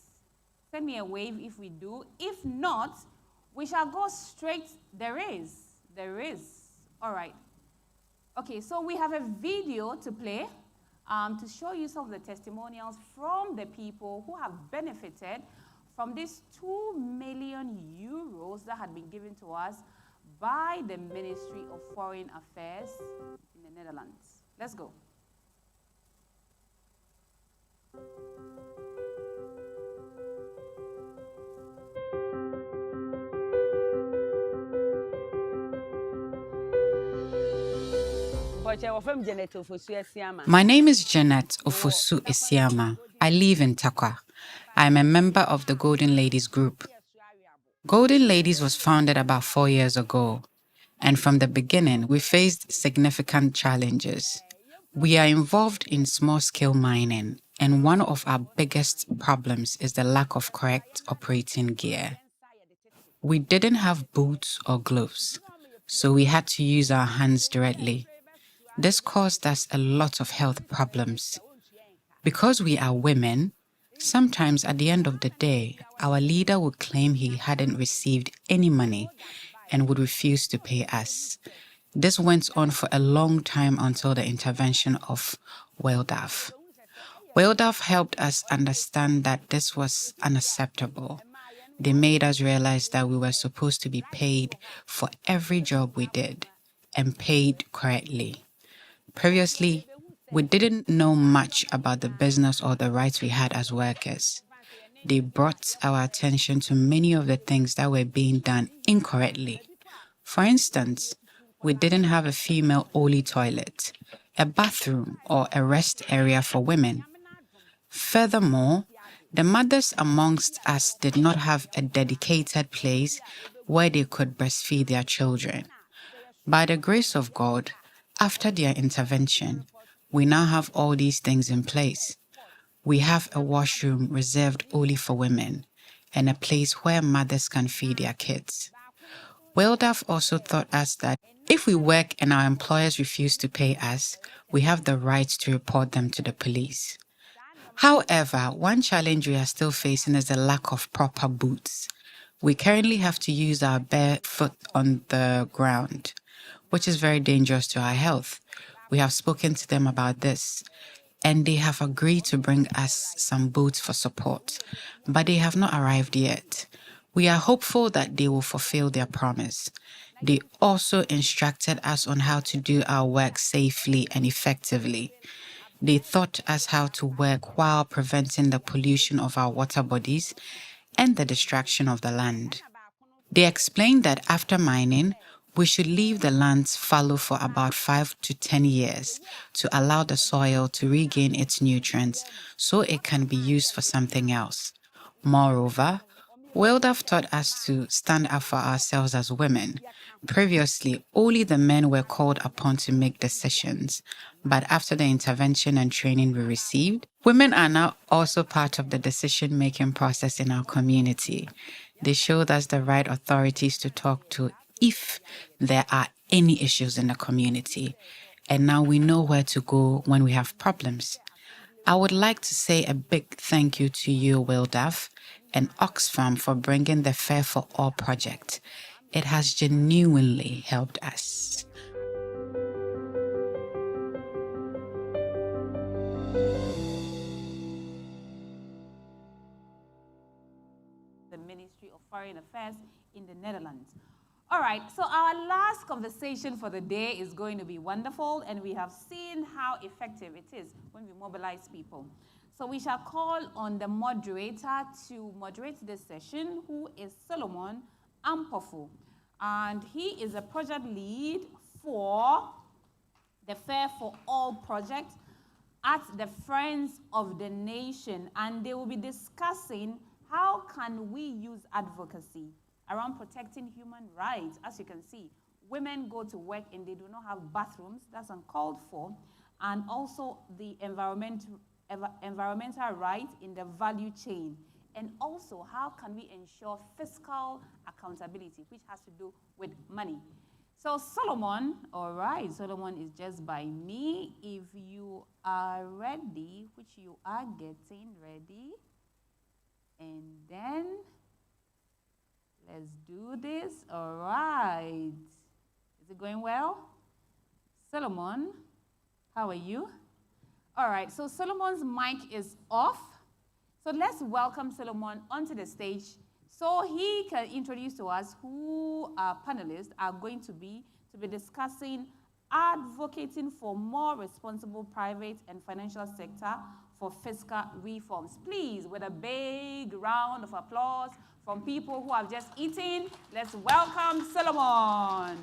send me a wave if we do. If not, we shall go straight. There is. All right. Okay, so we have a video to play to show you some of the testimonials from the people who have benefited from these 2 million euros that had been given to us by the Ministry of Foreign Affairs in the Netherlands. Let's go. My name is Janet Ofosu Esiama. I live in Takwa. I'm a member of the Golden Ladies group. Golden Ladies was founded about 4 years ago, and from the beginning, we faced significant challenges. We are involved in small-scale mining, and one of our biggest problems is the lack of correct operating gear. We didn't have boots or gloves, so we had to use our hands directly. This caused us a lot of health problems. Because we are women, sometimes at the end of the day, our leader would claim he hadn't received any money and would refuse to pay us. This went on for a long time until the intervention of WELDAF. WellDAF helped us understand that this was unacceptable. They made us realize that we were supposed to be paid for every job we did and paid correctly. Previously, we didn't know much about the business or the rights we had as workers. They brought our attention to many of the things that were being done incorrectly. For instance, we didn't have a female-only toilet, a bathroom, or a rest area for women. Furthermore, the mothers amongst us did not have a dedicated place where they could breastfeed their children. By the grace of God, after their intervention, we now have all these things in place. We have a washroom reserved only for women and a place where mothers can feed their kids. WellDAF also taught us that if we work and our employers refuse to pay us, we have the right to report them to the police. However, one challenge we are still facing is the lack of proper boots. We currently have to use our bare foot on the ground, which is very dangerous to our health. We have spoken to them about this, and they have agreed to bring us some boots for support, but they have not arrived yet. We are hopeful that they will fulfill their promise. They also instructed us on how to do our work safely and effectively. They taught us how to work while preventing the pollution of our water bodies and the destruction of the land. They explained that after mining, we should leave the lands fallow for about 5 to 10 years to allow the soil to regain its nutrients so it can be used for something else. Moreover, WellDAF taught us to stand up for ourselves as women. Previously, only the men were called upon to make decisions, but after the intervention and training we received, women are now also part of the decision-making process in our community. They showed us the right authorities to talk to if there are any issues in the community, and now we know where to go when we have problems. I would like to say a big thank you to you, WellDAF, and Oxfam for bringing the Fair4All Project. It has genuinely helped us. The Ministry of Foreign Affairs in the Netherlands. All right, so our last conversation for the day is going to be wonderful, and we have seen how effective it is when we mobilize people. So we shall call on the moderator to moderate this session, who is Solomon Ampofu. And he is a project lead for the Fair4All Project at the Friends of the Nation. And they will be discussing how can we use advocacy around protecting human rights. As you can see, women go to work and they do not have bathrooms. That's uncalled for. And also the environmental right in the value chain. And also, how can we ensure fiscal accountability, which has to do with money. So Solomon, all right, Solomon is just by me. If you are ready, which you are getting ready, and then let's do this. All right. Is it going well? Solomon, how are you? All right, so Solomon's mic is off. So let's welcome Solomon onto the stage so he can introduce to us who our panelists are going to be discussing advocating for more responsible private and financial sector for fiscal reforms. Please, with a big round of applause from people who have just eaten, let's welcome Solomon.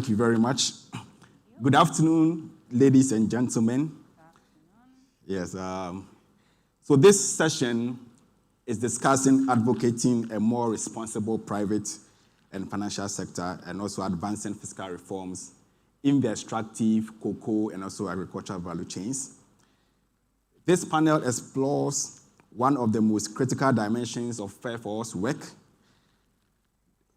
Thank you very much. Good afternoon, ladies and gentlemen. Yes, so this session is discussing advocating a more responsible private and financial sector and also advancing fiscal reforms in the extractive, cocoa, and also agricultural value chains. This panel explores one of the most critical dimensions of Fair4All's work,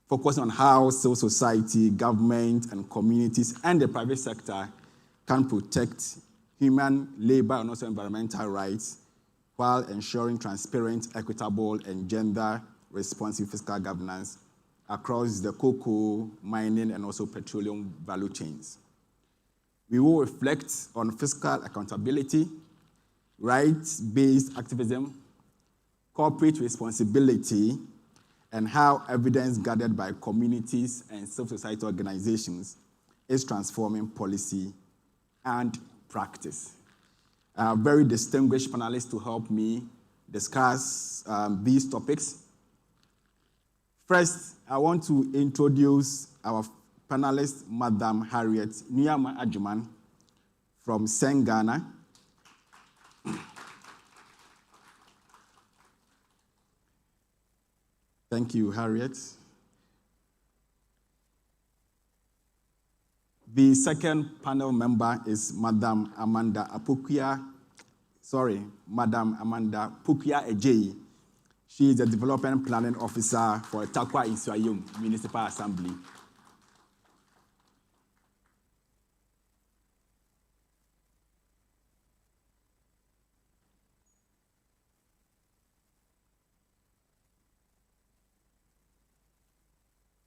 focusing on how civil society, government, and communities and the private sector can protect human, labor, and also environmental rights while ensuring transparent, equitable, and gender-responsive fiscal governance across the cocoa, mining, and also petroleum value chains. We will reflect on fiscal accountability, rights-based activism, corporate responsibility, and how evidence gathered by communities and civil society organizations is transforming policy and practice. I have very distinguished panelists to help me discuss these topics. First, I want to introduce our panelist, Madam Harriet Nyama Ajuman from Sen Ghana. Thank you, Harriet. The second panel member is Madam Amanda Pukia Ejei. She is the Development Planning Officer for Takwa Insuayum Municipal Assembly.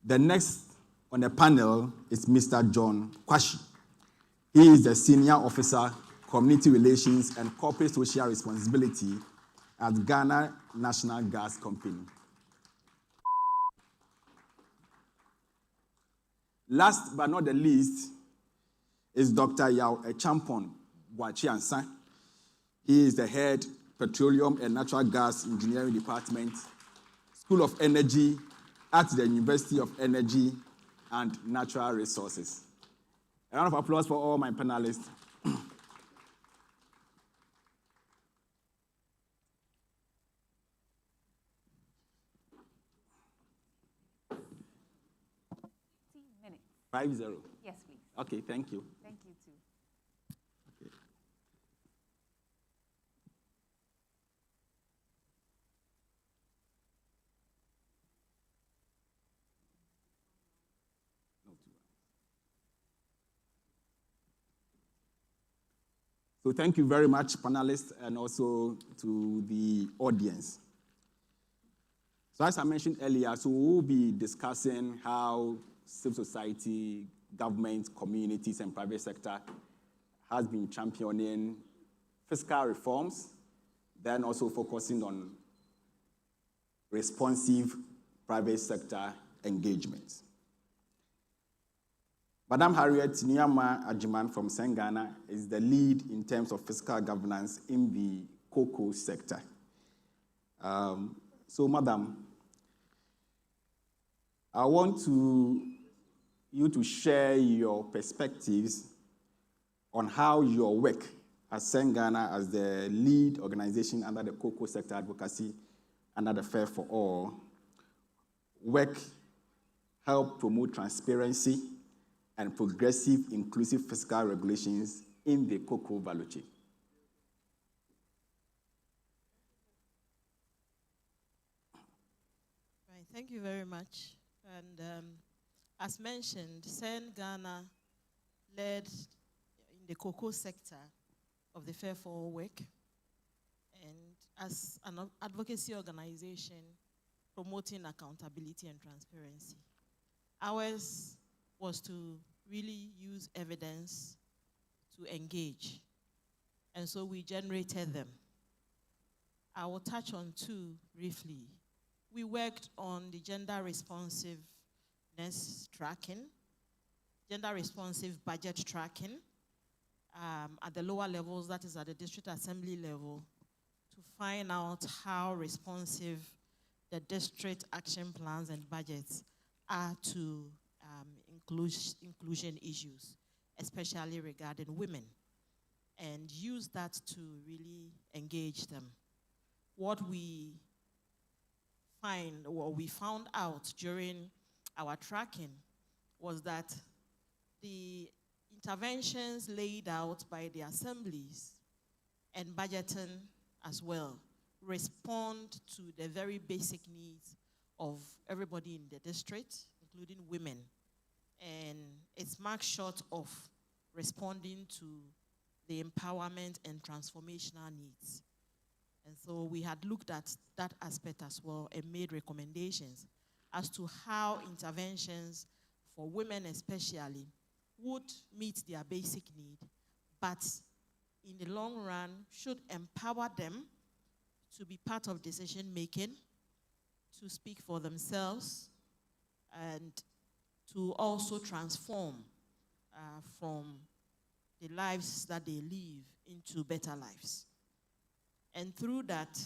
The next on the panel is Mr. John Kwashi. He is the Senior Officer, Community Relations and Corporate Social Responsibility at Ghana National Gas Company. Last but not the least is Dr. Yao Echampon Boachiansa. He is the Head, Petroleum and Natural Gas Engineering Department, School of Energy at the University of Energy and Natural Resources. A round of applause for all my panelists. Minutes. 5-0. Yes, please. Okay, thank you. Thank you, too. Okay. So thank you very much, panelists, and also to the audience. So as I mentioned earlier, so we'll be discussing how civil society, government, communities, and private sector has been championing fiscal reforms, then also focusing on responsive private sector engagement. Madam Harriet Nyama Ajuman from Sen Ghana is the lead in terms of fiscal governance in the cocoa sector. So, Madam, I want you to share your perspectives on how your work at Sen Ghana as the lead organization under the cocoa sector advocacy under the Fair4All work help promote transparency and progressive, inclusive fiscal regulations in the cocoa value chain. Right, thank you very much. And as mentioned, Sen Ghana led in the cocoa sector of the Fair4All work, and as an advocacy organization promoting accountability and transparency. Ours was to really use evidence to engage. And so we generated them. I will touch on two briefly. We worked on the gender responsiveness tracking, gender responsive budget tracking at the lower levels, that is at the district assembly level, to find out how responsive the district action plans and budgets are to inclusion issues, especially regarding women, and use that to really engage them. What we found out during our tracking was that the interventions laid out by the assemblies and budgeting as well respond to the very basic needs of everybody in the district, including women. And it's marked short of responding to the empowerment and transformational needs. And so we had looked at that aspect as well and made recommendations as to how interventions for women especially would meet their basic need, but in the long run should empower them to be part of decision making, to speak for themselves, and to also transform from the lives that they live into better lives. And through that,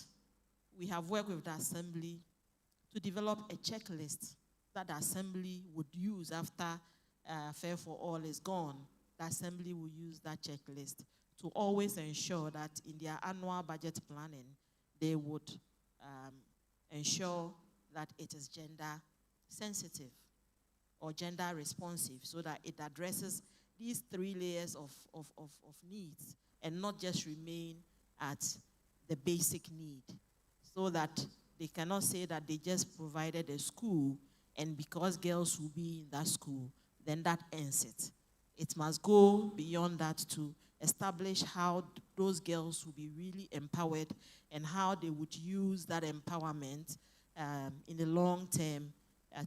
we have worked with the Assembly to develop a checklist that the Assembly would use after Fair4All is gone. The Assembly will use that checklist to always ensure that in their annual budget planning, they would ensure that it is gender sensitive or gender responsive, so that it addresses these 3 layers of needs and not just remain at the basic need, so that they cannot say that they just provided a school and because girls will be in that school, then that ends it. It must go beyond that to establish how those girls will be really empowered and how they would use that empowerment in the long term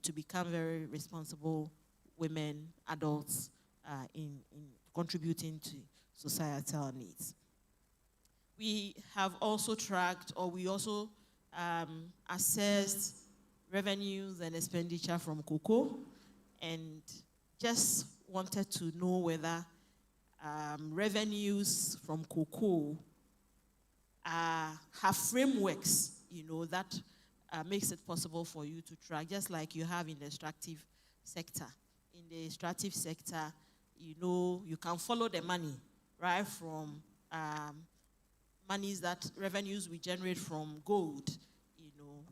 to become very responsible women, adults in contributing to societal needs. We have also tracked, or we also assessed revenues and expenditure from cocoa, and just wanted to know whether revenues from cocoa have frameworks, that makes it possible for you to track, just like you have in the extractive sector. In the extractive sector, you can follow the money, right, from revenues we generate from gold.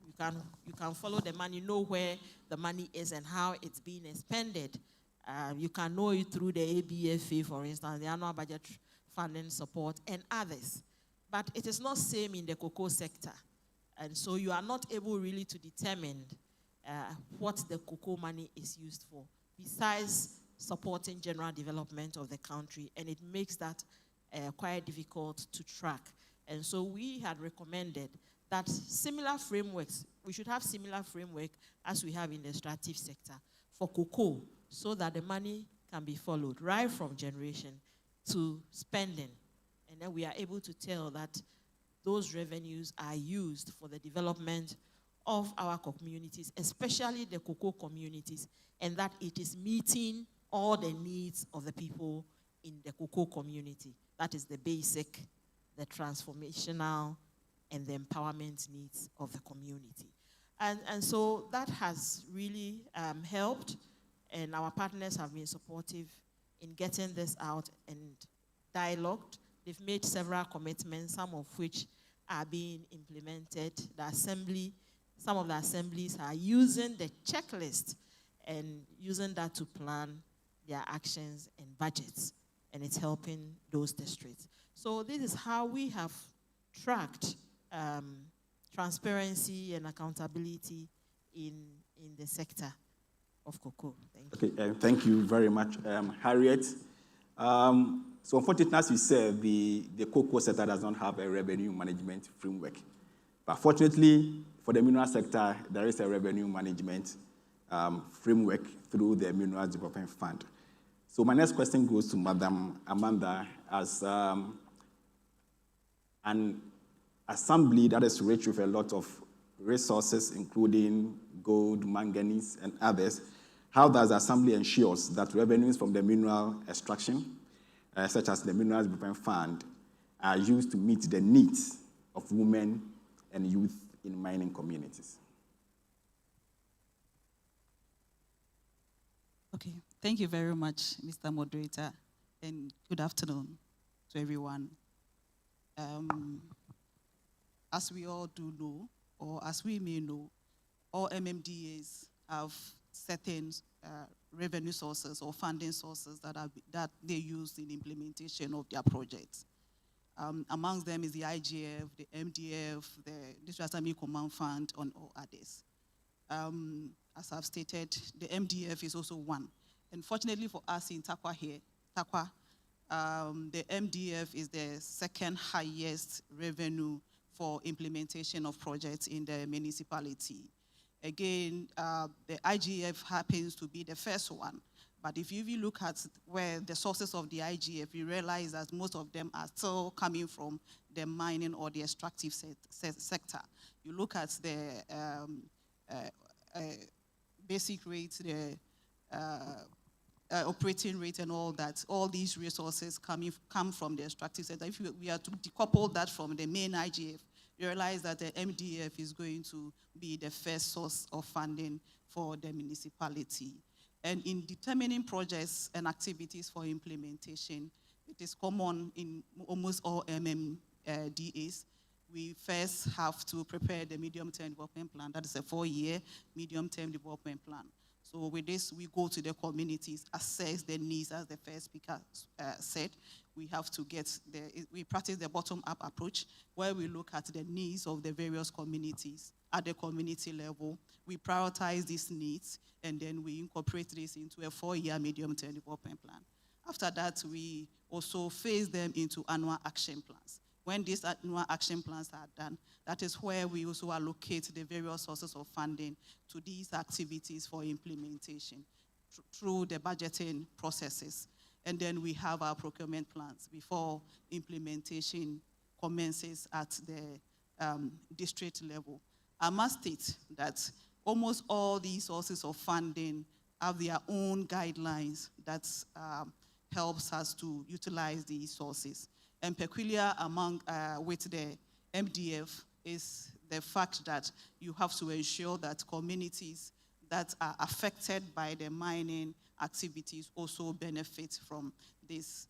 You can follow the money, know where the money is and how it's being expended. You can know it through the ABFA, for instance, the annual budget funding support, and others. But it is not same in the cocoa sector. And so you are not able really to determine what the cocoa money is used for, besides supporting general development of the country, and it makes that quite difficult to track. And so we had recommended that similar frameworks, we should have similar framework as we have in the extractive sector for cocoa, so that the money can be followed right from generation to spending. And then we are able to tell that those revenues are used for the development of our communities, especially the cocoa communities, and that it is meeting all the needs of the people in the cocoa community. That is the basic, the transformational, and the empowerment needs of the community. And so that has really helped, and our partners have been supportive in getting this out and dialogued. They've made several commitments, some of which are being implemented. Some of the assemblies are using the checklist and using that to plan their actions and budgets, and it's helping those districts. So this is how we have tracked transparency and accountability in the sector of cocoa. Thank you. Thank you very much, Harriet. So unfortunately, as you said, the cocoa sector does not have a revenue management framework. But fortunately, for the mineral sector, there is a revenue management framework through the Mineral Development Fund. So my next question goes to Madam Amanda. As an assembly that is rich with a lot of resources, including gold, manganese, and others, how does the assembly ensure that revenues from the mineral extraction, such as the Mineral Development Fund, are used to meet the needs of women and youth in mining communities? Okay, Thank you very much, Mr. Moderator, and good afternoon to everyone. As we all do know, or as we may know, all MMDAs have certain revenue sources or funding sources that they use in implementation of their projects. Amongst them is the IGF, the MDF, the District Assembly Command Fund, and all others. As I've stated, the MDF is also one. And fortunately for us in Takwa here, the MDF is the second highest revenue for implementation of projects in the municipality. Again, the IGF happens to be the first one. But if you look at where the sources of the IGF, you realize that most of them are still coming from the mining or the extractive sector. You look at the basic rates, the operating rate and all that, all these resources come from the extractive sector. If we are to decouple that from the main IGF, you realize that the MDF is going to be the first source of funding for the municipality. And in determining projects and activities for implementation, it is common in almost all MMDAs. We first have to prepare the medium-term development plan. That is a 4-year medium-term development plan. So with this, we go to the communities, assess the needs, as the first speaker said. We have to we practice the bottom-up approach, where we look at the needs of the various communities at the community level. We prioritize these needs, and then we incorporate this into a 4-year medium-term development plan. After that, we also phase them into annual action plans. When these annual action plans are done, that is where we also allocate the various sources of funding to these activities for implementation through the budgeting processes. And then we have our procurement plans before implementation commences at the district level. I must state that almost all these sources of funding have their own guidelines that helps us to utilize these sources. And peculiar with the MDF is the fact that you have to ensure that communities that are affected by the mining activities also benefit from this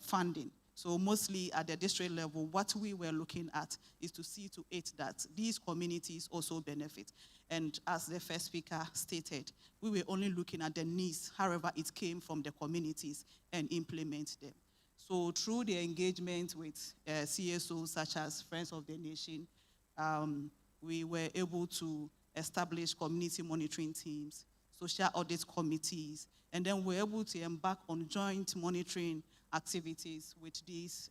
funding. So mostly at the district level, what we were looking at is to see to it that these communities also benefit. And as the first speaker stated, we were only looking at the needs, however it came from the communities, and implement them. So through the engagement with CSOs such as Friends of the Nation, we were able to establish community monitoring teams, social audit committees, and then we're able to embark on joint monitoring activities with these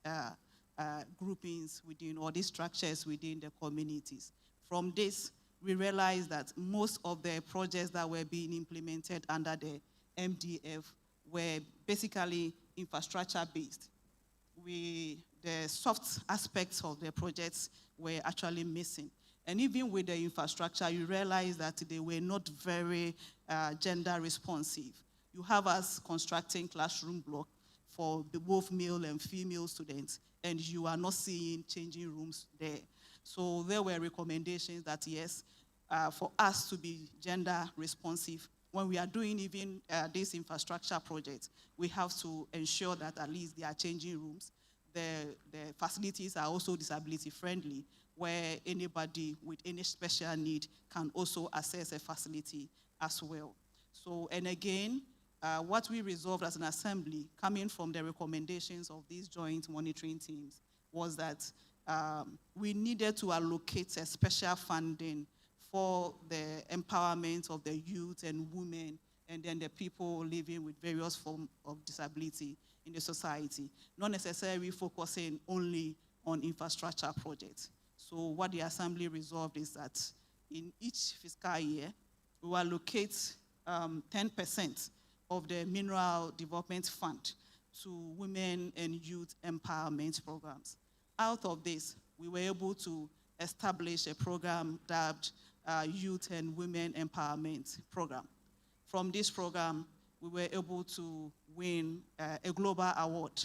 groupings within, or these structures within the communities. From this, we realized that most of the projects that were being implemented under the MDF were basically infrastructure-based. The soft aspects of the projects were actually missing. And even with the infrastructure, you realize that they were not very gender responsive. You have us constructing classroom block for both male and female students, and you are not seeing changing rooms there. So there were recommendations that, yes, for us to be gender responsive, when we are doing even this infrastructure project, we have to ensure that at least there are changing rooms. The facilities are also disability friendly, where anybody with any special need can also access a facility as well. So, and again, what we resolved as an assembly, coming from the recommendations of these joint monitoring teams, was that we needed to allocate a special funding for the empowerment of the youth and women, and then the people living with various forms of disability in the society, not necessarily focusing only on infrastructure projects. So what the Assembly resolved is that in each fiscal year, we will allocate 10% of the Mineral Development Fund to women and youth empowerment programs. Out of this, we were able to establish a program dubbed Youth and Women Empowerment Program. From this program, we were able to win a global award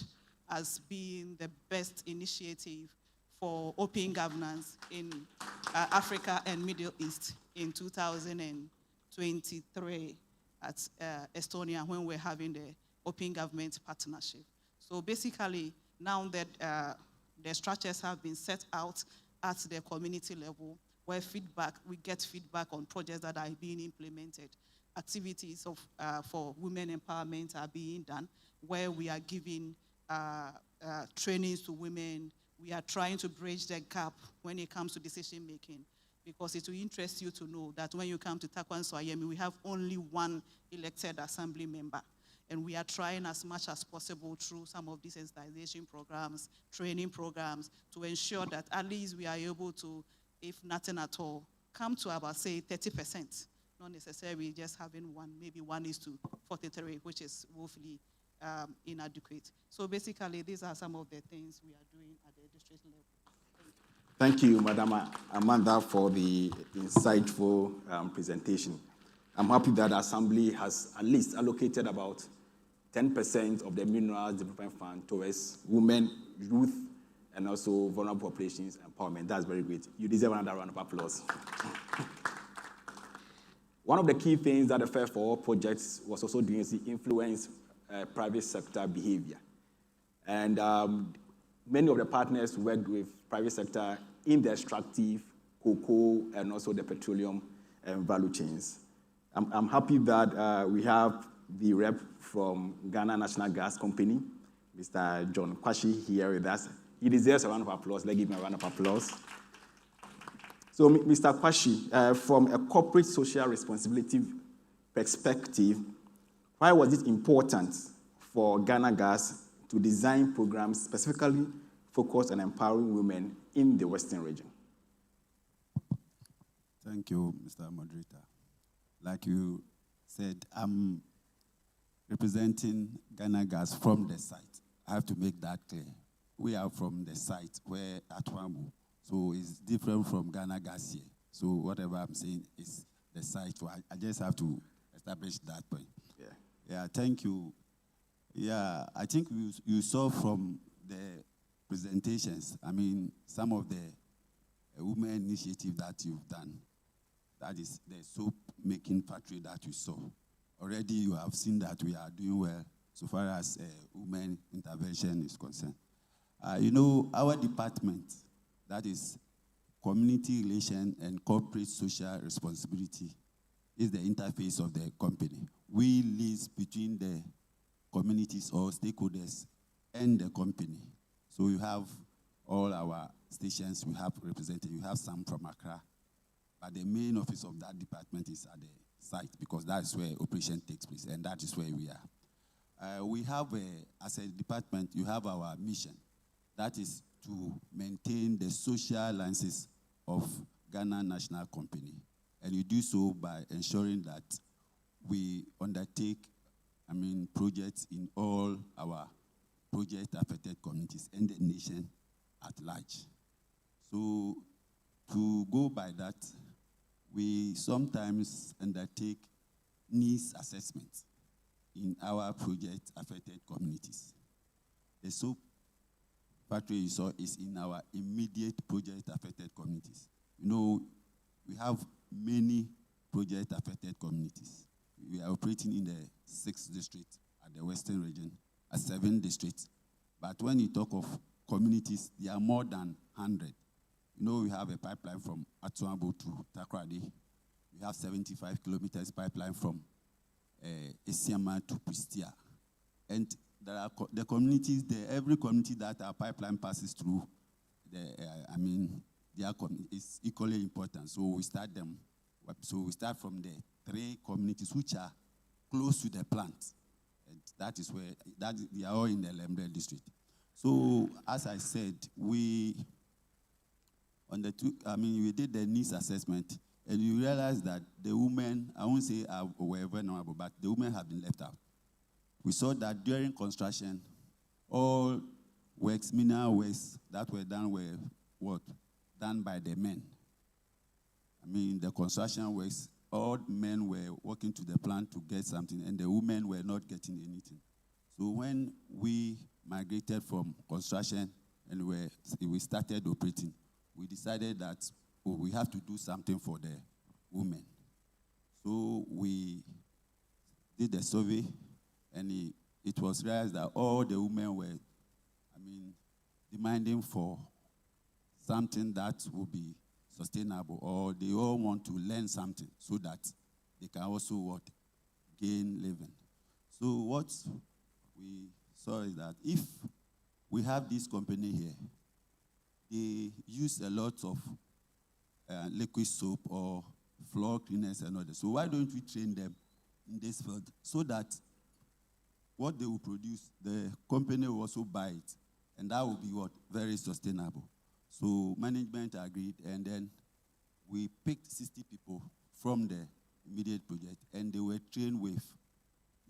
as being the best initiative for open governance in Africa and Middle East in 2023. at Estonia when we're having the Open Government Partnership. So basically, now that the structures have been set out at the community level, where we get feedback on projects that are being implemented. Activities for women empowerment are being done, where we are giving trainings to women. We are trying to bridge the gap when it comes to decision making, because it will interest you to know that when you come to Takwan-Swayemi, we have only one elected assembly member. And we are trying as much as possible through some of these sensitization programs, training programs, to ensure that at least we are able to, if nothing at all, come to about, say, 30%. Not necessarily just having one, maybe 1:43, which is woefully inadequate. So basically, these are some of the things we are doing at the district level. Thank you, Madam Amanda, for the insightful presentation. I'm happy that the Assembly has at least allocated about 10% of the Minerals Development Fund towards women, youth, and also vulnerable populations empowerment. That's very great. You deserve another round of applause. One of the key things that the Fair4All Project was also doing is to influence private sector behavior. And many of the partners worked with private sector in the extractive, cocoa, and also the petroleum value chains. I'm happy that we have the rep from Ghana National Gas Company, Mr. John Kwashi, here with us. He deserves a round of applause. Let's give him a round of applause. So, Mr. Kwashi, from a corporate social responsibility perspective, why was it important for Ghana Gas to design programs specifically focused on empowering women in the Western region? Thank you, Mr. Moderator. Like you said, I'm representing Ghana Gas from the site. I have to make that clear. We are from the site where at Wambu, so it's different from Ghana Gas here. So whatever I'm saying is the site. So I just have to establish that point. Yeah, thank you. Yeah, I think you saw from the presentations, I mean, some of the women initiative that you've done. That is the soap making factory that you saw. Already you have seen that we are doing well so far as women intervention is concerned. You know, our department, that is community relation and corporate social responsibility, is the interface of the company. We liaise between the communities or stakeholders and the company. So you have all our stations, we have represented, you have some from Accra, but the main office of that department is at the site because that is where operation takes place, and that is where we are. We have, as a department, you have our mission. That is to maintain the social alliances of Ghana National Company. And you do so by ensuring that we undertake, projects in all our project-affected communities and the nation at large. So to go by that, we sometimes undertake needs assessments in our project-affected communities. The soap factory you saw is in our immediate project-affected communities. You know, we have many project-affected communities. We are operating in the 6th district at the Western region, at 7 districts. But when you talk of communities, there are more than 100. You know, we have a pipeline from Atuambo to Takrady. We have 75 kilometers pipeline from Esiama to Pristia. And there are the communities there, every community that our pipeline passes through, their community is equally important. So we start them. So we start from the 3 communities which are close to the plant. And that is where, they are all in the Lembre district. So as I said, we did the needs assessment, and you realize that the women, I won't say were vulnerable, but the women have been left out. We saw that during construction, all works, mineral works that were done were done by the men. The construction works, all men were working to the plant to get something, and the women were not getting anything. So when we migrated from construction and we started operating, we decided that we have to do something for the women. So we did a survey, and it was realized that all the women were, demanding for something that will be sustainable, or they all want to learn something so that they can also gain living. So what we saw is that if we have this company here, they use a lot of liquid soap or floor cleaners and others. So why don't we train them in this field so that what they will produce, the company will also buy it, and that will be very sustainable. So management agreed, and then we picked 60 people from the immediate project, and they were trained with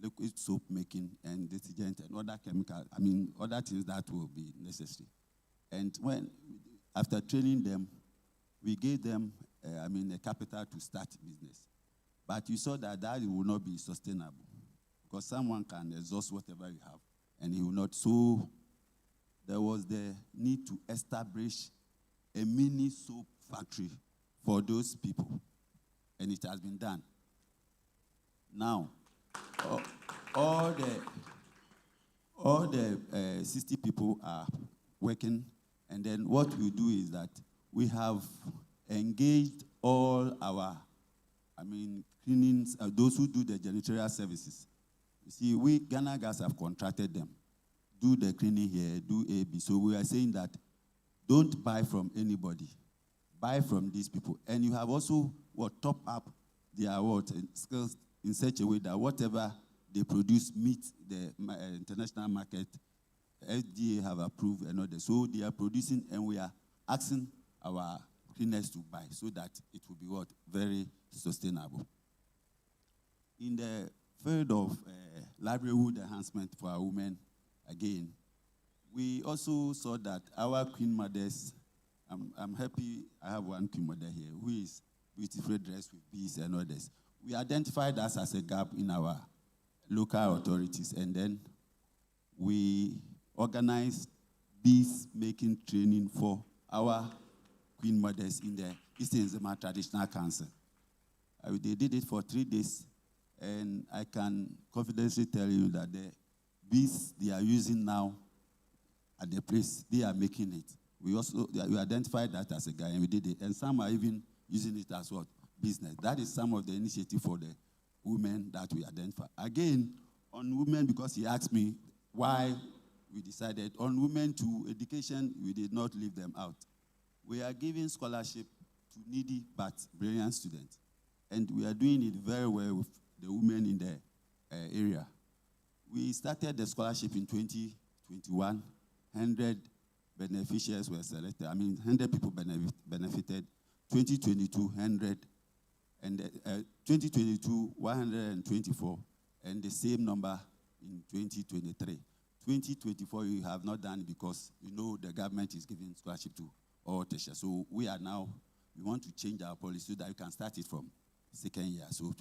liquid soap making and detergent and other chemicals, other things that will be necessary. And after training them, we gave them, a capital to start business. But you saw that will not be sustainable, because someone can exhaust whatever you have, and he will not. So there was the need to establish a mini soap factory for those people, and it has been done. Now, all the 60 people are working, and then what we do is that we have engaged all our, cleanings, those who do the janitorial services. You see, we, Ghana Gas, have contracted them. Do the cleaning here, do AB. So we are saying that don't buy from anybody. Buy from these people. And you have also top up their skills in such a way that whatever they produce meets the international market. FDA have approved and others. So they are producing, and we are asking our cleaners to buy so that it will be very sustainable. In the field of livelihood enhancement for our women, again, we also saw that our queen mothers, I'm happy I have one queen mother here who is beautifully dressed with beads and others. We identified us as a gap in our local authorities, and then we organized beads making training for our queen mothers in the Eastern Zema Traditional Council. They did it for 3 days, and I can confidently tell you that the beads they are using now at the place, they are making it. We identified that as a guy, and we did it. And some are even using it as business. That is some of the initiative for the women that we identify. Again, on women, because he asked me why we decided on women to education, we did not leave them out. We are giving scholarship to needy but brilliant students. And we are doing it very well with the women in the area. We started the scholarship in 2021. 100 beneficiaries were selected. 100 people benefited. 2022, 100. And 2022, 124. And the same number in 2023. 2024, we have not done because, the government is giving scholarship to all teachers. So we want to change our policy so that you can start it from second year. So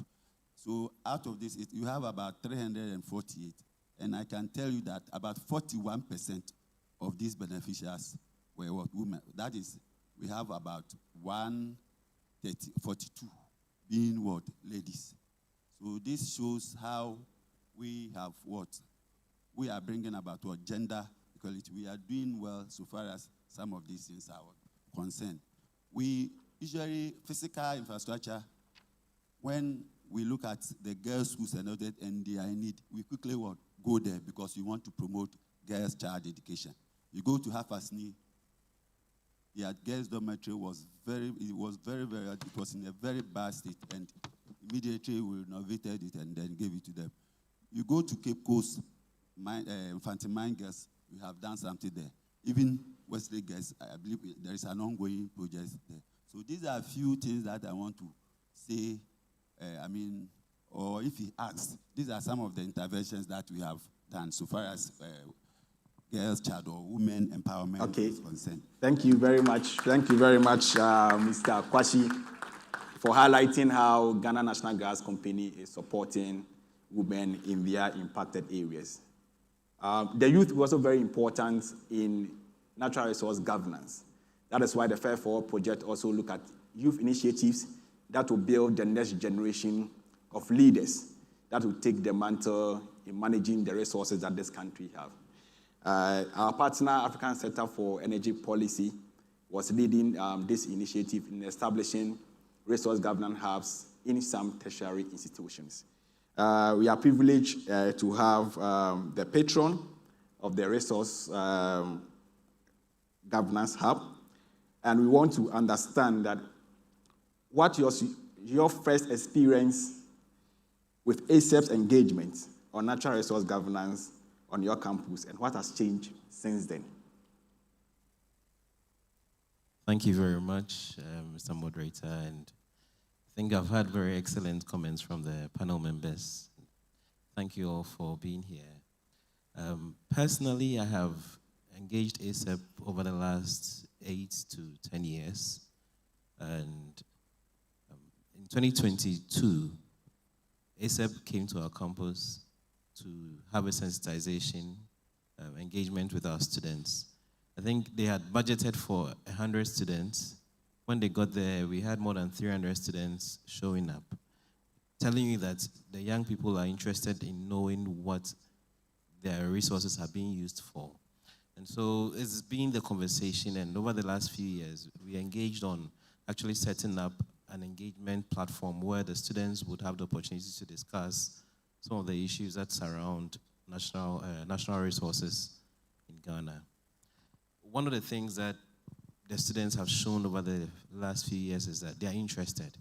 out of this, you have about 348. And I can tell you that about 41% of these beneficiaries were women. That is, we have about 42 being ladies. So this shows how we have we are bringing about gender equality. We are doing well so far as some of these things are concerned. We usually, physical infrastructure, when we look at the girls' schools and they are in need, we quickly go there because we want to promote girls' child education. You go to Hafasni, the girls' dormitory it was in a very bad state, and immediately we renovated it and then gave it to them. You go to Cape Coast, Infantine Mine Girls, we have done something there. Even Wesley Girls, I believe there is an ongoing project there. So these are a few things that I want to say, or if he asks, these are some of the interventions that we have done so far as girls, child, or women empowerment is concerned. Thank you very much. Thank you very much, Mr. Kwashi, for highlighting how Ghana National Gas Company is supporting women in their impacted areas. The youth was also very important in natural resource governance. That is why the Fair4All Project also look at youth initiatives that will build the next generation of leaders. that will take the mantle in managing the resources that this country have. Our partner, African Center for Energy Policy, was leading this initiative in establishing resource governance hubs in some tertiary institutions. We are privileged to have the patron of the resource governance hub, and we want to understand that what your first experience with ASAP's engagement on natural resource governance on your campus, and what has changed since then. Thank you very much, Mr. Moderator, and I think I've had very excellent comments from the panel members. Thank you all for being here. Personally, I have engaged ASAP over the last 8 to 10 years, and in 2022, ASAP came to our campus to have a sensitization engagement with our students. I think they had budgeted for 100 students. When they got there, we had more than 300 students showing up, telling you that the young people are interested in knowing what their resources are being used for. And so it's been the conversation, and over the last few years, we engaged on actually setting up an engagement platform where the students would have the opportunity to discuss some of the issues that surround national resources in Ghana. One of the things that the students have shown over the last few years is that they are interested.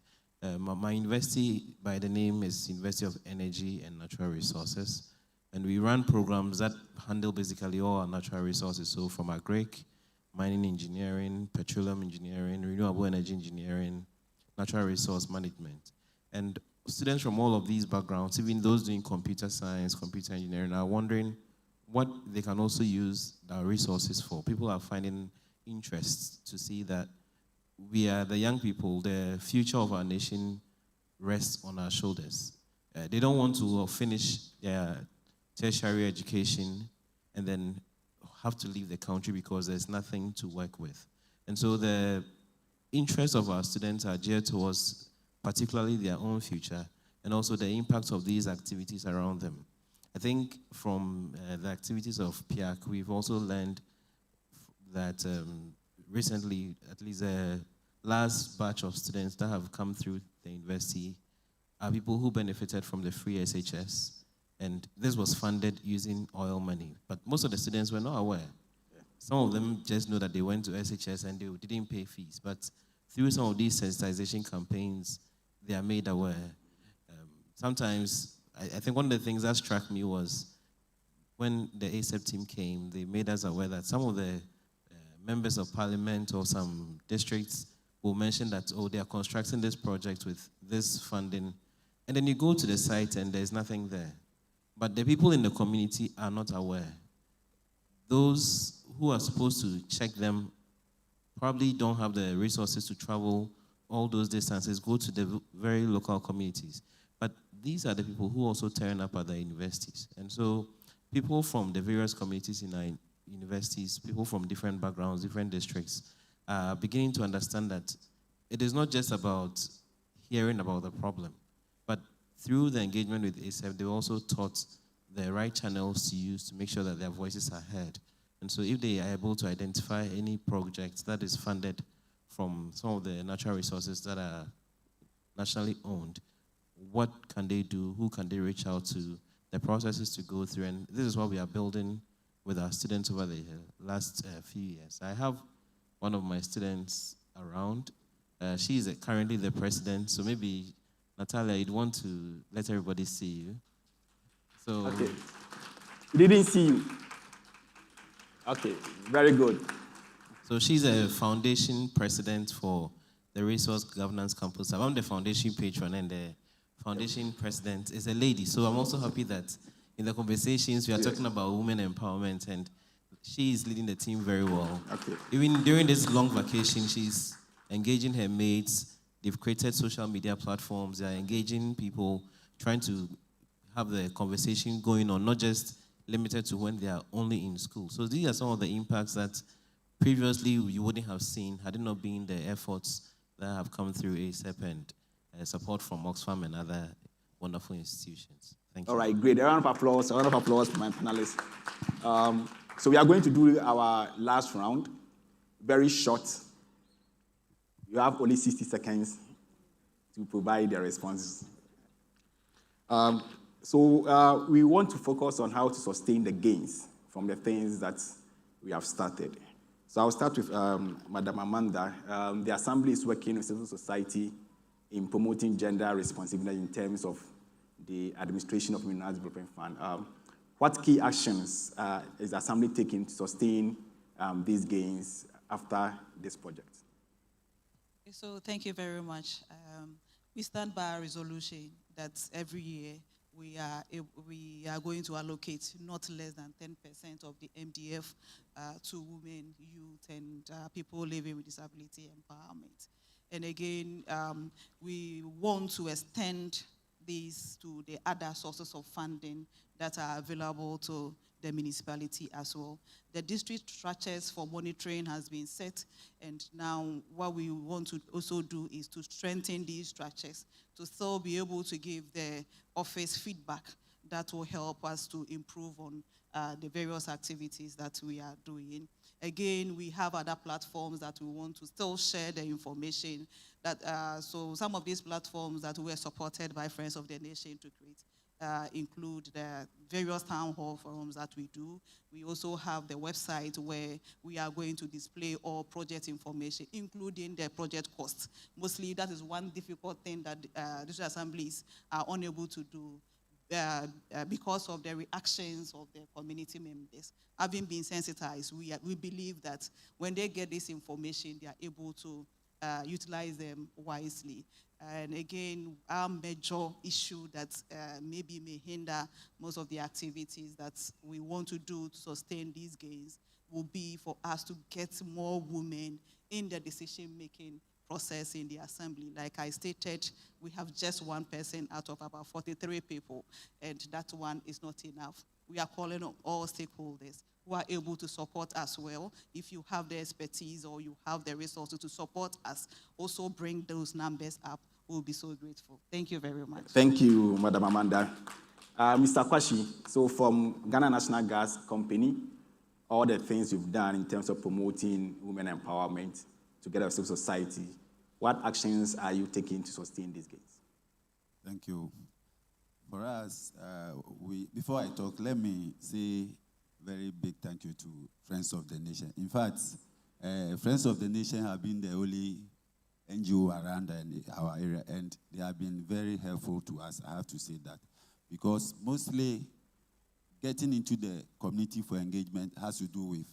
My university, by the name, is University of Energy and Natural Resources, and we run programs that handle basically all our natural resources, so from agric, mining engineering, petroleum engineering, renewable energy engineering, natural resource management. And students from all of these backgrounds, even those doing computer science, computer engineering, are wondering what they can also use our resources for. People are finding interest to see that we are the young people, the future of our nation rests on our shoulders. They don't want to finish their tertiary education and then have to leave the country because there's nothing to work with. And so the interests of our students are geared towards particularly their own future and also the impact of these activities around them. I think from the activities of PIAC, we've also learned that recently, at least the last batch of students that have come through the university are people who benefited from the free SHS. And this was funded using oil money. But most of the students were not aware. Some of them just know that they went to SHS and they didn't pay fees. But through some of these sensitization campaigns, they are made aware. Sometimes, I think one of the things that struck me was when the ASAP team came, they made us aware that some of the members of parliament or some districts will mention that, oh, they are constructing this project with this funding. And then you go to the site and there's nothing there. But the people in the community are not aware. Those who are supposed to check them probably don't have the resources to travel all those distances, go to the very local communities. But these are the people who also turn up at the universities. And so people from the various communities in our universities, people from different backgrounds, different districts, are beginning to understand that it is not just about hearing about the problem, but through the engagement with ASAP, they also taught the right channels to use to make sure that their voices are heard. And so if they are able to identify any project that is funded from some of the natural resources that are nationally owned, what can they do? Who can they reach out to? The processes to go through. And this is what we are building with our students over the last few years. I have one of my students around. She is currently the president, so maybe, Natalia, you'd want to let everybody see you. So, okay. We didn't see you. Okay, very good. So she's a foundation president for the Resource Governance Campus. I'm the foundation patron, and the foundation president is a lady. So I'm also happy that in the conversations we are talking about women empowerment, and she is leading the team very well. Okay. Even during this long vacation, she's engaging her mates. They've created social media platforms. They are engaging people, trying to have the conversation going on, not just limited to when they are only in school. So these are some of the impacts that previously you wouldn't have seen had it not been the efforts that have come through ASAP and support from Oxfam and other wonderful institutions. Thank you. All right, great. A round of applause for my panelists. So we are going to do our last round, very short. You have only 60 seconds to provide the responses. So we want to focus on how to sustain the gains from the things that we have started. So I'll start with Madam Amanda. The Assembly is working with civil society in promoting gender responsiveness in terms of the administration of Minerals Development Fund. What key actions is the Assembly taking to sustain these gains after this project? So thank you very much. We stand by our resolution that every year we are going to allocate not less than 10% of the MDF to women, youth, and people living with disability empowerment. And again, we want to extend these to the other sources of funding that are available to the municipality as well. The district structures for monitoring has been set, and now what we want to also do is to strengthen these structures to still be able to give the office feedback that will help us to improve on the various activities that we are doing. Again, we have other platforms that we want to still share the information. So some of these platforms that were supported by Friends of the Nation to create include the various town hall forums that we do. We also have the website where we are going to display all project information, including the project costs. Mostly that is one difficult thing that district assemblies are unable to do because of the reactions of the community members. Having been sensitized, we believe that when they get this information, they are able to utilize them wisely. And again, our major issue that maybe may hinder most of the activities that we want to do to sustain these gains will be for us to get more women in the decision-making process in the assembly. Like I stated, we have just one person out of about 43 people, and that one is not enough. We are calling on all stakeholders who are able to support us well. If you have the expertise or you have the resources to support us, also bring those numbers up. We'll be so grateful. Thank you very much. Thank you, Madam Amanda. Mr. Kwashi, so from Ghana National Gas Company, all the things you've done in terms of promoting women empowerment together with civil society, what actions are you taking to sustain these gains? Thank you. For us, before I talk, let me say very big thank you to Friends of the Nation. In fact, Friends of the Nation have been the only NGO around in our area, and they have been very helpful to us, I have to say that. Because mostly getting into the community for engagement has to do with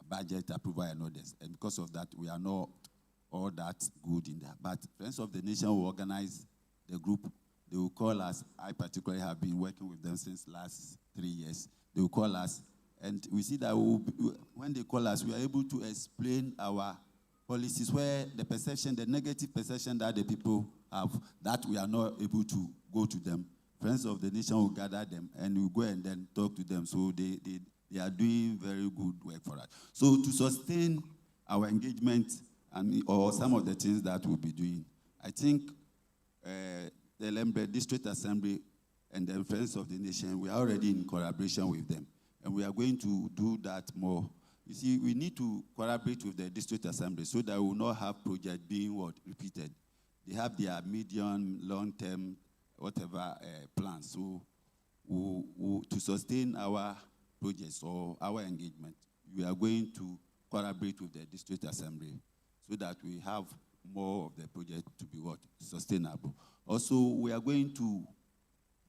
budget approval and others. And because of that, we are not all that good in that. But Friends of the Nation will organize the group. They will call us. I particularly have been working with them since last 3 years. They will call us, and we see that when they call us, we are able to explain our policies where the perception, the negative perception that the people have, that we are not able to go to them. Friends of the Nation will gather them, and we'll go and then talk to them. So they are doing very good work for us. So to sustain our engagement or some of the things that we'll be doing, I think the Lembe District Assembly and the Friends of the Nation, we are already in collaboration with them. And we are going to do that more. You see, we need to collaborate with the District Assembly so that we will not have projects being repeated. They have their medium, long-term, whatever plans. So to sustain our projects or our engagement, we are going to collaborate with the District Assembly so that we have more of the project to be sustainable. Also, we are going to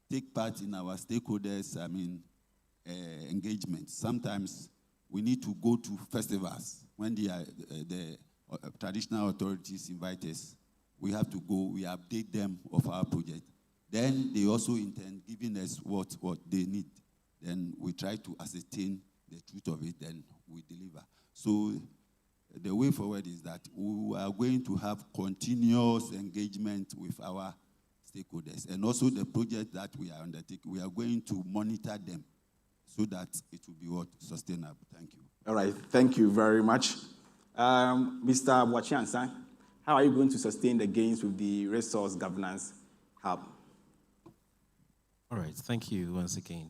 take part in our stakeholders, engagement. Sometimes we need to go to festivals. When the traditional authorities invite us, we have to go, we update them of our project. Then they also intend giving us what they need. Then we try to ascertain the truth of it, then we deliver. So the way forward is that we are going to have continuous engagement with our stakeholders. And also the project that we are undertaking, we are going to monitor them so that it will be sustainable. Thank you. All right, thank you very much. Mr. Bwachiansa, how are you going to sustain the gains with the Resource Governance Hub? All right, thank you once again.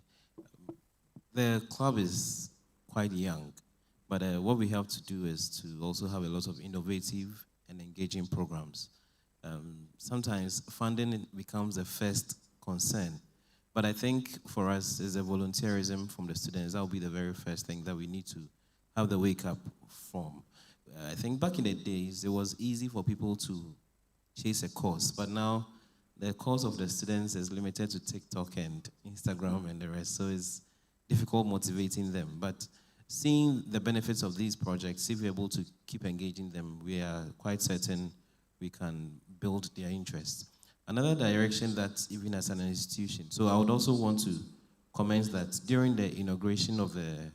The club is quite young, but what we have to do is to also have a lot of innovative and engaging programs. Sometimes funding becomes the first concern, but I think for us is the volunteerism from the students. That will be the very first thing that we need to have the wake up from. I think back in the days, it was easy for people to chase a course, but now the course of the students is limited to TikTok and Instagram and the rest, so it's difficult motivating them. But seeing the benefits of these projects, if we're able to keep engaging them, we are quite certain we can build their interest. Another direction that even as an institution, so I would also want to comment that during the inauguration of the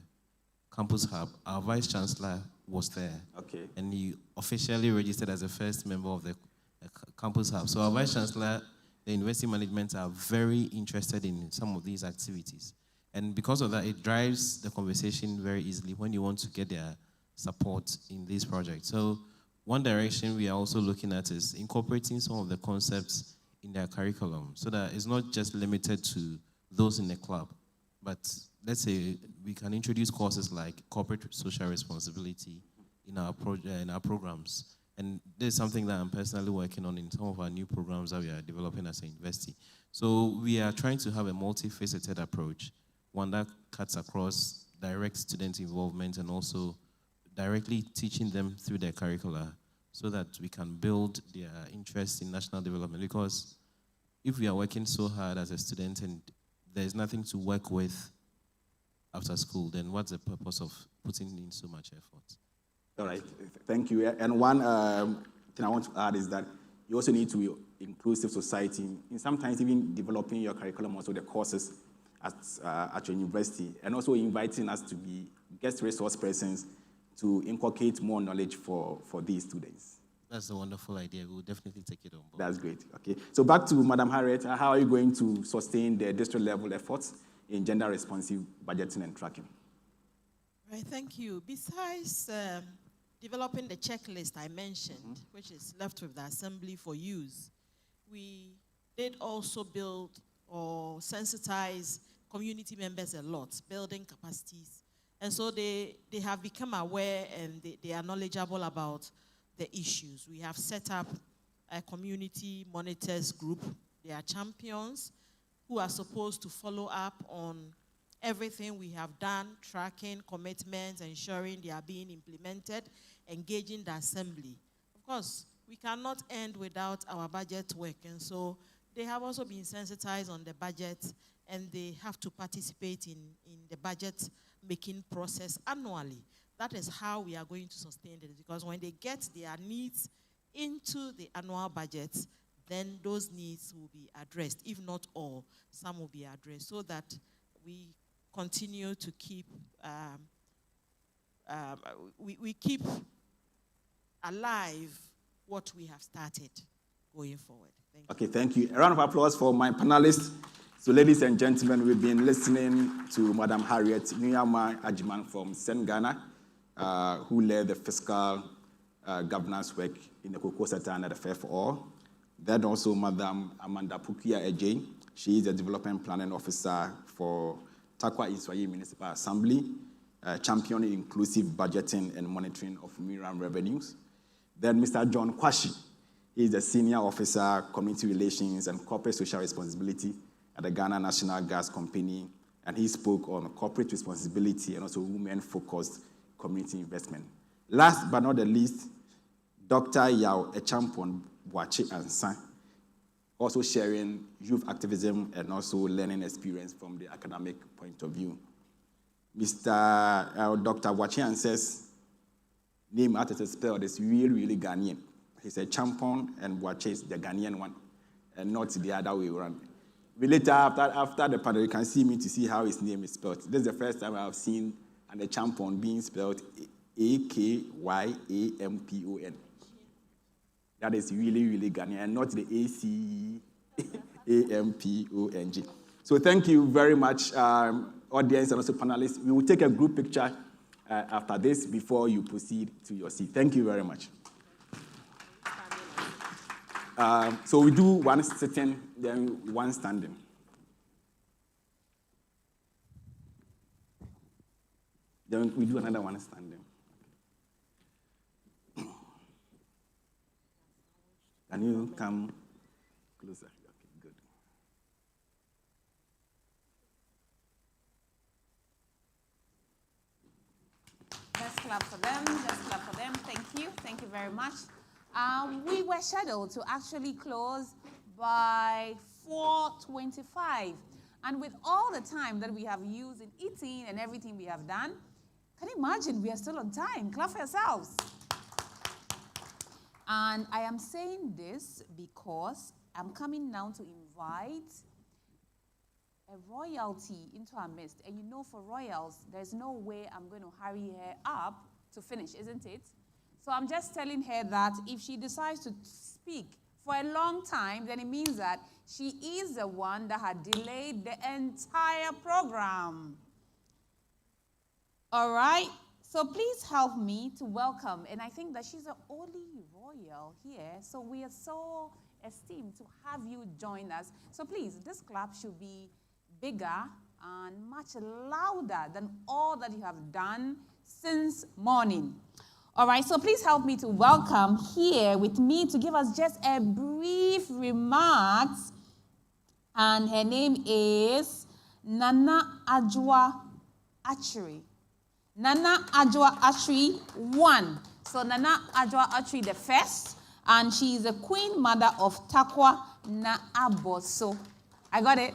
Campus Hub, our Vice Chancellor was there. Okay. And he officially registered as the first member of the Campus Hub. So our Vice Chancellor, the university management are very interested in some of these activities. And because of that, it drives the conversation very easily when you want to get their support in these projects. So one direction we are also looking at is incorporating some of the concepts in their curriculum so that it's not just limited to those in the club, but let's say we can introduce courses like corporate social responsibility in our programs. And this is something that I'm personally working on in some of our new programs that we are developing as a university. So we are trying to have a multifaceted approach, one that cuts across direct student involvement and also directly teaching them through their curricula so that we can build their interest in national development. Because if we are working so hard as a student and there's nothing to work with after school, then what's the purpose of putting in so much effort? All right, thank you. And one thing I want to add is that you also need to be inclusive society, and sometimes even developing your curriculum, also the courses at your university, and also inviting us to be guest resource persons to inculcate more knowledge for these students. That's a wonderful idea. We'll definitely take it on board. That's great. Okay, so back to Madam Harriet, how are you going to sustain the district level efforts in gender responsive budgeting and tracking? Right, thank you. Besides developing the checklist I mentioned, which is left with the assembly for use, we did also build or sensitize community members a lot, building capacities. And so they have become aware and they are knowledgeable about the issues. We have set up a community monitors group. They are champions who are supposed to follow up on everything we have done, tracking commitments, ensuring they are being implemented, engaging the assembly. Of course, we cannot end without our budget work, and so they have also been sensitized on the budget, and they have to participate in the budget making process annually. That is how we are going to sustain it, because when they get their needs into the annual budget, then those needs will be addressed. If not all, some will be addressed, so that we continue to keep, we keep alive what we have started going forward. Thank you. Okay, thank you. A round of applause for my panelists. So ladies and gentlemen, we've been listening to Madam Harriet Nuyama Ajiman from Sen Ghana, who led the fiscal governance work in the Cocoa Sector under the Fair4All. Then also Madam Amanda Pukia Ejay. She is the development planning officer for Takwa Iswayi Municipal Assembly, championing inclusive budgeting and monitoring of MIRAM revenues. Then Mr. John Kwashi, he is the senior officer, community relations and corporate social responsibility at the Ghana National Gas Company, and he spoke on corporate responsibility and also women-focused community investment. Last but not the least, Dr. Yao Echampon Boache Ansan, also sharing youth activism and also learning experience from the academic point of view. Dr. Boache Ansan's name, as it is spelled, is really Ghanaian. He's a Champon, and Boache is the Ghanaian one, and not the other way around. But later, after the panel, you can see me to see how his name is spelled. This is the first time I've seen a Champon being spelled Akyampon. That is really Ghanaian, and not the ACAMPONG. So thank you very much, audience and also panelists. We will take a group picture after this before you proceed to your seat. Thank you very much. So we do one sitting, then one standing. Then we do another one standing. Can you come closer? Okay, good. Let's clap for them. Let's clap for them. Thank you. Thank you very much. We were scheduled to actually close by 4:25. And with all the time that we have used in eating and everything we have done, can you imagine we are still on time? Clap for yourselves. And I am saying this because I'm coming now to invite a royalty into our midst. And you know, for royals, there's no way I'm going to hurry her up to finish, isn't it? So I'm just telling her that if she decides to speak for a long time, then it means that she is the one that had delayed the entire program. All right? So please help me to welcome, and I think that she's the only royal here, so we are so esteemed to have you join us. So please, this clap should be bigger and much louder than all that you have done since morning. All right, so please help me to welcome here with me to give us just a brief remarks. And her name is Nana Adwoa Achiri. Nana Adwoa Achiri 1. So Nana Adwoa Achiri the first, and she is the queen mother of Takwa Na Aboso. I got it?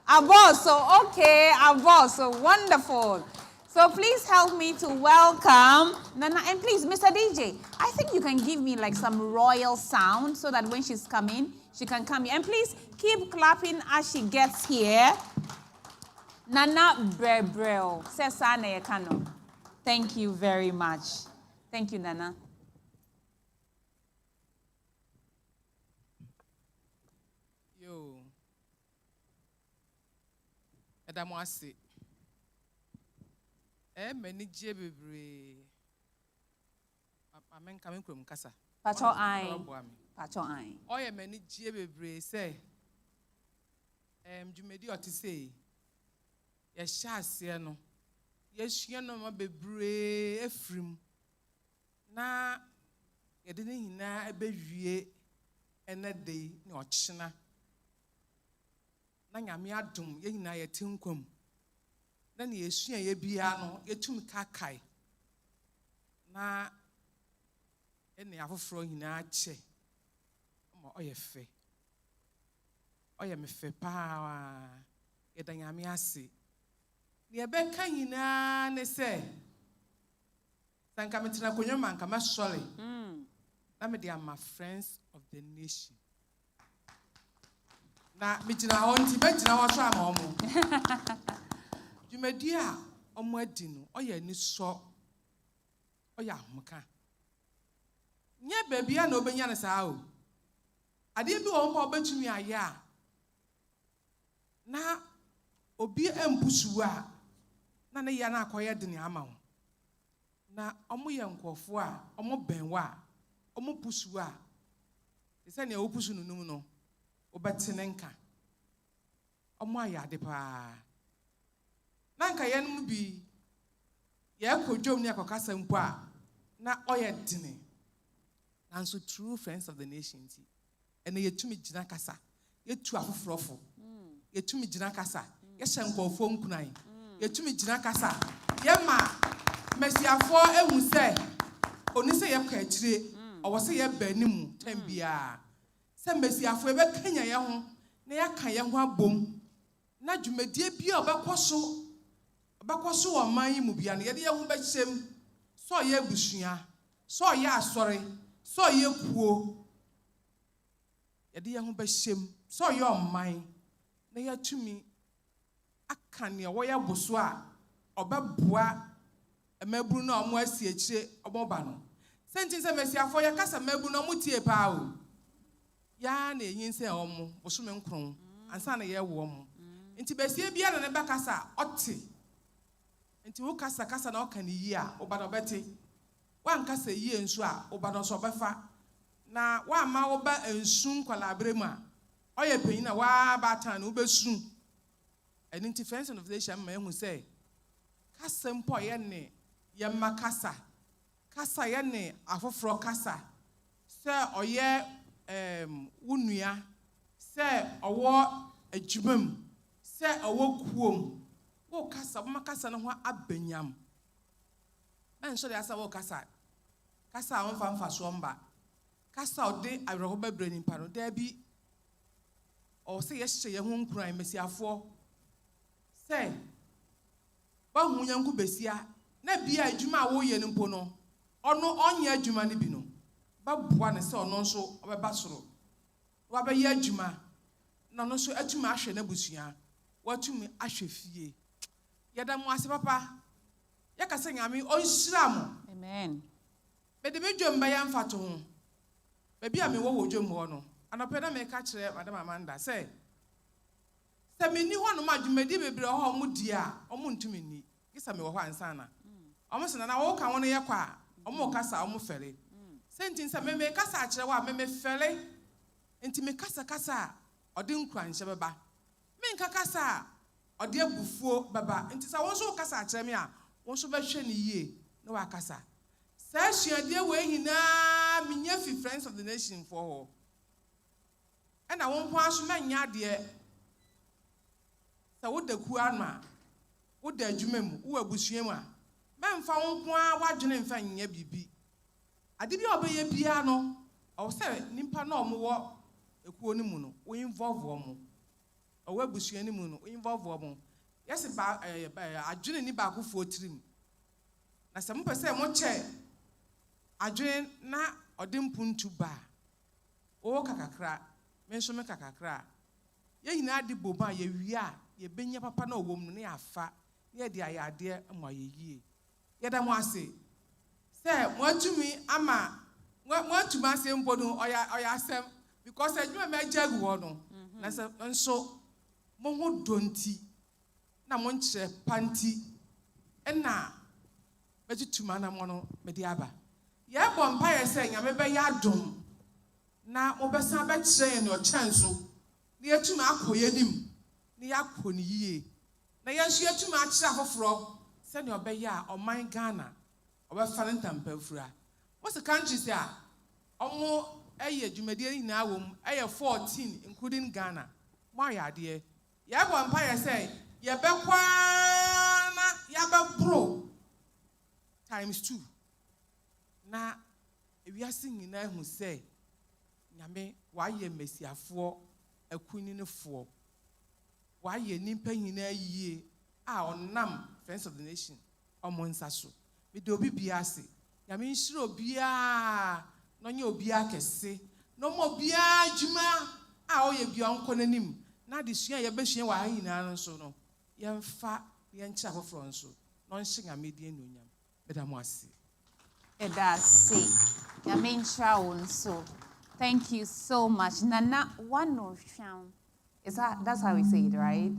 Aboso, okay, Aboso, wonderful. So please help me to welcome Nana, and please, Mr. DJ, I think you can give me like some royal sound so that when she's coming, she can come here. And please keep clapping as she gets here. Nana Brebrel, Sesane Ekano. Thank you very much. Thank you, Nana. Yo. Edamwasi. Many jebebre. Amen coming from Casa. Pacho Ai. Pacho Ai. Oye many jebebre say. Jumedi or to say. Yes, no. Yes, you know my bebre Ephraim. Na you didn't na a baby and that day no china. Nanyamiadum, ye na ye tinkum. Then ye shia ye biano, ye tum kakai. Na any afro in a che. Oye fe. Oye me fe power. Ye danyamiasi. Ye beka yina ne se. Sankamitina kunyoma nkama shole. Na me they are my friends of the nation. Na mitina honti betina wa so amomo. Jumedia omo adinu oye ni so oye ahomka. Nye bebia na obenya ne saa o. Ade bi wo mpa obetumi aye a. Na obi empusu a na ne ya na akoye de ne ama wo. Na omo ye nkofo a omo benwa a omo pusu a. Ise ne opusu nunum no. Obetenenka omo ayade pa nanka yenum bi ye kodwom ne akokasa mpo a na oyedene nanso true friends of the nation ti ene yetumi gina kasa yetu afofrofo yetumi gina kasa ye hyenkofo nkunan yetumi gina kasa ye ma mesiafo ehu se oni se ye kwa akire owo se ye banimu tambia se mesiafo ebe kanya ye ho na ya kan ye ho abom na dwumadie bia obekoso o man mu bia na ye de ye ho be hyem so ye abusua so ye asore so ye kuo ye de ye ho be hyem so ye oman na ya tumi aka ne wo ye boso a obeboa emaburu na omo asi akire omoba no sentin se mesiafo ye kasa maburu na omo tie pa o ya na enyin se omo bosome nkron ansa na ye wo omo nti besie bia na ne bakasa ote nti wo kasa na oka ne yi a oba no bete wan kasa yi ensu a oba no so befa na wa ma wo ba ensu kwalabre mu a oye panyin na wa ba tan na wo besu eni nti friends of the nation ma ehu se kasa mpo ye ne ye ma kasa ye ne afoforo kasa se oye wunua se owo adwumam se owo kuom wo kasa ma kasa no ho abanyam na nso de asa wo kasa on fa so mba kasa ode awreho babre nimpa no da bi o se ye hye ye ho nkuran mesiafo se ba hu nyanku besia na bia adwuma wo ye nimpo no ono onye adwuma ne bi no ba boa ne se ono nso obeba soro wa ba ye adwuma na no nso atuma ahwe na busua watumi ahwe fie yeda mo ase papa yakasa nyame onhyira mo amen bede medwom ba ya mfato ho ba bia me wo dwom ho no anọpẹ na me ka kire madam Amanda say meni ho no ma dwumadi bebre ho mo di a omo ntumi ni gisa me wo ho ansa na omo se na wo ka won ye kwa omo kasa omo fere sentin se me kasa kire wa me fere enti me kasa ode nkranhye beba me nka kasa ode abufuo beba enti sa won so kasa kire me a won so ba hwe ni yie na wa kasa sa hyiade we hina menya fi Friends of the Nation for ho and I won't pass manya dear. So what the kuama, what the jumem, who are bushima. Man found one watching and finding a bibi. I did obey a piano, or say, Nimpa no more, a kuonimuno, we involve woman. A web bushianimuno, we involve woman. Yes, about a journey back for trim. Now some person won't check. I join na or dimpun to bar. Oh, kakakra. Menso me kakakra ye hina de boba ye wia ye benya papa na owom ne afa ye de ayade mo ayeyie ye da mo ase se mo atumi ama mo atumi ase mpodo oya asem because adwuma me ajagu wo no na se nso mo ho donti na mo nkyere panti na betutuma na mo no me de aba ye bompa ye se nyame be ya dom na obesa ba kire ne o chanso na yatuma akoye nim na yakọ ne yie na yanso yatuma akire afoforo se ne obeya a oman Ghana obefa ne ntampafura what's the countries a omo eye adwumadie ni na awom eye 14 including Ghana mo ayade ye bo mpa ye say ye bekwa na ya be bro ×2 na ewiase nyina hu say nyame waye mesiafo akuninefo waye nimpa nyina yie a onam Friends of the Nation omonsa so me de obi biase nyame nhire obia no nye obia kese no mo bia djuma a oye bia onko nanim na de sua ye behia wa nyina no so no ye mfa ye ncha afoforo nso no nhye nyame de enuonyam bedam ase edase nyame ncha won so. Thank you so much. Nana Wanosham. That's how we say it, right?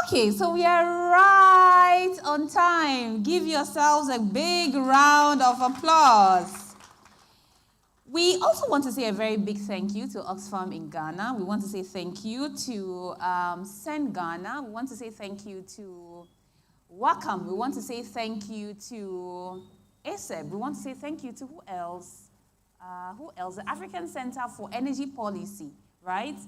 Okay, so we are right on time. Give yourselves a big round of applause. We also want to say a very big thank you to Oxfam in Ghana. We want to say thank you to Send Ghana. We want to say thank you to Wakam. We want to say thank you to ASEB. We want to say thank you to who else? The African Center for Energy Policy, right?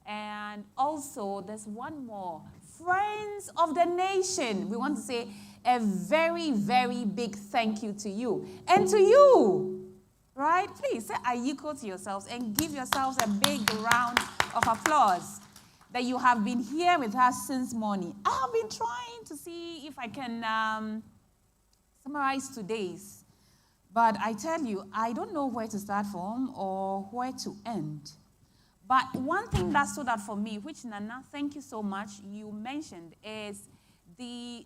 And also, there's one more. Friends of the Nation. We want to say a very, very big thank you to you. And to you, right? Please say ayiko to yourselves and give yourselves a big round of applause that you have been here with us since morning. I have been trying to see if I can summarize today's. But I tell you, I don't know where to start from or where to end. But one thing that stood out for me, which Nana, thank you so much, you mentioned, is the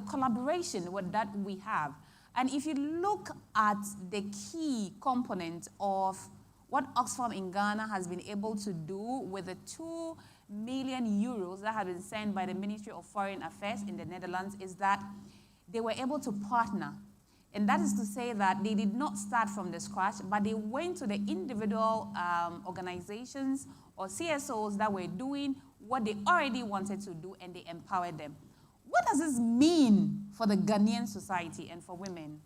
collaboration that we have. And if you look at the key component of what Oxfam in Ghana has been able to do with the 2 million euros that have been sent by the Ministry of Foreign Affairs in the Netherlands, is that they were able to partner. And that is to say that they did not start from the scratch, but they went to the individual organizations or CSOs that were doing what they already wanted to do, and they empowered them. What what does this mean for the Ghanaian society and for women?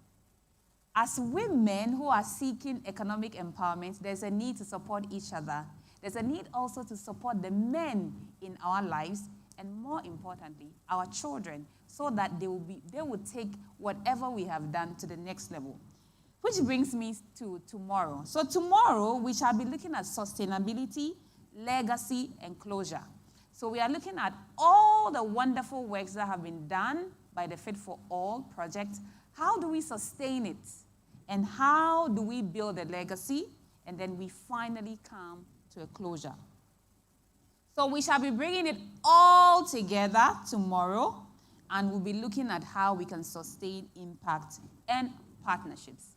As women who are seeking economic empowerment, there's a need to support each other. There's a need also to support the men in our lives, and more importantly, our children, so that they will take whatever we have done to the next level. Which brings me to tomorrow. So tomorrow, we shall be looking at sustainability, legacy, and closure. So we are looking at all the wonderful works that have been done by the Fair4All Project. How do we sustain it? And how do we build a legacy? And then we finally come to a closure. So we shall be bringing it all together tomorrow, and we'll be looking at how we can sustain impact and partnerships.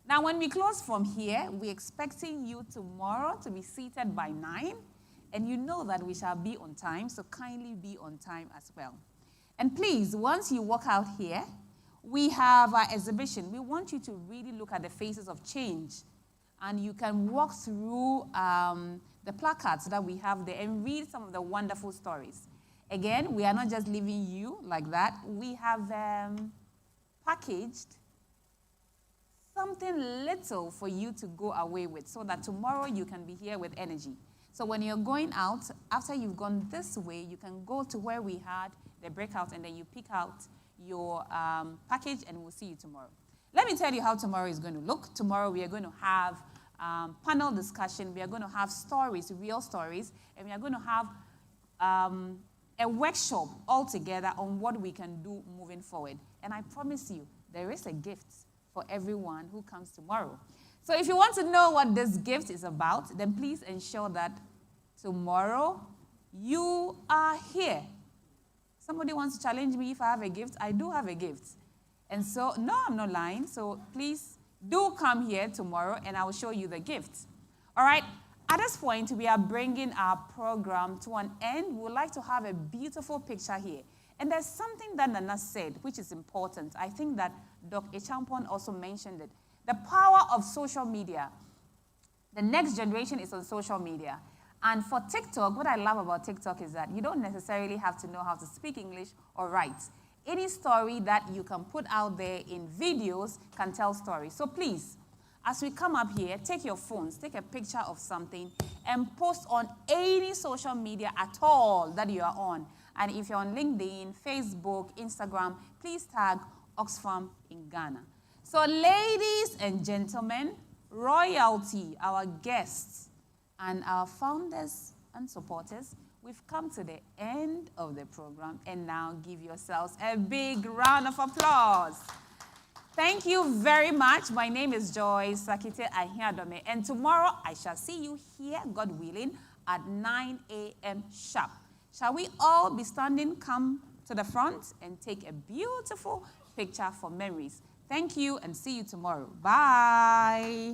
Now, when we close from here, we're expecting you tomorrow to be seated by 9, and you know that we shall be on time, so kindly be on time as well. And please, once you walk out here, we have our exhibition. We want you to really look at the faces of change, and you can walk through the placards that we have there and read some of the wonderful stories. Again, we are not just leaving you like that. We have packaged something little for you to go away with so that tomorrow you can be here with energy. So when you're going out, after you've gone this way, you can go to where we had the breakout, and then you pick out your package, and we'll see you tomorrow. Let me tell you how tomorrow is going to look. Tomorrow we are going to have panel discussion. We are going to have stories, real stories, and we are going to have a workshop all together on what we can do moving forward. And I promise you, there is a gift for everyone who comes tomorrow. So if you want to know what this gift is about, then please ensure that tomorrow you are here. Somebody wants to challenge me if I have a gift. I do have a gift. And so, no, I'm not lying. So please do come here tomorrow, and I will show you the gift. All right? At this point, we are bringing our program to an end. We would like to have a beautiful picture here. And there's something that Nana said, which is important. I think that Dr. Echampon also mentioned it. The power of social media. The next generation is on social media. And for TikTok, what I love about TikTok is that you don't necessarily have to know how to speak English or write. Any story that you can put out there in videos can tell stories. So please, as we come up here, take your phones, take a picture of something, and post on any social media at all that you are on. And if you're on LinkedIn, Facebook, Instagram, please tag Oxfam in Ghana. So ladies and gentlemen, royalty, our guests, and our founders and supporters, we've come to the end of the program, and now give yourselves a big round of applause. Thank you very much. My name is Joy Sakite Ahiadome, and tomorrow I shall see you here, God willing, at 9 a.m. sharp. Shall we all be standing? Come to the front and take a beautiful picture for memories. Thank you, and see you tomorrow. Bye.